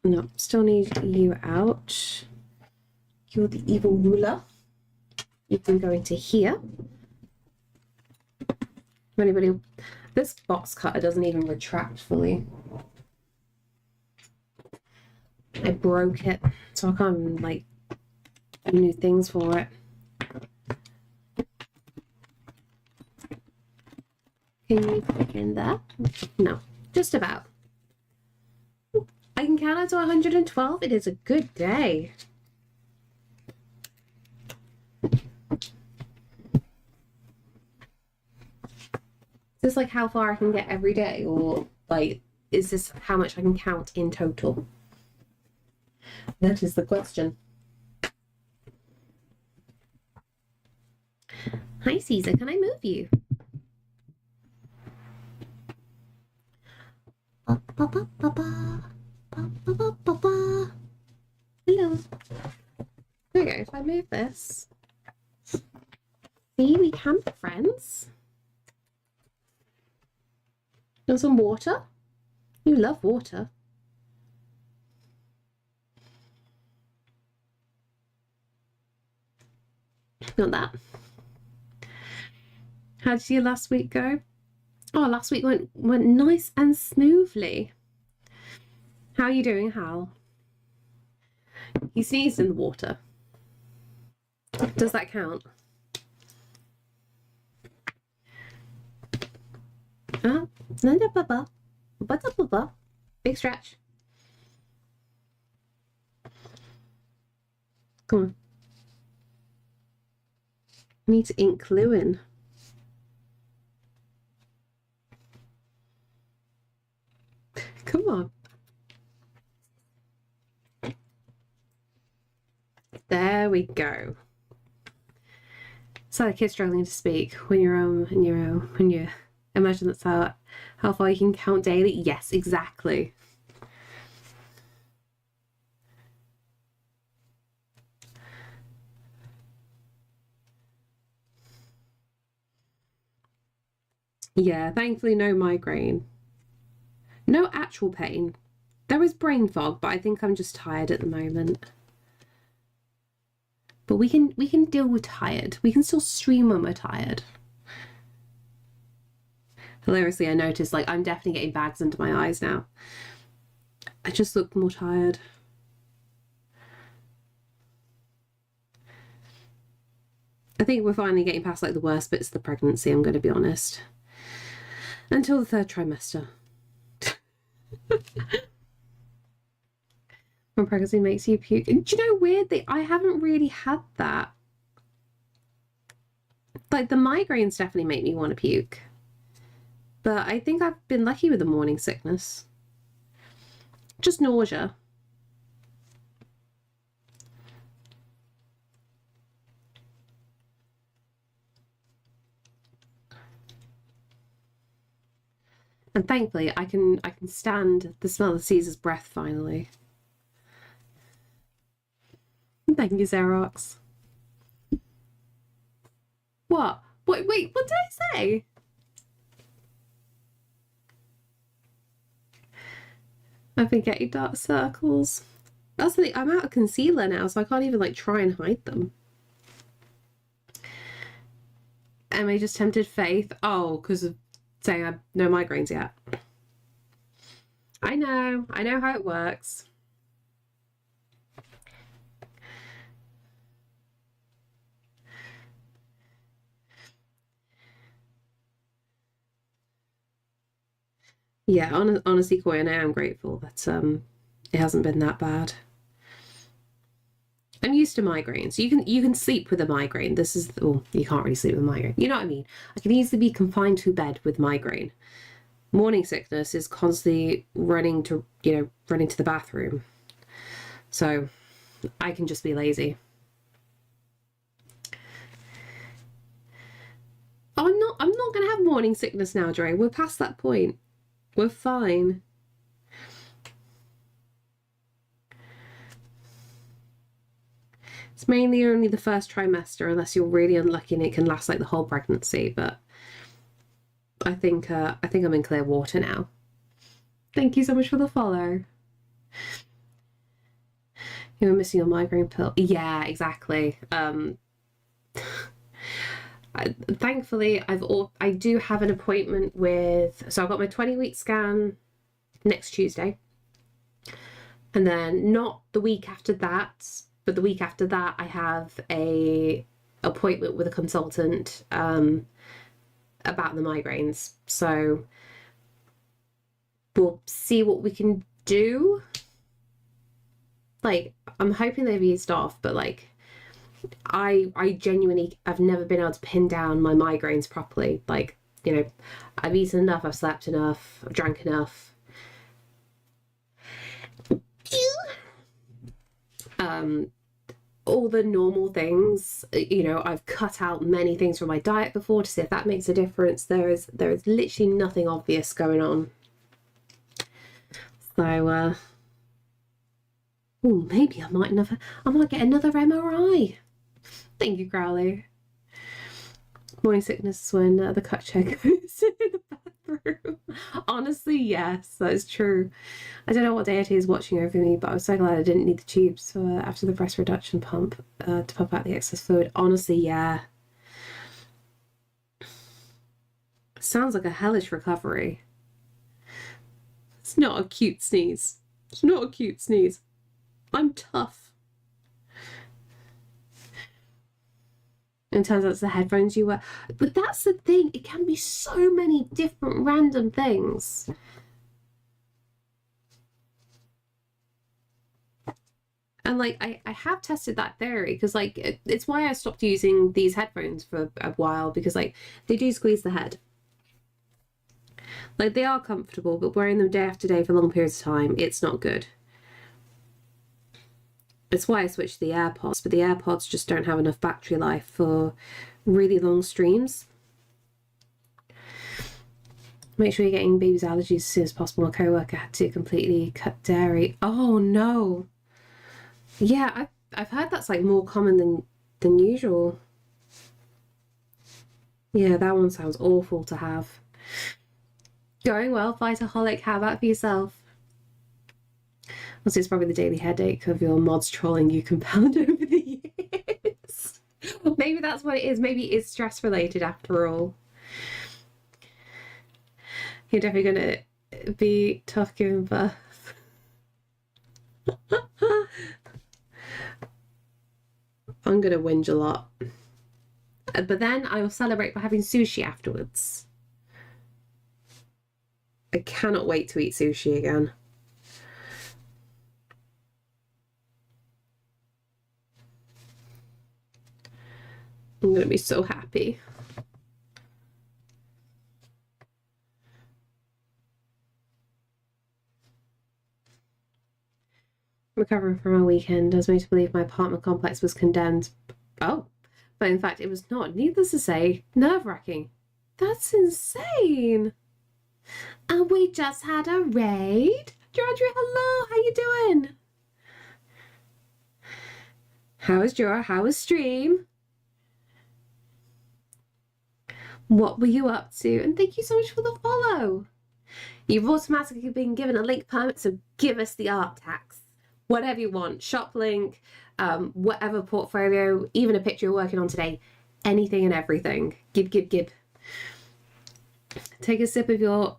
S1: No, still need you out. You're the evil ruler. You can go into here. Anybody? This box cutter doesn't even retract fully. I broke it, so I can't like do new things for it. Can you fit in there? No, just about. I can count out to 112. It is a good day. Is this like how far I can get every day, or like is this how much I can count in total? That is the question. Hi Caesar, can I move you? Hello. There we go. If I move this, see, we can be friends. Want some water? You love water. Not that. How did your last week go? Oh, last week went nice and smoothly. How are you doing, Hal? You sneezed in the water. Does that count? Big stretch. Come on. I need to ink glue in. Come on. There we go. It's like a kid struggling to speak when you're when you imagine that's how far you can count daily. Yes, exactly. Yeah, thankfully no migraine. No actual pain. There is brain fog, but I think I'm just tired at the moment. But we can deal with tired. We can still stream when we're tired. Hilariously, I noticed, like, I'm definitely getting bags under my eyes now. I just look more tired. I think we're finally getting past, like, the worst bits of the pregnancy, I'm going to be honest. Until the 3rd trimester. When pregnancy makes you puke. And do you know, weirdly, I haven't really had that. Like, the migraines definitely make me want to puke. But I think I've been lucky with the morning sickness. Just nausea. And thankfully, I can stand the smell of Caesar's breath finally. Thank you, Xerox. What? Wait, what did I say? I've been getting dark circles. That's the thing, I'm out of concealer now, so I can't even, like, try and hide them. Am I just tempted Faith? Oh, because of saying I have no migraines yet. I know how it works. Yeah, honestly, Coy, and I am grateful that it hasn't been that bad. I'm used to migraines. You can sleep with a migraine. This is, well, you can't really sleep with a migraine. You know what I mean? I can easily be confined to bed with migraine. Morning sickness is constantly running to the bathroom. So I can just be lazy. Oh, I'm not gonna have morning sickness now, Dre. We're past that point. We're fine. It's mainly only the 1st trimester, unless you're really unlucky and it can last like the whole pregnancy. But I think I'm in clear water now. Thank you so much for the follow. You were missing your migraine pill. Yeah, exactly. Thankfully, I do have an appointment with. So I've got my 20-week scan next Tuesday, and then not the week after that. But the week after that, I have a appointment with a consultant about the migraines. So we'll see what we can do. Like, I'm hoping they've eased off, but like, I genuinely have never been able to pin down my migraines properly. Like, I've eaten enough, I've slept enough, I've drank enough. All the normal things, I've cut out many things from my diet before to see if that makes a difference. There is literally nothing obvious going on. So maybe I might get another MRI. Thank you, Crowley. Morning sickness is when the cut check goes in the bathroom. Honestly, yes, that is true. I don't know what deity is watching over me, but I was so glad I didn't need the tubes after the breast reduction pump to pump out the excess fluid. Honestly, yeah. Sounds like a hellish recovery. It's not a cute sneeze. It's not a cute sneeze. I'm tough. It turns out it's the headphones you wear. But that's the thing. It can be so many different random things. And like, I have tested that theory because like, it's why I stopped using these headphones for a while, because like, they do squeeze the head. Like, they are comfortable, but wearing them day after day for long periods of time, it's not good. It's why I switched to the AirPods, but the AirPods just don't have enough battery life for really long streams. Make sure you're getting baby's allergies as soon as possible. My co-worker had to completely cut dairy. Oh no. Yeah, I've heard that's like more common than usual. Yeah, that one sounds awful to have. Going well, Fightaholic. How about for yourself? Also, it's probably the daily headache of your mods trolling you compound over the years. Maybe that's what it is. Maybe it's stress related after all. You're definitely gonna be tough giving birth. I'm gonna whinge a lot. But then I will celebrate by having sushi afterwards. I cannot wait to eat sushi again. I'm gonna be so happy. Recovering from a weekend does me to believe my apartment complex was condemned. Oh, but in fact it was not. Needless to say, nerve-wracking. That's insane. And we just had a raid. Georgia, hello, how you doing? How was Jura? How was stream? What were you up to? And thank you so much for the follow. You've automatically been given a link permit, so give us the art tax. Whatever you want, shop link, whatever portfolio, even a picture you're working on today, anything and everything. Give. Take a sip of your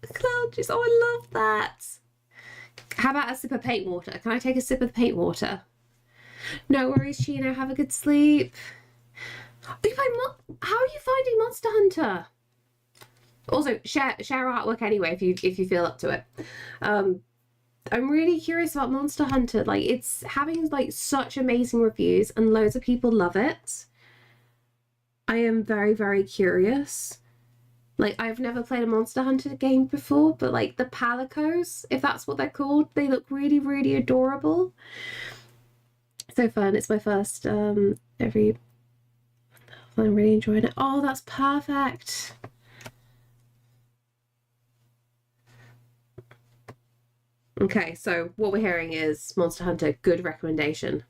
S1: cloud juice. Oh, I love that. How about a sip of paint water? Can I take a sip of the paint water? No worries, Chino. Have a good sleep. How are you finding Monster Hunter? Also, share artwork anyway if you feel up to it. I'm really curious about Monster Hunter. Like, it's having like such amazing reviews and loads of people love it. I am very, very curious. Like, I've never played a Monster Hunter game before, but like the Palicos, if that's what they're called, they look really, really adorable. So fun. It's my first I'm really enjoying it. Oh, that's perfect. Okay, so what we're hearing is Monster Hunter, good recommendation.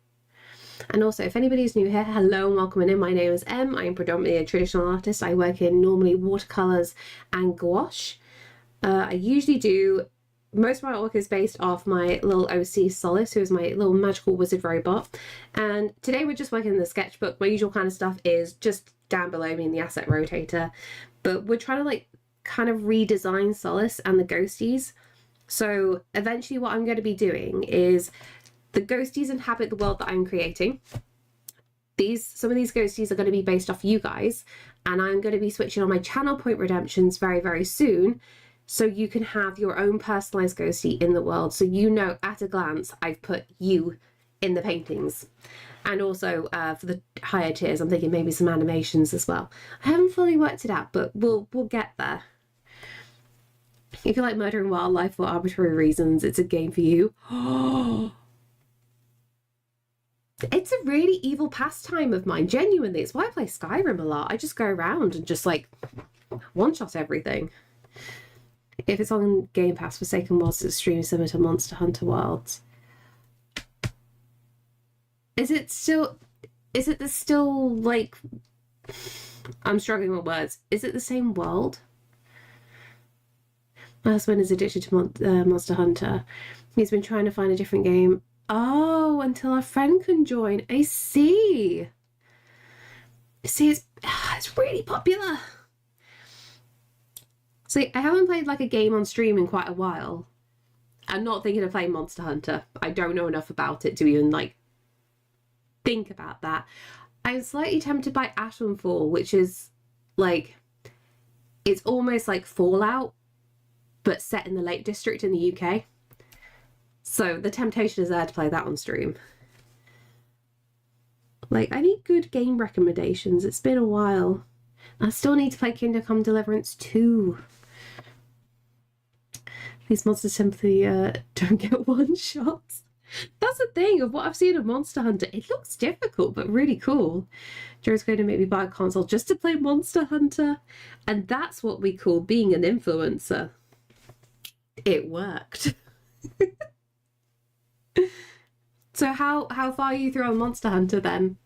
S1: And also, if anybody's new here, hello and welcome in. My name is Em. I'm predominantly a traditional artist. I work in normally watercolors and gouache. I usually do, most of my artwork is based off my little OC Solace, who is my little magical wizard robot. And today we're just working in the sketchbook. My usual kind of stuff is just down below me in the asset rotator. But we're trying to like kind of redesign Solace and the ghosties. So eventually what I'm going to be doing is the ghosties inhabit the world that I'm creating. Some of these ghosties are going to be based off you guys, and I'm going to be switching on my channel point redemptions very, very soon, so you can have your own personalized ghostie in the world. So you know at a glance I've put you in the paintings. And also for the higher tiers, I'm thinking maybe some animations as well. I haven't fully worked it out, but we'll get there. If you like murdering wildlife for arbitrary reasons, it's a game for you. It's a really evil pastime of mine, genuinely. It's why I play Skyrim a lot. I just go around and just like one-shot everything. If it's on Game Pass, Forsaken Worlds is streaming similar to Monster Hunter Worlds. Is it still like, I'm struggling with words. Is it the same world? My husband is addicted to Monster Hunter. He's been trying to find a different game. Oh, until our friend can join. I see. See, it's really popular. See, I haven't played like a game on stream in quite a while. I'm not thinking of playing Monster Hunter. I don't know enough about it to even like think about that. I'm slightly tempted by Atomfall, which is like, it's almost like Fallout, but set in the Lake District in the UK. So the temptation is there to play that on stream. Like, I need good game recommendations. It's been a while. I still need to play Kingdom Come Deliverance 2. These monsters simply don't get one-shots. That's the thing of what I've seen of Monster Hunter. It looks difficult, but really cool. Joe's going to make me buy a console just to play Monster Hunter. And that's what we call being an influencer. It worked. So how far are you through on Monster Hunter then?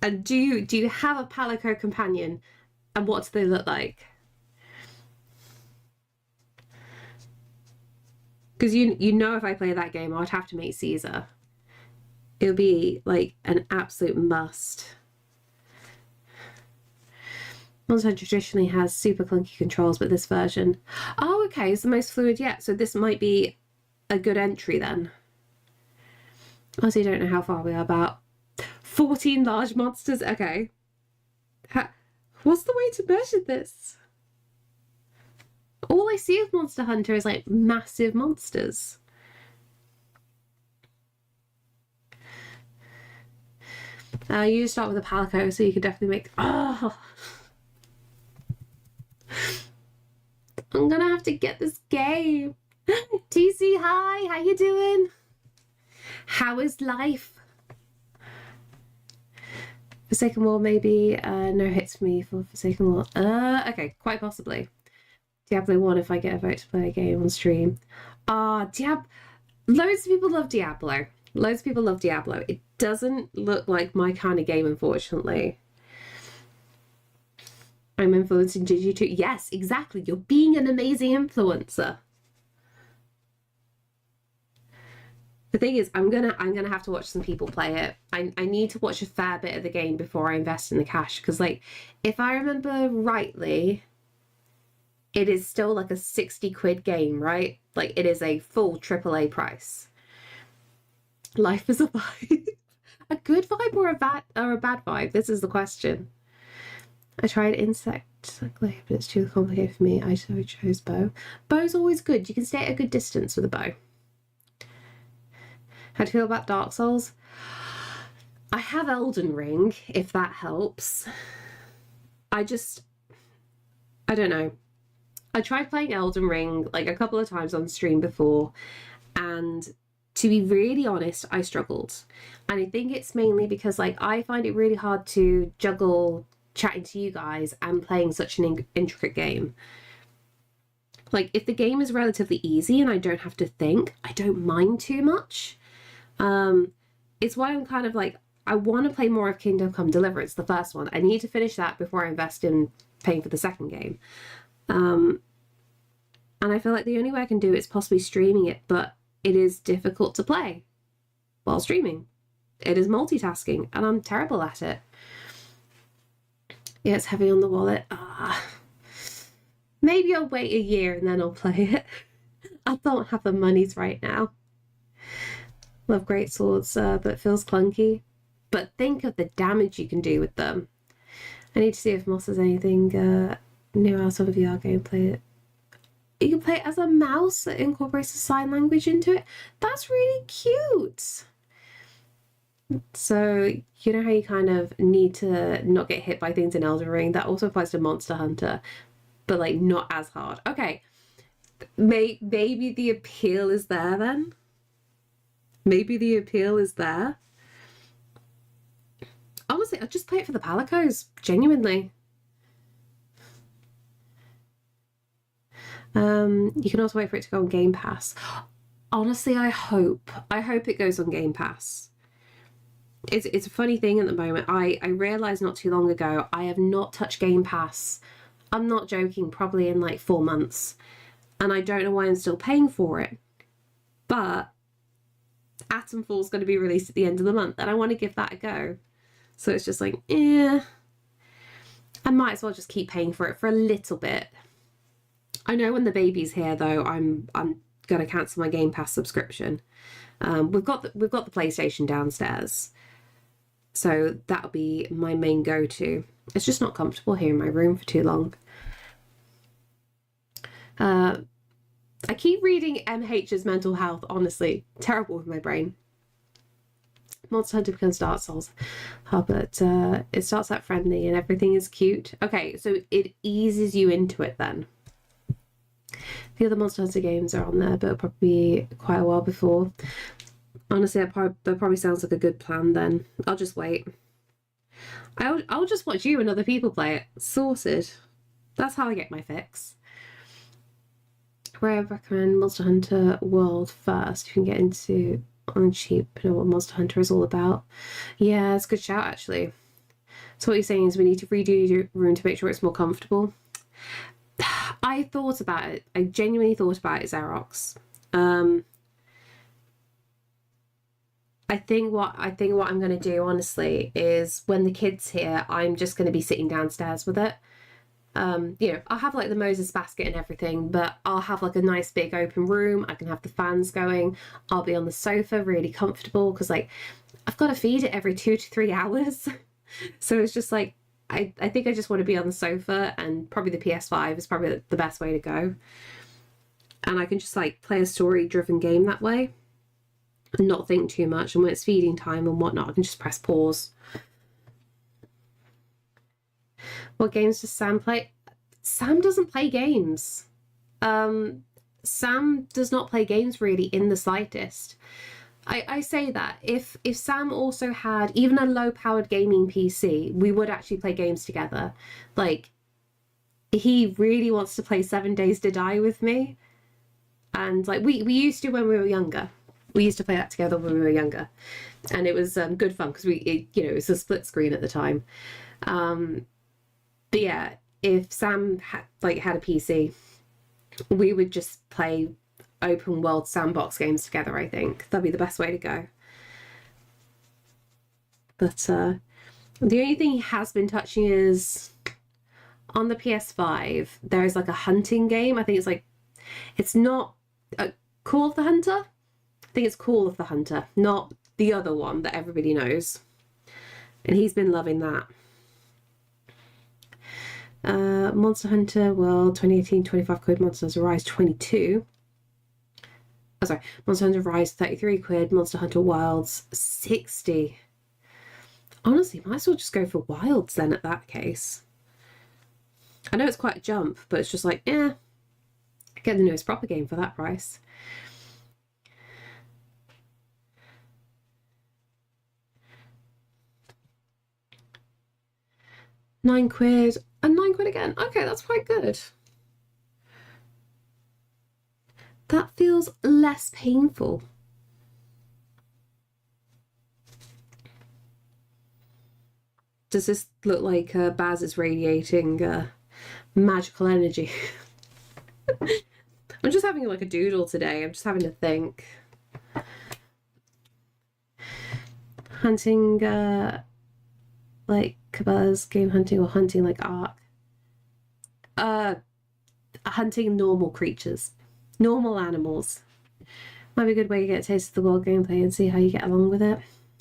S1: And do you have a Palico companion? And what do they look like? Because you know if I play that game, I'd have to make Caesar. It'll be like an absolute must. Monster Hunter traditionally has super clunky controls, but this version... Oh, okay, it's the most fluid yet, so this might be a good entry then. Also, I don't know how far we are, about 14 large monsters. Okay. What's the way to measure this? All I see of Monster Hunter is like massive monsters. You start with a palico, so you can definitely make... Oh! I'm gonna have to get this game. TC, hi, how you doing? How is life? Forsaken World, maybe. No hits for me for Forsaken World. Okay, quite possibly. Diablo 1 if I get a vote to play a game on stream. Loads of people love Diablo. Loads of people love Diablo. It doesn't look like my kind of game, unfortunately. I'm influencing Gigi too. Yes, exactly. You're being an amazing influencer. The thing is, I'm gonna have to watch some people play it. I need to watch a fair bit of the game before I invest in the cash, because like, if I remember rightly, it is still like a 60 quid game, right? Like, it is a full AAA price. Life is a vibe. A good vibe or a bad vibe? This is the question. I tried insect, but it's too complicated for me. I chose bow. Bow's always good. You can stay at a good distance with a bow. How do you feel about Dark Souls? I have Elden Ring, if that helps. I don't know. I tried playing Elden Ring like a couple of times on stream before, and to be really honest, I struggled. And I think it's mainly because like I find it really hard to juggle chatting to you guys and playing such an intricate game. Like, if the game is relatively easy and I don't have to think, I don't mind too much. It's why I'm kind of like, I want to play more of Kingdom Come Deliverance, the first one. I need to finish that before I invest in paying for the second game. And I feel like the only way I can do it is possibly streaming it, but it is difficult to play while streaming. It is multitasking, and I'm terrible at it. Yeah, it's heavy on the wallet. Maybe I'll wait a year and then I'll play it. I don't have the monies right now. Love great swords, but feels clunky. But think of the damage you can do with them. I need to see if Moss has anything new out of VR gameplay. You can play it as a mouse that incorporates a sign language into it. That's really cute. So, you know how you kind of need to not get hit by things in Elden Ring? That also applies to Monster Hunter, but like not as hard. Okay, maybe the appeal is there then? Maybe the appeal is there? Honestly, I'll just play it for the palicos, genuinely. You can also wait for it to go on Game Pass. Honestly, I hope it goes on Game Pass. It's a funny thing at the moment. I realised not too long ago, I have not touched Game Pass. I'm not joking, probably in like 4 months. And I don't know why I'm still paying for it. But Atomfall's going to be released at the end of the month, and I want to give that a go. So it's just like, I might as well just keep paying for it for a little bit. I know when the baby's here, though, I'm going to cancel my Game Pass subscription. We've got the PlayStation downstairs, so that'll be my main go-to. It's just not comfortable here in my room for too long. I keep reading MH's mental health, honestly. Terrible with my brain. Monster Hunter becomes Dark Souls. But it starts out friendly and everything is cute. Okay, so it eases you into it then. The other Monster Hunter games are on there, but it'll probably be quite a while before. Honestly, that probably sounds like a good plan then. I'll just wait. I'll just watch you and other people play it. Sorted. That's how I get my fix. Where I recommend Monster Hunter World first. You can get into on cheap, know what Monster Hunter is all about. Yeah, it's a good shout actually. So what you're saying is we need to redo your room to make sure it's more comfortable. I thought about it. I genuinely thought about it, Xerox. I think what I'm going to do, honestly, is when the kid's here, I'm just going to be sitting downstairs with it. You know, I'll have like the Moses basket and everything, but I'll have like a nice big open room. I can have the fans going. I'll be on the sofa really comfortable because like I've got to feed it every 2 to 3 hours. So it's just like, I think I just want to be on the sofa, and probably the PS5 is probably the best way to go. And I can just like play a story-driven game that way and not think too much. And when it's feeding time and whatnot, I can just press pause. What games does Sam play? Sam doesn't play games. Sam does not play games really in the slightest. I say that if Sam also had even a low-powered gaming PC, we would actually play games together. Like, he really wants to play 7 Days to Die with me. And like we used to when we were younger. We used to play that together when we were younger. And it was good fun because it was a split screen at the time. But yeah, if Sam had a PC, we would just play open world sandbox games together. I think that'd be the best way to go. But the only thing he has been touching is on the PS5 there is like a hunting game. I think it's not Call of the Hunter. I think it's Call of the Hunter, not the other one that everybody knows, and he's been loving that. Monster Hunter World 2018 25 quid, Monster Hunter Rise 22. Oh, sorry, Monster Hunter Rise 33 quid, Monster Hunter Wilds 60. Honestly, might as well just go for Wilds then at that case. I know it's quite a jump, but it's just like, get the newest proper game for that price. £9 and £9 again. Okay, that's quite good. That feels less painful. Does this look like Baz is radiating magical energy? I'm just having like a doodle today. I'm just having to think. Hunting like Cabela's game hunting, or hunting like Ark. Hunting normal creatures. Normal animals. Might be a good way to get a taste of the world gameplay and see how you get along with it.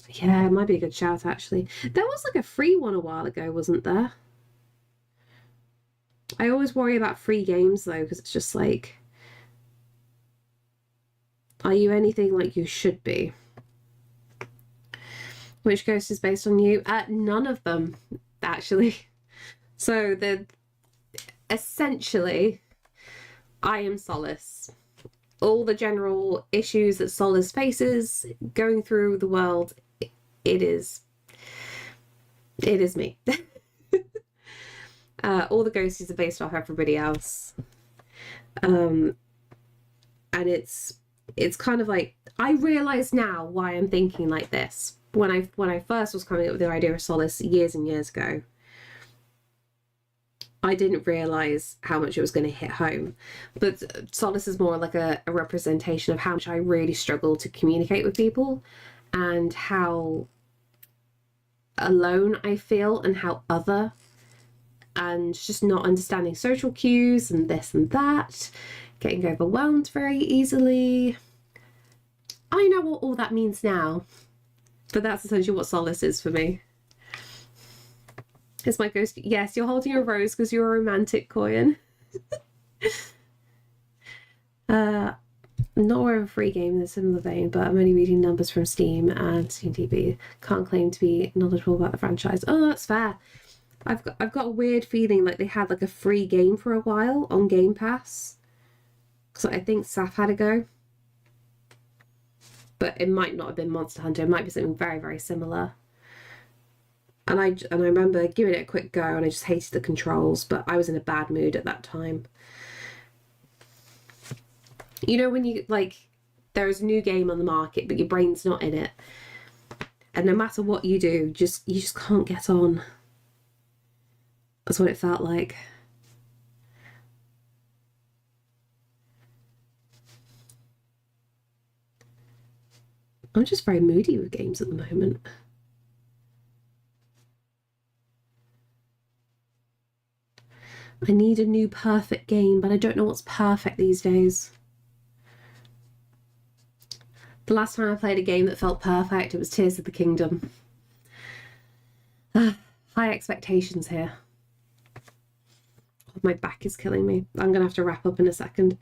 S1: Yeah, it might be a good shout actually. There was like a free one a while ago, wasn't there? I always worry about free games though, because it's just like, are you anything like you should be? Which ghost is based on you? None of them, actually. So essentially, I am Solace. All the general issues that Solace faces going through the world, it is me. All the ghosties are based off everybody else. And it's kind of like, I realise now why I'm thinking like this. When I first was coming up with the idea of Solace years and years ago, I didn't realise how much it was going to hit home. But Solace is more like a representation of how much I really struggle to communicate with people, and how alone I feel, and how other, and just not understanding social cues and this and that, getting overwhelmed very easily. I know what all that means now, but that's essentially what Solace is for me. It's my ghost. Yes, you're holding a rose because you're a romantic, Coyan. Not aware of a free game in a similar vein, but I'm only reading numbers from Steam and SteamDB. Can't claim to be knowledgeable about the franchise. Oh, that's fair. I've got a weird feeling like they had like a free game for a while on Game Pass, because I think Saf had a go. But it might not have been Monster Hunter. It might be something very, very similar. And I remember giving it a quick go, and I just hated the controls, but I was in a bad mood at that time. You know when you, like, there's a new game on the market, but your brain's not in it. And no matter what you do, you just can't get on. That's what it felt like. I'm just very moody with games at the moment. I need a new perfect game, but I don't know what's perfect these days. The last time I played a game that felt perfect, it was Tears of the Kingdom. High expectations here. Oh, my back is killing me. I'm going to have to wrap up in a second.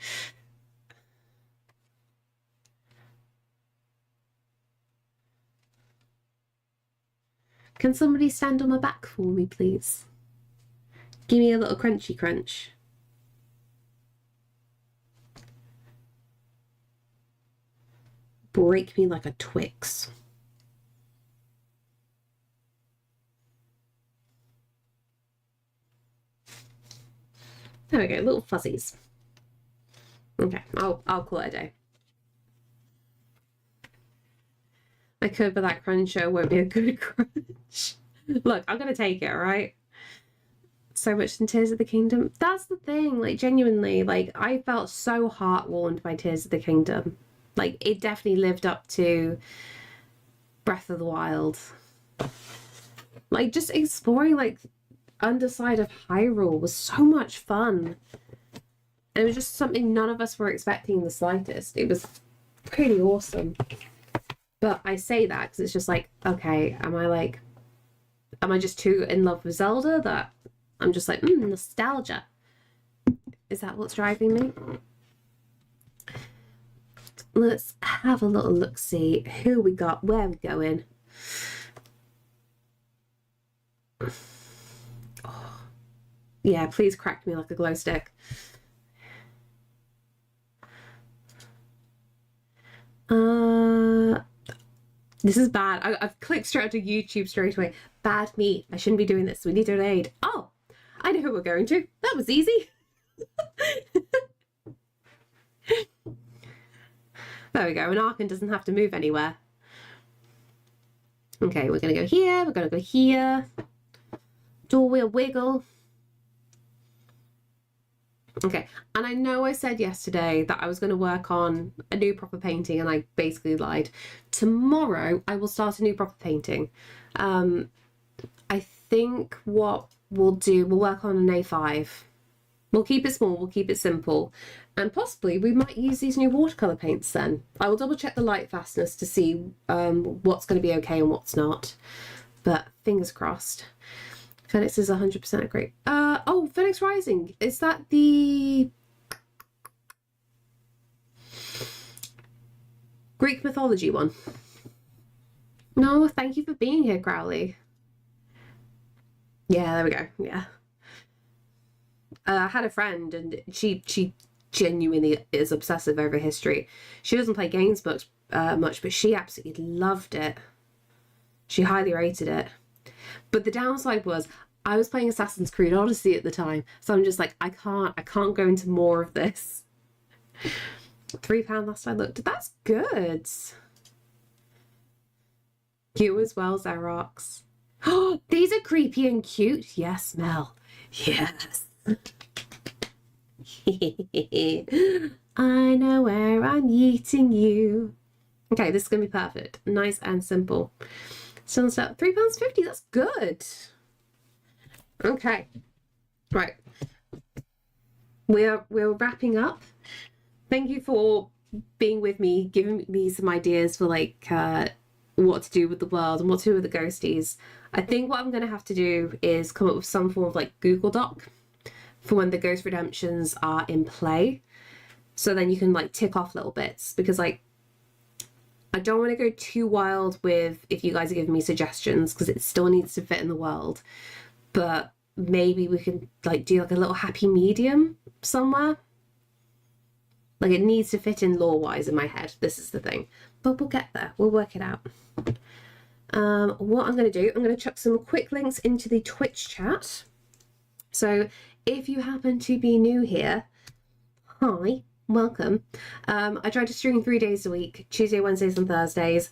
S1: Can somebody stand on my back for me, please? Give me a little crunchy crunch. Break me like a Twix. There we go, little fuzzies. Okay, I'll call it a day. I could, but that crunch show won't be a good crunch. Look, I'm gonna take it, all right? So much in Tears of the Kingdom. That's the thing, like, genuinely, like, I felt so heart-warmed by Tears of the Kingdom. Like, it definitely lived up to Breath of the Wild. Like, just exploring, like, underside of Hyrule was so much fun. And it was just something none of us were expecting in the slightest. It was pretty awesome. But I say that because it's just like, okay, am I just too in love with Zelda that I'm just like, nostalgia. Is that what's driving me? Let's have a little look-see. Who we got? Where we going? Oh. Yeah, please crack me like a glow stick. This is bad. I've clicked straight onto YouTube straight away. Bad me. I shouldn't be doing this. We need an aid. Oh, I know who we're going to. That was easy. There we go. And Arkan doesn't have to move anywhere. Okay, we're going to go here. We're going to go here. Door wheel wiggle. Okay, and I know I said yesterday that I was going to work on a new proper painting, and I basically lied. Tomorrow, I will start a new proper painting. I think what we'll do, we'll work on an A5. We'll keep it small, we'll keep it simple, and possibly we might use these new watercolour paints then. I will double check the light fastness to see what's going to be okay and what's not, but fingers crossed. Phoenix is 100% great. Oh, Phoenix Rising. Is that the Greek mythology one? No, thank you for being here, Crowley. Yeah, there we go. Yeah. I had a friend and she genuinely is obsessive over history. She doesn't play games much, but she absolutely loved it. She highly rated it. But the downside was I was playing Assassin's Creed Odyssey at the time, so I'm just like, I can't go into more of this. £3 last I looked. That's good. You as well, Xerox. Oh, these are creepy and cute. Yes, Mel. Yes. I know where I'm eating you. Okay, this is gonna be perfect. Nice and simple. Still in stock. £3.50. That's good. Okay. Right. We're wrapping up. Thank you for being with me, giving me some ideas for like what to do with the world and what to do with the ghosties. I think what I'm going to have to do is come up with some form of like Google Doc for when the ghost redemptions are in play. So then you can like tick off little bits, because like I don't want to go too wild with if you guys are giving me suggestions, because it still needs to fit in the world. But maybe we can like do like a little happy medium somewhere. Like it needs to fit in lore-wise in my head. This is the thing. But we'll get there. We'll work it out. What I'm going to do, I'm going to chuck some quick links into the Twitch chat. So if you happen to be new here, hi, welcome. I try to stream 3 days a week, Tuesday, Wednesdays and Thursdays.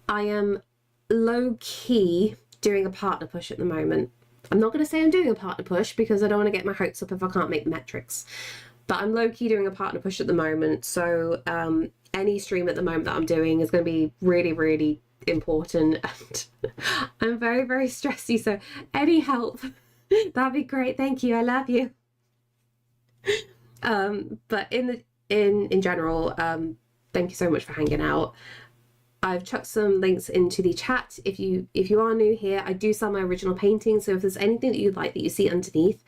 S1: I am low-key doing a partner push at the moment. I'm not going to say I'm doing a partner push because I don't want to get my hopes up if I can't make metrics. But I'm low-key doing a partner push at the moment. So any stream at the moment that I'm doing is going to be really, really important. And I'm very, very stressy. So any help, that'd be great. Thank you. I love you. But in general, thank you so much for hanging out. I've chucked some links into the chat. If you are new here, I do sell my original paintings, so if there's anything that you'd like that you see underneath,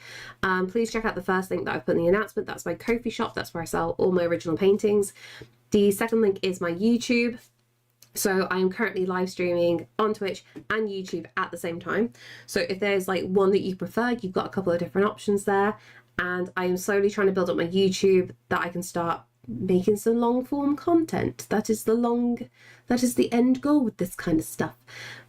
S1: please check out the first link that I've put in the announcement. That's my Ko-fi shop. That's where I sell all my original paintings. The second link is my YouTube. So I am currently live streaming on Twitch and YouTube at the same time. So if there's like one that you prefer, you've got a couple of different options there. And I am slowly trying to build up my YouTube that I can start making some long form content. That is the end goal with this kind of stuff.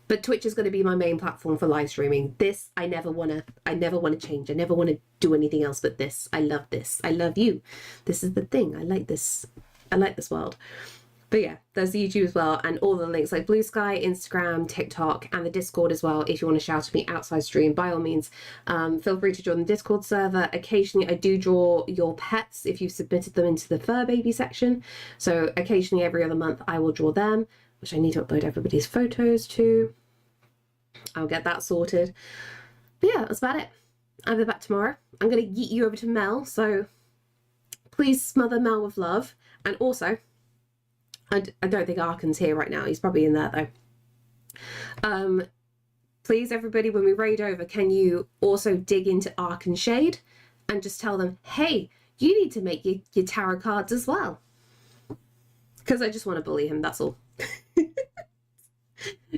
S1: But Twitch is going to be my main platform for live streaming. This I never want to change. I never want to do anything else but this. I love this. I love you. This is the thing. I like this. I like this world. But yeah, there's the YouTube as well, and all the links like Blue Sky, Instagram, TikTok, and the Discord as well. If you want to shout at me outside stream, by all means, feel free to join the Discord server. Occasionally, I do draw your pets if you've submitted them into the fur baby section. So occasionally, every other month, I will draw them, which I need to upload everybody's photos to. I'll get that sorted. But yeah, that's about it. I'll be back tomorrow. I'm going to yeet you over to Mel, so please smother Mel with love. And also, I don't think Arkan's here right now. He's probably in there though. Please, everybody, when we raid over, can you also dig into Arkan Shade and just tell them, hey, you need to make your tarot cards as well. Because I just want to bully him, that's all.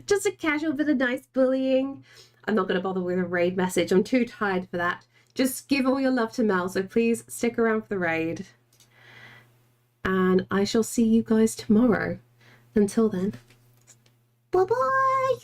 S1: Just a casual bit of nice bullying. I'm not going to bother with a raid message. I'm too tired for that. Just give all your love to Mel, so please stick around for the raid. And I shall see you guys tomorrow. Until then, bye-bye!